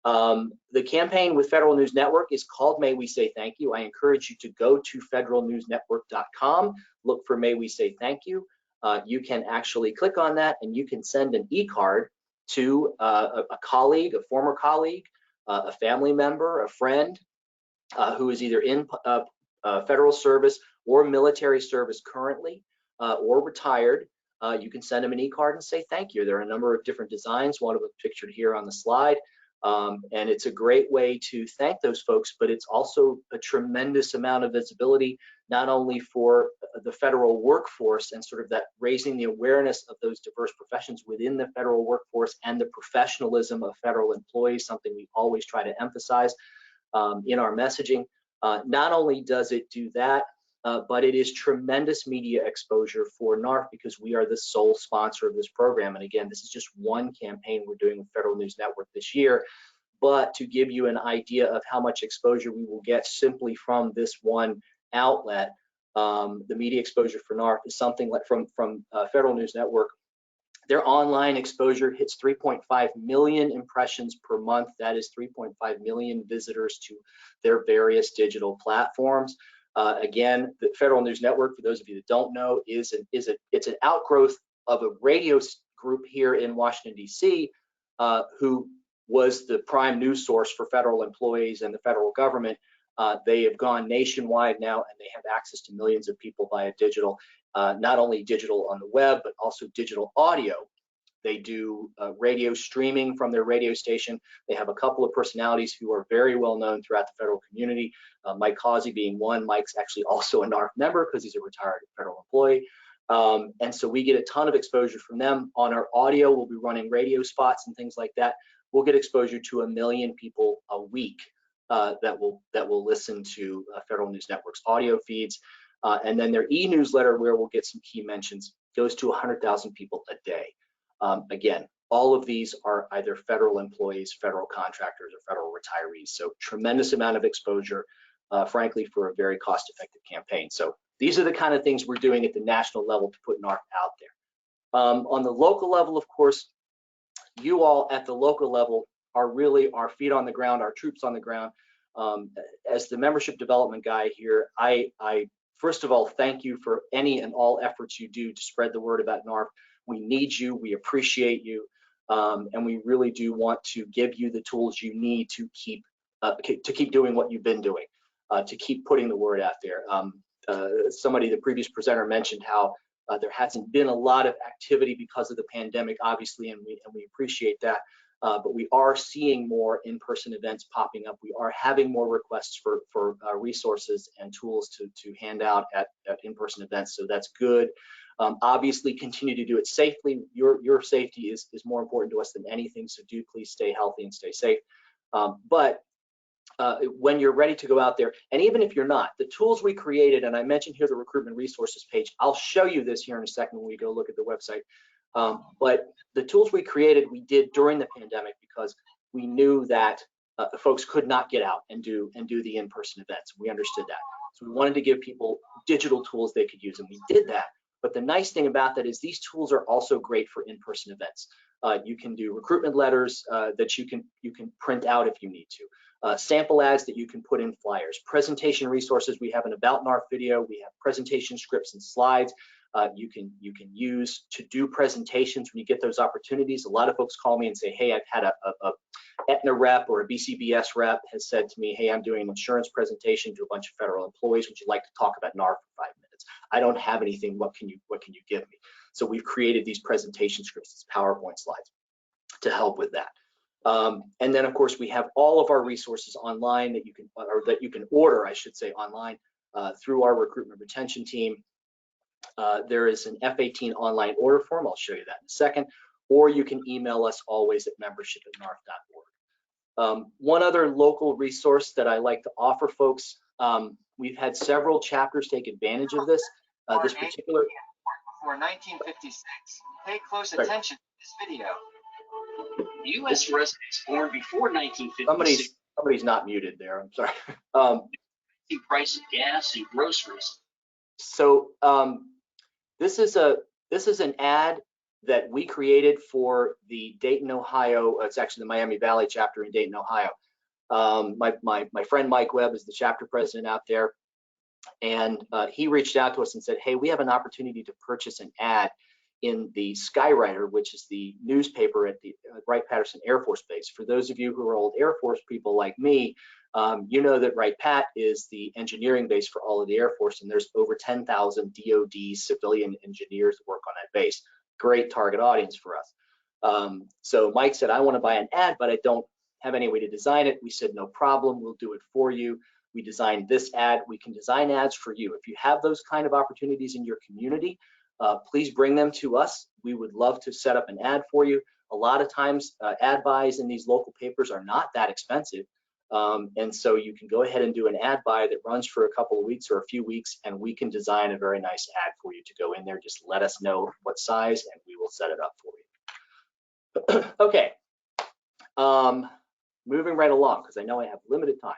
The campaign with Federal News Network is called May We Say Thank You. I encourage you to go to federalnewsnetwork.com, look for May We Say Thank You. You can actually click on that and you can send an e-card to a colleague, a former colleague, a family member, a friend, who is either in federal service or military service currently or retired. You can send them an e-card and say thank you. There are a number of different designs, one of them pictured here on the slide. And it's a great way to thank those folks, but it's also a tremendous amount of visibility, not only for the federal workforce and sort of that raising the awareness of those diverse professions within the federal workforce and the professionalism of federal employees, something we always try to emphasize in our messaging. Not only does it do that, but it is tremendous media exposure for NARFE because we are the sole sponsor of this program. And again, this is just one campaign we're doing with Federal News Network this year. But to give you an idea of how much exposure we will get simply from this one outlet, the media exposure for NARFE is something like from Federal News Network. Their online exposure hits 3.5 million impressions per month. That is 3.5 million visitors to their various digital platforms. Again, the Federal News Network, for those of you that don't know, it's an outgrowth of a radio group here in Washington, D.C., who was the prime news source for federal employees and the federal government. They have gone nationwide now, and they have access to millions of people via digital. not only digital on the web, but also digital audio. They do radio streaming from their radio station. They have a couple of personalities who are very well known throughout the federal community, Mike Causey being one. Mike's actually also a NARFE member because he's a retired federal employee. And so we get a ton of exposure from them. On our audio, we'll be running radio spots and things like that. We'll get exposure to 1 million people a week that will listen to Federal News Network's audio feeds. And then their e-newsletter, where we'll get some key mentions, goes to 100,000 people a day. Again, all of these are either federal employees, federal contractors, or federal retirees. So tremendous amount of exposure, frankly, for a very cost-effective campaign. So these are the kind of things we're doing at the national level to put NARFE out there. On the local level, of course, you all at the local level are really our feet on the ground, our troops on the ground. As the membership development guy here, I first of all thank you for any and all efforts you do to spread the word about NARFE. We need you, we appreciate you, and we really do want to give you the tools you need to keep doing what you've been doing, to keep putting the word out there. The previous presenter mentioned how there hasn't been a lot of activity because of the pandemic, obviously, and we appreciate that. But we are seeing more in-person events popping up. We are having more requests for resources and tools to hand out at in-person events, so that's good. Obviously, continue to do it safely. Your safety is more important to us than anything, so do please stay healthy and stay safe. But when you're ready to go out there, and even if you're not, the tools we created, and I mentioned here the recruitment resources page, I'll show you this here in a second when we go look at the website. But the tools we created, we did during the pandemic because we knew that folks could not get out and do the in-person events. We understood that. So we wanted to give people digital tools they could use, and we did that. But the nice thing about that is these tools are also great for in-person events. You can do recruitment letters that you can print out if you need to. Sample ads that you can put in flyers, presentation resources. We have an About NARFE video. We have presentation scripts and slides you can use to do presentations when you get those opportunities. A lot of folks call me and say, hey, I've had a Aetna rep or a BCBS rep has said to me, hey, I'm doing an insurance presentation to a bunch of federal employees. Would you like to talk about NARFE for 5 minutes? I don't have anything. What can you give me? So we've created these presentation scripts, these PowerPoint slides to help with that. And then, of course, we have all of our resources online that you can order, I should say, online through our recruitment retention team. There is an F-18 online order form. I'll show you that in a second. Or you can email us always at membership@narfe.org. One other local resource that I like to offer folks, we've had several chapters take advantage of this. This particular before 1956. Pay close attention to this video. U.S. residents born before 1956. Somebody's not muted there. I'm sorry. The price of gas and groceries. So this is an ad that we created for the Dayton, Ohio. It's actually the Miami Valley chapter in Dayton, Ohio. My friend Mike Webb is the chapter president out there, and he reached out to us and said, hey, we have an opportunity to purchase an ad in the Skywriter, which is the newspaper at the Wright-Patterson Air Force Base. For those of you who are old Air Force people like me, you know that Wright-Pat is the engineering base for all of the Air Force, and there's over 10,000 DoD civilian engineers that work on that base. Great target audience for us. So Mike said, I want to buy an ad, but I don't have any way to design it. We said, no problem, we'll do it for you. We designed this ad. We can design ads for you. If you have those kind of opportunities in your community, please bring them to us. We would love to set up an ad for you. A lot of times ad buys in these local papers are not that expensive. And so you can go ahead and do an ad buy that runs for a couple of weeks or a few weeks, and we can design a very nice ad for you to go in there. Just let us know what size and we will set it up for you. Okay, moving right along because I know I have limited time.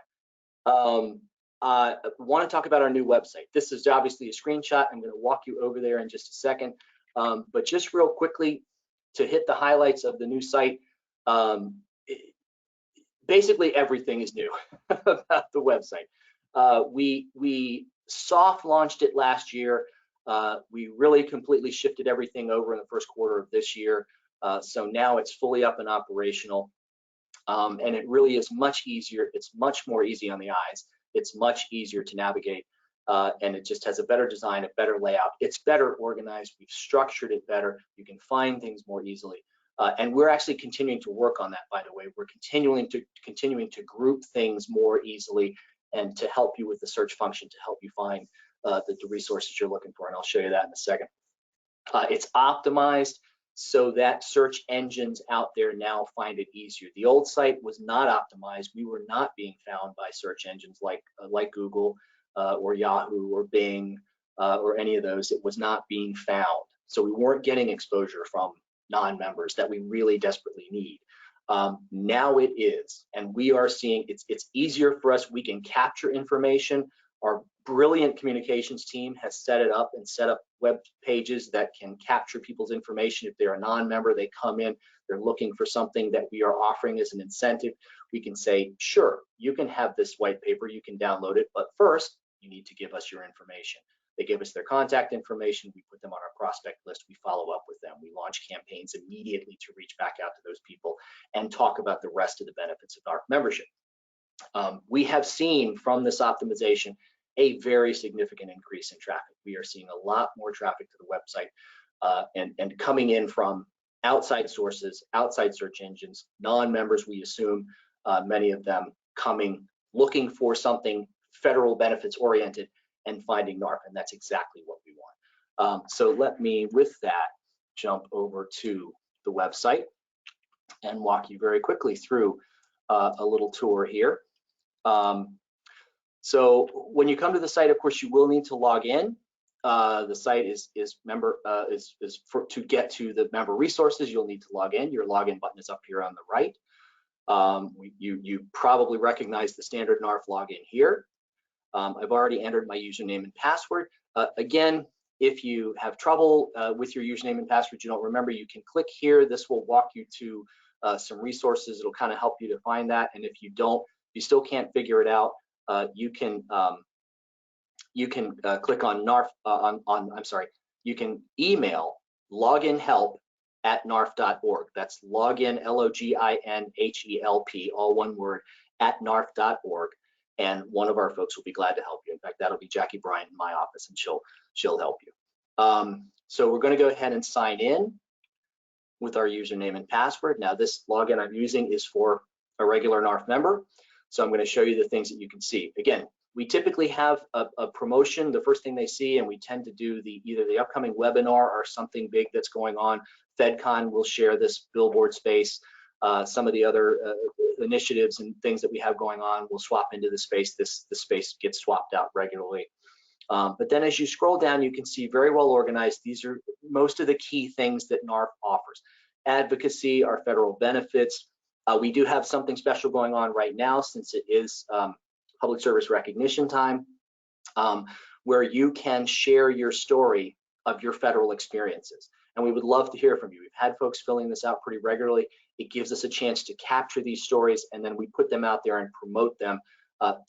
I want to talk about our new website. This is obviously a screenshot. I'm going to walk you over there in just a second. But just real quickly to hit the highlights of the new site, basically everything is new about the website. We soft launched it last year. We really completely shifted everything over in the first quarter of this year. So now it's fully up and operational. And it really is much easier. It's much more easy on the eyes. It's much easier to navigate. and it just has a better design, a better layout. It's better organized. We've structured it better. You can find things more easily. And we're actually continuing to work on that, by the way. We're continuing to group things more easily and to help you with the search function to help you find the resources you're looking for. And I'll show you that in a second. It's optimized so that search engines out there now find it easier. The old site was not optimized. We were not being found by search engines like Google or Yahoo or Bing or any of those. It was not being found. So we weren't getting exposure from non-members that we really desperately need. Now it is, and we are seeing it's easier for us. We can capture information. Our brilliant communications team has set it up and set up web pages that can capture people's information. If they're a non-member, they come in, they're looking for something that we are offering as an incentive. We can say, sure, you can have this white paper, you can download it, but first you need to give us your information. They give us their contact information, we put them on our prospect list, we follow up with them, we launch campaigns immediately to reach back out to those people and talk about the rest of the benefits of NARFE membership. We have seen from this optimization a very significant increase in traffic. We are seeing a lot more traffic to the website and coming in from outside sources, outside search engines, non-members, we assume, many of them coming, looking for something federal benefits oriented and finding NARFE, and that's exactly what we want. So let me, with that, jump over to the website and walk you very quickly through a little tour here. So when you come to the site, of course, you will need to log in. The site is to get to the member resources. You'll need to log in. Your login button is up here on the right. You probably recognize the standard NARFE login here. I've already entered my username and password. Again, if you have trouble with your username and password, you don't remember, you can click here. This will walk you to some resources. It'll kind of help you to find that. And if you don't, you still can't figure it out, you can click on NARFE, you can email loginhelp@narfe.org. That's login, LOGINHELP, all one word, @narfe.org. And one of our folks will be glad to help you. In fact, that'll be Jackie Bryant in my office, and she'll help you. So we're going to go ahead and sign in with our username and password. Now, this login I'm using is for a regular NARFE member. So I'm going to show you the things that you can see. Again, we typically have a promotion, the first thing they see, and we tend to do either the upcoming webinar or something big that's going on. FedCon will share this billboard space. Some of the other initiatives and things that we have going on will swap into the space. The space gets swapped out regularly. But then as you scroll down, you can see very well organized. These are most of the key things that NARFE offers. Advocacy, our federal benefits. We do have something special going on right now since it is public service recognition time, where you can share your story of your federal experiences. And we would love to hear from you. We've had folks filling this out pretty regularly. It gives us a chance to capture these stories, and then we put them out there and promote them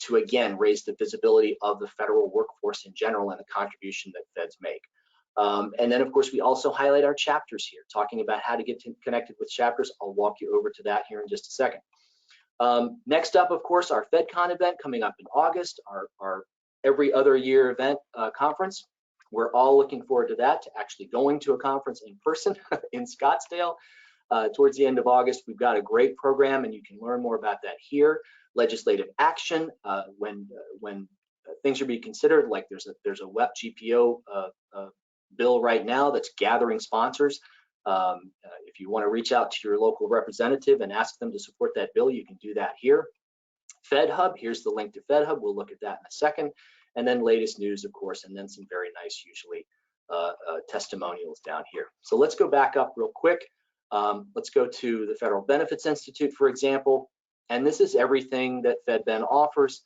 to, again, raise the visibility of the federal workforce in general and the contribution that feds make. And then, of course, we also highlight our chapters here, talking about how to get connected with chapters. I'll walk you over to that here in just a second. Next up, of course, our FedCon event coming up in August, our every other year event conference. We're all looking forward to that, to actually going to a conference in person in Scottsdale towards the end of August. We've got a great program, and you can learn more about that here. Legislative action, when things are being considered, like there's a WEP GPO bill right now that's gathering sponsors. If you want to reach out to your local representative and ask them to support that bill, you can do that here. FedHub, here's the link to FedHub. We'll look at that in a second. And then latest news, of course, and then some very nice, usually, testimonials down here. So let's go back up real quick. Let's go to the Federal Benefits Institute, for example. And this is everything that FedBen offers.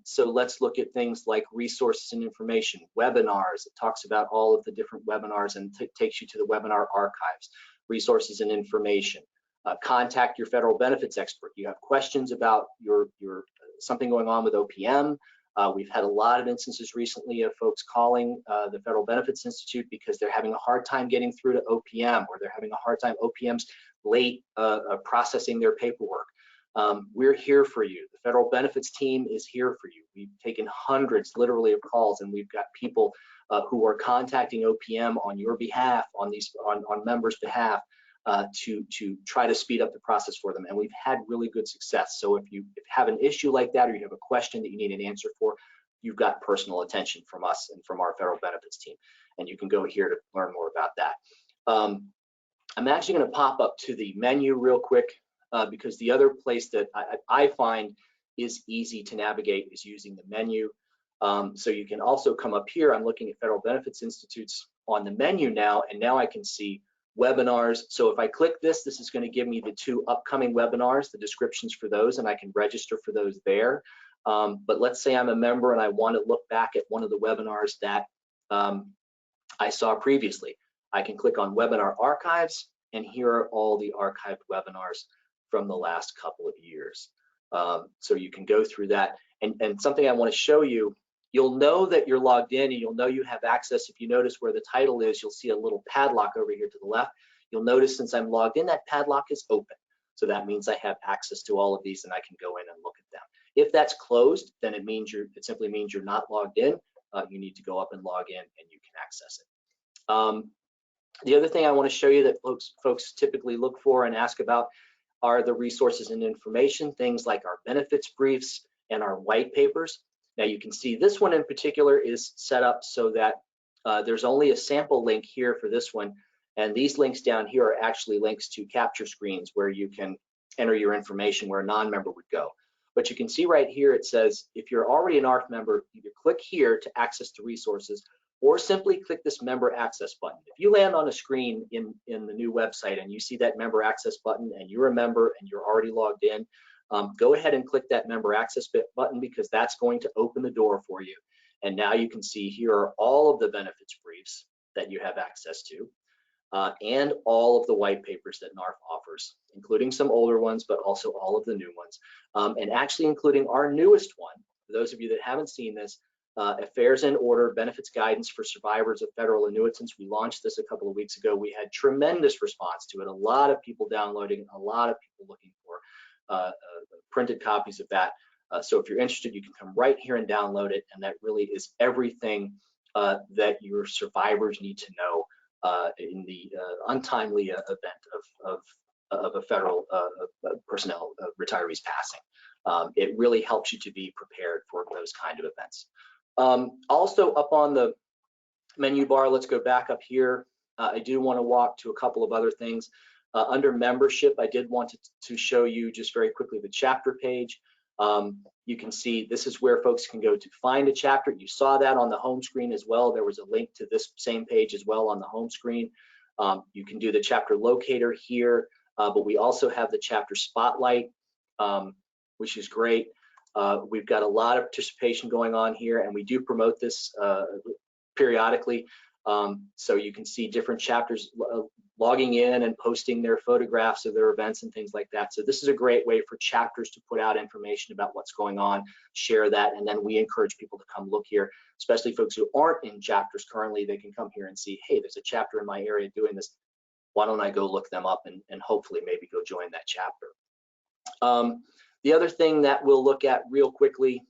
So let's look at things like resources and information, webinars. It talks about all of the different webinars and takes you to the webinar archives, resources and information. Contact your federal benefits expert. You have questions about your something going on with OPM. We've had a lot of instances recently of folks calling the Federal Benefits Institute because they're having a hard time getting through to OPM, or they're having a hard time, OPM's late processing their paperwork. We're here for you. The federal benefits team is here for you. We've taken hundreds, literally, of calls, and we've got people who are contacting OPM on your behalf, on members' behalf, to try to speed up the process for them. And we've had really good success. So if you have an issue like that, or you have a question that you need an answer for, you've got personal attention from us and from our federal benefits team. And you can go here to learn more about that. I'm actually going to pop up to the menu real quick, because the other place that I find is easy to navigate is using the menu. So you can also come up here. I'm looking at Federal Benefits Institutes on the menu now, and now I can see webinars. So if I click this, this is going to give me the 2 upcoming webinars, the descriptions for those, and I can register for those there. But let's say I'm a member and I want to look back at one of the webinars that I saw previously. I can click on Webinar Archives, and here are all the archived webinars from the last couple of years. So you can go through that. And something I want to show you, you'll know that you're logged in, and you'll know you have access. If you notice where the title is, you'll see a little padlock over here to the left. You'll notice since I'm logged in, that padlock is open. So that means I have access to all of these, and I can go in and look at them. If that's closed, then it simply means you're not logged in. You need to go up and log in, and you can access it. The other thing I want to show you that folks typically look for and ask about are the resources and information, things like our benefits briefs and our white papers. Now you can see this one in particular is set up so that there's only a sample link here for this one, and these links down here are actually links to capture screens where you can enter your information where a non-member would go. But you can see right here it says if you're already an NARFE member, either click here to access the resources, or simply click this member access button. If you land on a screen in the new website and you see that member access button and you're a member and you're already logged in, go ahead and click that member access button, because that's going to open the door for you. And now you can see here are all of the benefits briefs that you have access to, and all of the white papers that NARFE offers, including some older ones, but also all of the new ones, and actually including our newest one. For those of you that haven't seen this, Affairs in Order, Benefits Guidance for Survivors of Federal Annuitants. We launched this a couple of weeks ago. We had tremendous response to it. A lot of people downloading, a lot of people looking for printed copies of that. So if you're interested, you can come right here and download it. And that really is everything that your survivors need to know in the untimely event of a federal personnel retirees passing. It really helps you to be prepared for those kind of events. Also up on the menu bar, let's go back up here. I do want to walk to a couple of other things. Under membership, I did want to show you just very quickly the chapter page. You can see this is where folks can go to find a chapter. You saw that on the home screen as well. There was a link to this same page as well on the home screen. You can do the chapter locator here, but we also have the chapter spotlight, which is great. We've got a lot of participation going on here, and we do promote this periodically. So you can see different chapters logging in and posting their photographs of their events and things like that. So this is a great way for chapters to put out information about what's going on, share that, and then we encourage people to come look here, especially folks who aren't in chapters currently. They can come here and see, hey, there's a chapter in my area doing this. Why don't I go look them up and hopefully maybe go join that chapter. The other thing that we'll look at real quickly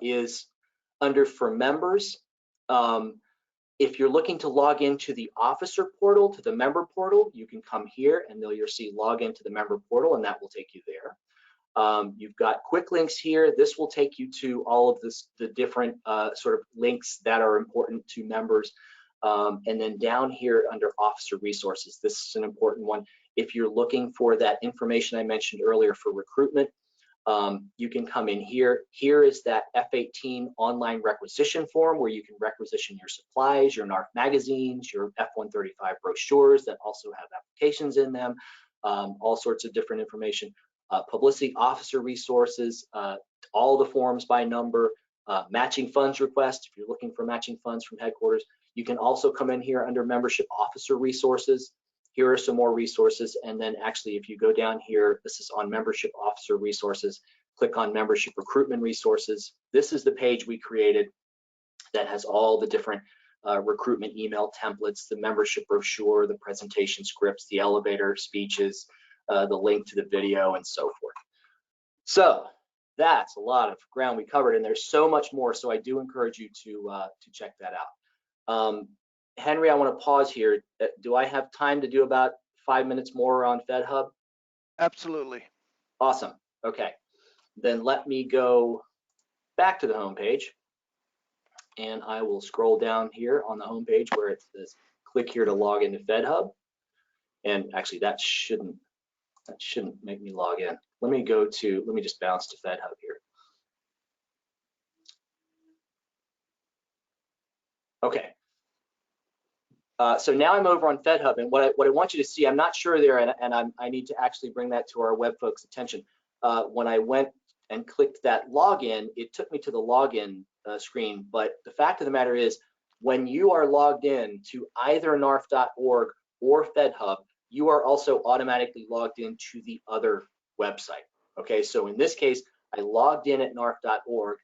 is under for members. If you're looking to log into the officer portal, to the member portal, you can come here and you'll see log into the member portal, and that will take you there. You've got quick links here. This will take you to all of the different sort of links that are important to members. And then down here under officer resources, this is an important one. If you're looking for that information I mentioned earlier for recruitment, you can come in here. Here is that F-18 online requisition form where you can requisition your supplies, your NARFE magazines, your F-135 brochures that also have applications in them, all sorts of different information. Publicity officer resources, all the forms by number, matching funds request. If you're looking for matching funds from headquarters, you can also come in here under membership officer resources. Here are some more resources, and then actually if you go down here, this is on membership officer resources, click on membership recruitment resources. This is the page we created that has all the different recruitment email templates, the membership brochure, the presentation scripts, the elevator speeches, the link to the video, and so forth. So that's a lot of ground we covered, and there's so much more. So I do encourage you to check that out. Henry, I want to pause here. Do I have time to do about 5 minutes more on FedHub? Absolutely. Awesome. Okay. Then let me go back to the home page, and I will scroll down here on the home page where it says click here to log into FedHub. And actually that shouldn't make me log in. Let me just bounce to FedHub here. Okay. So now I'm over on FedHub, and what I want you to see, I'm not sure there, and I need to actually bring that to our web folks' attention. When I went and clicked that login, it took me to the login screen, but the fact of the matter is, when you are logged in to either NARFE.org or FedHub, you are also automatically logged into the other website. Okay, so in this case, I logged in at NARFE.org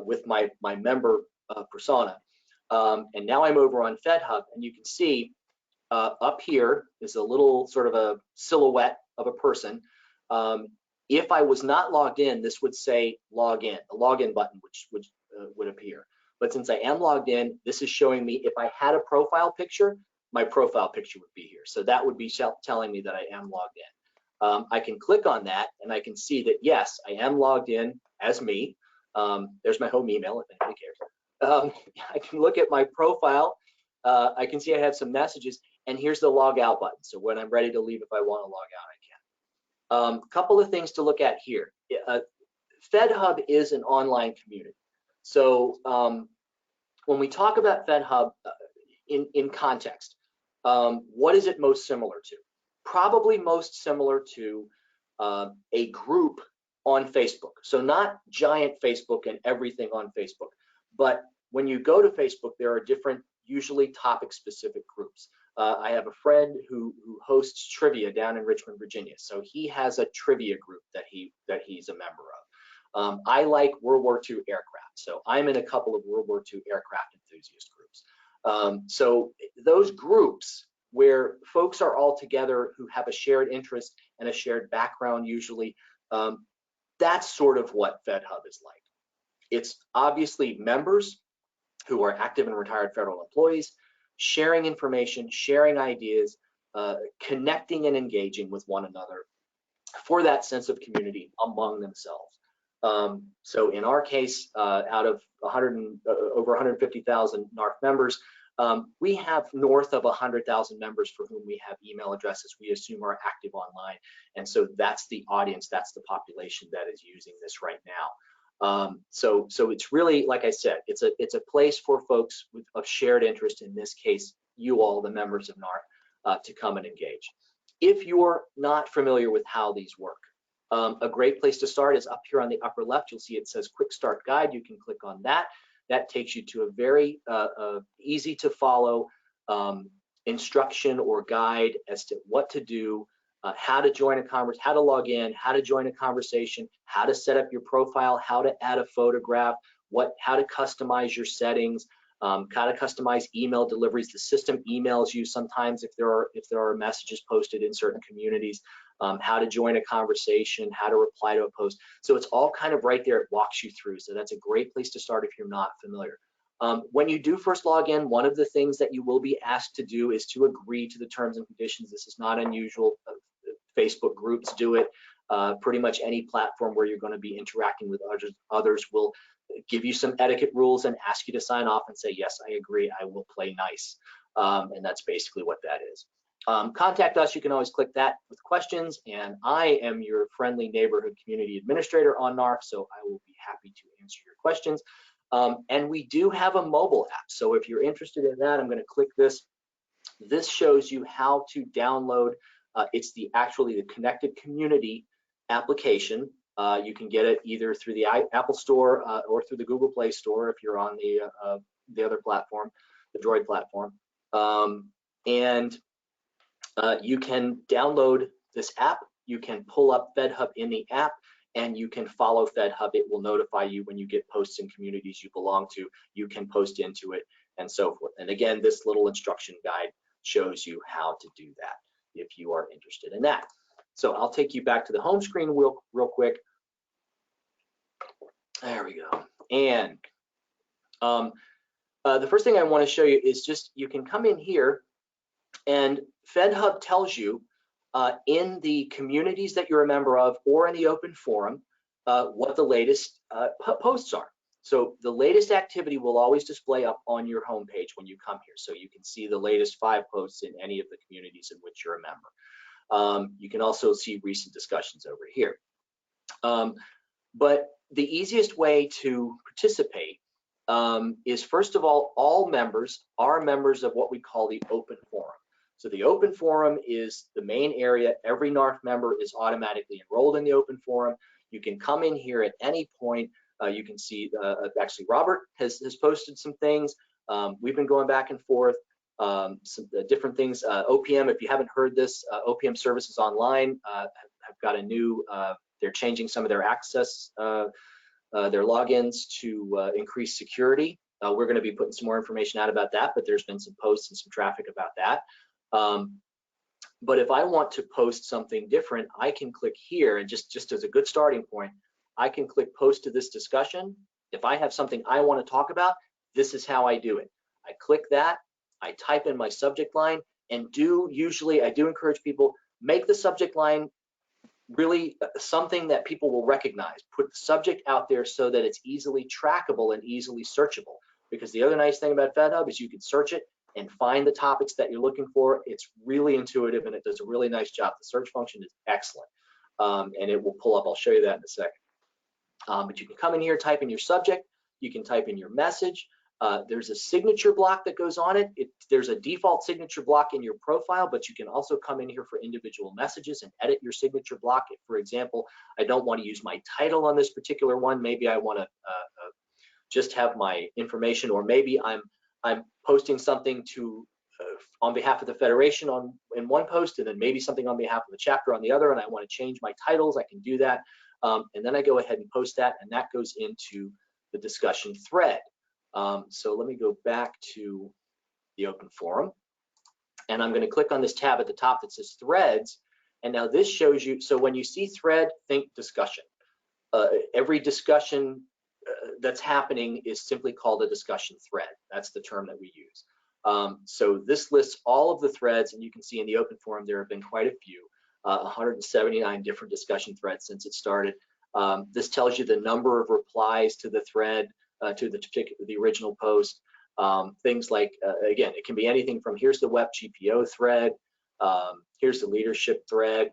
with my member persona. And now I'm over on FedHub, and you can see up here is a little sort of a silhouette of a person. If I was not logged in, this would say log in, the login button would appear. But since I am logged in, this is showing me if I had a profile picture, my profile picture would be here. So that would be telling me that I am logged in. I can click on that, and I can see that, yes, I am logged in as me. There's my home email, if anybody cares. I can look at my profile. I can see I have some messages, and here's the log out button. So when I'm ready to leave, if I want to log out, I can. Couple of things to look at here. FedHub is an online community. So when we talk about FedHub in context, what is it most similar to? Probably most similar to a group on Facebook. So not giant Facebook and everything on Facebook, but when you go to Facebook, there are different, usually topic-specific groups. I have a friend who hosts trivia down in Richmond, Virginia. So he has a trivia group that he's a member of. I like World War II aircraft, so I'm in a couple of World War II aircraft enthusiast groups. So those groups where folks are all together who have a shared interest and a shared background usually, that's sort of what FedHub is like. It's obviously members who are active and retired federal employees, sharing information, sharing ideas, connecting and engaging with one another for that sense of community among themselves. So in our case, out of over 150,000 NARFE members, we have north of 100,000 members for whom we have email addresses we assume are active online. And so that's the audience, that's the population that is using this right now. So it's really, like I said, it's a place for folks of shared interest, in this case, you all, the members of NARFE, to come and engage. If you're not familiar with how these work, a great place to start is up here on the upper left. You'll see it says Quick Start Guide. You can click on that. That takes you to a very easy to follow instruction or guide as to what to do, how to join a conversation, how to log in, how to join a conversation, how to set up your profile, how to add a photograph, how to customize your settings, how to customize email deliveries. The system emails you sometimes if there are messages posted in certain communities, how to join a conversation, how to reply to a post. So it's all kind of right there. It walks you through. So that's a great place to start if you're not familiar. When you do first log in, one of the things that you will be asked to do is to agree to the terms and conditions. This is not unusual. Facebook groups do it. Pretty much any platform where you're going to be interacting with others will give you some etiquette rules and ask you to sign off and say, yes, I agree, I will play nice. And that's basically what that is. Contact us, you can always click that with questions, and I am your friendly neighborhood community administrator on NARFE, so I will be happy to answer your questions. And we do have a mobile app, so if you're interested in that, I'm going to click this. This shows you how to download. It's actually the Connected Community application. You can get it either through the Apple Store or through the Google Play Store if you're on the other platform, the Droid platform. You can download this app. You can pull up FedHub in the app, and you can follow FedHub. It will notify you when you get posts in communities you belong to. You can post into it and so forth. And again, this little instruction guide shows you how to do that if you are interested in that. So I'll take you back to the home screen real quick. There we go. And the first thing I want to show you is just, you can come in here and FedHub tells you in the communities that you're a member of or in the open forum what the latest posts are. So the latest activity will always display up on your homepage when you come here. So you can see the latest 5 posts in any of the communities in which you're a member. You can also see recent discussions over here. But the easiest way to participate is, first of all members are members of what we call the open forum. So the open forum is the main area. Every NARFE member is automatically enrolled in the open forum. You can come in here at any point. You can see, actually Robert has posted some things. We've been going back and forth, some different things. OPM, if you haven't heard this, OPM Services Online have got a new, they're changing some of their access, their logins to increase security. We're going to be putting some more information out about that, but there's been some posts and some traffic about that. But if I want to post something different, I can click here, and just as a good starting point, I can click post to this discussion. If I have something I want to talk about, this is how I do it. I click that, I type in my subject line, and usually I do encourage people, make the subject line really something that people will recognize. Put the subject out there so that it's easily trackable and easily searchable. Because the other nice thing about FedHub is you can search it and find the topics that you're looking for. It's really intuitive and it does a really nice job. The search function is excellent, and it will pull up. I'll show you that in a second. But you can come in here, type in your subject. You can type in your message. There's a signature block that goes on it. There's a default signature block in your profile, but you can also come in here for individual messages and edit your signature block. If, for example, I don't want to use my title on this particular one, maybe I want to just have my information, or maybe I'm posting something to on behalf of the Federation in one post, and then maybe something on behalf of the chapter on the other, and I want to change my titles, I can do that. And then I go ahead and post that, and that goes into the discussion thread. So let me go back to the open forum, and I'm going to click on this tab at the top that says threads. And now this shows you, so when you see thread, think discussion. Every discussion that's happening is simply called a discussion thread. That's the term that we use. So this lists all of the threads, and you can see in the open forum there have been quite a few, 179 different discussion threads since it started. This tells you the number of replies to the thread, to the original post. Things like, again, it can be anything from here's the WEP GPO thread, here's the leadership thread.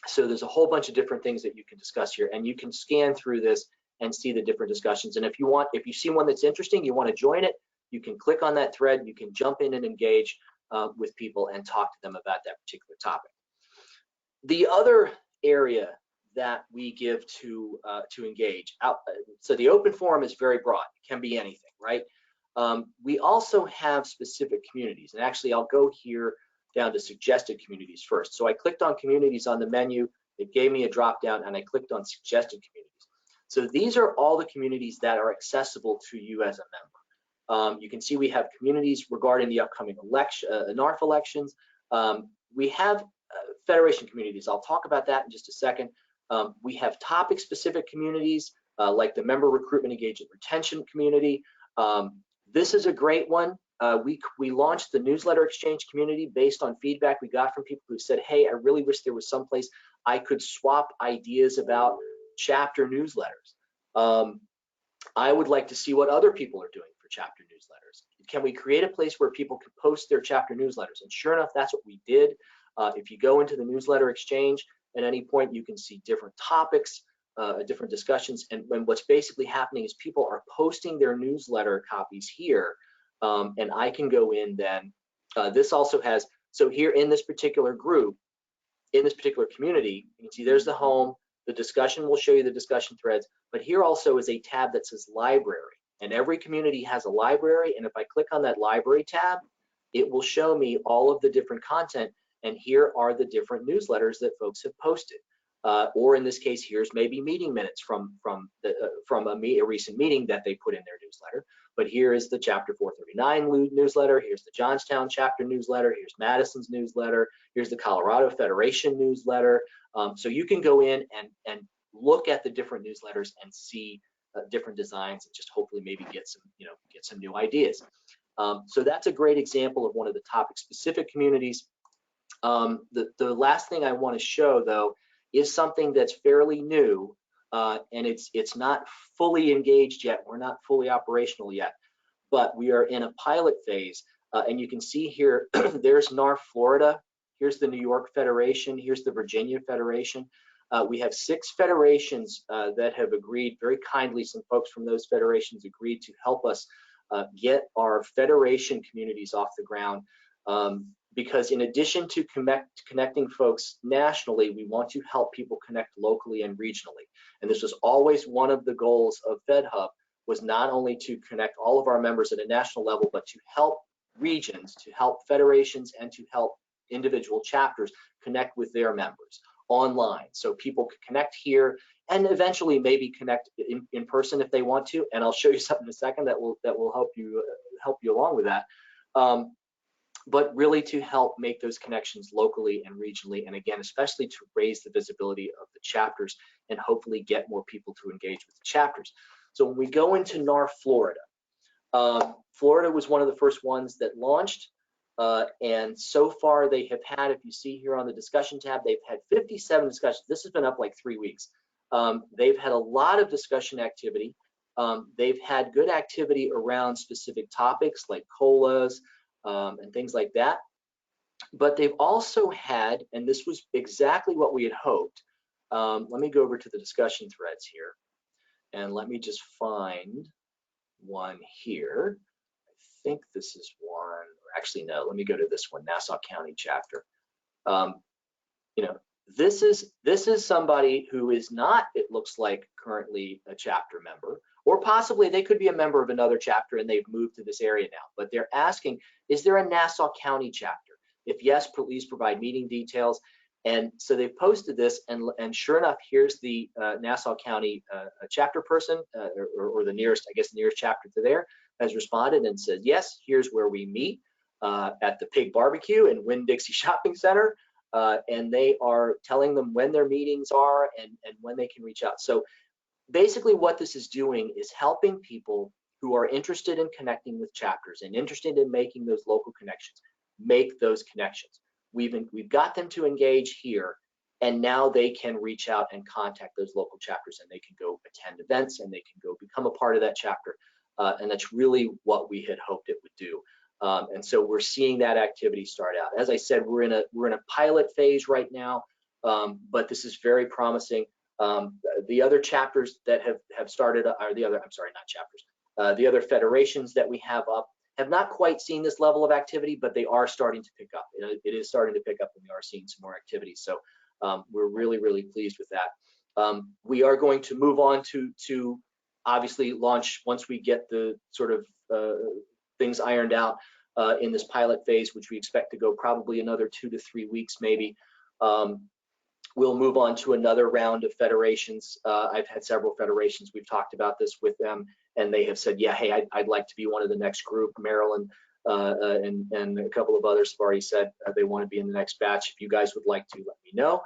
So there's a whole bunch of different things that you can discuss here, and you can scan through this and see the different discussions. And if you see one that's interesting, you want to join it, you can click on that thread, you can jump in and engage with people and talk to them about that particular topic. The other area that we give to engage out, so the open forum is very broad, it can be anything, right? We also have specific communities, and actually I'll go here down to suggested communities first. So I clicked on communities on the menu, it gave me a drop down, and I clicked on suggested communities. So these are all the communities that are accessible to you as a member. You can see we have communities regarding the upcoming election, NARFE elections. We have Federation communities. I'll talk about that in just a second. We have topic specific communities like the member recruitment, engagement, retention community. This is a great one. We launched the newsletter exchange community based on feedback we got from people who said, hey, I really wish there was some place I could swap ideas about chapter newsletters. I would like to see what other people are doing for chapter newsletters. Can we create a place where people can post their chapter newsletters? And sure enough, that's what we did. If you go into the newsletter exchange, at any point you can see different topics, different discussions, and what's basically happening is people are posting their newsletter copies here, and I can go in then. This also has, so here in this particular group, in this particular community, you can see there's the home, the discussion will show you the discussion threads, but here also is a tab that says library, and every community has a library, and if I click on that library tab, it will show me all of the different content, and here are the different newsletters that folks have posted. Or in this case, here's maybe meeting minutes from a recent meeting that they put in their newsletter. But here is the Chapter 439 newsletter. Here's the Johnstown chapter newsletter. Here's Madison's newsletter. Here's the Colorado Federation newsletter. So you can go in and look at the different newsletters and see different designs and just hopefully maybe get some new ideas. So that's a great example of one of the topic specific communities. The last thing I want to show though is something that's fairly new, and it's not fully engaged yet. We're not fully operational yet, but we are in a pilot phase. And you can see here, there's NARFE Florida. Here's the New York Federation. Here's the Virginia Federation. We have 6 federations that have agreed very kindly. Some folks from those federations agreed to help us get our federation communities off the ground. Because in addition to connecting folks nationally, we want to help people connect locally and regionally. And this was always one of the goals of FedHub, was not only to connect all of our members at a national level, but to help regions, to help federations, and to help individual chapters connect with their members online. So people could connect here and eventually maybe connect in person if they want to. And I'll show you something in a second that will help you along with that. But really to help make those connections locally and regionally, and again, especially to raise the visibility of the chapters and hopefully get more people to engage with the chapters. So when we go into NARFE Florida, Florida was one of the first ones that launched, and so far they have had, if you see here on the discussion tab, they've had 57 discussions. This has been up like 3 weeks. They've had a lot of discussion activity. They've had good activity around specific topics like COLAs, and things like that. But they've also had, and this was exactly what we had hoped. Let me go over to the discussion threads here, and let me just find one here. I think this is one, or actually no, let me go to this one, Nassau County chapter. You know, this is somebody who is not, it looks like, currently a chapter member, or possibly they could be a member of another chapter and they've moved to this area now, but they're asking, is there a Nassau County chapter? If yes, please provide meeting details. And so they've posted this, and sure enough, here's the Nassau County chapter person, or the nearest, I guess, the nearest chapter to there, has responded and said, yes, here's where we meet at the Pig Barbecue in Winn-Dixie Shopping Center. And they are telling them when their meetings are and when they can reach out. So basically what this is doing is helping people who are interested in connecting with chapters and interested in making those local connections, make those connections. We've got them to engage here, and now they can reach out and contact those local chapters, and they can go attend events, and they can go become a part of that chapter. And that's really what we had hoped it would do. And so we're seeing that activity start out. As I said, we're in a pilot phase right now, but this is very promising. The other chapters that have started, or the other, I'm sorry, not chapters, the other federations that we have up have not quite seen this level of activity, but they are starting to pick up. It is starting to pick up, and we are seeing some more activity. So we're really, really pleased with that. We are going to move on to obviously launch once we get the sort of things ironed out in this pilot phase, which we expect to go probably another 2 to 3 weeks maybe. We'll move on to another round of federations. I've had several federations. We've talked about this with them, and they have said, yeah, hey, I'd like to be one of the next group. Maryland and a couple of others have already said they want to be in the next batch. If you guys would like to, let me know.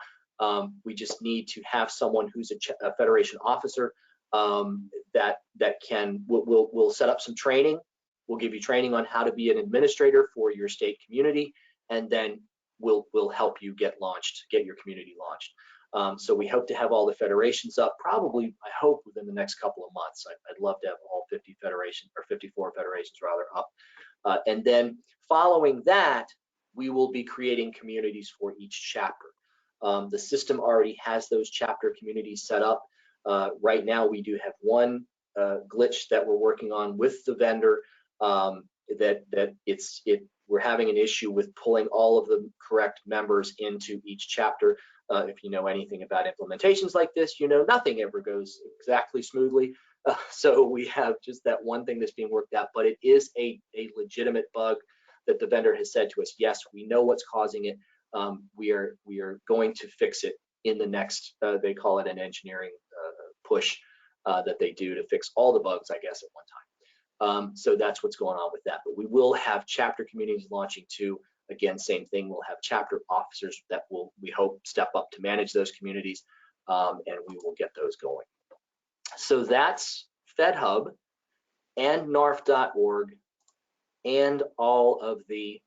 We just need to have someone who's a federation officer that can, we'll set up some training. We'll give you training on how to be an administrator for your state community, and then we'll help you get your community launched. So we hope to have all the federations up, probably, I hope, within the next couple of months. I'd love to have all 50 federations, or 54 federations rather, up. And then following that, we will be creating communities for each chapter. The system already has those chapter communities set up. Right now, we do have one glitch that we're working on with the vendor, we're having an issue with pulling all of the correct members into each chapter. If you know anything about implementations like this, you know nothing ever goes exactly smoothly. So we have just that one thing that's being worked out, but it is a legitimate bug that the vendor has said to us, yes, we know what's causing it. We are going to fix it in the next, they call it an engineering push that they do to fix all the bugs, I guess, at one time. So that's what's going on with that. But we will have chapter communities launching too. Again, same thing. We'll have chapter officers that will, we hope, step up to manage those communities, and we will get those going. So that's FedHub and NARFE.org and all of the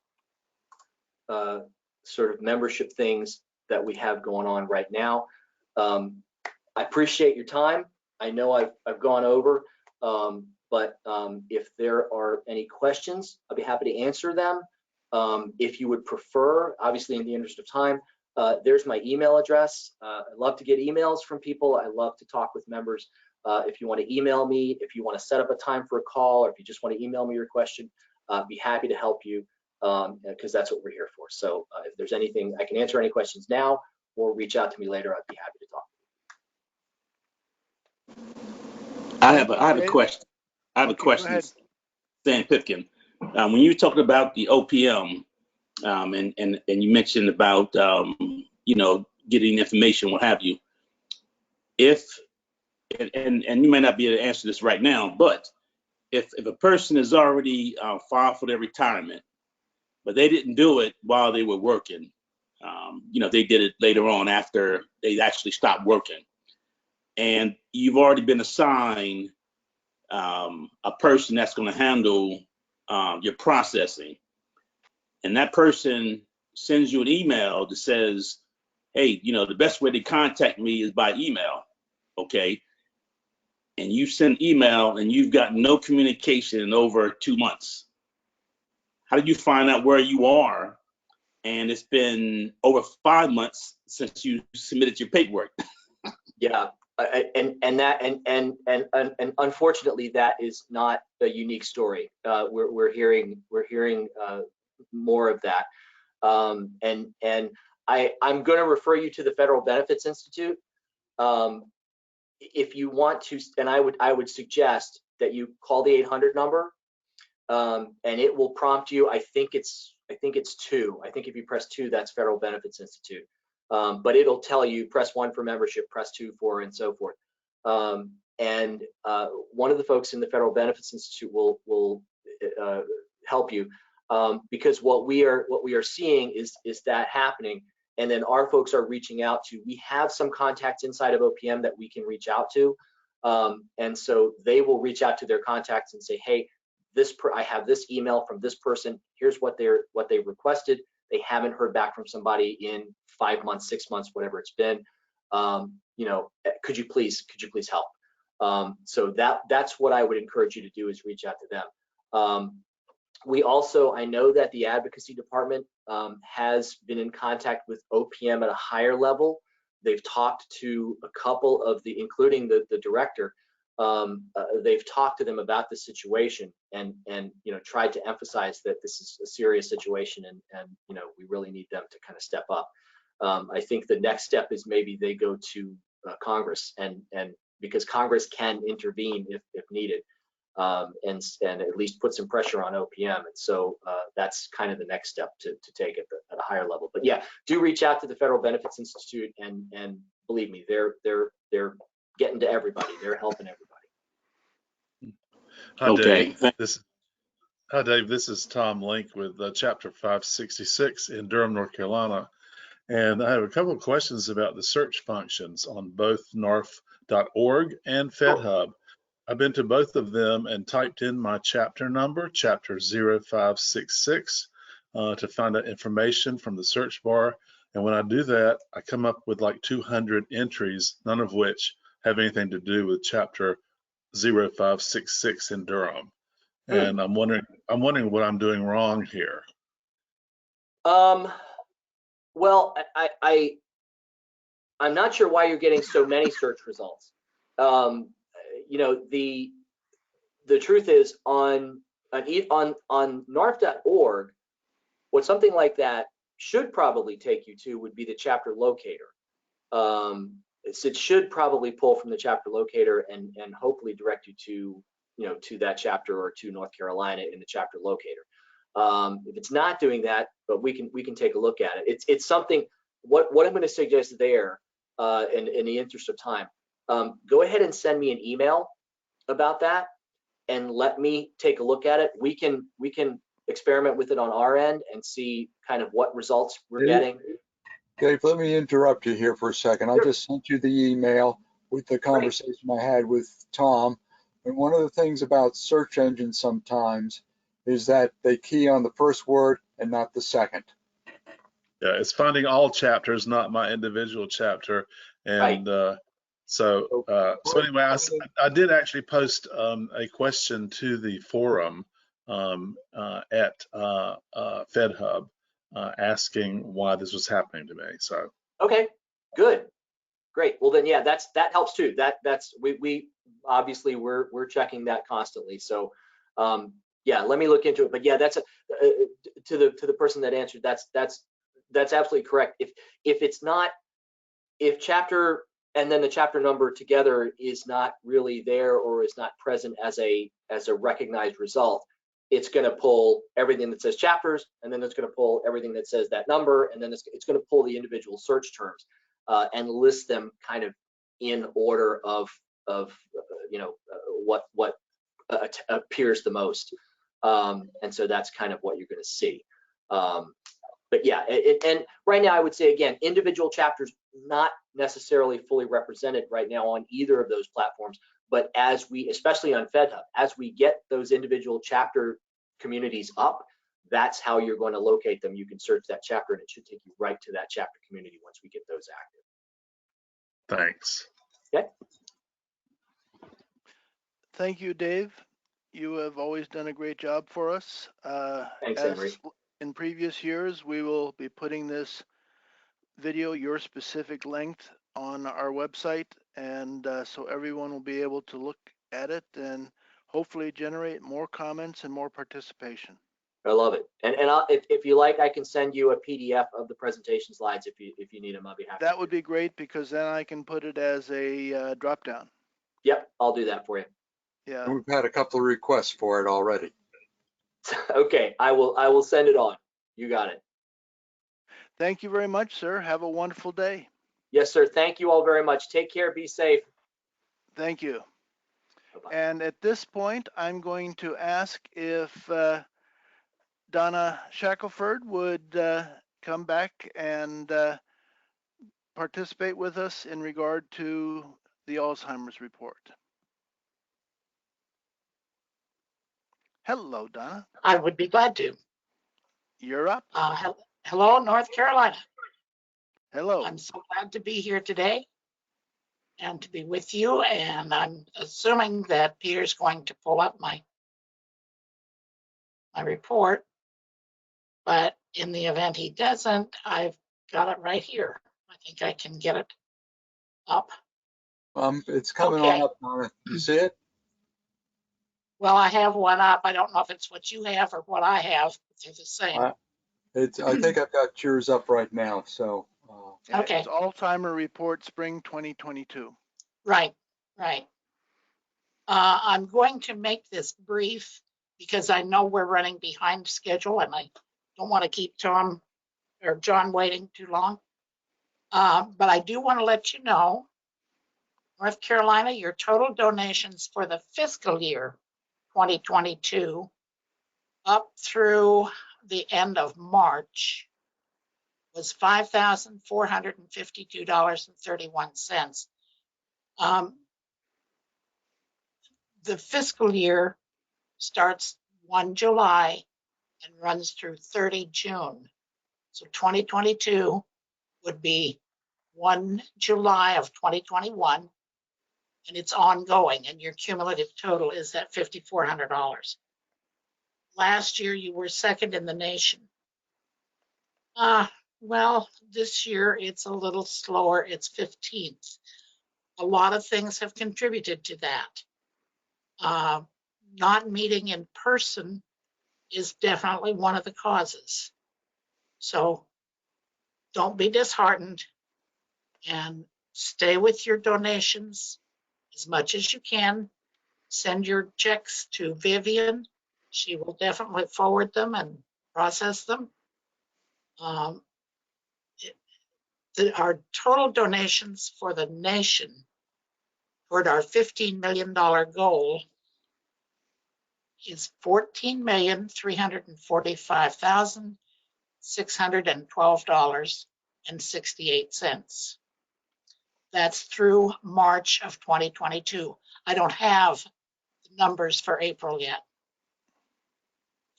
sort of membership things that we have going on right now. I appreciate your time. I know I've gone over, but if there are any questions, I'll be happy to answer them. If you would prefer, obviously in the interest of time, there's my email address. I love to get emails from people. I love to talk with members. If you want to email me, if you want to set up a time for a call, or if you just want to email me your question, be happy to help you, because that's what we're here for. So if there's anything, I can answer any questions now, or reach out to me later. I'd be happy to talk. I have a question. I have a Okay, question, Stan Pipkin. When you talked about the OPM, and you mentioned about getting information, what have you. If and you may not be able to answer this right now, but if a person is already filed for their retirement, but they didn't do it while they were working, they did it later on after they actually stopped working, and you've already been assigned a person that's going to handle your processing, and that person sends you an email that says, hey, the best way to contact me is by email, okay? And you send email and you've got no communication in over 2 months. How do you find out where you are? And it's been over 5 months since you submitted your paperwork. Yeah, and unfortunately, that is not a unique story. We're hearing more of that, and I'm going to refer you to the Federal Benefits Institute. If you want to, and I would suggest that you call the 800 number, and it will prompt you. I think it's 2. I think if you press 2, that's Federal Benefits Institute. But it'll tell you press 1 for membership, press 2 for, and so forth. And one of the folks in the Federal Benefits Institute will help you, because what we are seeing is that happening. And then our folks are reaching out to. We have some contacts inside of OPM that we can reach out to, and so they will reach out to their contacts and say, hey, I have this email from this person. Here's what they requested. They haven't heard back from somebody in 5 months, 6 months, whatever it's been. Could you please help? So that's what I would encourage you to do, is reach out to them. We also, I know that the advocacy department has been in contact with OPM at a higher level. They've talked to a couple of including the director. They've talked to them about the situation and tried to emphasize that this is a serious situation, and we really need them to kind of step up. I think the next step is maybe they go to Congress, and because Congress can intervene if needed. And at least put some pressure on OPM, and so that's kind of the next step to take at a higher level. But yeah, do reach out to the Federal Benefits Institute, and believe me, they're getting to everybody. They're helping everybody. Hi, Okay. Dave. Hi, Dave. This is Tom Link with Chapter 566 in Durham, North Carolina, and I have a couple of questions about the search functions on both NARFE.org and FedHub. I've been to both of them and typed in my chapter number, chapter 0566, to find out information from the search bar. And when I do that, I come up with like 200 entries, none of which have anything to do with chapter 0566 in Durham. And I'm wondering what I'm doing wrong here. Well, I'm not sure why you're getting so many search results. The truth is on NARFE.org, what something like that should probably take you to would be the chapter locator. It should probably pull from the chapter locator and hopefully direct you to that chapter or to North Carolina in the chapter locator. If it's not doing that, but we can take a look at it. It's something. What I'm going to suggest there, in the interest of time, go ahead and send me an email about that, and let me take a look at it. We can experiment with it on our end and see kind of what results we're getting. Dave, let me interrupt you here for a second. I just sent you the email with the conversation I had with Tom, And one of the things about search engines sometimes is that they key on the first word and not the second. Yeah, it's finding all chapters, not my individual chapter. And so anyway, I did actually post a question to the forum at FedHub asking why this was happening to me. So Okay, good, great. Well then, yeah, that helps too. That's we obviously we're checking that constantly. So yeah, let me look into it. But yeah, that's to the person that answered. That's absolutely correct. If it's not, if chapter and then the chapter number together is not really there or is not present as a recognized result, it's going to pull everything that says chapters, and then it's going to pull everything that says that number, and then it's going to pull the individual search terms and list them kind of in order of what appears the most. And so that's kind of what you're going to see. But yeah, and right now I would say, again, individual chapters not necessarily fully represented right now on either of those platforms. But as we, especially on FedHub, as we get those individual chapter communities up, that's how you're going to locate them. You can search that chapter and it should take you right to that chapter community once we get those active. Thanks. Okay. Thank you, Dave. You have always done a great job for us. Thanks, as Henry. in previous years, we will be putting this video, your specific length, on our website, and so everyone will be able to look at it and hopefully generate more comments and more participation. I love it. And if you like, I can send you a PDF of the presentation slides if you need them. I'll be happy. That would be great, because then I can put it as a drop down. Yep, I'll do that for you. Yeah. And we've had a couple of requests for it already. Okay, I will send it on. You got it. Thank you very much, sir. Have a wonderful day. Yes, sir. Thank you all very much. Take care. Be safe. Thank you. Bye-bye. And at this point, I'm going to ask if Donna Shackelford would come back and participate with us in regard to the Alzheimer's report. Hello, Donna. I would be glad to. You're up. Hello, North Carolina. Hello. I'm so glad to be here today and to be with you. And I'm assuming that Peter's going to pull up my report. But in the event he doesn't, I've got it right here. I think I can get it up. It's coming on up, Donna. You see it? Well, I have one up. I don't know if it's what you have or what I have. They're the same. I think I've got yours up right now. So. Okay. It's Alzheimer report spring 2022. Right, right. I'm going to make this brief because I know we're running behind schedule and I don't want to keep Tom or John waiting too long. But I do want to let you know, North Carolina, your total donations for the fiscal year 2022 up through the end of March was $5,452.31. The fiscal year starts 1 July and runs through 30 June. So 2022 would be 1 July of 2021, and it's ongoing, and your cumulative total is at $5,400. Last year, you were second in the nation. Well, this year it's a little slower. It's 15th. A lot of things have contributed to that. Not meeting in person is definitely one of the causes. So don't be disheartened and stay with your donations as much as you can. Send your checks to Vivian. She will definitely forward them and process them. Our total donations for the nation toward our $15 million goal is $14,345,612.68. That's through March of 2022. I don't have numbers for April yet.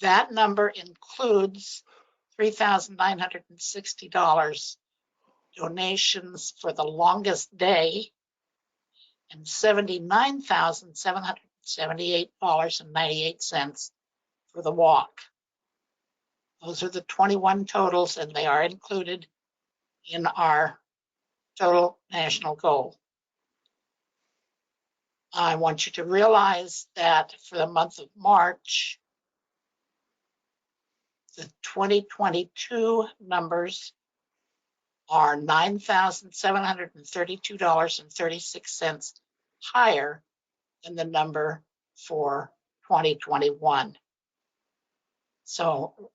That number includes $3,960 donations for the longest day and $79,778.98 for the walk. Those are the 21 totals, and they are included in our total national goal. I want you to realize that for the month of March, the 2022 numbers are $9,732.36 higher than the number for 2021. So,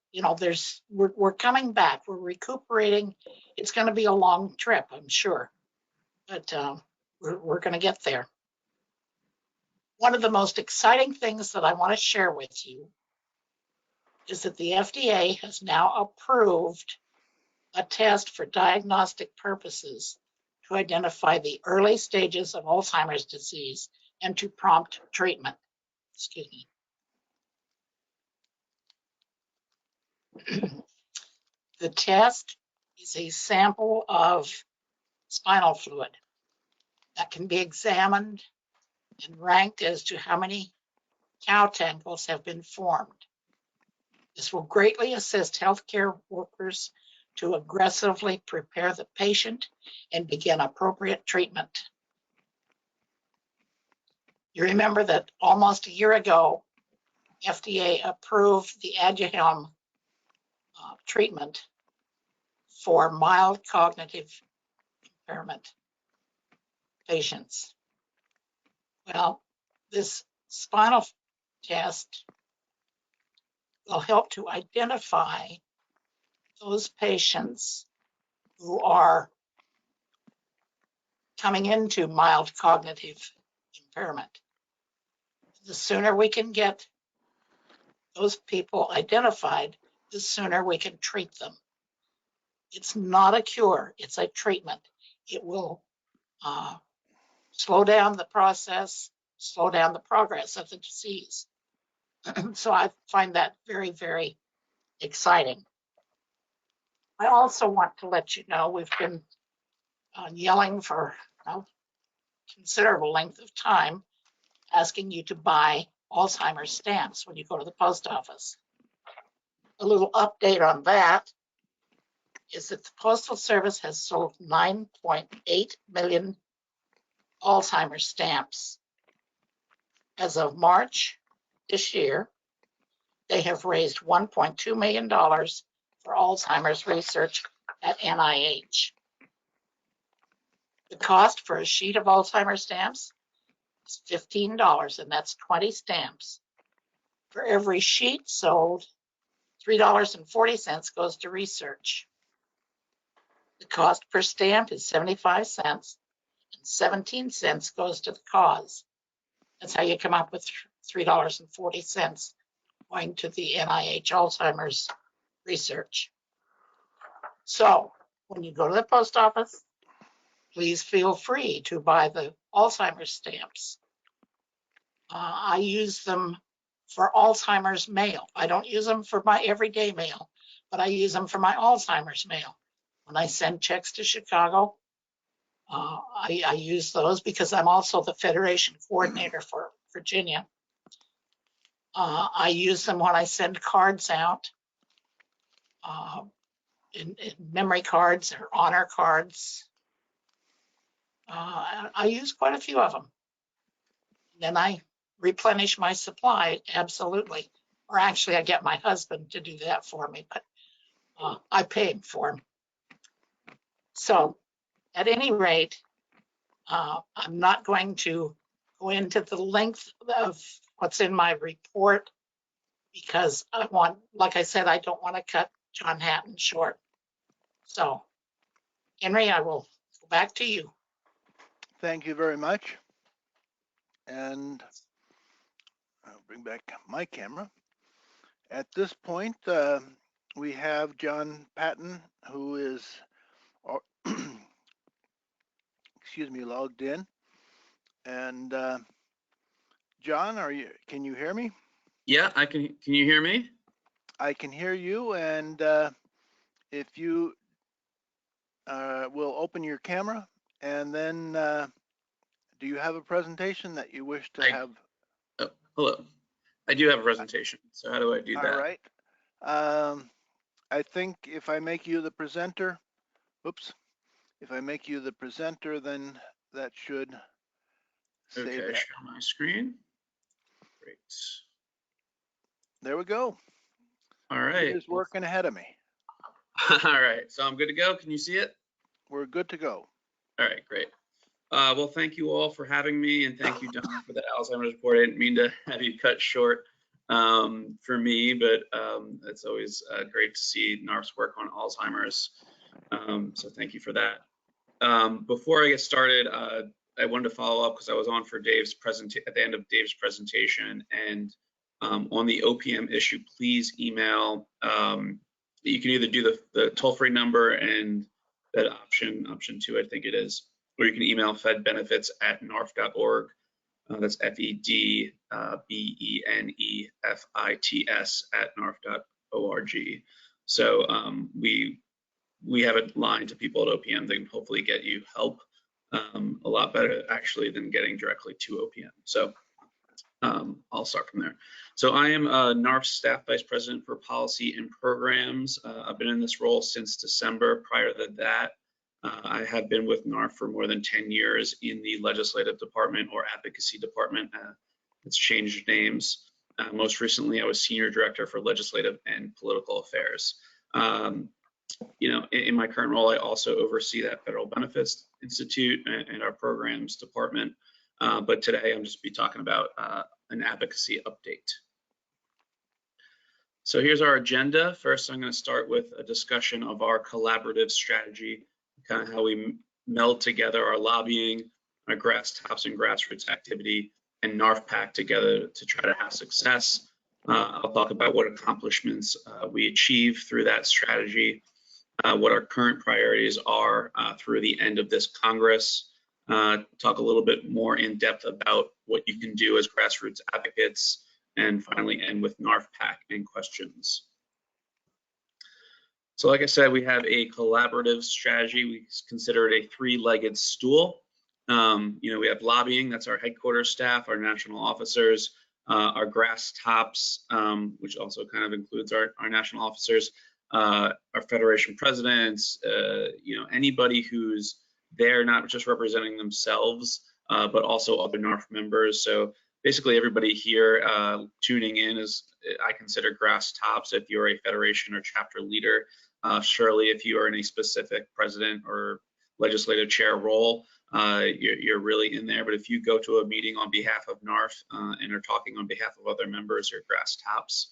we're coming back, we're recuperating. It's going to be a long trip, I'm sure, but we're going to get there. One of the most exciting things that I want to share with you is that the FDA has now approved a test for diagnostic purposes to identify the early stages of Alzheimer's disease and to prompt treatment. Excuse me. The test is a sample of spinal fluid that can be examined and ranked as to how many tau tangles have been formed. This will greatly assist healthcare workers to aggressively prepare the patient and begin appropriate treatment. You remember that almost a year ago, FDA approved the Aduhelm treatment for mild cognitive impairment patients. Well, this spinal test will help to identify those patients who are coming into mild cognitive impairment. The sooner we can get those people identified, the sooner we can treat them. It's not a cure, it's a treatment. It will slow down the process, slow down the progress of the disease. So I find that very, very exciting. I also want to let you know we've been yelling for a considerable length of time, asking you to buy Alzheimer's stamps when you go to the post office. A little update on that is that the Postal Service has sold 9.8 million Alzheimer's stamps. As of March this year, they have raised $1.2 million for Alzheimer's research at NIH. The cost for a sheet of Alzheimer's stamps is $15, and that's 20 stamps. For every sheet sold, $3.40 goes to research. The cost per stamp is 75 cents, and 17 cents goes to the cause. That's how you come up with $3.40 going to the NIH Alzheimer's research. So when you go to the post office, please feel free to buy the Alzheimer's stamps. I use them for Alzheimer's mail. I don't use them for my everyday mail, but I use them for my Alzheimer's mail. When I send checks to Chicago, I use those because I'm also the Federation coordinator for Virginia. I use them when I send cards out, in memory cards or honor cards. I use quite a few of them. Then I replenish my supply, absolutely. Or actually, I get my husband to do that for me, but I pay him for them. So at any rate, I'm not going to go into the length of what's in my report because like I said, I don't want to cut John Hatton short. So, Henry, I will go back to you. Thank you very much. And I'll bring back my camera. At this point, we have John Patton, who is, excuse me, logged in. And John, can you hear me? Yeah, I can. Can you hear me? I can hear you, and if you will open your camera, and then do you have a presentation that you wish to have? Oh, hello. I do have a presentation. So how do I do All that? right. I think if I make you the presenter, oops, if I make you the presenter, then that should save Okay, that. share my screen. Great. There we go. All right. It is working ahead of me. All right, so I'm good to go. Can you see it? We're good to go. All right, great. Well, thank you all for having me, and thank you, Don, for the Alzheimer's report. I didn't mean to have you cut short for me, but it's always great to see NARFE's work on Alzheimer's. So thank you for that. Before I get started, I wanted to follow up because I was on for Dave's at the end of Dave's presentation, and on the OPM issue, please email. You can either do the toll-free number and that option 2, I think it is, or you can email fedbenefits@narf.org. That's FEDBENEFITS@narf.org. So we have a line to people at OPM that can hopefully get you help a lot better actually than getting directly to OPM. So I'll start from there. So I am NARF's Staff Vice President for Policy and Programs. I've been in this role since December. Prior to that, I have been with NARFE for more than 10 years in the Legislative Department or Advocacy Department. It's changed names. Most recently, I was Senior Director for Legislative and Political Affairs. In my current role, I also oversee that Federal Benefits Institute and our Programs Department. But today I'm just be talking about an advocacy update. So here's our agenda. First, I'm going to start with a discussion of our collaborative strategy, kind of how we meld together our lobbying, our grass tops and grassroots activity, and NARFE PAC together to try to have success. I'll talk about what accomplishments we achieve through that strategy, what our current priorities are through the end of this Congress, talk a little bit more in depth about what you can do as grassroots advocates, and finally end with NARFE PAC and questions. So like I said, we have a collaborative strategy. We consider it a three-legged stool. We have lobbying, that's our headquarters staff, our national officers, our grass tops, which also kind of includes our national officers, our federation presidents, anybody who's there not just representing themselves, but also other NARFE members. So basically everybody here tuning in is, I consider grass tops if you're a federation or chapter leader. Surely if you are in a specific president or legislative chair role, you're really in there. But if you go to a meeting on behalf of NARFE and are talking on behalf of other members, you're grass tops.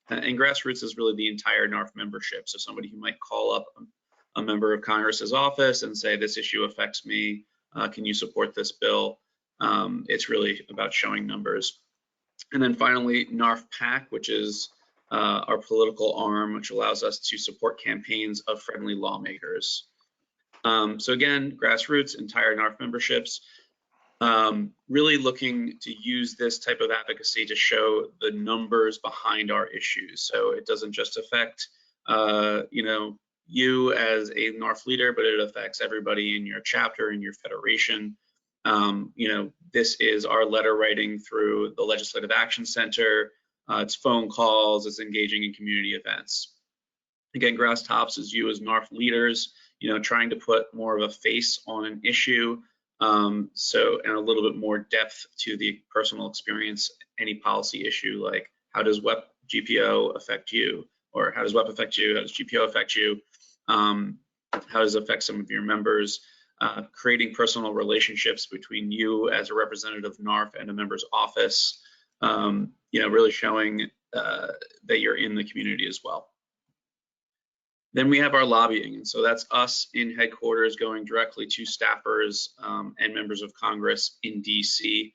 And grassroots is really the entire NARFE membership. So somebody who might call up a member of Congress's office and say, this issue affects me, can you support this bill? It's really about showing numbers. And then finally, NARFE PAC, which is our political arm, which allows us to support campaigns of friendly lawmakers. So again, grassroots, entire NARFE memberships, really looking to use this type of advocacy to show the numbers behind our issues. So it doesn't just affect, you as a NARFE leader, but it affects everybody in your chapter, in your federation. This is our letter writing through the Legislative Action Center. It's phone calls, it's engaging in community events. Again, grass tops is you as NARFE leaders, trying to put more of a face on an issue. And a little bit more depth to the personal experience, any policy issue, like how does WEP GPO affect you? Or how does WEP affect you? How does GPO affect you? How does it affect some of your members? Creating personal relationships between you as a representative of NARFE and a member's office, really showing that you're in the community as well. Then we have our lobbying, and so that's us in headquarters going directly to staffers and members of Congress in DC,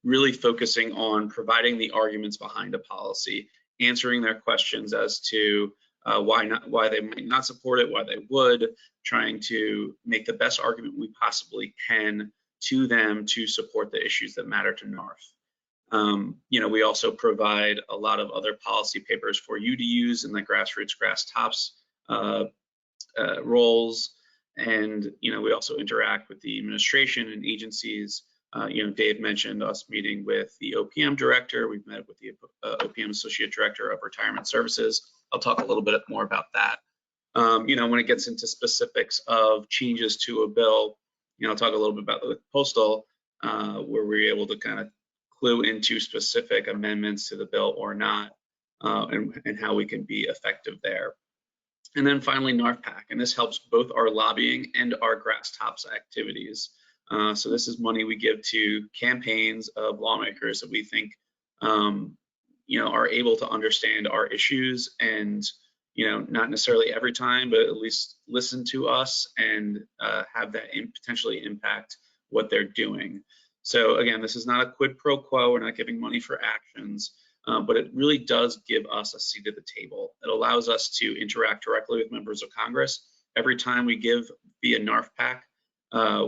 really focusing on providing the arguments behind a policy, answering their questions as to why they might not support it, why they would, trying to make the best argument we possibly can to them to support the issues that matter to NARFE. You know, we also provide a lot of other policy papers for you to use in the grassroots, grass tops roles. And, you know, we also interact with the administration and agencies. You know, Dave mentioned us meeting with the OPM director. We've met with the OPM Associate Director of Retirement Services. I'll talk a little bit more about that. You know, when it gets into specifics of changes to a bill, you know, I'll talk a little bit about the postal, where we're able to kind of clue into specific amendments to the bill or not, and how we can be effective there. And then finally, NARFPAC, and this helps both our lobbying and our grass tops activities. So this is money we give to campaigns of lawmakers that we think, you know, are able to understand our issues and, you know, not necessarily every time, but at least listen to us and have that potentially impact what they're doing. So again, this is not a quid pro quo. We're not giving money for actions. But it really does give us a seat at the table. It allows us to interact directly with members of Congress. Every time we give via NARFPAC,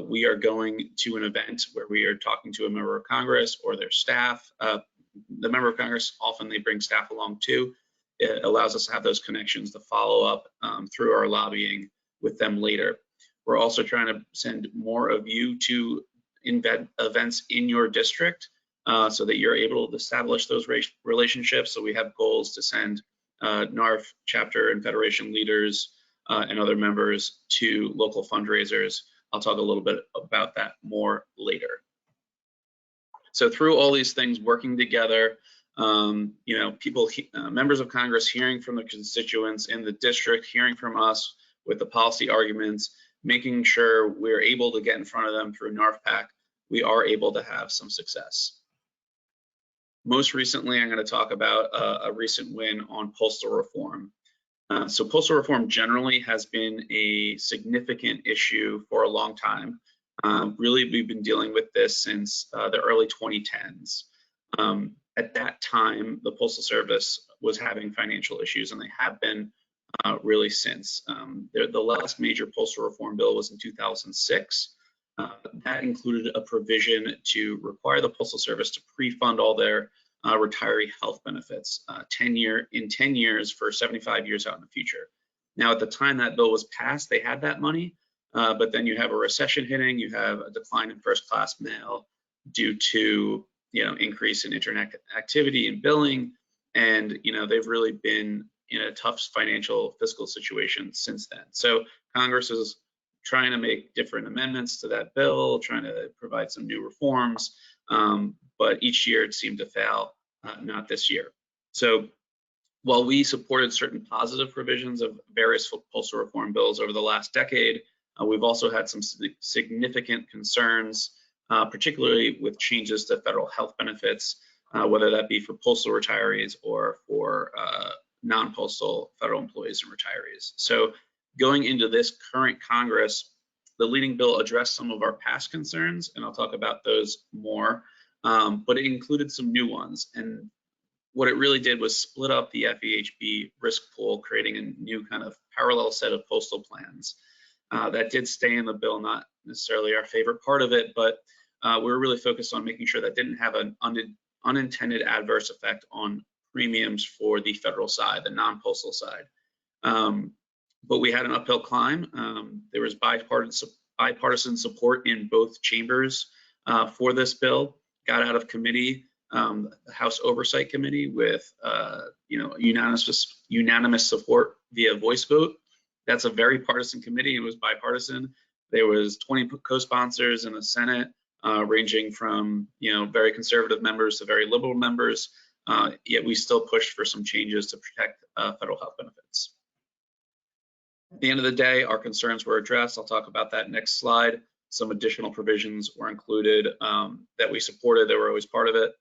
we are going to an event where we are talking to a member of Congress or their staff. The member of Congress, often they bring staff along too. It allows us to have those connections to follow up through our lobbying with them later. We're also trying to send more of you to events in your district, so that you're able to establish those relationships. So we have goals to send NARFE chapter and federation leaders and other members to local fundraisers. I'll talk a little bit about that more later. So through all these things working together, you know, people, members of Congress hearing from the constituents in the district, hearing from us with the policy arguments, making sure we're able to get in front of them through NARFPAC, we are able to have some success. Most recently, I'm going to talk about a recent win on postal reform. So postal reform generally has been a significant issue for a long time. Really, we've been dealing with this since the early 2010s. At that time, the Postal Service was having financial issues, and they have been really since. The last major postal reform bill was in 2006. That included a provision to require the Postal Service to pre-fund all their retiree health benefits in 10 years for 75 years out in the future. Now, at the time that bill was passed, they had that money, but then you have a recession hitting, you have a decline in first-class mail due to, you know, increase in internet activity and billing, and, you know, they've really been in a tough financial fiscal situation since then. So Congress is trying to make different amendments to that bill, trying to provide some new reforms, but each year it seemed to fail, not this year. So while we supported certain positive provisions of various postal reform bills over the last decade, we've also had some significant concerns, particularly with changes to federal health benefits, whether that be for postal retirees or for non-postal federal employees and retirees. So going into this current Congress, the leading bill addressed some of our past concerns, and I'll talk about those more, but it included some new ones. And what it really did was split up the FEHB risk pool, creating a new kind of parallel set of postal plans. That did stay in the bill, not necessarily our favorite part of it, but we were really focused on making sure that didn't have an unintended adverse effect on premiums for the federal side, the non-postal side. But we had an uphill climb. There was bipartisan support in both chambers for this bill. Got out of committee, the House Oversight Committee, with you know, unanimous support via voice vote. That's a very partisan committee. It was bipartisan. There was 20 co-sponsors in the Senate, ranging from, you know, very conservative members to very liberal members. Yet we still pushed for some changes to protect federal health benefits. At the end of the day, our concerns were addressed. I'll talk about that next slide. Some additional provisions were included that we supported. They were always part of it.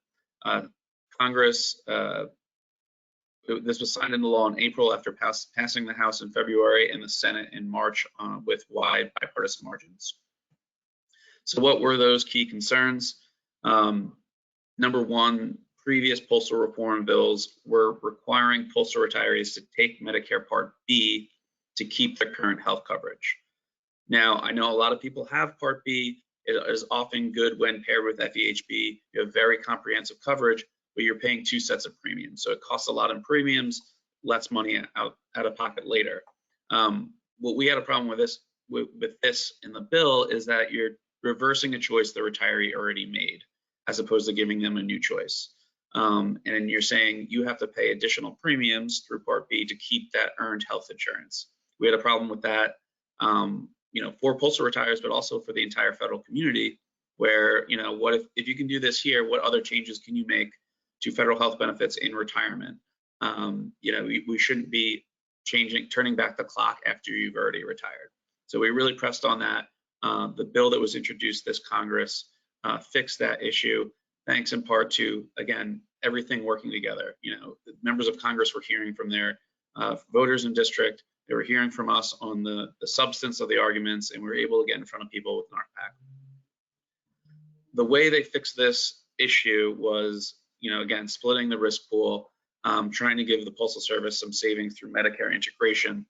Congress, this was signed into law in April after passing the House in February and the Senate in March with wide bipartisan margins. So what were those key concerns? Number one, previous postal reform bills were requiring postal retirees to take Medicare Part B to keep their current health coverage. Now, I know a lot of people have Part B. It is often good when paired with FEHB. You have very comprehensive coverage, but you're paying two sets of premiums. So it costs a lot in premiums, less money out of pocket later. What we had a problem with this in the bill is that you're reversing a choice the retiree already made, as opposed to giving them a new choice. And you're saying you have to pay additional premiums through Part B to keep that earned health insurance. We had a problem with that, for postal retirees, but also for the entire federal community, where, what if you can do this here, what other changes can you make to federal health benefits in retirement? We shouldn't be turning back the clock after you've already retired. So we really pressed on that. The bill that was introduced this Congress fixed that issue, thanks in part to, again, everything working together. The members of Congress were hearing from their voters in district. They were hearing from us on the substance of the arguments, and we were able to get in front of people with NARFE. The way they fixed this issue was, again, splitting the risk pool, trying to give the Postal Service some savings through Medicare integration.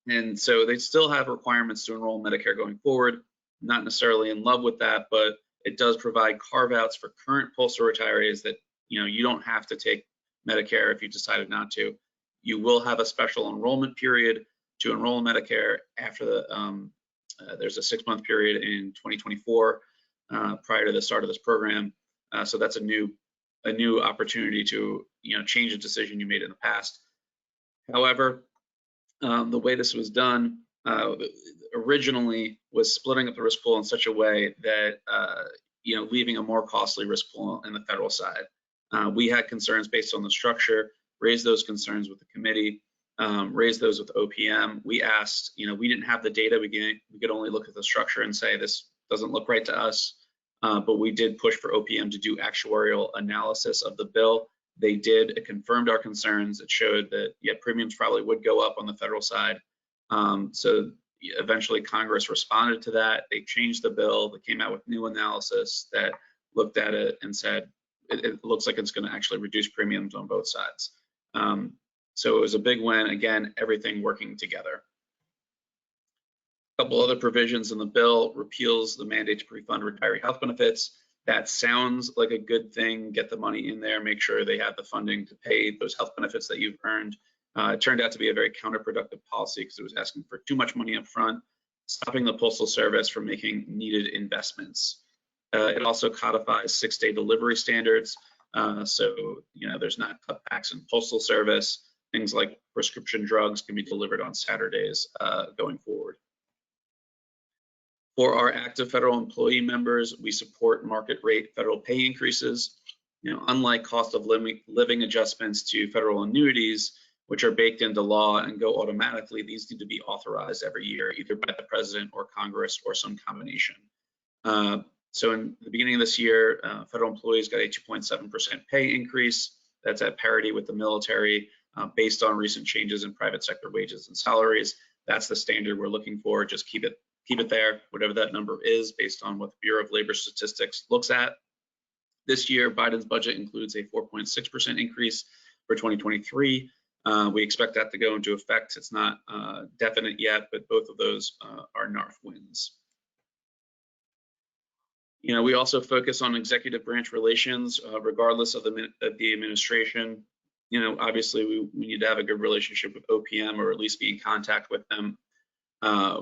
And so they still have requirements to enroll in Medicare going forward. Not necessarily in love with that, but it does provide carve-outs for current postal retirees that, you don't have to take Medicare if you decided not to. You will have a special enrollment period to enroll in Medicare after there's a 6-month period in 2024 prior to the start of this program. So that's a new opportunity to, change a decision you made in the past. However, the way this was done originally was splitting up the risk pool in such a way that, leaving a more costly risk pool in the federal side. We had concerns based on the structure, raised those concerns with the committee, raised those with OPM. We asked, we didn't have the data. We could only look at the structure and say, this doesn't look right to us. But we did push for OPM to do actuarial analysis of the bill. They did. It confirmed our concerns. It showed that, premiums probably would go up on the federal side. So eventually Congress responded to that. They changed the bill. They came out with new analysis that looked at it and said, it looks like it's going to actually reduce premiums on both sides. So it was a big win. Again, everything working together. A couple other provisions in the bill: repeals the mandate to pre-fund retiree health benefits. That sounds like a good thing. Get the money in there, make sure they have the funding to pay those health benefits that you've earned. It turned out to be a very counterproductive policy because it was asking for too much money up front, stopping the Postal Service from making needed investments. It also codifies 6-day delivery standards. So, there's not cutbacks in Postal Service. Things like prescription drugs can be delivered on Saturdays going forward. For our active federal employee members, we support market rate federal pay increases. Unlike cost of living adjustments to federal annuities, which are baked into law and go automatically, these need to be authorized every year, either by the president or Congress or some combination. So in the beginning of this year, federal employees got a 2.7% pay increase. That's at parity with the military, based on recent changes in private sector wages and salaries. That's the standard we're looking for. Just keep it there, whatever that number is, based on what the Bureau of Labor Statistics looks at. This year, Biden's budget includes a 4.6% increase for 2023. We expect that to go into effect. It's not definite yet, but both of those are NARFE wins. We also focus on executive branch relations, regardless of the administration. Obviously, we need to have a good relationship with OPM, or at least be in contact with them.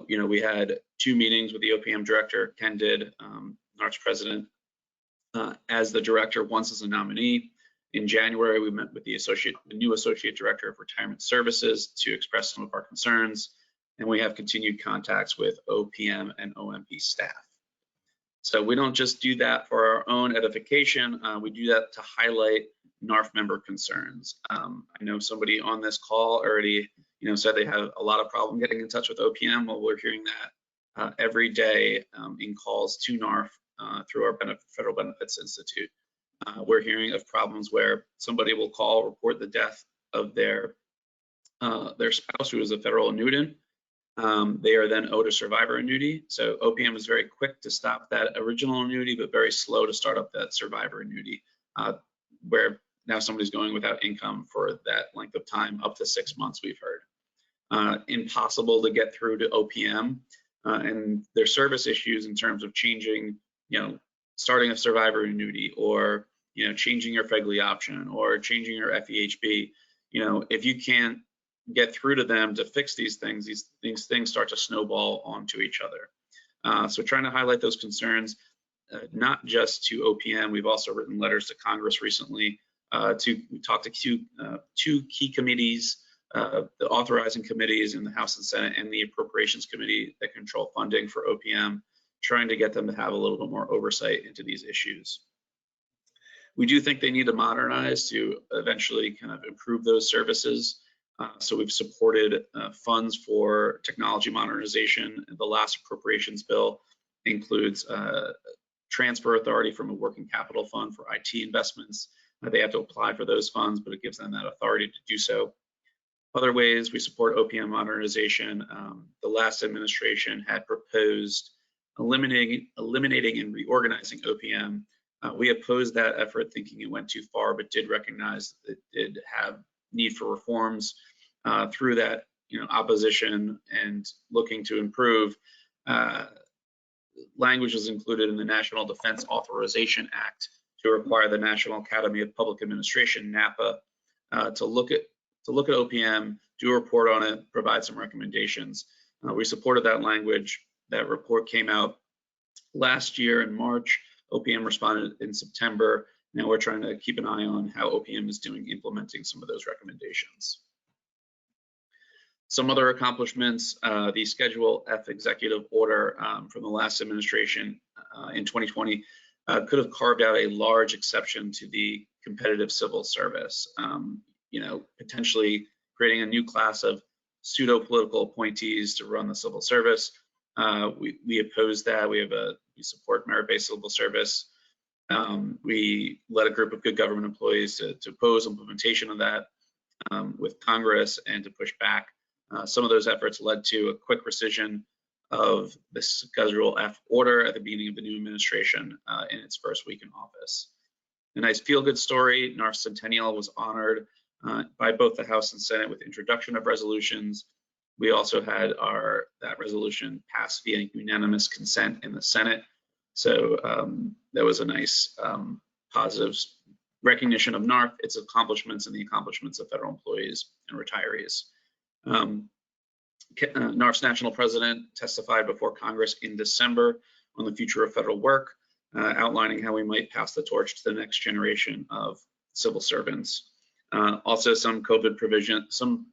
We had 2 meetings with the OPM director. Ken did, NARFE's president, as the director, once as a nominee. In January, we met with the new associate director of retirement services to express some of our concerns, and we have continued contacts with OPM and OMP staff. So we don't just do that for our own edification. We do that to highlight NARFE member concerns. I know somebody on this call already, said they have a lot of problem getting in touch with OPM. Well, we're hearing that every day in calls to NARFE through our Federal Benefits Institute. We're hearing of problems where somebody will call, report the death of their spouse who is a federal annuitant. They are then owed a survivor annuity. So OPM is very quick to stop that original annuity, but very slow to start up that survivor annuity, where now somebody's going without income for that length of time, up to 6 months, we've heard. Impossible to get through to OPM. and their service issues in terms of changing, starting a survivor annuity, or changing your FEGLI option, or changing your FEHB. If you can't get through to them to fix these things start to snowball onto each other. So trying to highlight those concerns, not just to OPM. We've also written letters to Congress recently to talk to two key committees, the authorizing committees in the House and Senate, and the Appropriations Committee that control funding for OPM, trying to get them to have a little bit more oversight into these issues. We do think they need to modernize to eventually kind of improve those services. So we've supported funds for technology modernization. The last appropriations bill includes transfer authority from a working capital fund for IT investments. They have to apply for those funds, but it gives them that authority to do so. Other ways we support OPM modernization, the last administration had proposed eliminating and reorganizing OPM. We opposed that effort, thinking it went too far, but did recognize that it did have need for reforms. Through that opposition and looking to improve, language was included in the National Defense Authorization Act to require the National Academy of Public Administration, NAPA, to look at OPM, do a report on it, provide some recommendations. We supported that language. That report came out last year in March. OPM responded in September. Now we're trying to keep an eye on how OPM is doing implementing some of those recommendations. Some other accomplishments, the Schedule F executive order from the last administration in 2020 could have carved out a large exception to the competitive civil service, potentially creating a new class of pseudo-political appointees to run the civil service. We oppose that. We support merit-based civil service. We led a group of good government employees to oppose implementation of that with Congress and to push back. Some of those efforts led to a quick rescission of the Schedule F order at the beginning of the new administration in its first week in office. A nice feel-good story, NARFE Centennial was honored by both the House and Senate with introduction of resolutions. We also had that resolution passed via unanimous consent in the Senate. So that was a nice positive recognition of NARFE, its accomplishments, and the accomplishments of federal employees and retirees. NARFE's national president testified before Congress in December on the future of federal work, outlining how we might pass the torch to the next generation of civil servants. Also, some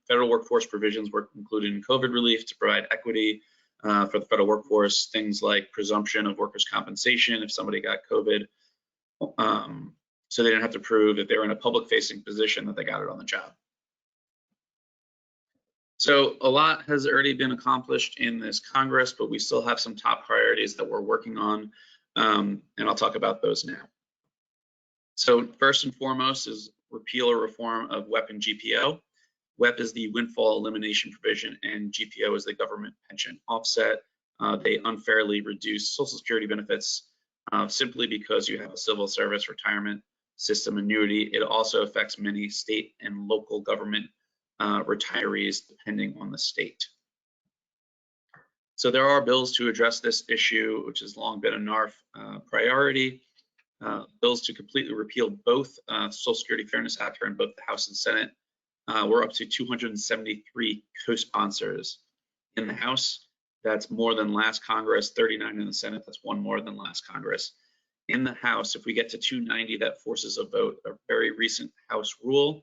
federal workforce provisions were included in COVID relief to provide equity for the federal workforce, things like presumption of workers' compensation if somebody got COVID, so they didn't have to prove that they were in a public-facing position that they got it on the job. So a lot has already been accomplished in this Congress, but we still have some top priorities that we're working on, and I'll talk about those now. So first and foremost is repeal or reform of WEP and GPO. WEP is the windfall elimination provision, and GPO is the government pension offset. They unfairly reduce Social Security benefits simply because you have a civil service retirement system annuity. It also affects many state and local government retirees depending on the state. So there are bills to address this issue, which has long been a NARFE priority. Bills to completely repeal both Social Security Fairness Act are in both the House and Senate. We're up to 273 co-sponsors in the House. That's more than last Congress, 39 in the Senate. That's one more than last Congress. In the House, if we get to 290, that forces a vote. A very recent House rule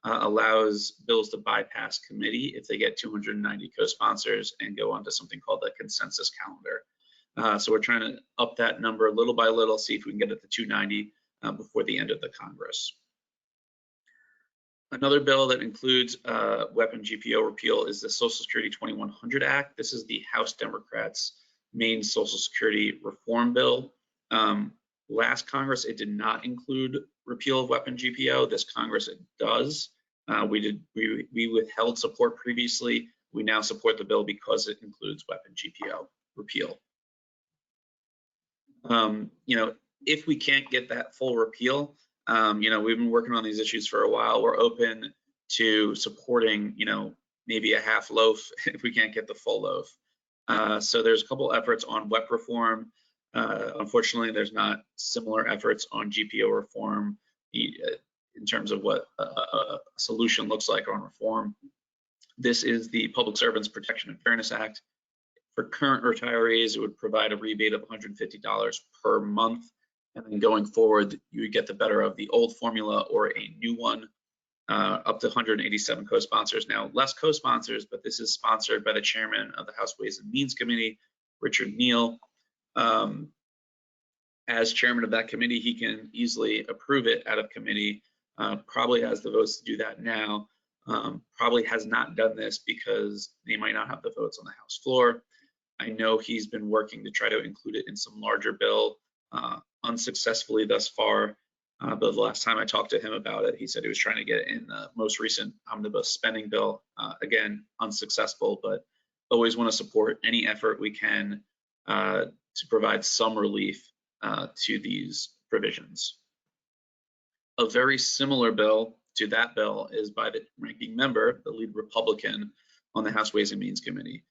allows bills to bypass committee if they get 290 co-sponsors and go on to something called the consensus calendar. So we're trying to up that number little by little, see if we can get it to 290 before the end of the Congress. Another bill that includes WEP and GPO repeal is the Social Security 2100 Act. This is the House Democrats' main Social Security reform bill. Last Congress, it did not include repeal of WEP and GPO. This Congress, it does. We withheld support previously. We now support the bill because it includes WEP and GPO repeal. If we can't get that full repeal, we've been working on these issues for a while. We're open to supporting, maybe a half loaf if we can't get the full loaf. So there's a couple efforts on WEP reform. Unfortunately, there's not similar efforts on GPO reform in terms of what a solution looks like on reform. This is the Public Servants Protection and Fairness Act. For current retirees, it would provide a rebate of $150 per month. And then going forward, you would get the better of the old formula or a new one, up to 187 co-sponsors. Now, less co-sponsors, but this is sponsored by the chairman of the House Ways and Means Committee, Richard Neal. As chairman of that committee, he can easily approve it out of committee, probably has the votes to do that now. Probably has not done this because they might not have the votes on the House floor. I know he's been working to try to include it in some larger bill, unsuccessfully thus far. But the last time I talked to him about it, he said he was trying to get it in the most recent omnibus spending bill. Again, unsuccessful, but always want to support any effort we can to provide some relief to these provisions. A very similar bill to that bill is by the ranking member, the lead Republican on the House Ways and Means Committee.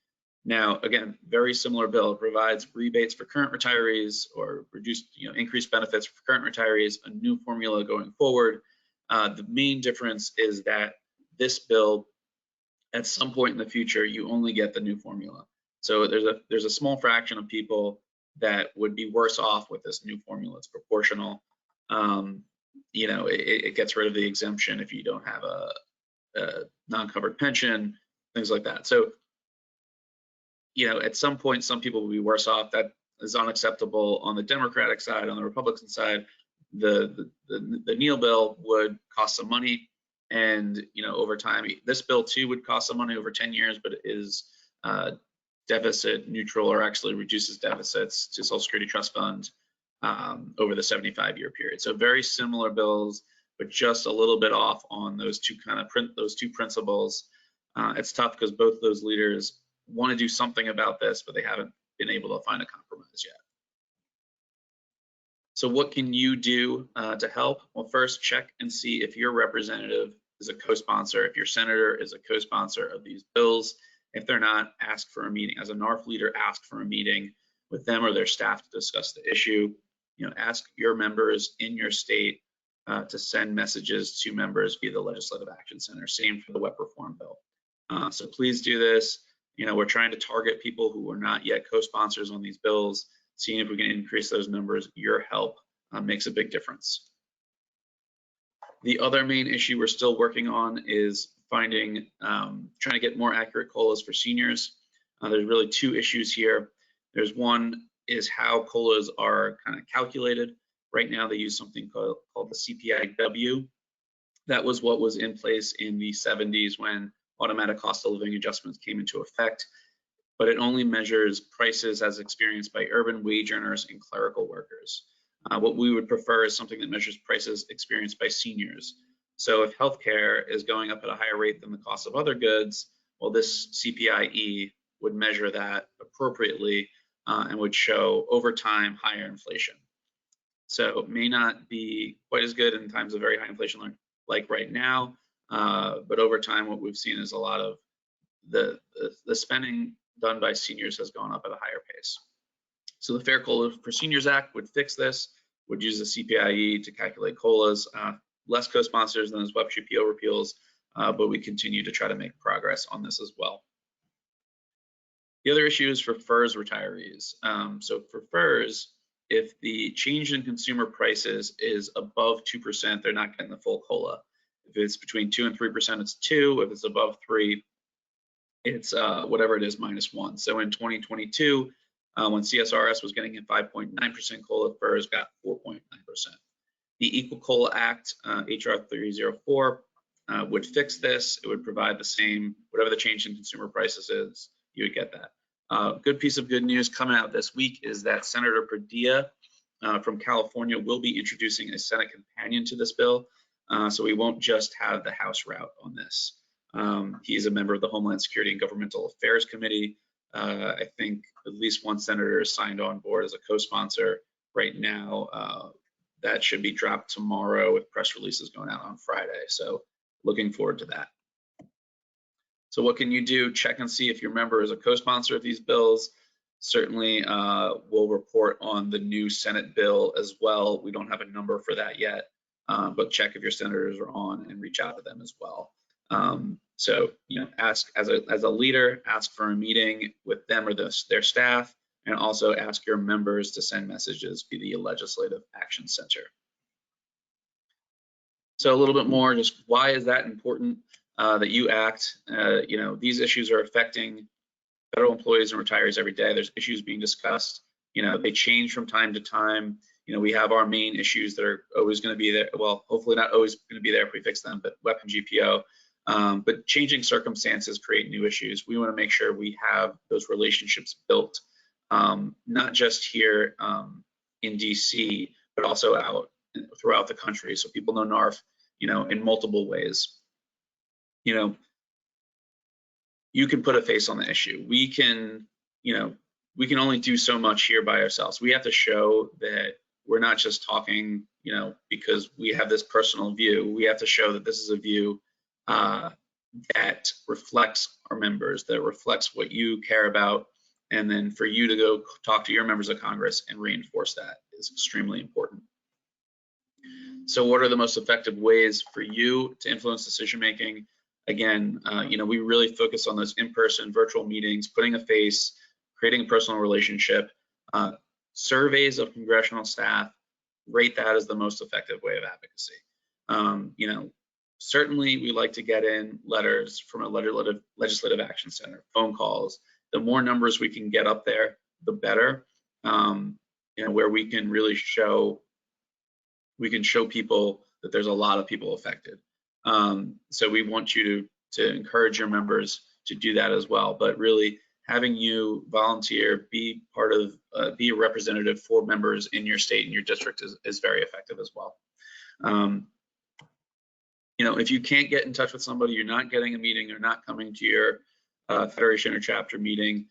Now, again, very similar bill. It provides rebates for current retirees or reduced, increased benefits for current retirees, a new formula going forward. The main difference is that this bill, at some point in the future, you only get the new formula. So there's a small fraction of people that would be worse off with this new formula. It's proportional. It gets rid of the exemption if you don't have a non-covered pension, things like that. So, at some point, some people will be worse off. That is unacceptable on the Democratic side. On the Republican side, the Neal bill would cost some money, and over time, this bill too would cost some money over 10 years, but it is deficit neutral, or actually reduces deficits to Social Security Trust Fund over the 75-year period. So very similar bills, but just a little bit off on those two principles. It's tough because both those leaders want to do something about this, but they haven't been able to find a compromise yet. So what can you do to help? Well, first, check and see if your representative is a co-sponsor, if your senator is a co-sponsor of these bills. If they're not, ask for a meeting. As a NARFE leader, ask for a meeting with them or their staff to discuss the issue. Ask your members in your state to send messages to members via the Legislative Action Center. Same for the WEP reform bill. So please do this. We're trying to target people who are not yet co-sponsors on these bills, seeing if we can increase those numbers. Your help makes a big difference. The other main issue we're still working on is trying to get more accurate COLAs for seniors. There's really two issues here. There's one is how COLAs are kind of calculated. Right now, they use something called the CPI-W. That was what was in place in the 70s when automatic cost of living adjustments came into effect, but it only measures prices as experienced by urban wage earners and clerical workers. What we would prefer is something that measures prices experienced by seniors. So if healthcare is going up at a higher rate than the cost of other goods, well, this CPI-E would measure that appropriately and would show over time higher inflation. So it may not be quite as good in times of very high inflation like right now, but over time, what we've seen is a lot of the spending done by seniors has gone up at a higher pace. So the Fair COLA for Seniors Act would fix this, would use the CPI-E to calculate COLAs, less co-sponsors than those WEP GPO repeals, but we continue to try to make progress on this as well. The other issue is for FERS retirees. So for FERS, if the change in consumer prices is above 2%, they're not getting the full COLA. If it's between 2 and 3%, it's 2. If it's above 3, it's whatever it is minus 1. So in 2022, when CSRS was getting a 5.9% COLA, FERS got 4.9%. The Equal COLA Act, HR 304, would fix this. It would provide the same, whatever the change in consumer prices is, you would get that. Good piece of good news coming out this week is that Senator Padilla from California will be introducing a Senate companion to this bill. So we won't just have the House route on this. He's a member of the Homeland Security and Governmental Affairs Committee. I think at least one senator is signed on board as a co-sponsor right now. That should be dropped tomorrow with press releases going out on Friday. So looking forward to that. So what can you do? Check and see if your member is a co-sponsor of these bills. Certainly, we'll report on the new Senate bill as well. We don't have a number for that yet, but check if your senators are on and reach out to them as well. So, ask as a leader, ask for a meeting with them or their staff, and also ask your members to send messages via the Legislative Action Center. So a little bit more, just why is that important that you act? These issues are affecting federal employees and retirees every day. There's issues being discussed. They change from time to time. We have our main issues that are always going to be there. Well, hopefully not always going to be there if we fix them, but weapon GPO. But changing circumstances create new issues. We want to make sure we have those relationships built, not just here in DC, but also out throughout the country, so people know NARFE, in multiple ways. You can put a face on the issue. We can only do so much here by ourselves. We have to show that we're not just talking, because we have this personal view. We have to show that this is a view that reflects our members, that reflects what you care about, and then for you to go talk to your members of Congress and reinforce that is extremely important. So what are the most effective ways for you to influence decision making? Again, we really focus on those in-person virtual meetings, putting a face, creating a personal relationship. Surveys of congressional staff, rate that as the most effective way of advocacy. Certainly we like to get in letters from a legislative action center, phone calls. The more numbers we can get up there, the better. Where we can really show people that there's a lot of people affected. So we want you to encourage your members to do that as well. But really, having you volunteer, be a representative for members in your state and your district is very effective as well. If you can't get in touch with somebody, you're not getting a meeting, or not coming to your federation or chapter meeting,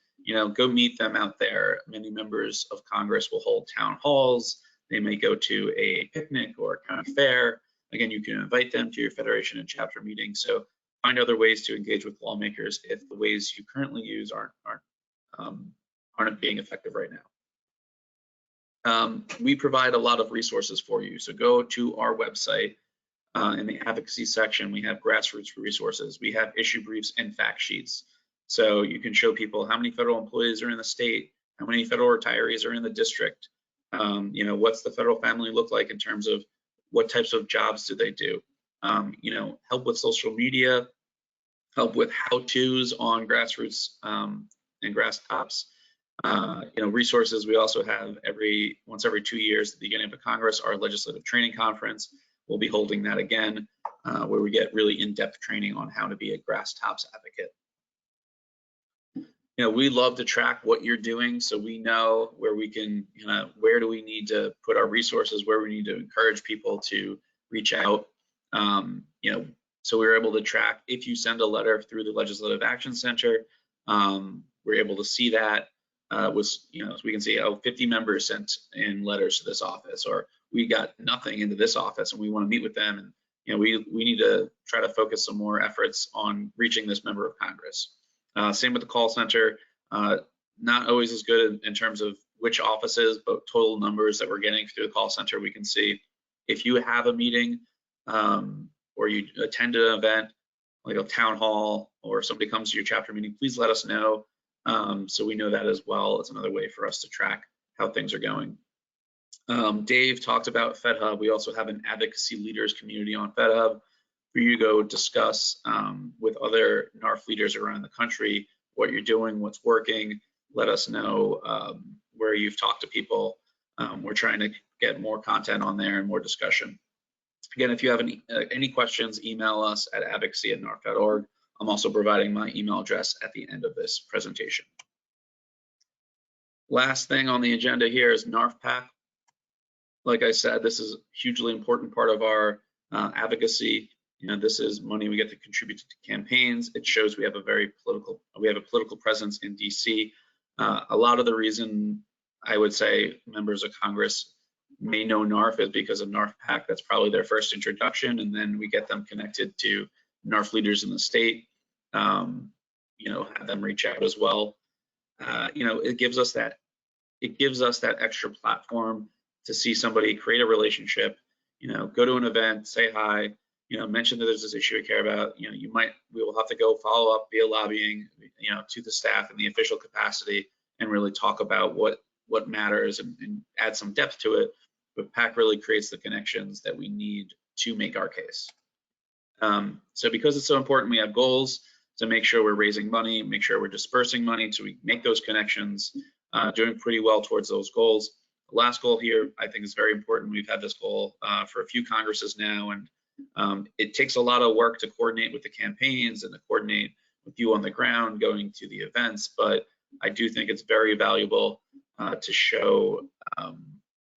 go meet them out there. Many members of Congress will hold town halls. They may go to a picnic or a county fair. Again, you can invite them to your federation and chapter meeting. So find other ways to engage with lawmakers if the ways you currently use aren't being effective right now. We provide a lot of resources for you. So go to our website. In the advocacy section, we have grassroots resources. We have issue briefs and fact sheets. So you can show people how many federal employees are in the state, how many federal retirees are in the district. What's the federal family look like in terms of what types of jobs do they do? Help with social media, help with how-tos on grassroots and grass tops. Resources. We also have once every 2 years at the beginning of the Congress, our legislative training conference. We'll be holding that again, where we get really in-depth training on how to be a grass tops advocate. We love to track what you're doing, so we know where we can, where do we need to put our resources, where we need to encourage people to reach out. So we're able to track if you send a letter through the Legislative Action Center. We're able to see that so we can see, 50 members sent in letters to this office, or we got nothing into this office and we want to meet with them. And we need to try to focus some more efforts on reaching this member of Congress. Same with the call center, not always as good in terms of which offices, but total numbers that we're getting through the call center. We can see if you have a meeting or you attend an event like a town hall, or somebody comes to your chapter meeting, please let us know. So we know that as well. It's another way for us to track how things are going. Dave talked about FedHub. We also have an advocacy leaders community on FedHub for you to go discuss with other NARFE leaders around the country what you're doing, what's working. Let us know where you've talked to people. We're trying to get more content on there and more discussion. Again, if you have any questions, email us at advocacy@narfe.org. I'm also providing my email address at the end of this presentation. Last thing on the agenda here is NARFE PAC. Like I said, this is a hugely important part of our advocacy. This is money we get to contribute to campaigns. It shows we have a political presence in DC. A lot of the reason I would say members of Congress may know NARFE is because of NARFE PAC. That's probably their first introduction, and then we get them connected to NARFE leaders in the state. have them reach out as well. It gives us that extra platform to see somebody, create a relationship, go to an event, say hi, mention that there's this issue we care about. We will have to go follow up via lobbying, to the staff in the official capacity and really talk about what matters and add some depth to it. But PAC really creates the connections that we need to make our case. So because it's so important, we have goals to make sure we're raising money, make sure we're dispersing money so we make those connections, doing pretty well towards those goals. The last goal here, I think, is very important. We've had this goal for a few Congresses now, and it takes a lot of work to coordinate with the campaigns and to coordinate with you on the ground going to the events, but I do think it's very valuable to show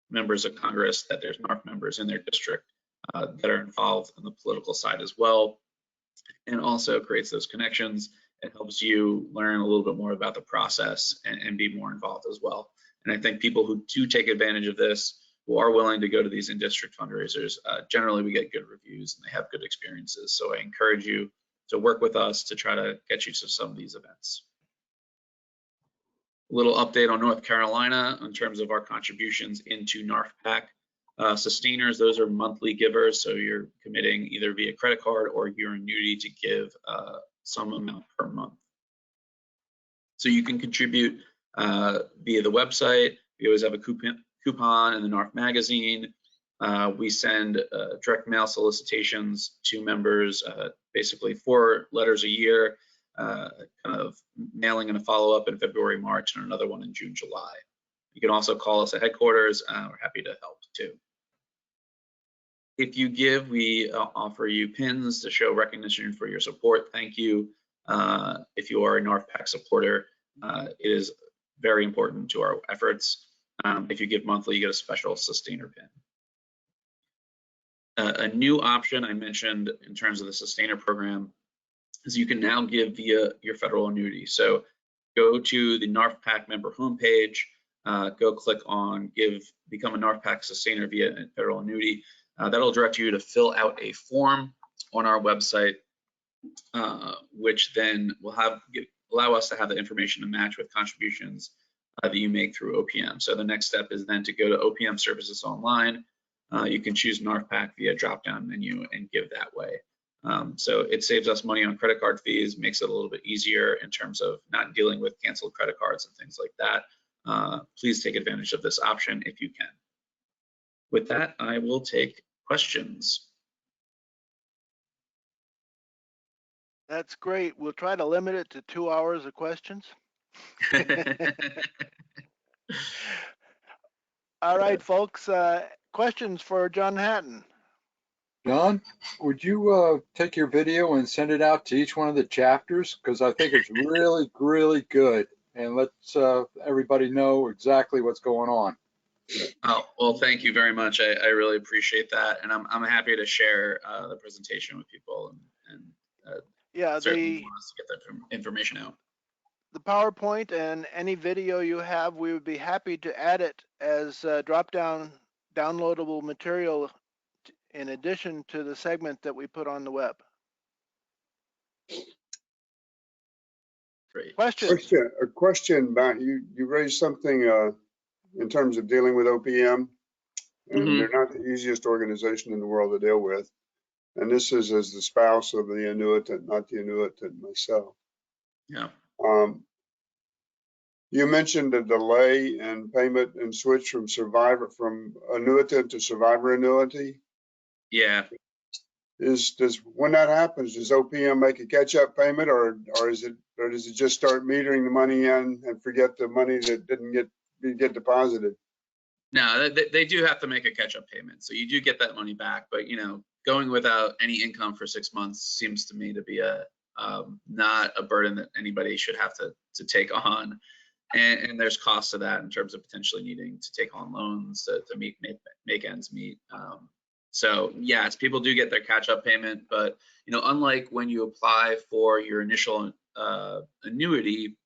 members of Congress that there's NARFE members in their district that are involved on the political side as well, and also creates those connections. It helps you learn a little bit more about the process and be more involved as well. And I think people who do take advantage of this, who are willing to go to these in-district fundraisers, generally we get good reviews and they have good experiences. So I encourage you to work with us to try to get you to some of these events. A little update on North Carolina in terms of our contributions into NARFE PAC. Sustainers, those are monthly givers, so you're committing either via credit card or your annuity to give some amount per month. So you can contribute via the website. We always have a coupon in the NARFE magazine. We send direct mail solicitations to members, basically 4 letters a year, kind of mailing and a follow-up in February, March, and another one in June, July. You can also call us at headquarters. We're happy to help too. If you give, we offer you pins to show recognition for your support. Thank you. If you are a NARFE PAC supporter, it is very important to our efforts. If you give monthly, you get a special sustainer pin. A new option I mentioned in terms of the sustainer program is you can now give via your federal annuity. So go to the NARFE PAC member homepage, go click on become a NARFE PAC sustainer via federal annuity. That'll direct you to fill out a form on our website, which then will allow us to have the information to match with contributions that you make through OPM. So the next step is then to go to OPM Services Online. You can choose NARFE PAC via drop-down menu and give that way. So it saves us money on credit card fees, makes it a little bit easier in terms of not dealing with canceled credit cards and things like that. Please take advantage of this option if you can. With that, I will take questions. That's great. We'll try to limit it to 2 hours of questions. All right, folks. Questions for John Hatton? John, would you take your video and send it out to each one of the chapters? Because I think it's really, really good. And let's everybody know exactly what's going on. Oh, well, thank you very much. I really appreciate that. And I'm happy to share the presentation with people and yeah, certainly want us to get that information out. The PowerPoint and any video you have, we would be happy to add it as drop-down downloadable material in addition to the segment that we put on the web. Great. Questions? A question about you raised something in terms of dealing with OPM, and they're not the easiest organization in the world to deal with. And this is as the spouse of the annuitant, not the annuitant myself. Yeah. You mentioned a delay in payment and switch from annuitant to survivor annuity. Yeah. When that happens, does OPM make a catch-up payment, or does it just start metering the money in and forget the money that didn't get deposited? No, they do have to make a catch-up payment, so you do get that money back. But going without any income for 6 months seems to me to be not a burden that anybody should have to take on. And there's costs to that in terms of potentially needing to take on loans to make ends meet. So yes, people do get their catch-up payment, but unlike when you apply for your initial annuity,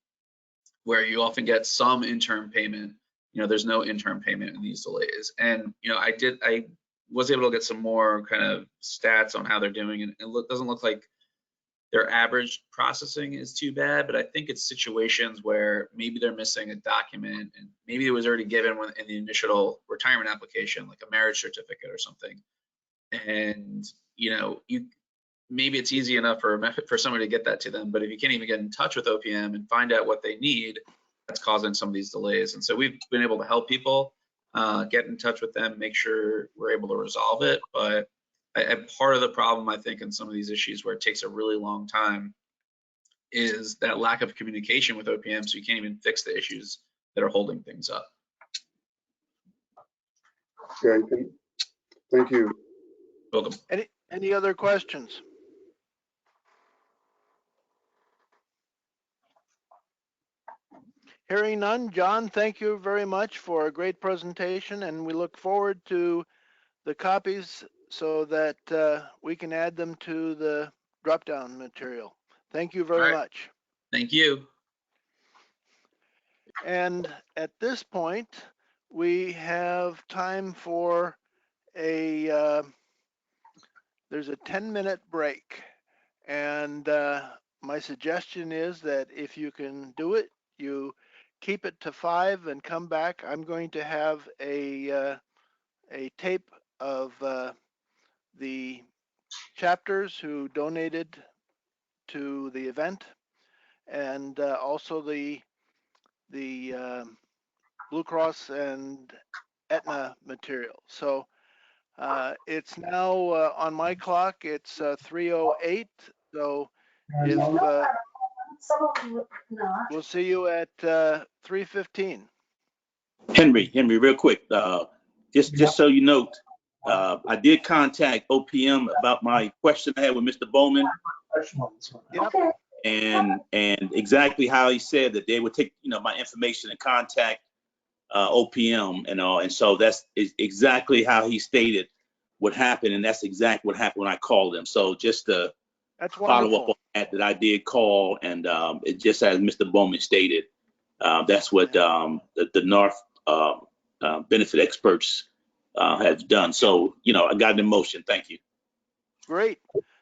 where you often get some interim payment, there's no interim payment in these delays. And I was able to get some more kind of stats on how they're doing, and it doesn't look like their average processing is too bad, but I think it's situations where maybe they're missing a document and maybe it was already given in the initial retirement application, like a marriage certificate or something. And maybe it's easy enough for somebody to get that to them, but if you can't even get in touch with OPM and find out what they need, that's causing some of these delays. And so we've been able to help people get in touch with them, make sure we're able to resolve it. But part of the problem, I think, in some of these issues where it takes a really long time is that lack of communication with OPM, so you can't even fix the issues that are holding things up. Okay, thank you. Welcome. Any other questions? Hearing none, John, thank you very much for a great presentation, and we look forward to the copies so that we can add them to the drop-down material. Thank you very much. Thank you. And at this point, we have time for there's a 10-minute break. And my suggestion is that if you can do it, you keep it to 5 and come back. I'm going to have a tape of the chapters who donated to the event, and also the Blue Cross and Aetna material. So it's now on my clock, it's 3:08. So if we'll see you at 3:15. Henry, real quick, just so you know, I did contact OPM about my question I had with Mr. Bowman. Yep. And exactly how he said that they would take, my information and contact OPM and all. And so that's exactly how he stated what happened. And that's exactly what happened when I called him. So just to follow up on that I did call, and it just as Mr. Bowman stated, that's what the NARFE benefit experts have done. So, I got an emotion. Thank you. Great.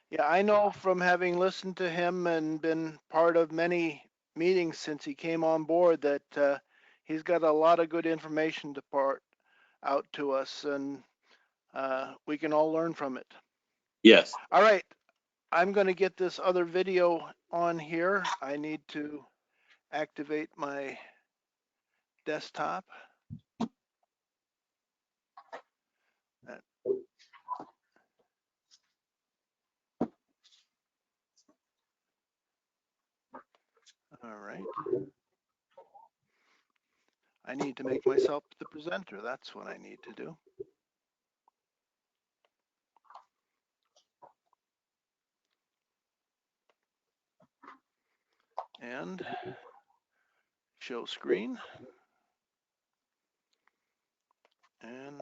Yeah, I know from having listened to him and been part of many meetings since he came on board that he's got a lot of good information to part out to us, and we can all learn from it. Yes. All right. I'm going to get this other video on here. I need to activate my desktop. All right. I need to make myself the presenter. That's what I need to do. And show screen. And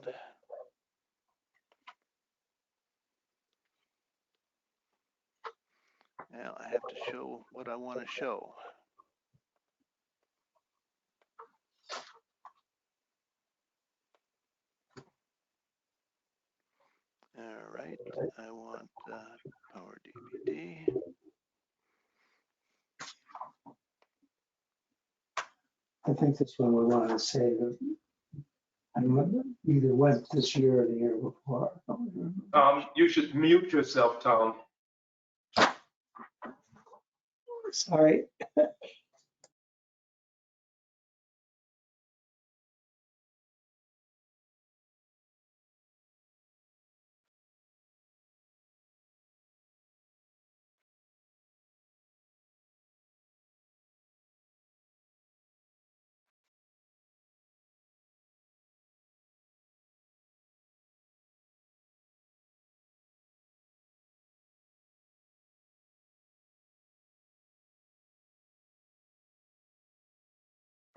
now I have to show what I want to show. All right, I want Power DVD. I think that's when we want to say that I either went this year or the year before. You should mute yourself, Tom. Sorry.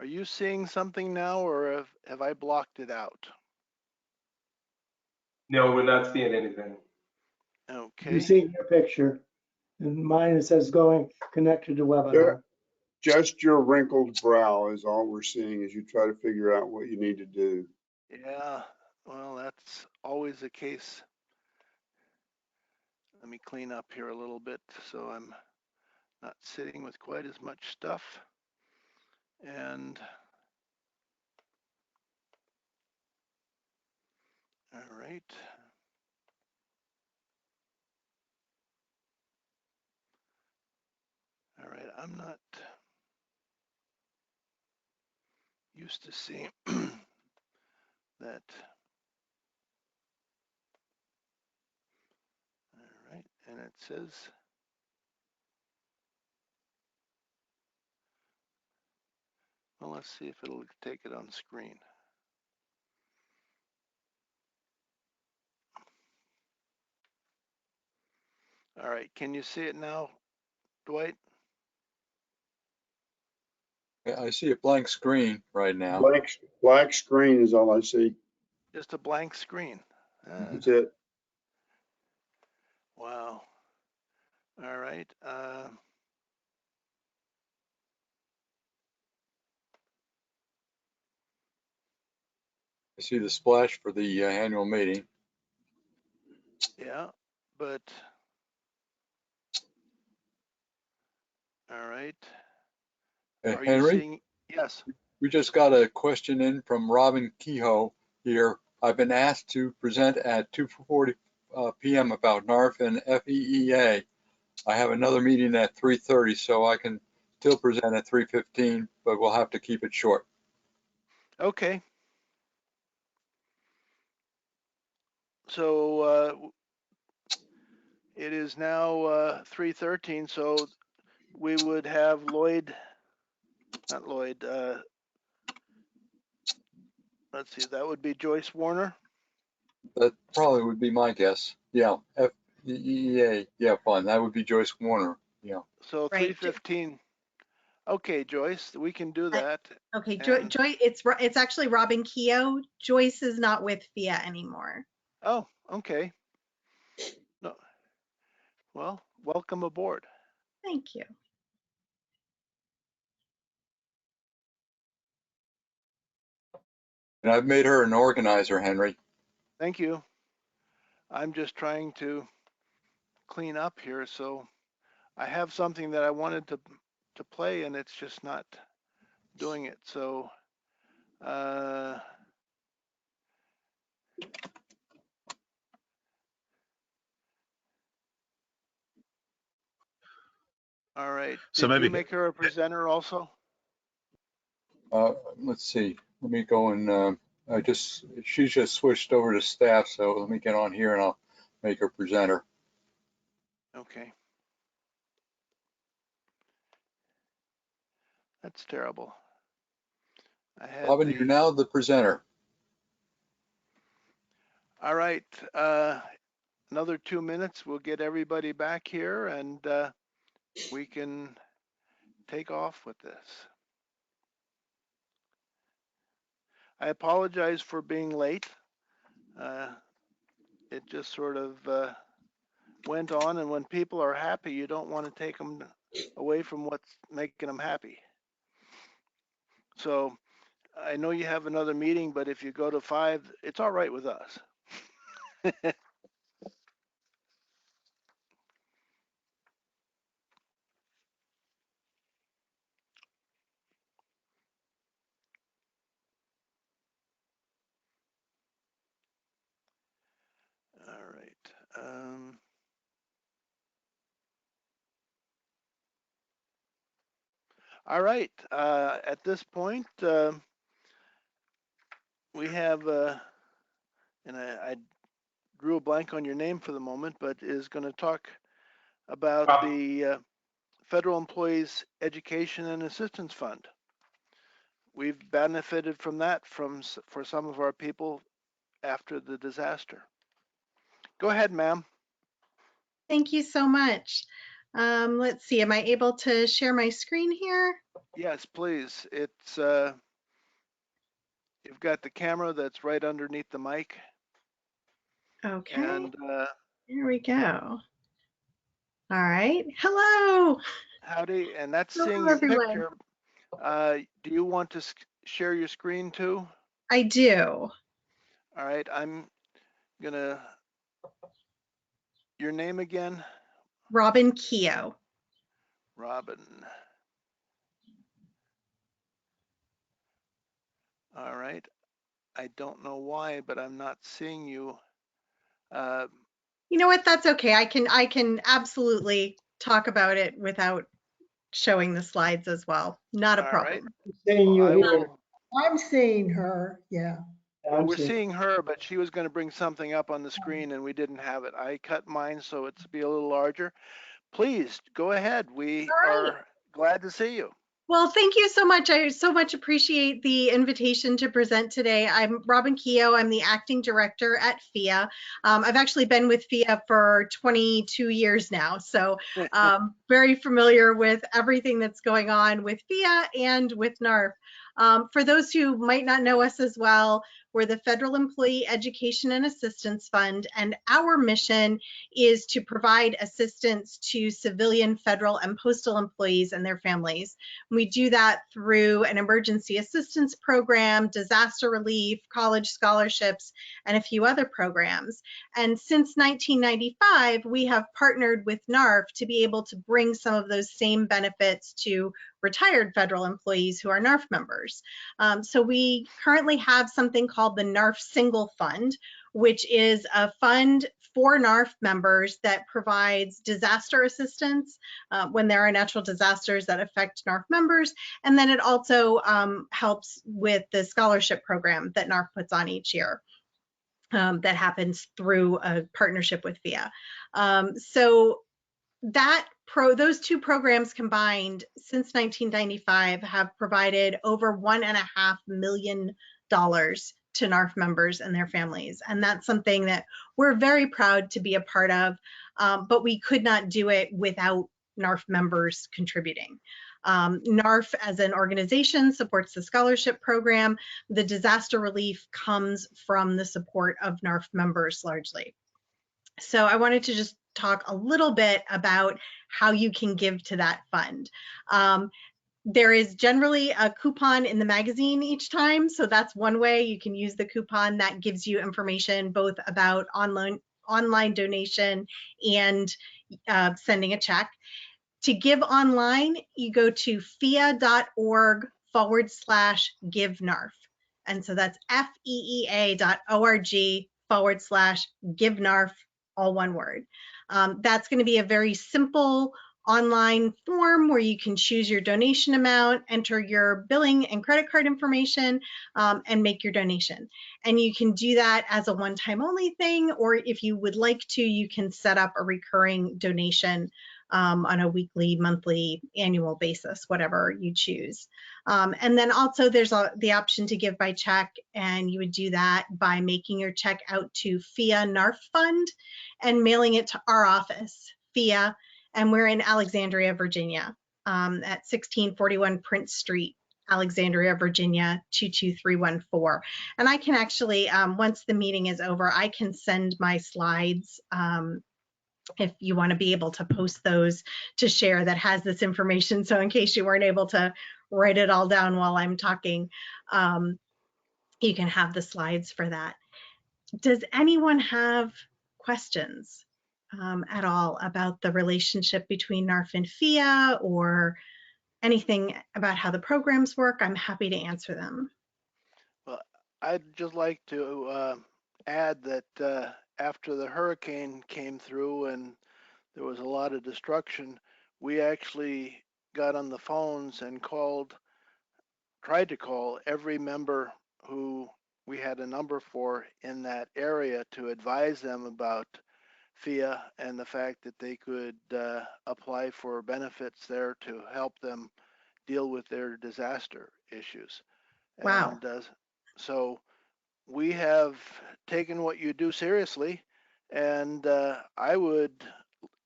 Are you seeing something now, or have I blocked it out? No, we're not seeing anything. Okay. You see your picture, and mine it says going connected to webinar. Just your wrinkled brow is all we're seeing as you try to figure out what you need to do. Yeah, well, that's always the case. Let me clean up here a little bit so I'm not sitting with quite as much stuff. And all right. All right, I'm not used to seeing that. All right, and it says, well, let's see if it'll take it on screen. All right, can you see it now, Dwight? I see a blank screen right now. Black screen is all I see. Just a blank screen. That's it. Wow. All right. I see the splash for the annual meeting. Yeah, but all right. Are you Henry, seeing? Yes. we just got a question in from Robin Kehoe here. I've been asked to present at 2:40 p.m. about NARFE and FEEA. I have another meeting at 3:30, so I can still present at 3:15, but we'll have to keep it short. Okay. So it is now 3:13, so we would have Lloyd, not Lloyd, let's see, that would be Joyce Warner. That probably would be my guess. Yeah, FEEA, yeah, fine. That would be Joyce Warner. Yeah. So Right. 3:15. Okay, Joyce, we can do that. Okay, And, Joy, it's actually Robin Keough. Joyce is not with FIA anymore. oh, okay. No, well, welcome aboard. Thank you. And I've made her an organizer, Henry. Thank you. I'm just trying to clean up here, so I have something that I wanted to play, and it's just not doing it. So, all right. So Did you maybe, make her a presenter also? Let's see. Let me go and she's just switched over to staff, so let me get on here and I'll make her presenter. Okay. That's terrible. I had Robin, you're now the presenter. All right. Another 2 minutes. We'll get everybody back here and we can take off with this. I apologize for being late. It just sort of went on, and when people are happy, you don't want to take them away from what's making them happy. So I know you have another meeting, but if you go to 5, it's all right with us. All right. All right. At this point, we have, and I drew a blank on your name for the moment, but is going to talk about the Federal Employees Education and Assistance Fund. We've benefited from that for some of our people after the disaster. Go ahead, ma'am. Thank you so much. Let's see, am I able to share my screen here? Yes, please. It's you've got the camera that's right underneath the mic. Okay. And here we go. All right. Hello. Howdy. And that's Hello, seeing your everyone. picture. Do you want to share your screen too? I do. All right. I'm gonna. Your name again? Robin Keough. Robin. All right. I don't know why, but I'm not seeing you. You know what? That's okay. I can absolutely talk about it without showing the slides as well. Not a All right. problem. Seeing you I here. will. I'm seeing her, yeah. Well, I'm we're seeing. seeing her, but she was going to bring something up on the screen and we didn't have it. I cut mine so it's be a little larger. Please go ahead. We All right. are glad to see you. Well, thank you so much. I so much appreciate the invitation to present today. I'm Robin Keogh. I'm the acting director at FIA. I've actually been with FIA for 22 years now, so very familiar with everything that's going on with FIA and with NARFE. For those who might not know us as well, we're the Federal Employee Education and Assistance Fund, and our mission is to provide assistance to civilian, federal, and postal employees and their families. We do that through an emergency assistance program, disaster relief, college scholarships, and a few other programs. And since 1995, we have partnered with NARFE to be able to bring some of those same benefits to retired federal employees who are NARFE members. So we currently have something called the NARFE Single Fund, which is a fund for NARFE members that provides disaster assistance when there are natural disasters that affect NARFE members. And then it also helps with the scholarship program that NARFE puts on each year. That happens through a partnership with FIA. So those two programs combined since 1995 have provided over $1.5 million to NARFE members and their families. And that's something that we're very proud to be a part of, but we could not do it without NARFE members contributing. NARFE as an organization supports the scholarship program. The disaster relief comes from the support of NARFE members largely. So I wanted to just talk a little bit about how you can give to that fund. There is generally a coupon in the magazine each time, so that's one way you can use the coupon. That gives you information both about online donation and sending a check. To give online, you go to fea.org/give-NARFE. And so that's feea.org/give-NARFE, all one word. That's going to be a very simple online form where you can choose your donation amount, enter your billing and credit card information, and make your donation. And you can do that as a one-time only thing, or if you would like to, you can set up a recurring donation on a weekly, monthly, annual basis, whatever you choose. And then also there's the option to give by check, and you would do that by making your check out to FIA NARFE Fund and mailing it to our office, FIA, and we're in Alexandria, Virginia, at 1641 Prince Street, Alexandria, Virginia, 22314. And I can actually, once the meeting is over, I can send my slides if you want to be able to post those to share that has this information. So in case you weren't able to write it all down while I'm talking, you can have the slides for that. Does anyone have questions at all about the relationship between NARFE and FIA or anything about how the programs work? I'm happy to answer them. Well, I'd just like to add that after the hurricane came through and there was a lot of destruction, we actually got on the phones and tried to call every member who we had a number for in that area to advise them about FIA and the fact that they could apply for benefits there to help them deal with their disaster issues. Wow. And so we have taken what you do seriously, and I would,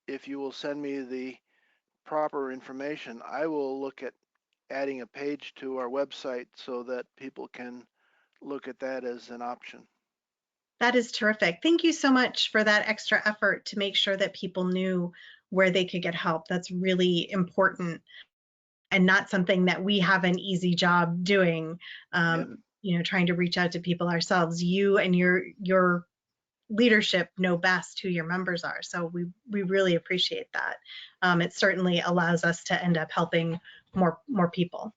if you will send me the proper information, I will look at adding a page to our website so that people can look at that as an option. That is terrific. Thank you so much for that extra effort to make sure that people knew where they could get help. That's really important and not something that we have an easy job doing, you know, trying to reach out to people ourselves. You and your leadership know best who your members are. So we really appreciate that. It certainly allows us to end up helping more people.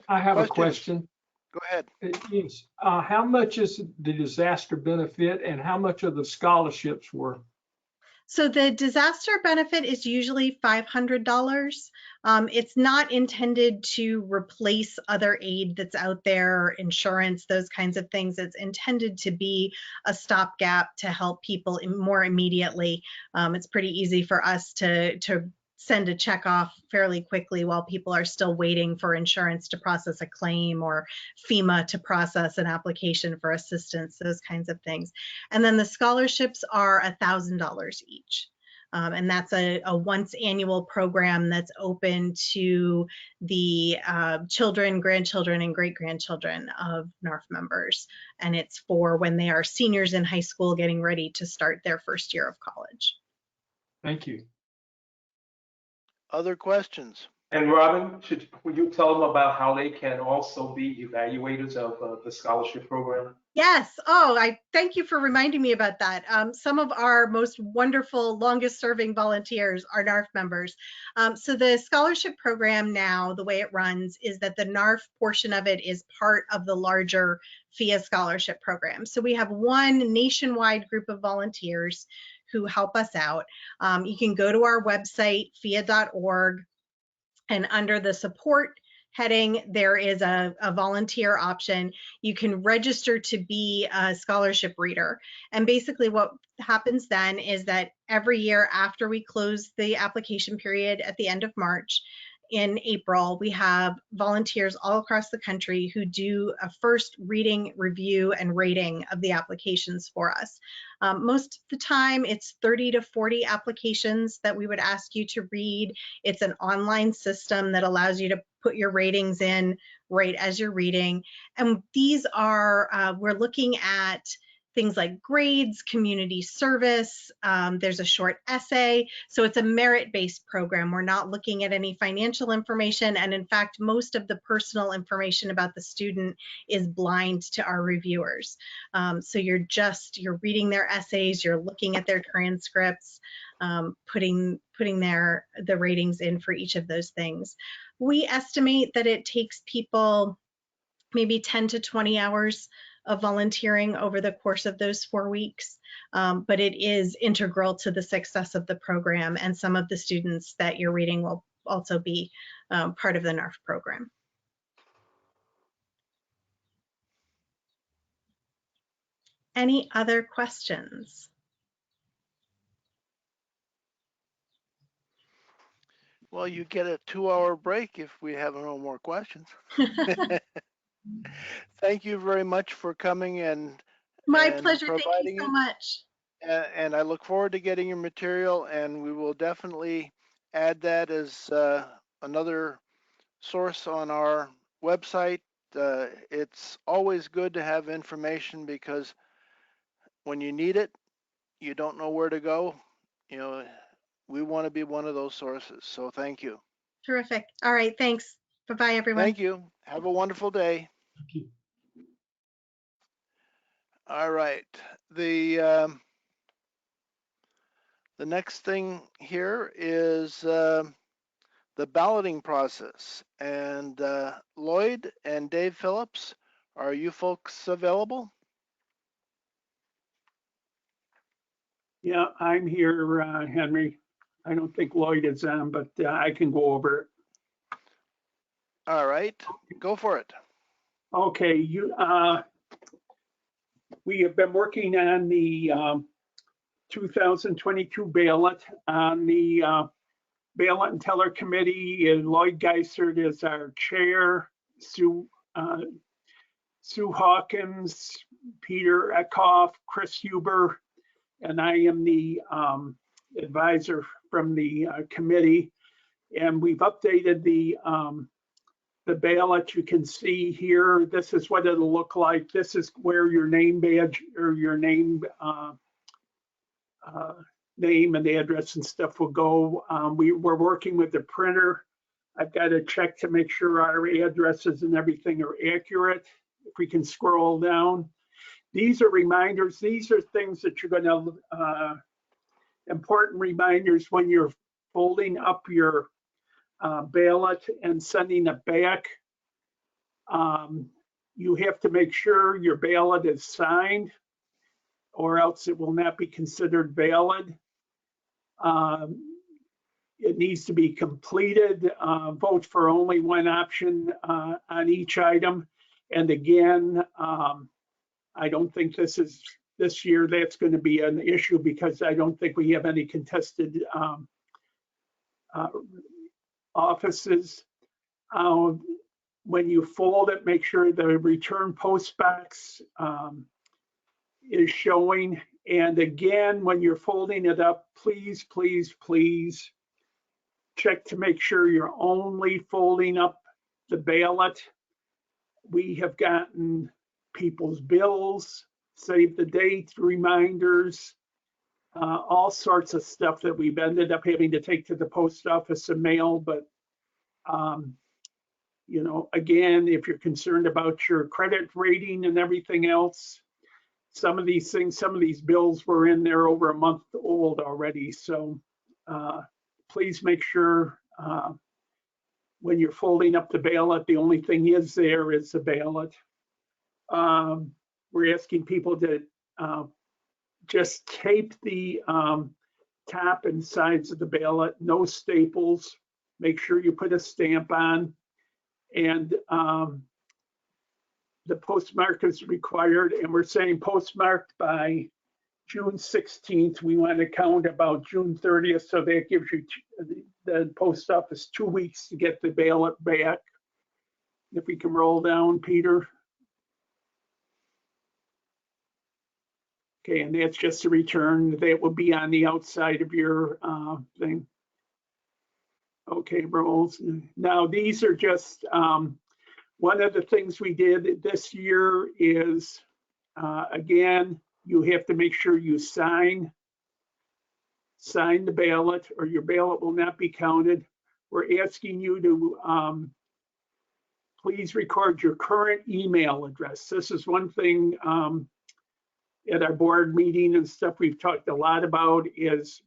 I have a Questions? question. Go ahead. Yes. How much is the disaster benefit and how much of the scholarships were? So the disaster benefit is usually $500. It's not intended to replace other aid that's out there, insurance, those kinds of things. It's intended to be a stopgap to help people more immediately. It's pretty easy for us to send a check off fairly quickly while people are still waiting for insurance to process a claim or FEMA to process an application for assistance, those kinds of things. And then the scholarships are $1,000 each. And that's a once annual program that's open to the children, grandchildren, and great-grandchildren of NARFE members. And it's for when they are seniors in high school getting ready to start their first year of college. Thank you. Other questions? And Robin, will you tell them about how they can also be evaluators of the scholarship program? Yes. Oh, I thank you for reminding me about that. Some of our most wonderful, longest serving volunteers are NARFE members. So the scholarship program now, the way it runs is that the NARFE portion of it is part of the larger FIA scholarship program. So we have one nationwide group of volunteers who help us out. You can go to our website, fia.org, and under the support heading, there is a volunteer option. You can register to be a scholarship reader. And basically what happens then is that every year after we close the application period at the end of March, in April, we have volunteers all across the country who do a first reading, review, and rating of the applications for us. Most of the time, it's 30 to 40 applications that we would ask you to read. It's an online system that allows you to put your ratings in right as you're reading. And these are, we're looking at things like grades, community service, there's a short essay. So it's a merit-based program. We're not looking at any financial information. And in fact, most of the personal information about the student is blind to our reviewers. So you're reading their essays, you're looking at their transcripts, putting the ratings in for each of those things. We estimate that it takes people maybe 10 to 20 hours of volunteering over the course of those 4 weeks. But it is integral to the success of the program, and some of the students that you're reading will also be part of the NARFE program. Any other questions? Well, you get a 2-hour break if we have no more questions. Thank you very much for coming and my pleasure. Thank you so it. much. And I look forward to getting your material, and we will definitely add that as another source on our website. It's always good to have information because when you need it, you don't know where to go. You know, we want to be one of those sources. So thank you. Terrific. All right. Thanks. Bye-bye, everyone. Thank you. Have a wonderful day. Thank you. All right. The next thing here is the balloting process. And Lloyd and Dave Phillips, are you folks available? Yeah, I'm here, Henry. I don't think Lloyd is on, but I can go over it. All right, go for it. Okay, we have been working on the 2022 ballot on the ballot and teller committee, and Lloyd Geisert is our chair, Sue Hawkins, Peter Eckhoff, Chris Huber, and I am the advisor from the committee. And we've updated the ballot. You can see here, this is what it'll look like. This is where your name badge or your name and the address and stuff will go. We're working with the printer. I've got to check to make sure our addresses and everything are accurate. If we can scroll down. these are reminders. These are things that you're going to, important reminders when you're folding up your ballot and sending it back. You have to make sure your ballot is signed, or else it will not be considered valid. It needs to be completed. Vote for only one option on each item. And again, I don't think this year that's going to be an issue, because I don't think we have any contested offices. When you fold it, make sure the return post box is showing. And again, when you're folding it up, please, please, please check to make sure you're only folding up the ballot. We have gotten people's bills, save the date reminders, all sorts of stuff that we've ended up having to take to the post office and mail. But you know, again, if you're concerned about your credit rating and everything else, some of these things, some of these bills were in there over a month old already. So please make sure when you're folding up the ballot, the only thing is there is the ballot. We're asking people to just tape the top and sides of the ballot, no staples. Make sure you put a stamp on. And the postmark is required, and we're saying postmarked by June 16th. We want to count about June 30th, so that gives you the post office 2 weeks to get the ballot back. If we can roll down, Peter. Okay, and that's just a return. That will be on the outside of your thing. Okay, rolls. Now these are just one of the things we did this year is, again, you have to make sure you sign the ballot, or your ballot will not be counted. We're asking you to please record your current email address. This is one thing at our board meeting and stuff we've talked a lot about is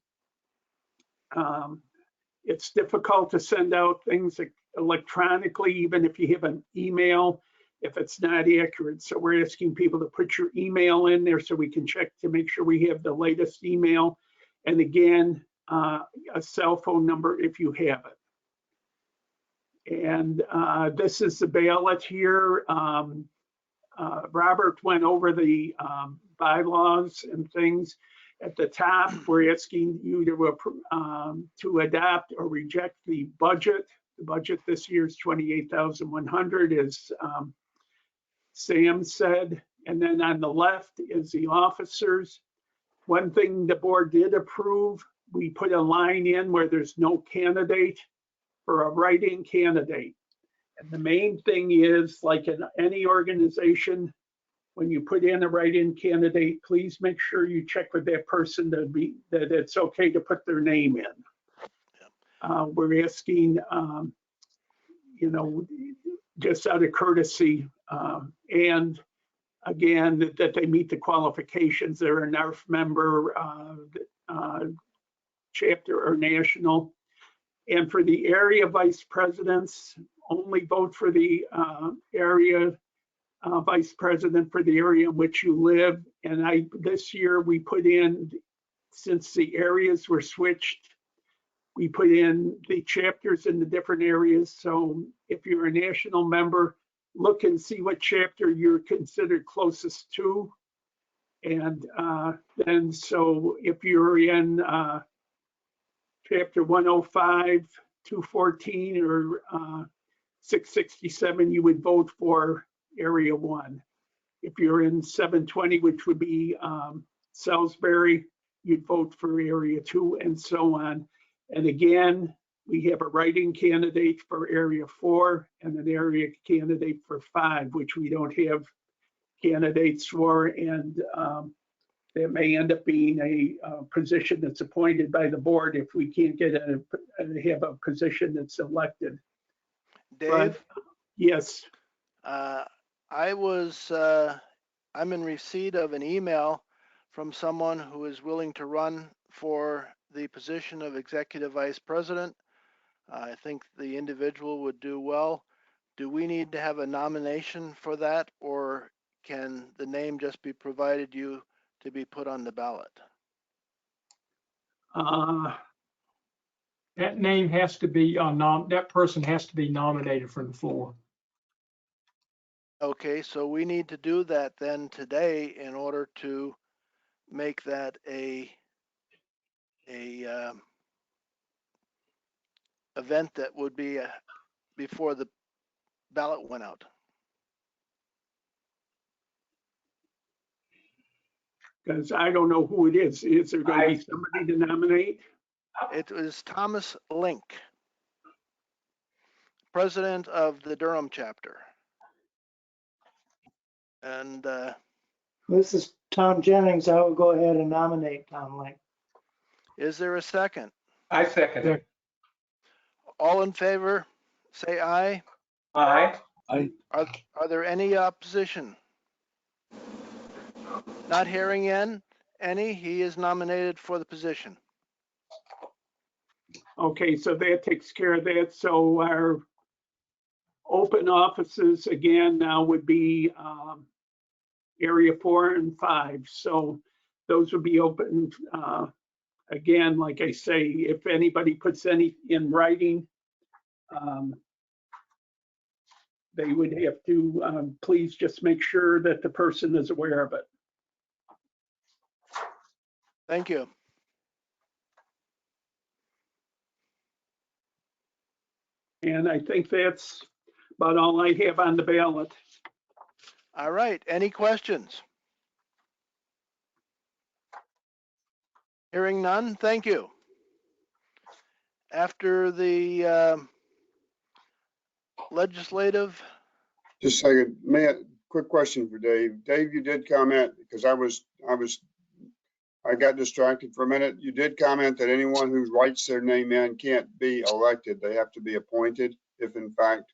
it's difficult to send out things electronically, even if you have an email, if it's not accurate. So we're asking people to put your email in there so we can check to make sure we have the latest email. And again, a cell phone number if you have it. And this is the ballot here. Robert went over the bylaws and things. At the top, we're asking you to adopt or reject the budget. The budget this year is $28,100, as Sam said. And then on the left is the officers. One thing the board did approve, we put a line in where there's no candidate for a write-in candidate. And the main thing is, like in any organization, when you put in a write-in candidate, please make sure you check with that person that it's okay to put their name in. We're asking, you know, just out of courtesy, and again, that they meet the qualifications. They're a NARFE member, chapter or national. And for the area vice presidents, only vote for the area vice president for the area in which you live. And this year we put in, since the areas were switched, we put in the chapters in the different areas. So if you're a national member, look and see what chapter you're considered closest to. And then, so if you're in chapter 105, 214, or 667, you would vote for area 1. If you're in 720, which would be Salisbury, you'd vote for area 2, and so on. And again, we have a write-in candidate for area 4 and an area candidate for 5, which we don't have candidates for. And that may end up being a position that's appointed by the board if we can't get have a position that's elected. Dave? But, yes. I was I'm in receipt of an email from someone who is willing to run for the position of Executive Vice President. I think the individual would do well. Do we need to have a nomination for that, or can the name just be provided you to be put on the ballot? That name has to be, that person has to be nominated from the floor. Okay, so we need to do that then today in order to make that a event that would be before the ballot went out. Because I don't know who it is. Is there going to be somebody to nominate? It was Thomas Link, president of the Durham chapter. And This is Tom Jennings. I will go ahead and nominate Tom Link. is there a second? I second it. All in favor, say aye. Aye. Are there any opposition? Not hearing any, he is nominated for the position. Okay, so that takes care of that. So our open offices again now would be area 4 and 5. So those would be open. Again, like I say, if anybody puts any in writing, they would have to please just make sure that the person is aware of it. Thank you. And I think that's about all I have on the ballot. All right, any questions? Hearing none, thank you. After the legislative. Just a second, Matt, quick question for Dave. Dave, you did comment, because I got distracted for a minute. You did comment that anyone who writes their name in can't be elected. They have to be appointed if in fact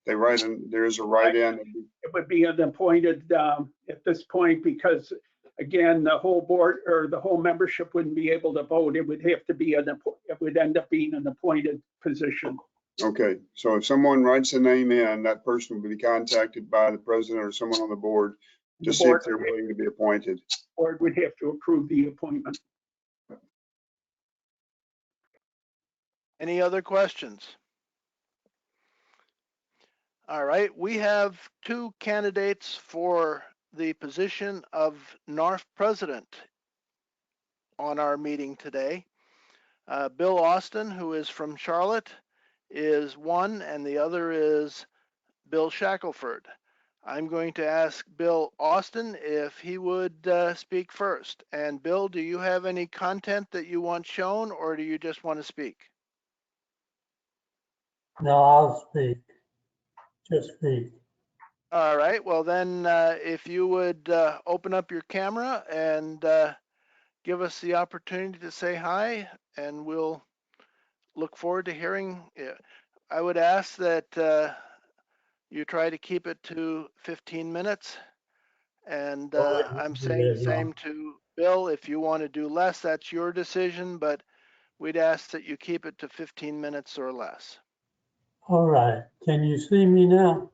they write in, there is a write-in. It would be an appointed at this point, because again, the whole board or the whole membership wouldn't be able to vote. It would have to be it would end up being an appointed position. Okay, so if someone writes a name in, that person will be contacted by the president or someone on the board to see if they're willing to be appointed. Board would have to approve the appointment. Any other questions? All right, we have 2 candidates for the position of NARFE president on our meeting today. Bill Austin, who is from Charlotte, is one, and the other is Bill Shackelford. I'm going to ask Bill Austin if he would speak first. And Bill, do you have any content that you want shown, or do you just want to speak? No, I'll speak. Just speak. All right, well then, if you would open up your camera and give us the opportunity to say hi, and we'll look forward to hearing. I would ask that you try to keep it to 15 minutes. And I'm saying the same to Bill. If you want to do less, that's your decision, but we'd ask that you keep it to 15 minutes or less. All right. Can you see me now?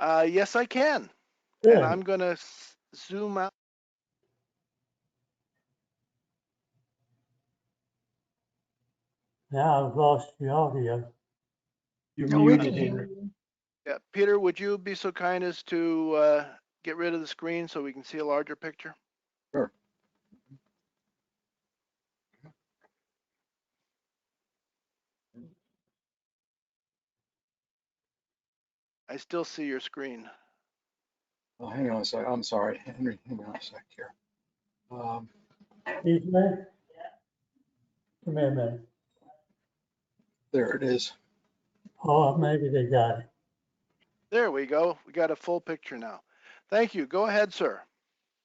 Yes, I can. Good. And I'm going to zoom out. Now I've lost the audio. You're No, we muted, can hear Henry. you. Yeah, Peter, would you be so kind as to get rid of the screen so we can see a larger picture? Sure. I still see your screen. Oh, hang on a sec. I'm sorry, Henry. Hang on a sec here. Excuse me? Come here a minute. There it is. Oh, maybe they got it. There we go. We got a full picture now. Thank you. Go ahead, sir.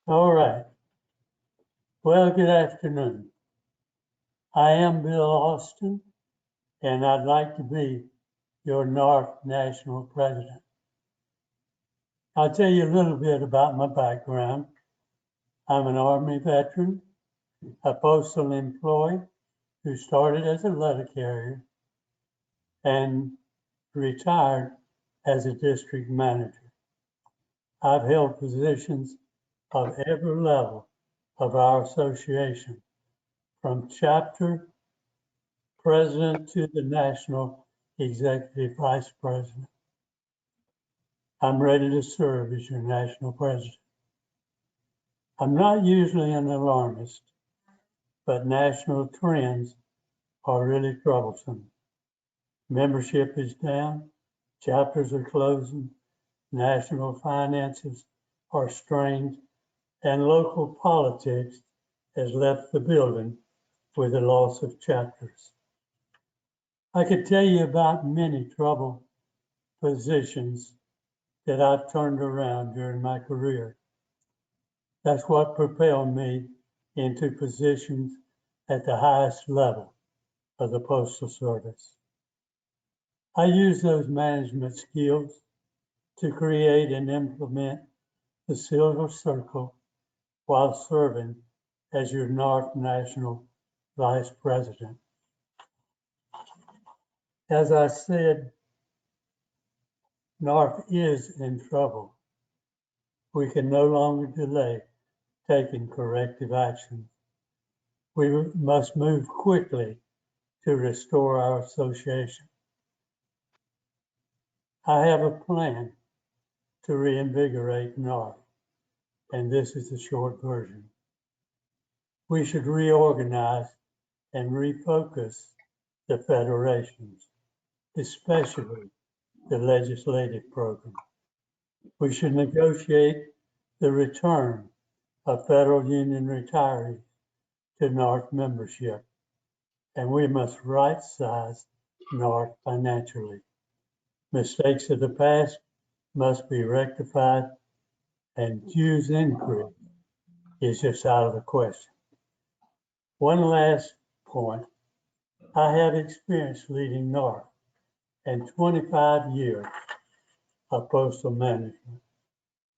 All right. Well, good afternoon. I am Bill Austin, and I'd like to be your NARFE National President. I'll tell you a little bit about my background. I'm an Army veteran, a postal employee who started as a letter carrier and retired as a district manager. I've held positions of every level of our association, from chapter president to the national executive vice president. I'm ready to serve as your national president. I'm not usually an alarmist, but national trends are really troublesome. Membership is down, chapters are closing, national finances are strained, and local politics has left the building with the loss of chapters. I could tell you about many troubled positions that I've turned around during my career. That's what propelled me into positions at the highest level of the Postal Service. I use those management skills to create and implement the Silver Circle while serving as your NARFE National Vice President. As I said, NARFE is in trouble. We can no longer delay taking corrective action. We must move quickly to restore our association. I have a plan to reinvigorate NARFE, and this is the short version. We should reorganize and refocus the federations, especially the legislative program. We should negotiate the return of federal union retirees to NARFE membership, and we must right-size NARFE financially. Mistakes of the past must be rectified, and dues increase is just out of the question. One last point. I have experience leading NARFE and 25 years of postal management.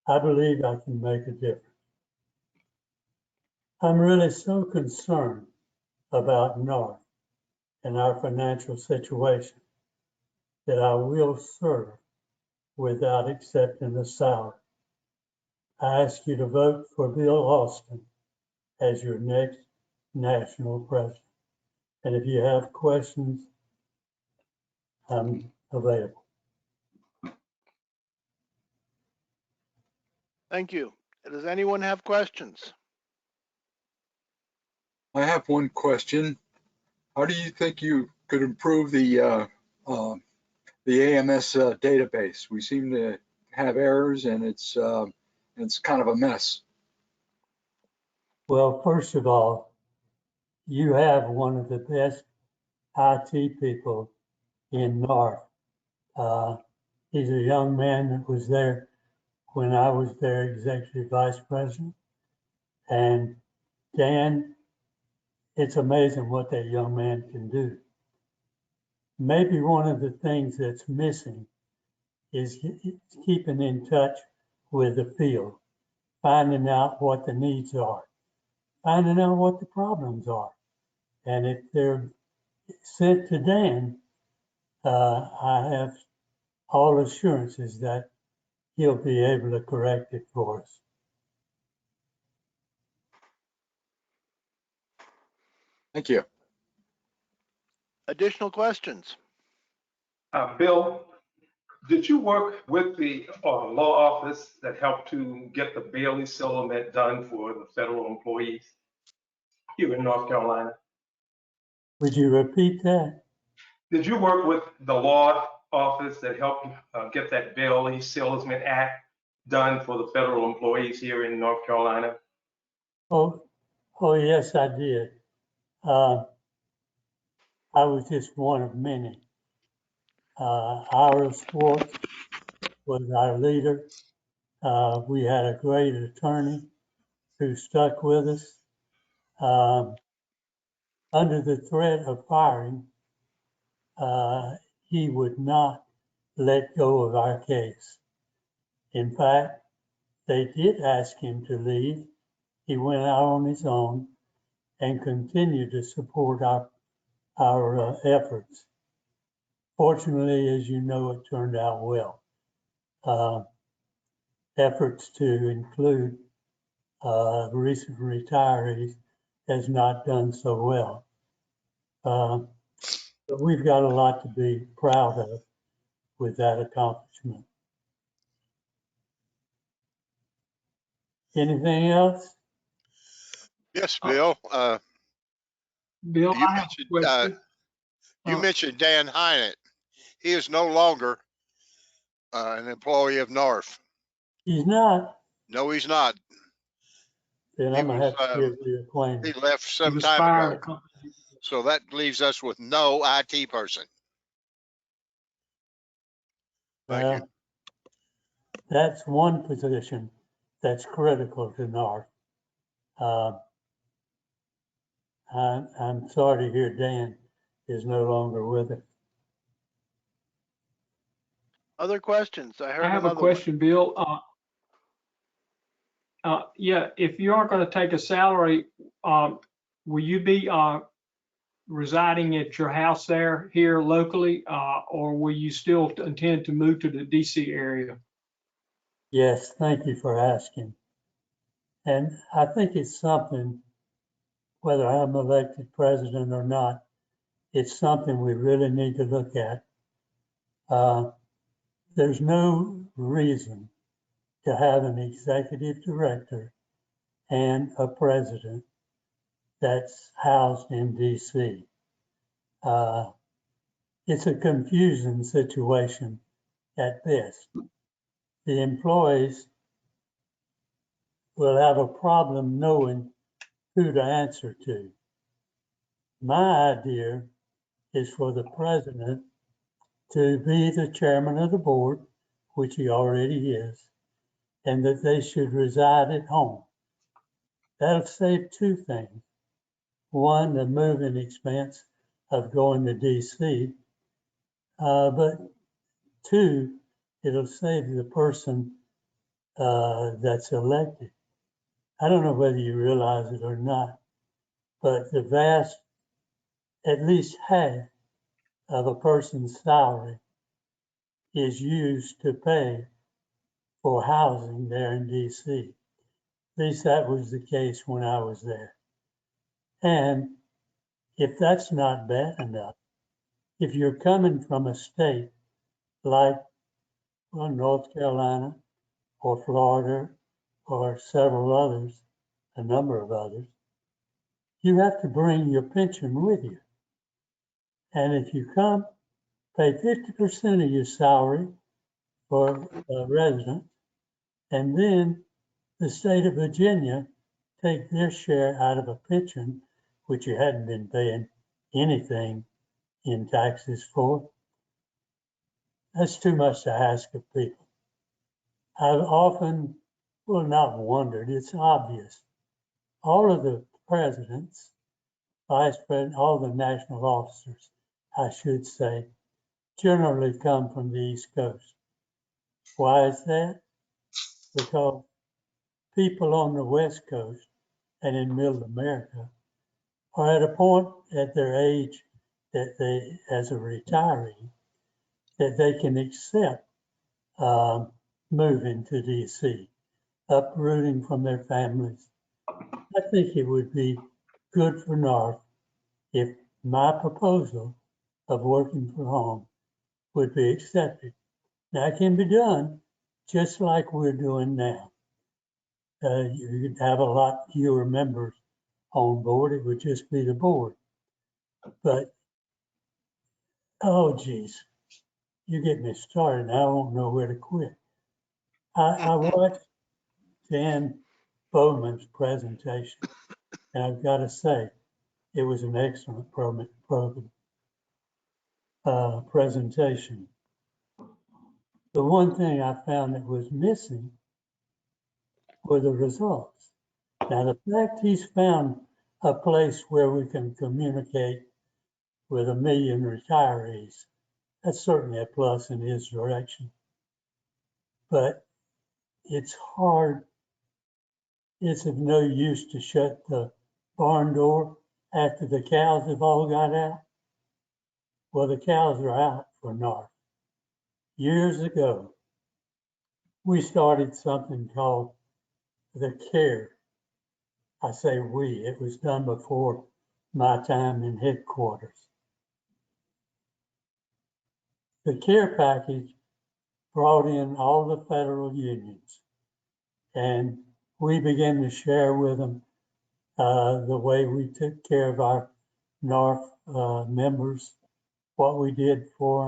I believe I can make a difference. I'm really so concerned about NARFE and our financial situation that I will serve without accepting a salary. I ask you to vote for Bill Austin as your next national president. And if you have questions, I'm available. Thank you. Does anyone have questions? I have one question. How do you think you could improve the AMS database? We seem to have errors, and it's kind of a mess. Well, first of all, you have one of the best IT people in NARFE. He's a young man that was there when I was their executive vice president. And Dan, it's amazing what that young man can do. Maybe one of the things that's missing is keeping in touch with the field, finding out what the needs are, finding out what the problems are. And if they're sent to Dan, I have all assurances that he'll be able to correct it for us. Thank you. Additional questions? Bill, did you work with the law office that helped to get the Bailey settlement done for the federal employees here in North Carolina? Would you repeat that? Did you work with the law office that helped get that Bailey Settlement Act done for the federal employees here in North Carolina? Oh yes, I did. I was just one of many. Ira Schwartz was our leader. We had a great attorney who stuck with us. Under the threat of firing, he would not let go of our case. In fact, they did ask him to leave. He went out on his own and continued to support our efforts. Fortunately, as you know, it turned out well. Efforts to include recent retirees has not done so well. But we've got a lot to be proud of with that accomplishment. Anything else? Yes, Bill. Bill, You I have a question. mentioned Dan Hynett. He is no longer an employee of NARFE. He's not. No, he's not. Then He I'm gonna was, have to get reacquainted. he left some was time fired ago. a couple of years ago. So that leaves us with no IT person. Thank you. Well, that's one position that's critical to NARFE. I'm sorry to hear Dan is no longer with us. Other questions? I heard I have a another one. question, Bill. Yeah, if you aren't going to take a salary, will you be residing at your house there here locally, or will you still intend to move to the DC area? Yes, thank you for asking. And I think it's something, whether I'm elected president or not, it's something we really need to look at. There's no reason to have an executive director and a president that's housed in DC. It's a confusing situation at best. The employees will have a problem knowing who to answer to. My idea is for the president to be the chairman of the board, which he already is, and that they should reside at home. That'll save two things. One, the moving expense of going to DC, but two, it'll save the person that's elected. I don't know whether you realize it or not, but the vast, at least half of a person's salary is used to pay for housing there in DC. At least that was the case when I was there. And if that's not bad enough, if you're coming from a state like North Carolina or Florida or several others, a number of others, you have to bring your pension with you. And if you come, pay 50% of your salary for a resident, and then the state of Virginia take their share out of a pension, which you hadn't been paying anything in taxes for. That's too much to ask of people. I've often, well, not wondered, it's obvious. All of the presidents, vice president, all the national officers, I should say, generally come from the East Coast. Why is that? Because people on the West Coast and in Middle America are at a point at their age that they, as a retiree, that they can accept moving to DC, uprooting from their families. I think it would be good for NARFE if my proposal of working from home would be accepted. Now, it can be done just like we're doing now. You could have a lot fewer members on board. It would just be the board. But, oh, geez, you get me started and I won't know where to quit. I watched Dan Bowman's presentation, and I've got to say, it was an excellent presentation. The one thing I found that was missing were the results. Now, the fact he's found a place where we can communicate with 1 million retirees, that's certainly a plus in his direction. But it's hard. It's of no use to shut the barn door after the cows have all got out. Well, the cows are out for NARFE. Years ago, we started something called the CARE. I say we, it was done before my time in headquarters. The CARE package brought in all the federal unions, and we began to share with them the way we took care of our NARFE members, what we did for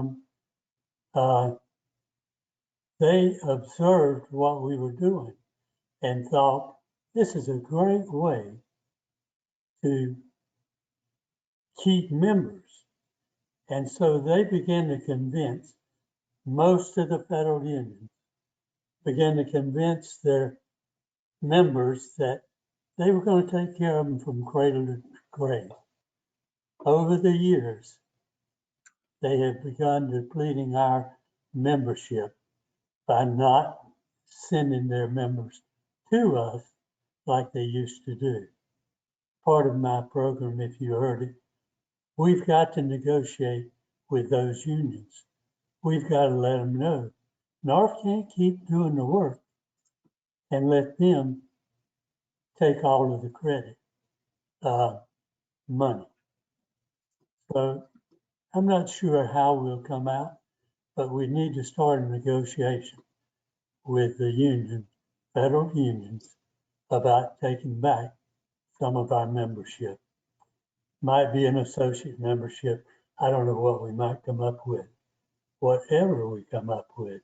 them. They observed what we were doing and thought, this is a great way to keep members. And so they began to convince most of the federal unions, began to convince their members that they were going to take care of them from cradle to grave. Over the years, they have begun depleting our membership by not sending their members to us like they used to do. Part of my program, if you heard it, we've got to negotiate with those unions. We've got to let them know NARFE can't keep doing the work and let them take all of the credit money. So I'm not sure how we'll come out, but we need to start a negotiation with the union, federal unions, about taking back some of our membership. Might be an associate membership. I don't know what we might come up with. Whatever we come up with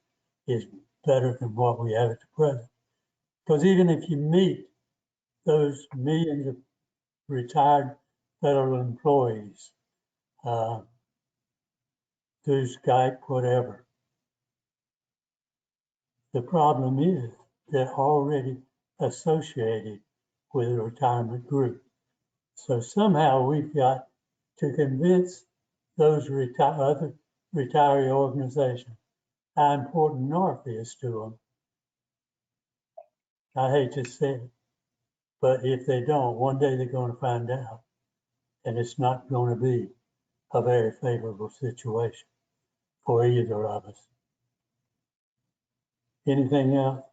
is better than what we have at the present. Because even if you meet those millions of retired federal employees through Skype, whatever, the problem is they're already associated with a retirement group. So somehow we've got to convince those other retiree organizations how important NARFE is to them. I hate to say it, but if they don't, one day they're going to find out, and it's not going to be a very favorable situation for either of us. Anything else?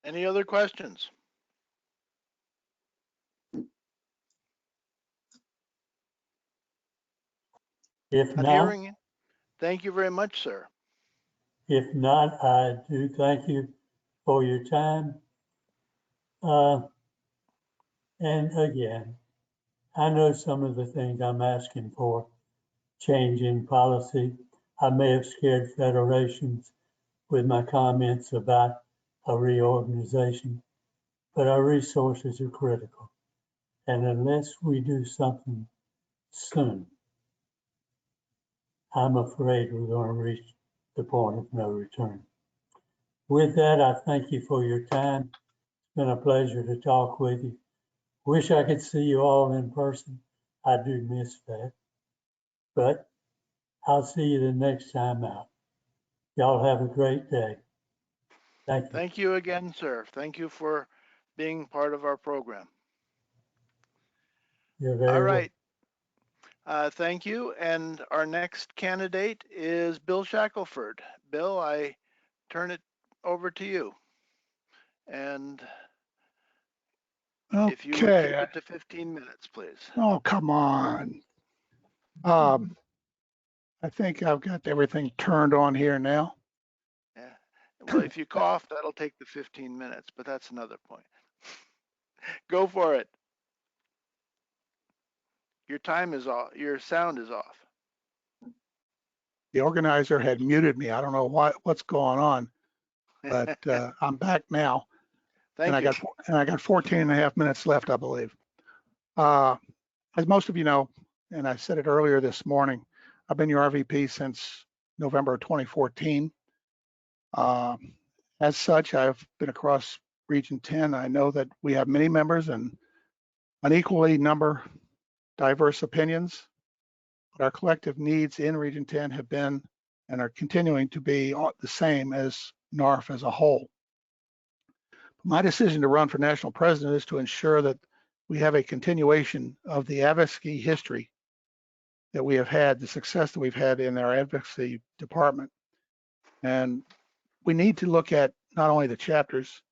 Any other questions? If Not not, hearing you. Thank you very much, sir. if not, I do thank you for your time. And again, I know some of the things I'm asking for, change in policy. I may have scared federations with my comments about a reorganization, but our resources are critical. And unless we do something soon, I'm afraid we're going to reach the point of no return. With that, I thank you for your time. It's been a pleasure to talk with you. Wish I could see you all in person. I do miss that. But I'll see you the next time out. Y'all have a great day. Thank you. Thank you again, sir. Thank you for being part of our program. You're very All welcome. right. Thank you. And our next candidate is Bill Shackelford. Bill, I turn it over to you. And if you would keep Okay. it to 15 minutes, please. Oh, come on. I think I've got everything turned on here now. Yeah. Well, if you cough, that'll take the 15 minutes, but that's another point. Go for it. Your time is off. Your sound is off. The organizer had muted me. I don't know what's going on, but I'm back now. Thank and you. I got 14 and a half minutes left, I believe. As most of you know, and I said it earlier this morning, I've been your RVP since November of 2014. As such, I've been across Region 10. I know that we have many members and unequally number diverse opinions, but our collective needs in Region 10 have been and are continuing to be the same as NARFE as a whole. My decision to run for national president is to ensure that we have a continuation of the advocacy history that we have had, the success that we've had in our advocacy department. And we need to look at not only the chapters,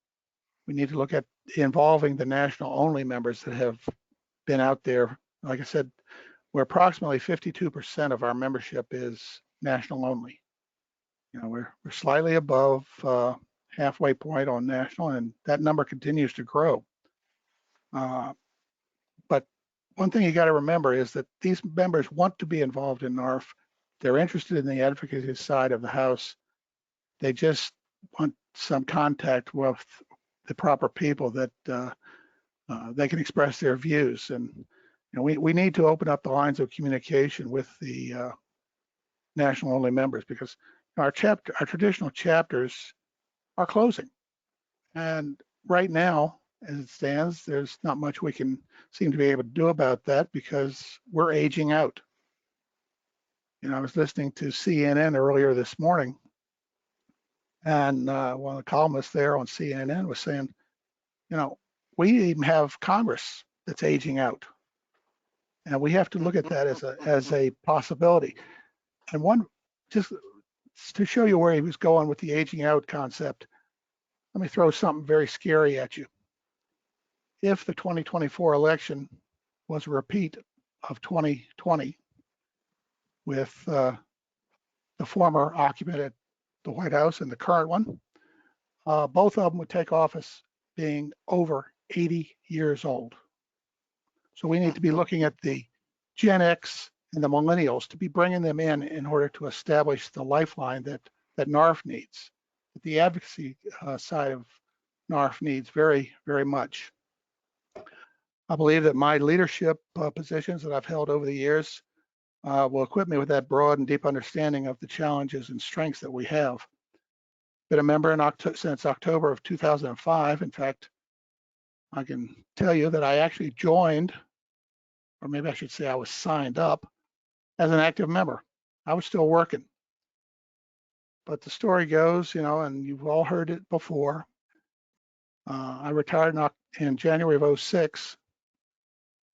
we need to look at involving the national only members that have been out there. Like I said, we're approximately 52% of our membership is national only. You know, we're slightly above halfway point on national, and that number continues to grow. But one thing you got to remember is that these members want to be involved in NARFE. They're interested in the advocacy side of the House. They just want some contact with the proper people that they can express their views. And you know, we need to open up the lines of communication with the national only members, because our traditional chapters are closing. And right now, as it stands, there's not much we can seem to be able to do about that because we're aging out. You know, I was listening to CNN earlier this morning, and one of the columnists there on CNN was saying, you know, we even have Congress that's aging out, and we have to look at that as a possibility. And one, just to show you where he was going with the aging out concept, let me throw something very scary at you. If the 2024 election was a repeat of 2020 with the former occupant at the White House and the current one, both of them would take office being over 80 years old. So we need to be looking at the Gen X and the millennials to be bringing them in order to establish the lifeline that NARFE needs, that the advocacy side of NARFE needs very, very much. I believe that my leadership positions that I've held over the years will equip me with that broad and deep understanding of the challenges and strengths that we have. Been a member since October of 2005. In fact, I can tell you that I actually joined, or maybe I should say I was signed up as an active member. I was still working. But the story goes, you know, and you've all heard it before. I retired in January of 06.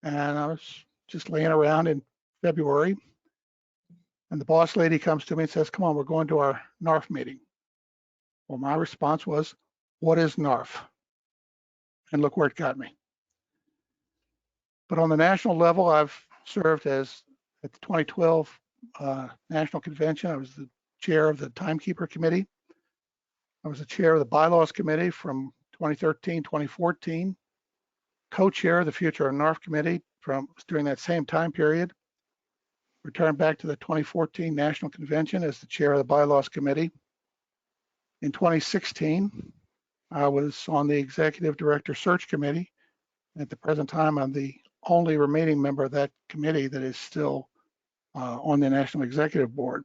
And I was just laying around in February, and the boss lady comes to me and says, come on, we're going to our NARFE meeting. Well, my response was, what is NARFE? And look where it got me. But on the national level, I've served as, at the 2012 National Convention, I was the chair of the Timekeeper Committee. I was the chair of the Bylaws Committee from 2013, 2014, co-chair of the Future of NARFE Committee during that same time period. Returned back to the 2014 National Convention as the chair of the Bylaws Committee. In 2016, I was on the Executive Director Search Committee. At the present time, I'm the only remaining member of that committee that is still on the National Executive Board.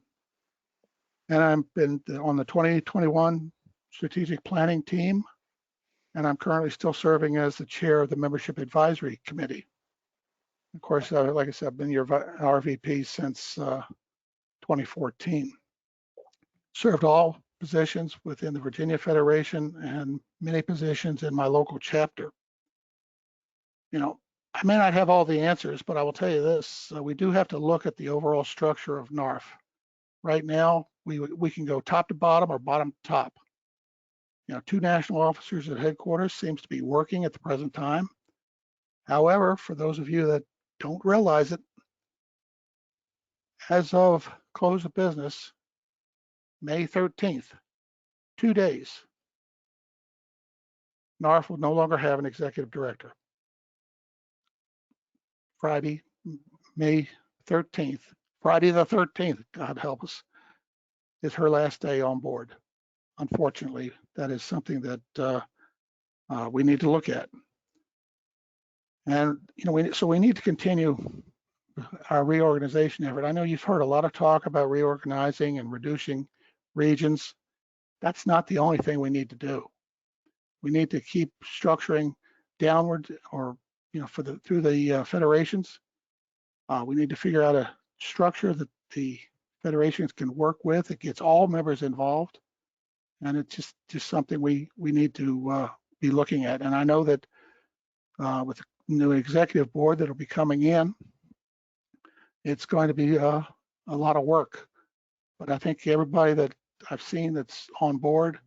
And I've been on the 2021 Strategic Planning Team, and I'm currently still serving as the chair of the Membership Advisory Committee. Of course, like I said, I've been your RVP since 2014. Served all positions within the Virginia Federation and many positions in my local chapter. You know, I may not have all the answers, but I will tell you this, we do have to look at the overall structure of NARFE. Right now, we can go top to bottom or bottom to top. You know, 2 national officers at headquarters seems to be working at the present time. However, for those of you that don't realize it, as of close of business, May 13th, 2 days, NARFE will no longer have an executive director. Friday, May 13th, Friday the 13th, God help us, is her last day on board. Unfortunately, that is something that we need to look at. And, you know, so we need to continue our reorganization effort. I know you've heard a lot of talk about reorganizing and reducing regions. That's not the only thing we need to do. We need to keep structuring downward, or you know, through the federations. We need to figure out a structure that the federations can work with. It gets all members involved, and it's just something we need to be looking at. And I know that with the new executive board that'll be coming in, it's going to be a lot of work. But I think everybody that I've seen that's on board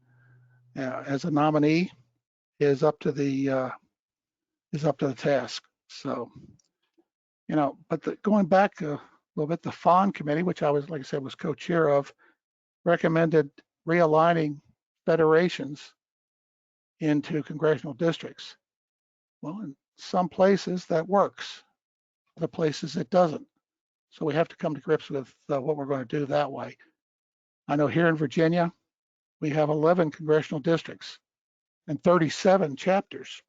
as a nominee is up to the task. So, you know, but going back a little bit, the FON committee, which I was, like I said, was co-chair of, recommended realigning federations into congressional districts. Well, in some places that works, other places it doesn't. So we have to come to grips with what we're going to do that way. I know here in Virginia, we have 11 congressional districts and 37 chapters.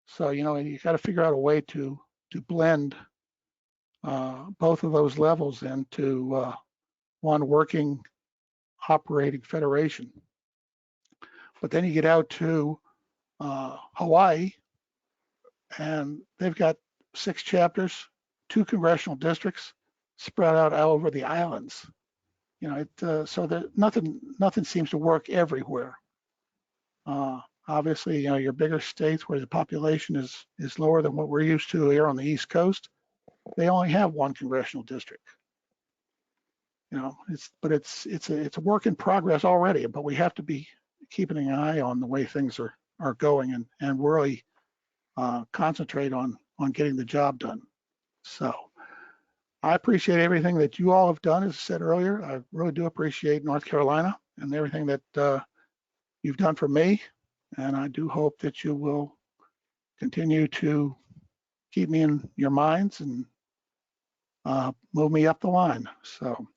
So, you know, you got to figure out a way to blend both of those levels into one working operating federation. But then you get out to Hawaii, and they've got 6 chapters, 2 congressional districts spread out over the islands. You know, so that nothing seems to work everywhere. Obviously, you know, your bigger states where the population is lower than what we're used to here on the East Coast, they only have 1 congressional district. You know, it's a work in progress already, but we have to be keeping an eye on the way things are going and really concentrate on getting the job done. So I appreciate everything that you all have done. As I said earlier, I really do appreciate North Carolina and everything that you've done for me. And I do hope that you will continue to keep me in your minds and move me up the line. So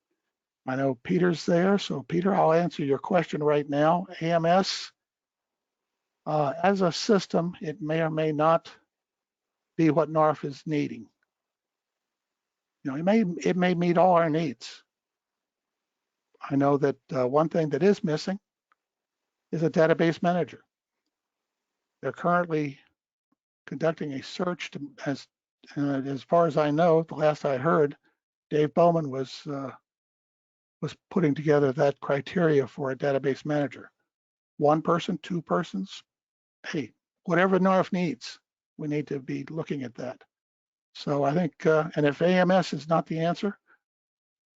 I know Peter's there. So Peter, I'll answer your question right now. AMS, as a system, it may or may not be what NARFE is needing. You know, it may meet all our needs. I know that one thing that is missing is a database manager. They're currently conducting a search to, as far as I know, the last I heard, Dave Bowman was putting together that criteria for a database manager. 1 person, 2 persons, hey, whatever NARFE needs, we need to be looking at that. So I think, and if AMS is not the answer,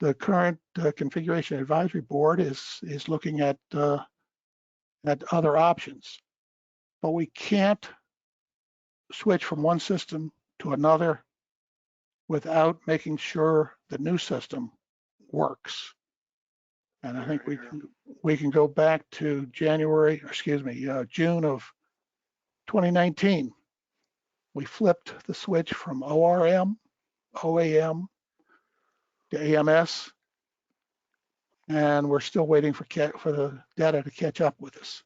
the current configuration advisory board is looking at other options. But we can't switch from one system to another without making sure the new system works. And I think we can go back to June of 2019. We flipped the switch from ORM, OAM to AMS, and we're still waiting for the data to catch up with us.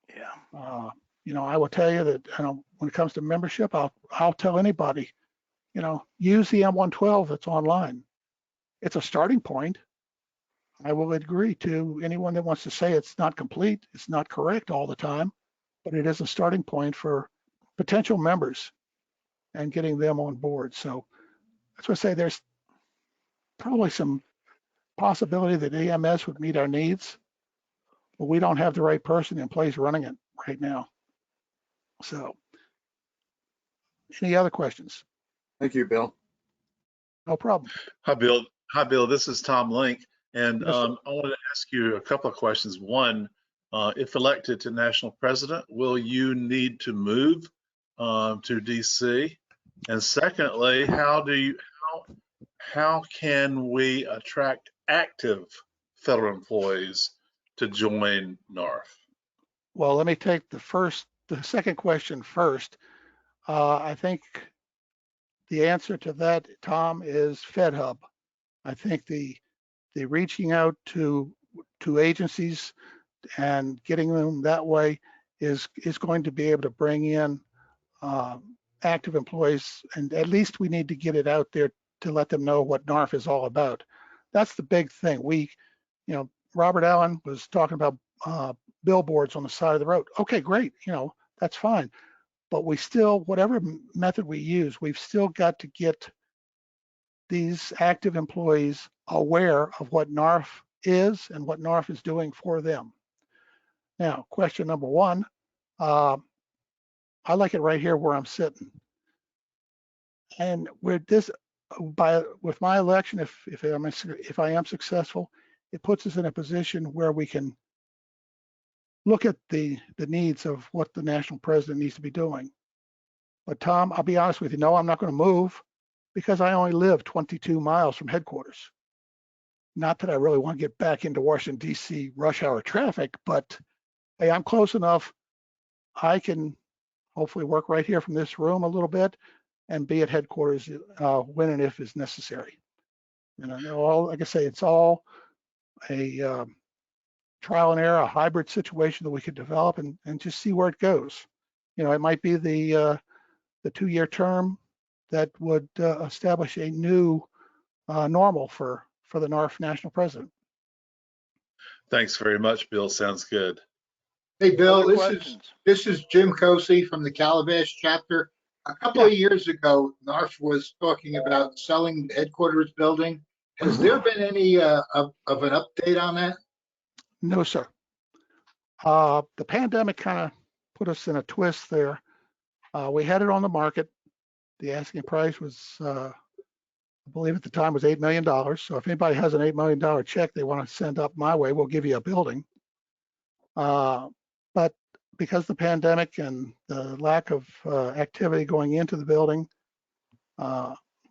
Yeah. You know, I will tell you that, you know, when it comes to membership, I'll tell anybody, you know, use the M112 that's online. It's a starting point. I will agree to anyone that wants to say it's not complete, it's not correct all the time, but it is a starting point for potential members and getting them on board. So that's why I say there's probably some possibility that AMS would meet our needs, but we don't have the right person in place running it right now. So any other questions? Thank you, Bill. No problem. Hi, Bill. Hi, Bill. This is Tom Link. And Yes, I wanted to ask you a couple of questions. One, if elected to national president, will you need to move to DC? And secondly, how can we attract active federal employees to join NARFE? Well, let me take the second question first. I think the answer to that, Tom, is FedHub. I think the reaching out to agencies and getting them that way is going to be able to bring in active employees, and at least we need to get it out there to let them know what NARFE is all about. That's the big thing. You know, Robert Allen was talking about billboards on the side of the road. Okay, great. You know, that's fine. But we still, whatever method we use, we've still got to get these active employees aware of what NARFE is and what NARFE is doing for them. Now, question number 1, I like it right here where I'm sitting. And with this, with my election, if I am successful, it puts us in a position where we can look at the needs of what the national president needs to be doing. But Tom, I'll be honest with you, no, I'm not going to move because I only live 22 miles from headquarters. Not that I really want to get back into Washington, D.C. rush hour traffic, but hey, I'm close enough. I can hopefully work right here from this room a little bit and be at headquarters when and if is necessary. And I know, all, like I say, it's all a trial and error, a hybrid situation that we could develop and just see where it goes. You know, it might be the 2-year term that would establish a new normal for the NARFE national president. Thanks very much, Bill. Sounds good. Hey, Bill, this is Jim Cosey from the Calabash chapter. A couple of years ago, NARFE was talking about selling the headquarters building. Has there been any of an update on that? No, sir. The pandemic kind of put us in a twist there. We had it on the market. The asking price was, I believe at the time was $8 million. So if anybody has an $8 million check they want to send up my way, we'll give you a building. But because of the pandemic and the lack of activity going into the building,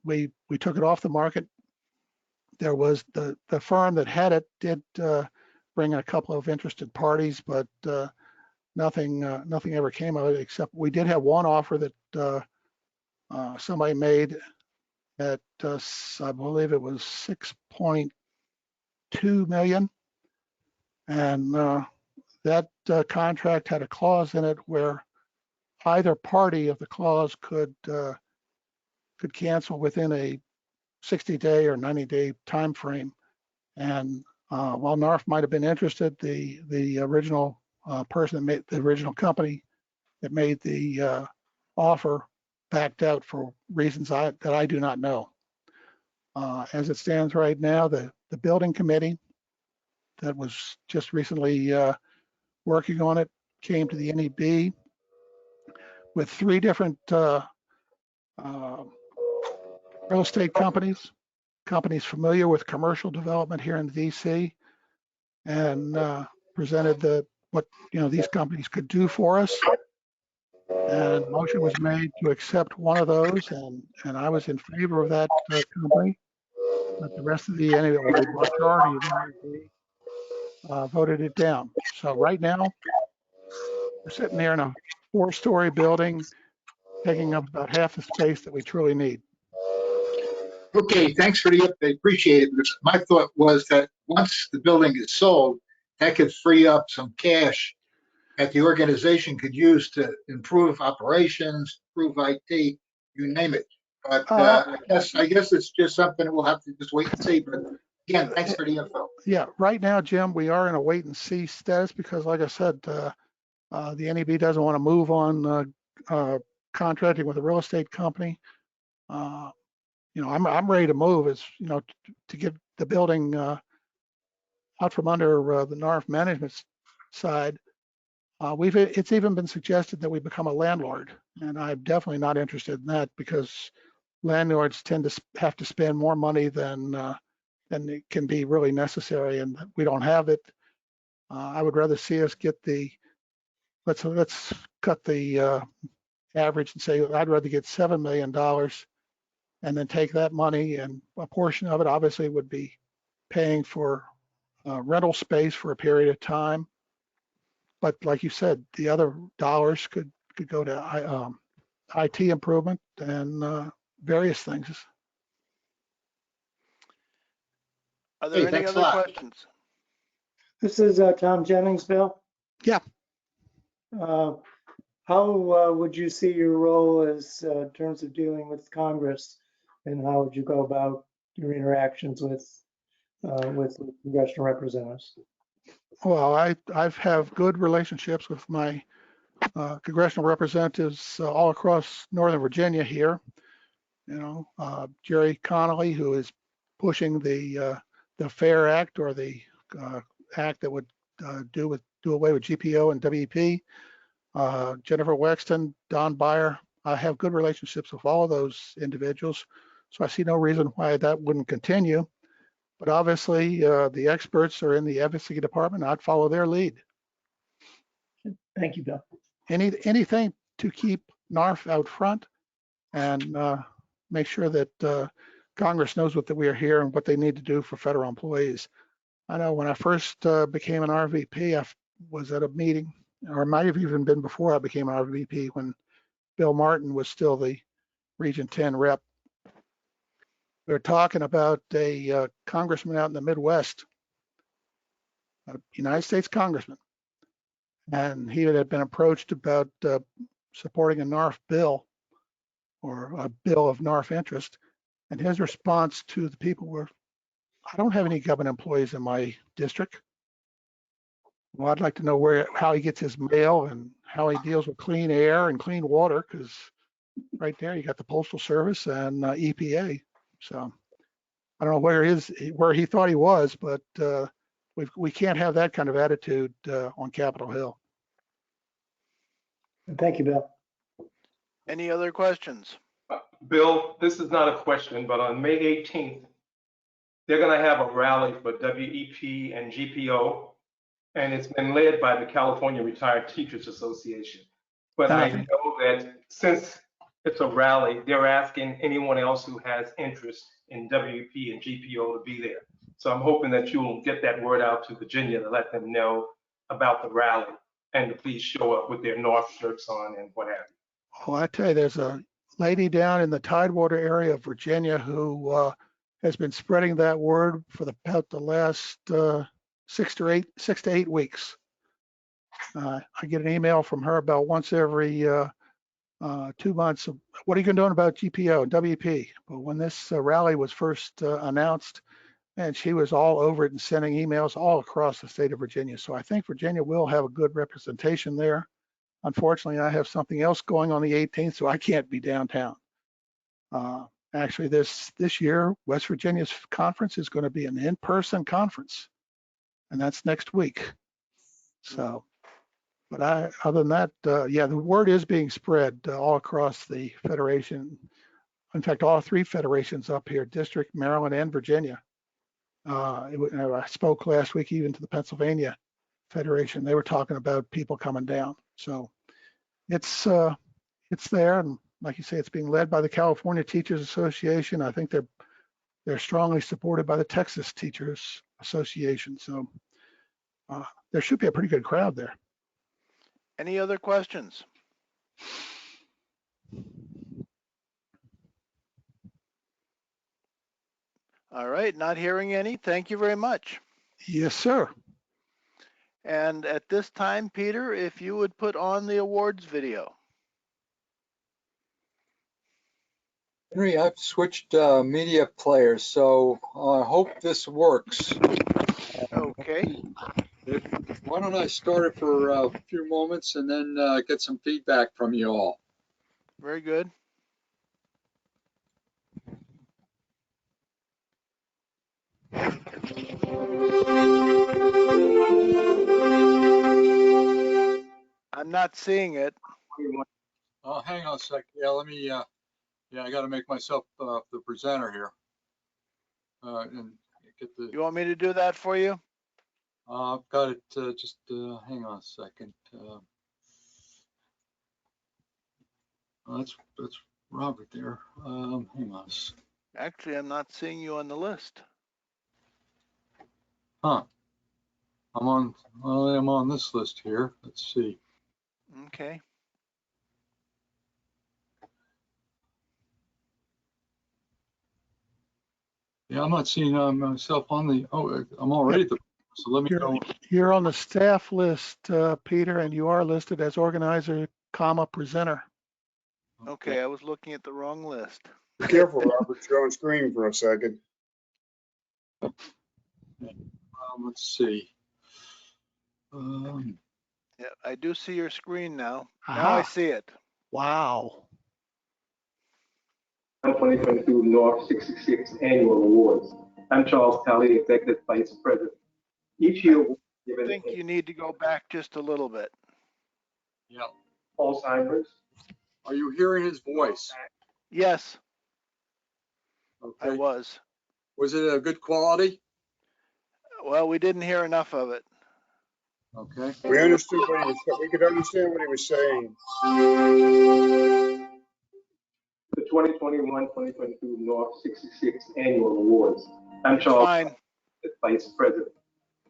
we took it off the market. There was the firm that had it did bring a couple of interested parties, but nothing ever came of it, except we did have one offer that somebody made at I believe it was 6.2 million, and that contract had a clause in it where either party of the clause could cancel within a 60-day or 90-day time frame. And while NARFE might have been interested, the original person that made the original company that made the offer backed out for reasons that I do not know. As it stands right now, the building committee that was just recently working on it came to the NEB with 3 different real estate companies familiar with commercial development here in DC, and presented what these companies could do for us. And motion was made to accept one of those, and I was in favor of that company. But the rest of the NEB, or a majority of the NEB, voted it down. So right now, we're sitting there in a 4-story building, taking up about half the space that we truly need. Okay, thanks for the update. Appreciate it. My thought was that once the building is sold, that could free up some cash that the organization could use to improve operations, improve IT, you name it. But I guess it's just something we'll have to just wait and see. But again, thanks for the info. Yeah, right now, Jim, we are in a wait and see status because, like I said, the NEB doesn't want to move on contracting with a real estate company. I'm ready to move to get the building out from under the NARFE management side. It's even been suggested that we become a landlord, and I'm definitely not interested in that because landlords tend to have to spend more money than it can be really necessary, and we don't have it. I would rather see us get let's cut the average and say I'd rather get $7 million and then take that money, and a portion of it obviously would be paying for rental space for a period of time. But like you said, the other dollars could go to IT improvement and various things. Are there any other questions? This is Tom Jennings, Bill. Yeah. How would you see your role as in terms of dealing with Congress, and how would you go about your interactions with congressional representatives? Well, I have good relationships with my congressional representatives all across Northern Virginia here. Jerry Connolly, who is pushing the FAIR Act, or the act that would do away with GPO and WEP. Jennifer Wexton, Don Byer. I have good relationships with all of those individuals, so I see no reason why that wouldn't continue. But obviously, the experts are in the advocacy department. I'd follow their lead. Thank you, Bill. Anything to keep NARFE out front and make sure that Congress knows what we are here and what they need to do for federal employees. I know when I first became an RVP, I was at a meeting, or it might have even been before I became an RVP, when Bill Martin was still the Region 10 rep. We were talking about a congressman out in the Midwest, a United States congressman, and he had been approached about supporting a NARFE bill, or a bill of NARFE interest. And his response to the people were, I don't have any government employees in my district. Well, I'd like to know how he gets his mail and how he deals with clean air and clean water, because right there you got the Postal Service and EPA. So I don't know where he thought he was, but we can't have that kind of attitude on Capitol Hill. Thank you, Bill. Any other questions? Bill, this is not a question, but on May 18th, they're going to have a rally for WEP and GPO, and it's been led by the California Retired Teachers Association. But I know that since it's a rally, they're asking anyone else who has interest in WEP and GPO to be there. So I'm hoping that you will get that word out to Virginia to let them know about the rally and to please show up with their NARFE shirts on and what have you. Oh, I tell you, there's a lady down in the Tidewater area of Virginia who has been spreading that word for about the last 6 to 8 weeks. I get an email from her about once every 2 months. What are you doing about GPO and WP? But when this rally was first announced, and she was all over it and sending emails all across the state of Virginia. So I think Virginia will have a good representation there. Unfortunately, I have something else going on the 18th, so I can't be downtown. Actually, this year, West Virginia's conference is going to be an in-person conference, and that's next week. So, but other than that, yeah, the word is being spread all across the Federation. In fact, all 3 federations up here, District, Maryland, and Virginia. I spoke last week even to the Pennsylvania Federation. They were talking about people coming down. So it's there, and like you say, it's being led by the California Teachers Association. I think they're strongly supported by the Texas Teachers Association. So there should be a pretty good crowd there. Any other questions? All right, not hearing any. Thank you very much. Yes, sir. And at this time, Peter, if you would put on the awards video. Henry, I've switched media players, so I hope this works. Okay. Why don't I start it for a few moments and then get some feedback from you all. Very good. I'm not seeing it. Hang on a sec. Yeah, let me, yeah, I got to make myself the presenter here. And get the. You want me to do that for you? I've got it, just hang on a second. That's Robert there. Hang on. Actually, I'm not seeing you on the list. Huh. I'm on this list here. Let's see. Okay. Yeah, I'm not seeing myself on the, I'm already the, so let me go. You're on the staff list, Peter, and you are listed as organizer, presenter. Okay, I was looking at the wrong list. Be careful, Robert, you're on screen for a second. Let's see. Yeah, I do see your screen now. Aha. Now I see it. Wow. 2022 NORFE 66 Annual Awards. I'm Charles Talley, Executive Vice President. Each year, I think you need to go back just a little bit. Yeah. Alzheimer's. Are you hearing his voice? Yes, I Okay. was. Was it a good quality? Well, we didn't hear enough of it. Okay. We understood what he was, we could understand what he was saying. The 2021-2022 North 66 Annual Awards. I'm It's Charles, fine. the Vice President.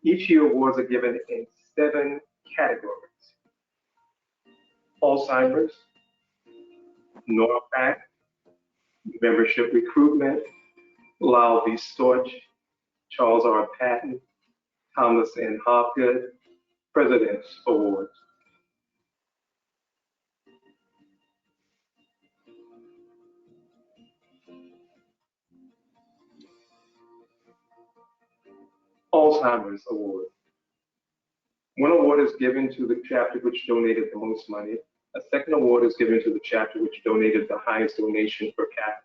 Each year awards are given in 7 categories. Alzheimer's, NORPAC, membership recruitment, Lyle V. Storch, Charles R. Patton, Thomas N. Hopgood, President's Awards. Alzheimer's Award. One award is given to the chapter which donated the most money. A second award is given to the chapter which donated the highest donation per capita.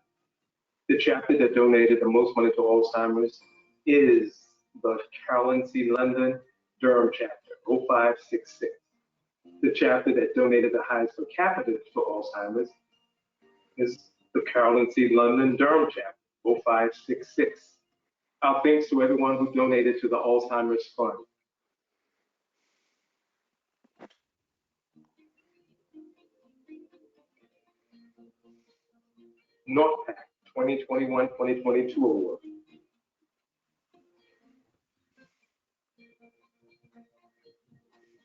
The chapter that donated the most money to Alzheimer's is the Carolyn C. London Durham chapter, 0566. The chapter that donated the highest per capita to Alzheimer's is the Carolyn C. London Durham chapter, 0566. Our thanks to everyone who donated to the Alzheimer's Fund. NORPAC 2021-2022 Award.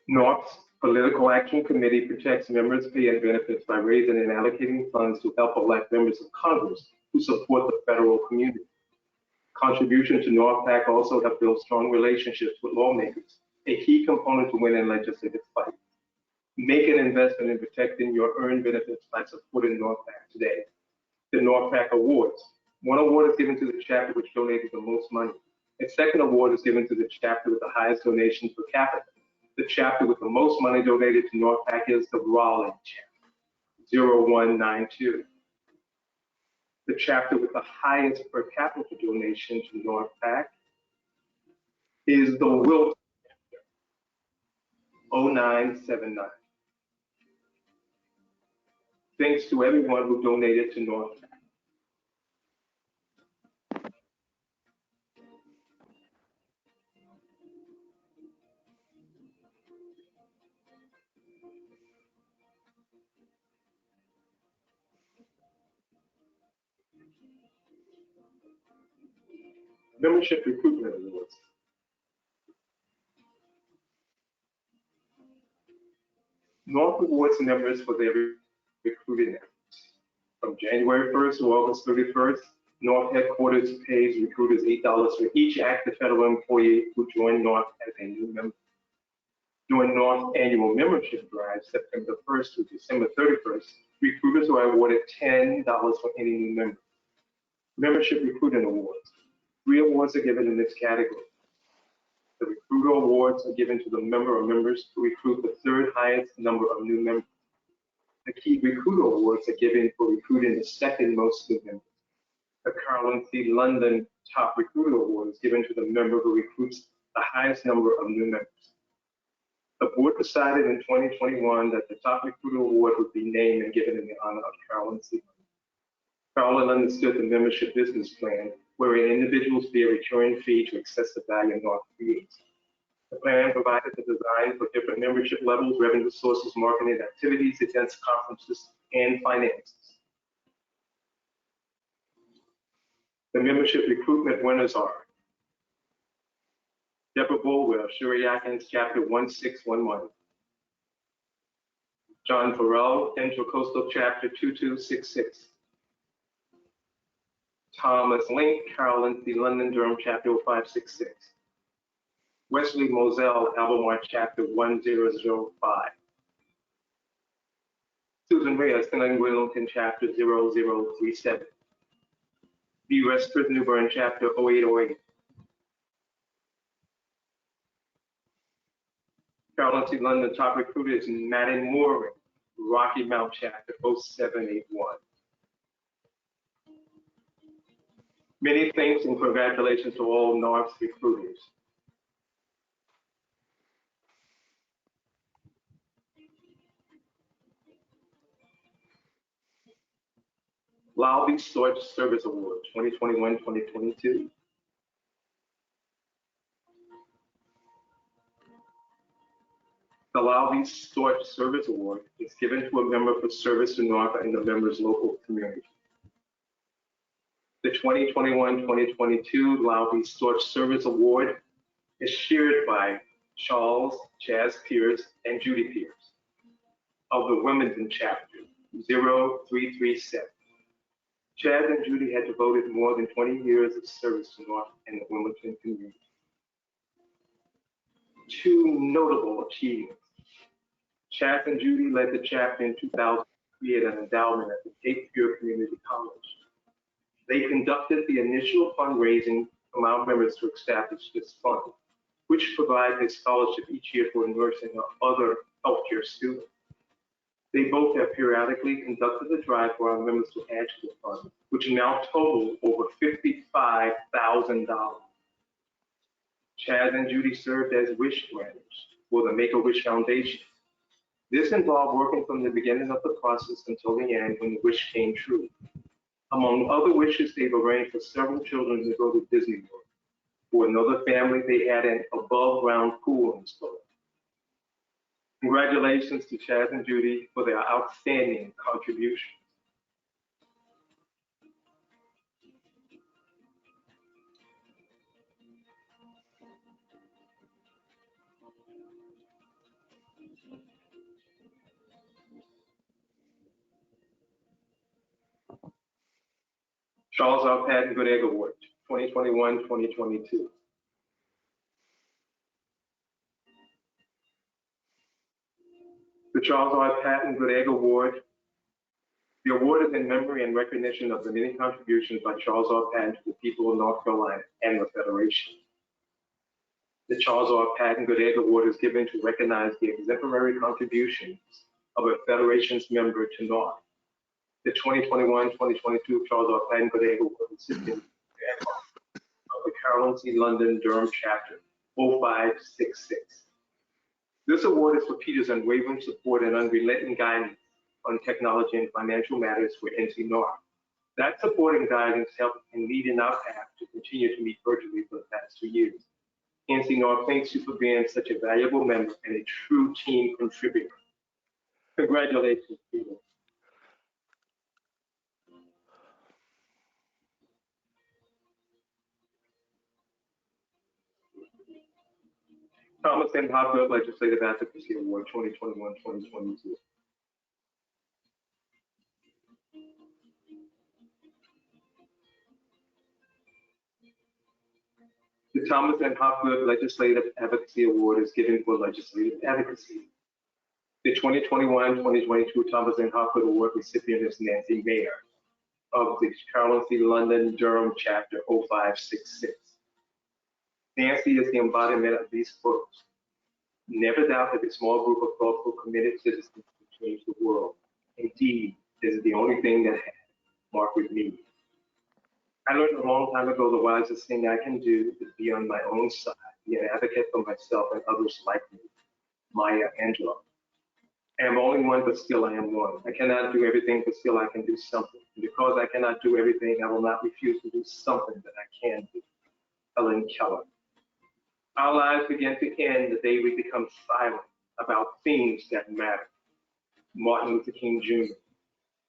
NORP's Political Action Committee protects members' pay and benefits by raising and allocating funds to help elect members of Congress who support the federal community. Contribution to NORPAC also have built strong relationships with lawmakers, a key component to winning legislative fight. Make an investment in protecting your earned benefits by supporting NORPAC today. The NORPAC Awards. One award is given to the chapter which donated the most money. A second award is given to the chapter with the highest donations per capita. The chapter with the most money donated to NORPAC is the Raleigh chapter, 0192. The chapter with the highest per capita donation to NORPAC is the Wilton chapter, 0979. Thanks to everyone who donated to NORPAC. Membership Recruitment Awards. NORPAC awards members for their recruiting efforts. From January 1st to August 31st, NORPAC headquarters pays recruiters $8 for each active federal employee who joined NORPAC as a new member. During NORPAC annual membership drive, September 1st to December 31st, recruiters are awarded $10 for any new member. Membership Recruiting Awards. 3 awards are given in this category. The Recruiter Awards are given to the member or members who recruit the 3rd highest number of new members. The Key Recruiter Awards are given for recruiting the 2nd most new members. The Carolyn C. London Top Recruiter Award is given to the member who recruits the highest number of new members. The board decided in 2021 that the Top Recruiter Award would be named and given in the honor of Carolyn C. Carolyn understood the membership business plan, wherein individuals pay a recurring fee to access the value NORPAC creates. The plan provided the design for different membership levels, revenue sources, marketing activities, events, conferences, and finances. The membership recruitment winners are Deborah Bulwell, Shuri Atkins, Chapter 1611. John Farrell, Intracoastal Chapter 2266. Thomas Link, Carolyn C. London, Durham, Chapter 0566. Wesley Moselle, Albemarle, Chapter 1005. Susan Reyes, St. Wilmington, Chapter 0037. B. Westford, New Bern, Chapter 0808. Carolyn C. London, top recruiter is Madden Mooring, Rocky Mount, Chapter 0781. Many thanks and congratulations to all NARFE recruiters. Lobby Storage Service Award 2021-2022. The Lobby Storage Service Award is given to a member for service to NARFE and the member's local community. The 2021-2022 Lobby Storage Service Award is shared by Charles Chaz Pierce and Judy Pierce of the Wilmington Chapter 0337. Chaz and Judy had devoted more than 20 years of service to NARFE and the Wilmington community. Two notable achievements. Chaz and Judy led the chapter in 2000 to create an endowment at the Cape Fear Community College. They conducted the initial fundraising from our members to establish this fund, which provides a scholarship each year for nursing or other healthcare students. They both have periodically conducted a drive for our members to add to the fund, which now totals over $55,000. Chaz and Judy served as wish granters for the Make-A-Wish Foundation. This involved working from the beginning of the process until the end when the wish came true. Among other wishes, they've arranged for several children to go to Disney World. For another family, they had an above-ground pool installed. Congratulations to Chaz and Judy for their outstanding contribution. Charles R. Patton Good Egg Award, 2021-2022. The Charles R. Patton Good Egg Award. The award is in memory and recognition of the many contributions by Charles R. Patton to the people of North Carolina and the Federation. The Charles R. Patton Good Egg Award is given to recognize the exemplary contributions of a Federation's member to North. The 2021-2022 Charles R. Patton Good Egg Award recipient of the Carolyn C. London Durham Chapter 0566. This award is for Peter's unwavering support and unrelenting guidance on technology and financial matters for NCNARFE. That support and guidance helped in leading our path to continue to meet virtually for the past 2 years. NCNARFE thanks you for being such a valuable member and a true team contributor. Congratulations, Peter. Thomas M. Hopgood Legislative Advocacy Award 2021-2022. The Thomas M. Hopgood Legislative Advocacy Award is given for legislative advocacy. The 2021-2022 Thomas M. Hopgood Award recipient is Nancy Mayer of the Carolyn C. London Durham Chapter 0566. Nancy is the embodiment of these quotes. Never doubt that a small group of thoughtful, committed citizens can change the world. Indeed, this is the only thing that has marked with me. I learned a long time ago the wisest thing I can do is be on my own side, be an advocate for myself and others like me. Maya Angelou. I am only one, but still I am one. I cannot do everything, but still I can do something. And because I cannot do everything, I will not refuse to do something that I can do. Helen Keller. Our lives begin to end the day we become silent about things that matter. Martin Luther King Jr.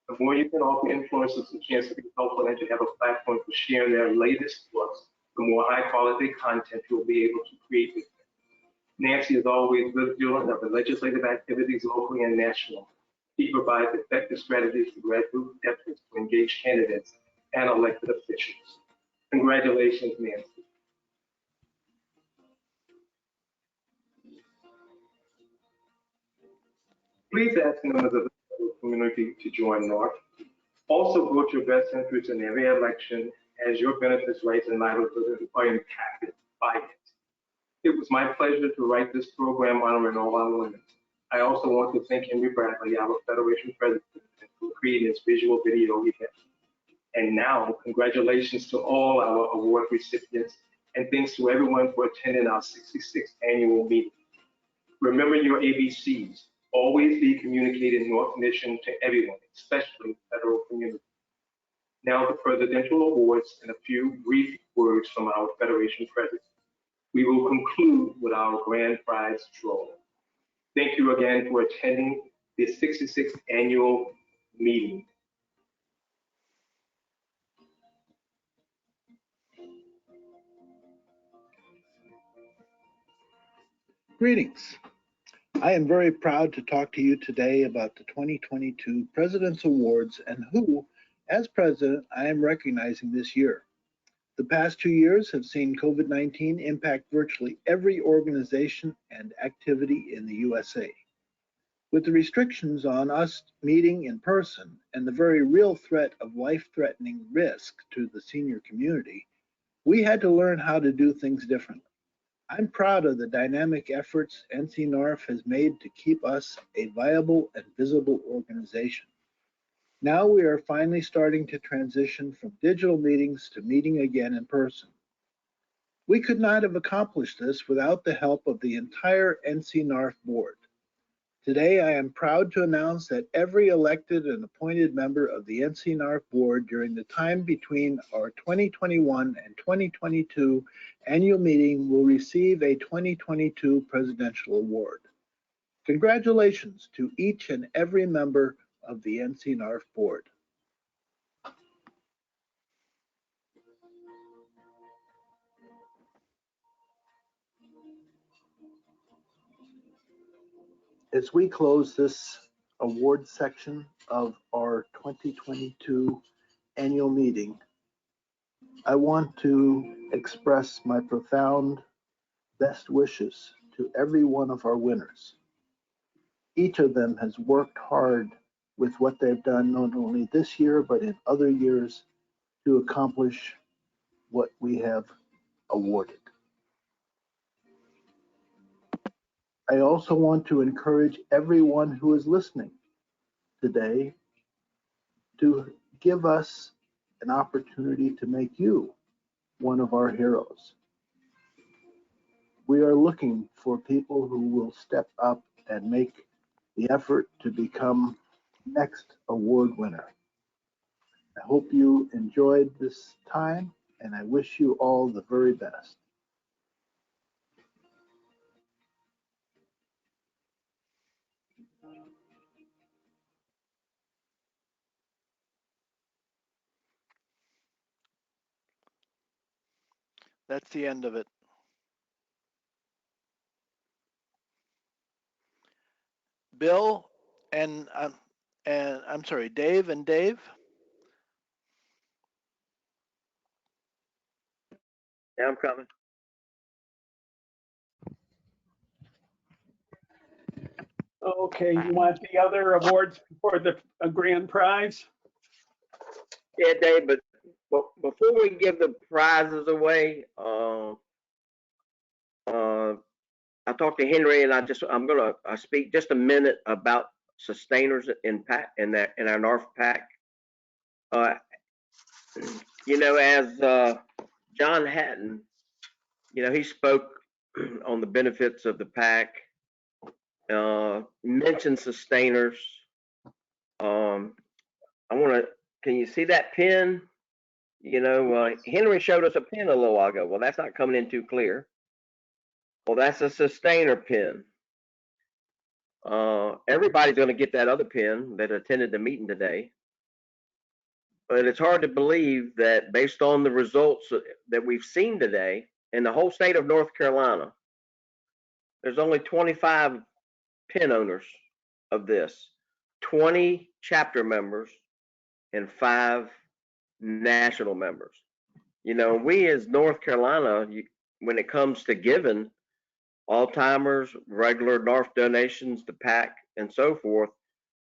The more you can offer influencers a chance to be helpful and to have a platform for sharing their latest books, the more high quality content you'll be able to create with them. Nancy is always vigilant of the legislative activities locally and nationally. He provides effective strategies for grassroots efforts to engage candidates and elected officials. Congratulations, Nancy. Please ask members of the community to join NARFE. Also vote your best interest in every election, as your benefits, rights, and livelihoods are impacted by it. It was my pleasure to write this program honoring all our women. I also want to thank Henry Bradley, our Federation president, for creating this visual video event. And now, congratulations to all our award recipients, and thanks to everyone for attending our 66th annual meeting. Remember your ABCs. Always be communicating North Mission to everyone, especially the federal community. Now the presidential awards and a few brief words from our Federation president. We will conclude with our grand prize draw. Thank you again for attending the 66th annual meeting. Greetings. I am very proud to talk to you today about the 2022 President's Awards and who, as president, I am recognizing this year. The past 2 years have seen COVID-19 impact virtually every organization and activity in the USA. With the restrictions on us meeting in person and the very real threat of life-threatening risk to the senior community, we had to learn how to do things differently. I'm proud of the dynamic efforts NCNARFE has made to keep us a viable and visible organization. Now we are finally starting to transition from digital meetings to meeting again in person. We could not have accomplished this without the help of the entire NCNARFE board. Today, I am proud to announce that every elected and appointed member of the NCNARFE board during the time between our 2021 and 2022 annual meeting will receive a 2022 Presidential Award. Congratulations to each and every member of the NCNARFE board. As we close this award section of our 2022 annual meeting, I want to express my profound best wishes to every one of our winners. Each of them has worked hard with what they've done not only this year, but in other years to accomplish what we have awarded. I also want to encourage everyone who is listening today to give us an opportunity to make you one of our heroes. We are looking for people who will step up and make the effort to become next award winner. I hope you enjoyed this time, and I wish you all the very best. That's the end of it. Bill and I'm sorry, Dave and Dave. Yeah, I'm coming. Okay, you want the other awards for the grand prize? Yeah, Dave, but before we give the prizes away, I talked to Henry, and I'm gonna speak just a minute about sustainers in our NARFE pack. You know, as John Hatton, you know, he spoke on the benefits of the pack, mentioned sustainers. Can you see that pin? You know, Henry showed us a pin a little while ago. Well, that's not coming in too clear. Well, that's a sustainer pin. Everybody's going to get that other pin that attended the meeting today. But it's hard to believe that based on the results that we've seen today in the whole state of North Carolina, there's only 25 pin owners of this, 20 chapter members, and 5 national members. You know, we as North Carolina, when it comes to giving, all-timers, regular NARFE donations, the PAC, and so forth,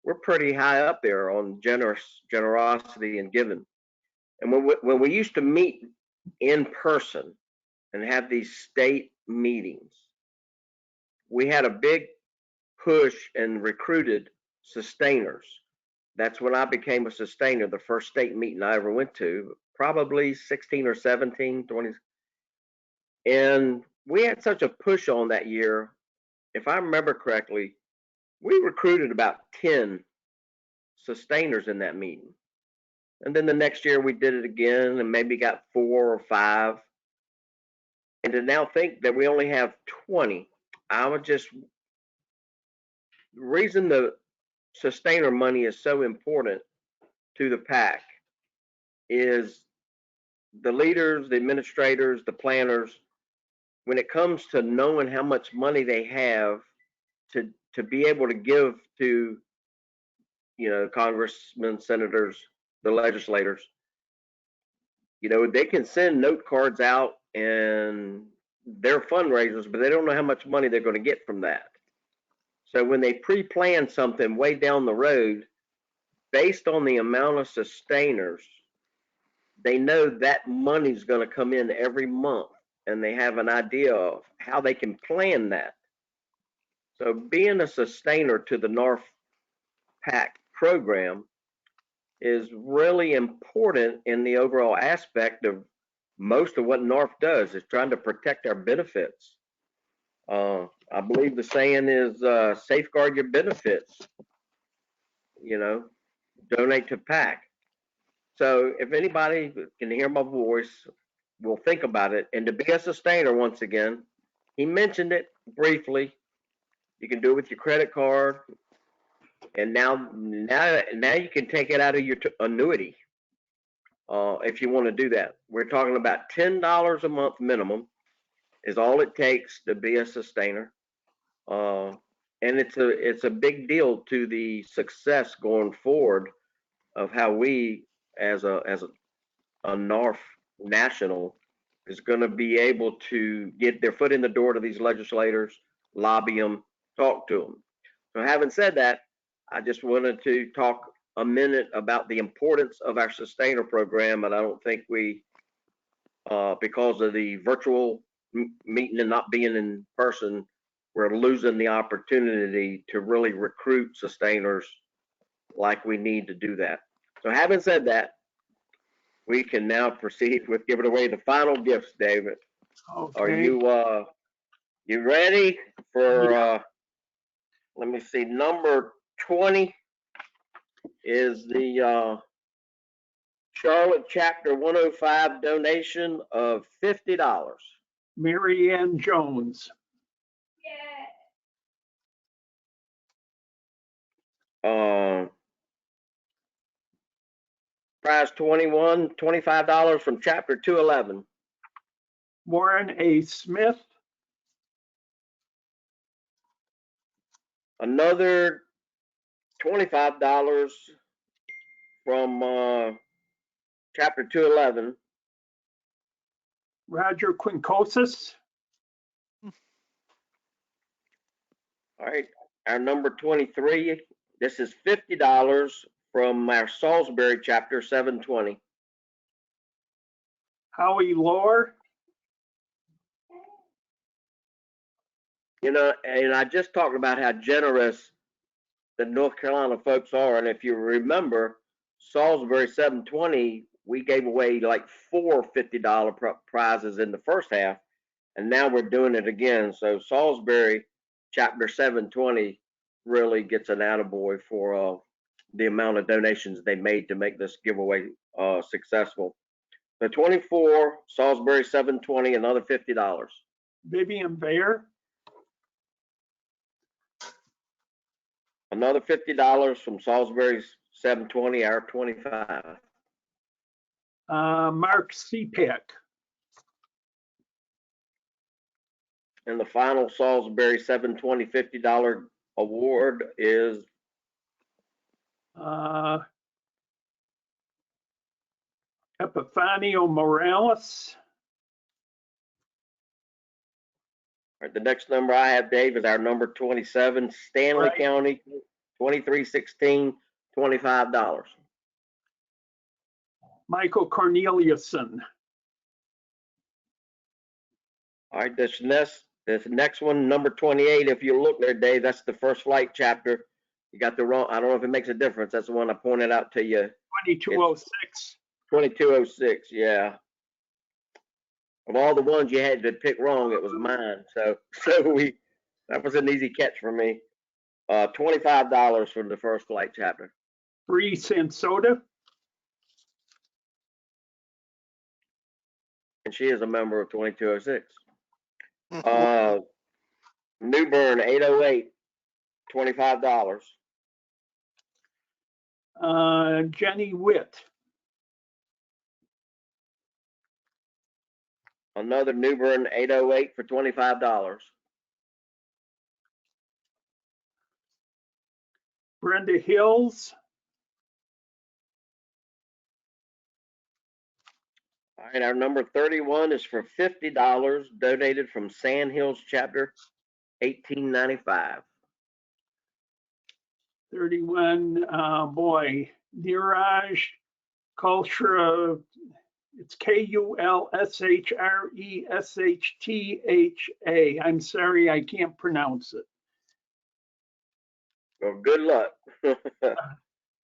we're pretty high up there on generosity and giving. And when we used to meet in person and have these state meetings, we had a big push and recruited sustainers. That's when I became a sustainer, the first state meeting I ever went to, probably 16 or 17, 20. And we had such a push on that year. If I remember correctly, we recruited about 10 sustainers in that meeting. And then the next year we did it again and maybe got 4 or 5. And to now think that we only have 20, I would just, the reason the sustainer money is so important to the PAC is the leaders, the administrators, the planners, when it comes to knowing how much money they have to be able to give to, you know, congressmen, senators, the legislators, you know, they can send note cards out and they're fundraisers, but they don't know how much money they're going to get from that. So when they pre-plan something way down the road, based on the amount of sustainers, they know that money's going to come in every month, and they have an idea of how they can plan that. So being a sustainer to the NARFE PAC program is really important in the overall aspect of most of what NARFE does, is trying to protect our benefits. I believe the saying is safeguard your benefits, you know, donate to PAC. So if anybody can hear my voice, will think about it. And to be a sustainer, once again, he mentioned it briefly. You can do it with your credit card, and now you can take it out of your annuity if you want to do that. We're talking about $10 a month minimum is all it takes to be a sustainer, and it's a big deal to the success going forward of how we as a NARFE national is going to be able to get their foot in the door to these legislators, lobby them, talk to them. So having said that, I just wanted to talk a minute about the importance of our sustainer program. And I don't think we, because of the virtual meeting and not being in person, we're losing the opportunity to really recruit sustainers like we need to do that. So having said that, we can now proceed with giving away the final gifts, David. Okay. Are you ready for, let me see, number 20 is the Charlotte Chapter 105 donation of $50. Mary Ann Jones. Prize $25 from Chapter 211. Warren A. Smith. Another $25 from Chapter 211. Roger Quincosis. All right, our number 23, this is $50 from our Salisbury Chapter 720. Howie Lohr. You know, and I just talked about how generous the North Carolina folks are. And if you remember, Salisbury 720, we gave away like 4 $50 prizes in the first half, and now we're doing it again. So Salisbury Chapter 720 really gets an attaboy for the amount of donations they made to make this giveaway successful. So 24, Salisbury 720, another $50. Vivian Bayer. Another $50 from Salisbury 720, our 25. Mark Sepick. And the final Salisbury 720 $50 award is Epifanio Morales. All right, the next number I have, Dave, is our number 27, Stanley County, 2316, $25. Michael Corneliuson. All right, this next one, number 28, if you look there, Dave, that's the First Flight Chapter. You got the wrong, I don't know if it makes a difference. That's the one I pointed out to you. 2206. 2206, yeah. Of all the ones you had to pick wrong, it was mine. So that was an easy catch for me. $25 from the First Flight Chapter. Bree Sansoda. and she is a member of 2206. New Bern 808, $25. Jenny Witt. Another New Bern 808 for $25. Brenda Hills. All right, our number 31 is for $50, donated from Sand Hills Chapter 1895. 31, boy, Niraj Kulshra, it's Kulshreshtha. I'm sorry, I can't pronounce it. Well, good luck.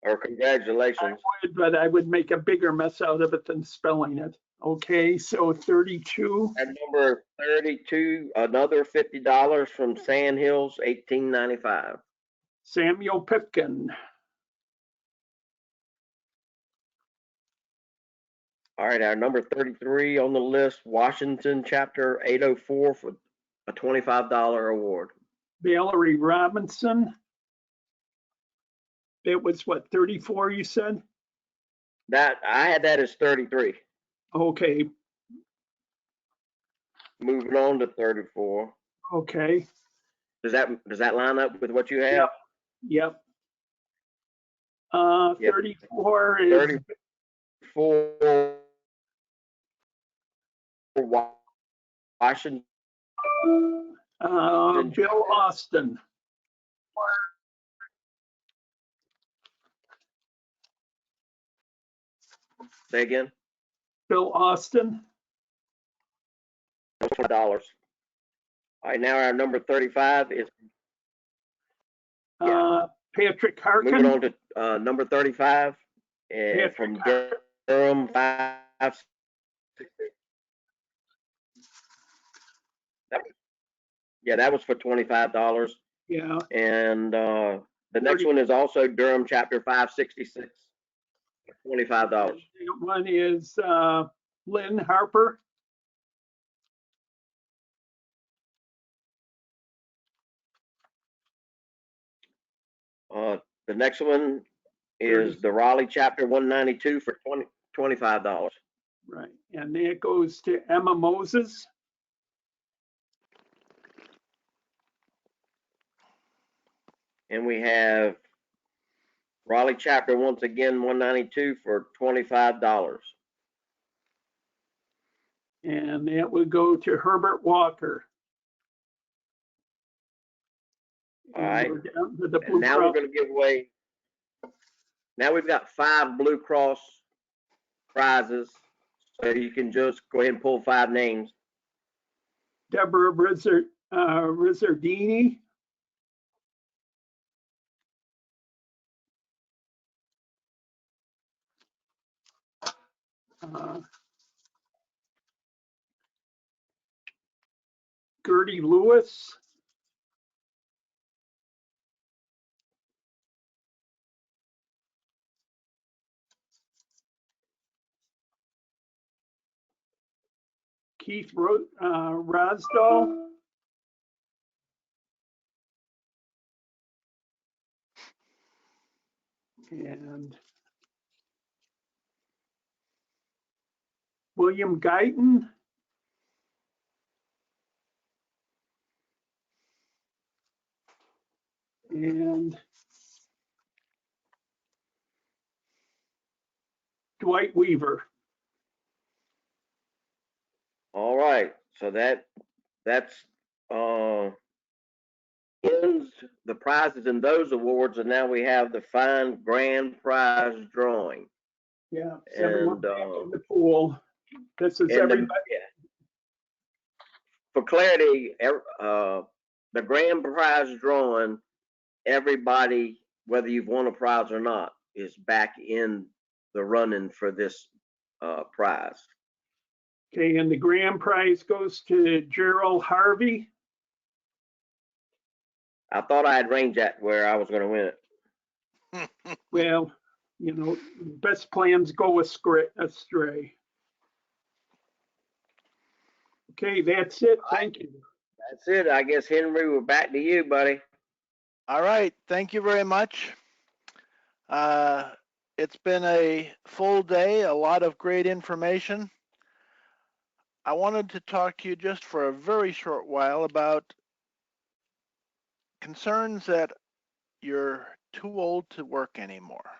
Or congratulations. But I would make a bigger mess out of it than spelling it. Okay, so 32. At number 32, another $50 from Sand Hills 1895. Samuel Pipkin. All right, our number 33 on the list, Washington Chapter 804 for a $25 award. Valerie Robinson. It was what, 34 you said? That I had that as 33. Okay. Moving on to 34. Okay. Does that line up with what you have? Yep. 34 is 34 Washington. Bill Austin. Say again. Bill Austin. $4. All right, now our number 35 is Patrick Harkin. moving on to number 35 from Durham 5. That was for $25. Yeah. And the next one is also Durham Chapter 566, $25. That one is Lynn Harper. The next one is the Raleigh Chapter 192 for $25. Right, and that goes to Emma Moses. And we have Raleigh Chapter once again 192 for $25. And that would go to Herbert Walker. All right. And now we're going to give away. Now we've got 5 Blue Cross prizes, so you can just go ahead and pull 5 names. Deborah Rizzardini. Gertie Lewis. Keith Rosdahl. And William Guyton. And Dwight Weaver. All right, so that's ends the prizes in those awards, and now we have the fine grand prize drawing. Yeah, and in the pool. This is everybody. For clarity, the grand prize drawing, everybody, whether you've won a prize or not, is back in the running for this prize. Okay, and the grand prize goes to Gerald Harvey. I thought I had ranged that where I was going to win it. Well, you know, best plans go astray. Okay, that's it. Thank you. That's it. I guess, Henry, we're back to you, buddy. All right, thank you very much. It's been a full day, a lot of great information. I wanted to talk to you just for a very short while about concerns that you're too old to work anymore.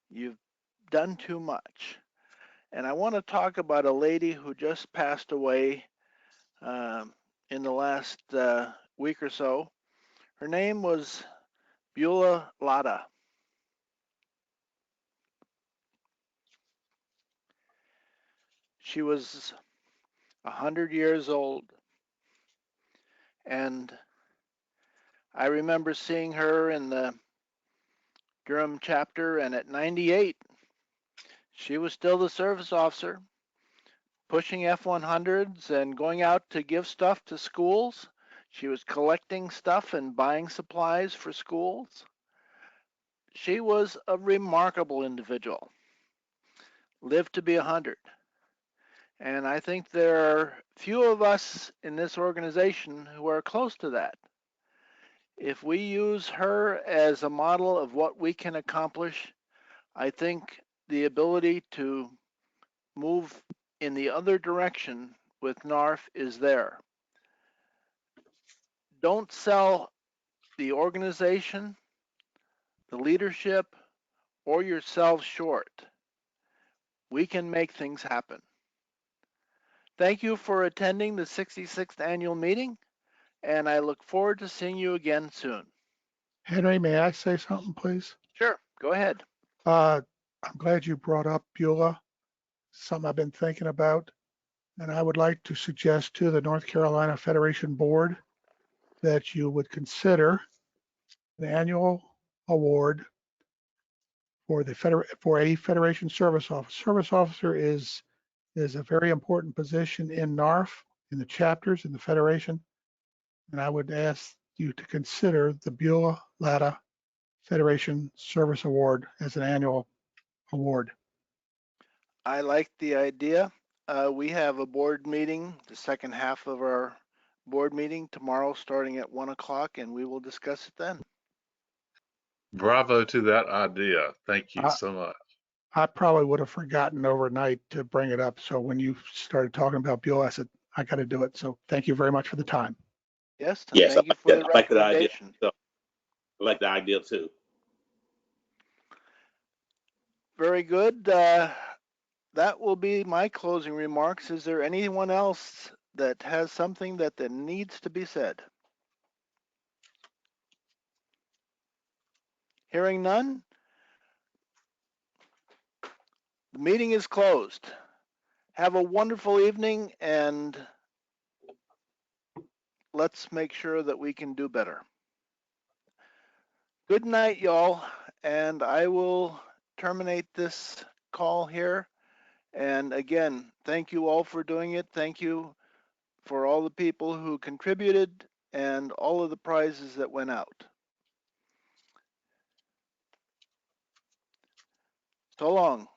You've done too much. And I want to talk about a lady who just passed away in the last week or so. Her name was Beulah Lada. She was 100 years old. And I remember seeing her in the Durham chapter, and at 98, she was still the service officer, pushing F-100s and going out to give stuff to schools. She was collecting stuff and buying supplies for schools. She was a remarkable individual, lived to be 100. And I think there are few of us in this organization who are close to that. If we use her as a model of what we can accomplish, I think the ability to move in the other direction with NARFE is there. Don't sell the organization, the leadership, or yourself short. We can make things happen. Thank you for attending the 66th annual meeting, and I look forward to seeing you again soon. Henry, may I say something, please? Sure, go ahead. I'm glad you brought up Beulah, something I've been thinking about. And I would like to suggest to the North Carolina Federation Board that you would consider an annual award for a Federation service officer. Service officer is a very important position in NARFE, in the chapters, in the Federation. And I would ask you to consider the Beulah Lada Federation Service Award as an annual award. I like the idea. We have a board meeting, the second half of our board meeting tomorrow starting at 1 o'clock, and we will discuss it then. Bravo to that idea. Thank you I, so much. I probably would have forgotten overnight to bring it up. So when you started talking about Beulah, I said, I got to do it. So thank you very much for the time. Yes, and Yes, I thank you like for that. the I like that idea. recommendation. So, I like the idea too. Very good. That will be my closing remarks. Is there anyone else that has something that needs to be said? Hearing none, the meeting is closed. Have a wonderful evening, and let's make sure that we can do better. Good night, y'all, and I will terminate this call here. And again, thank you all for doing it. Thank you for all the people who contributed and all of the prizes that went out. So long.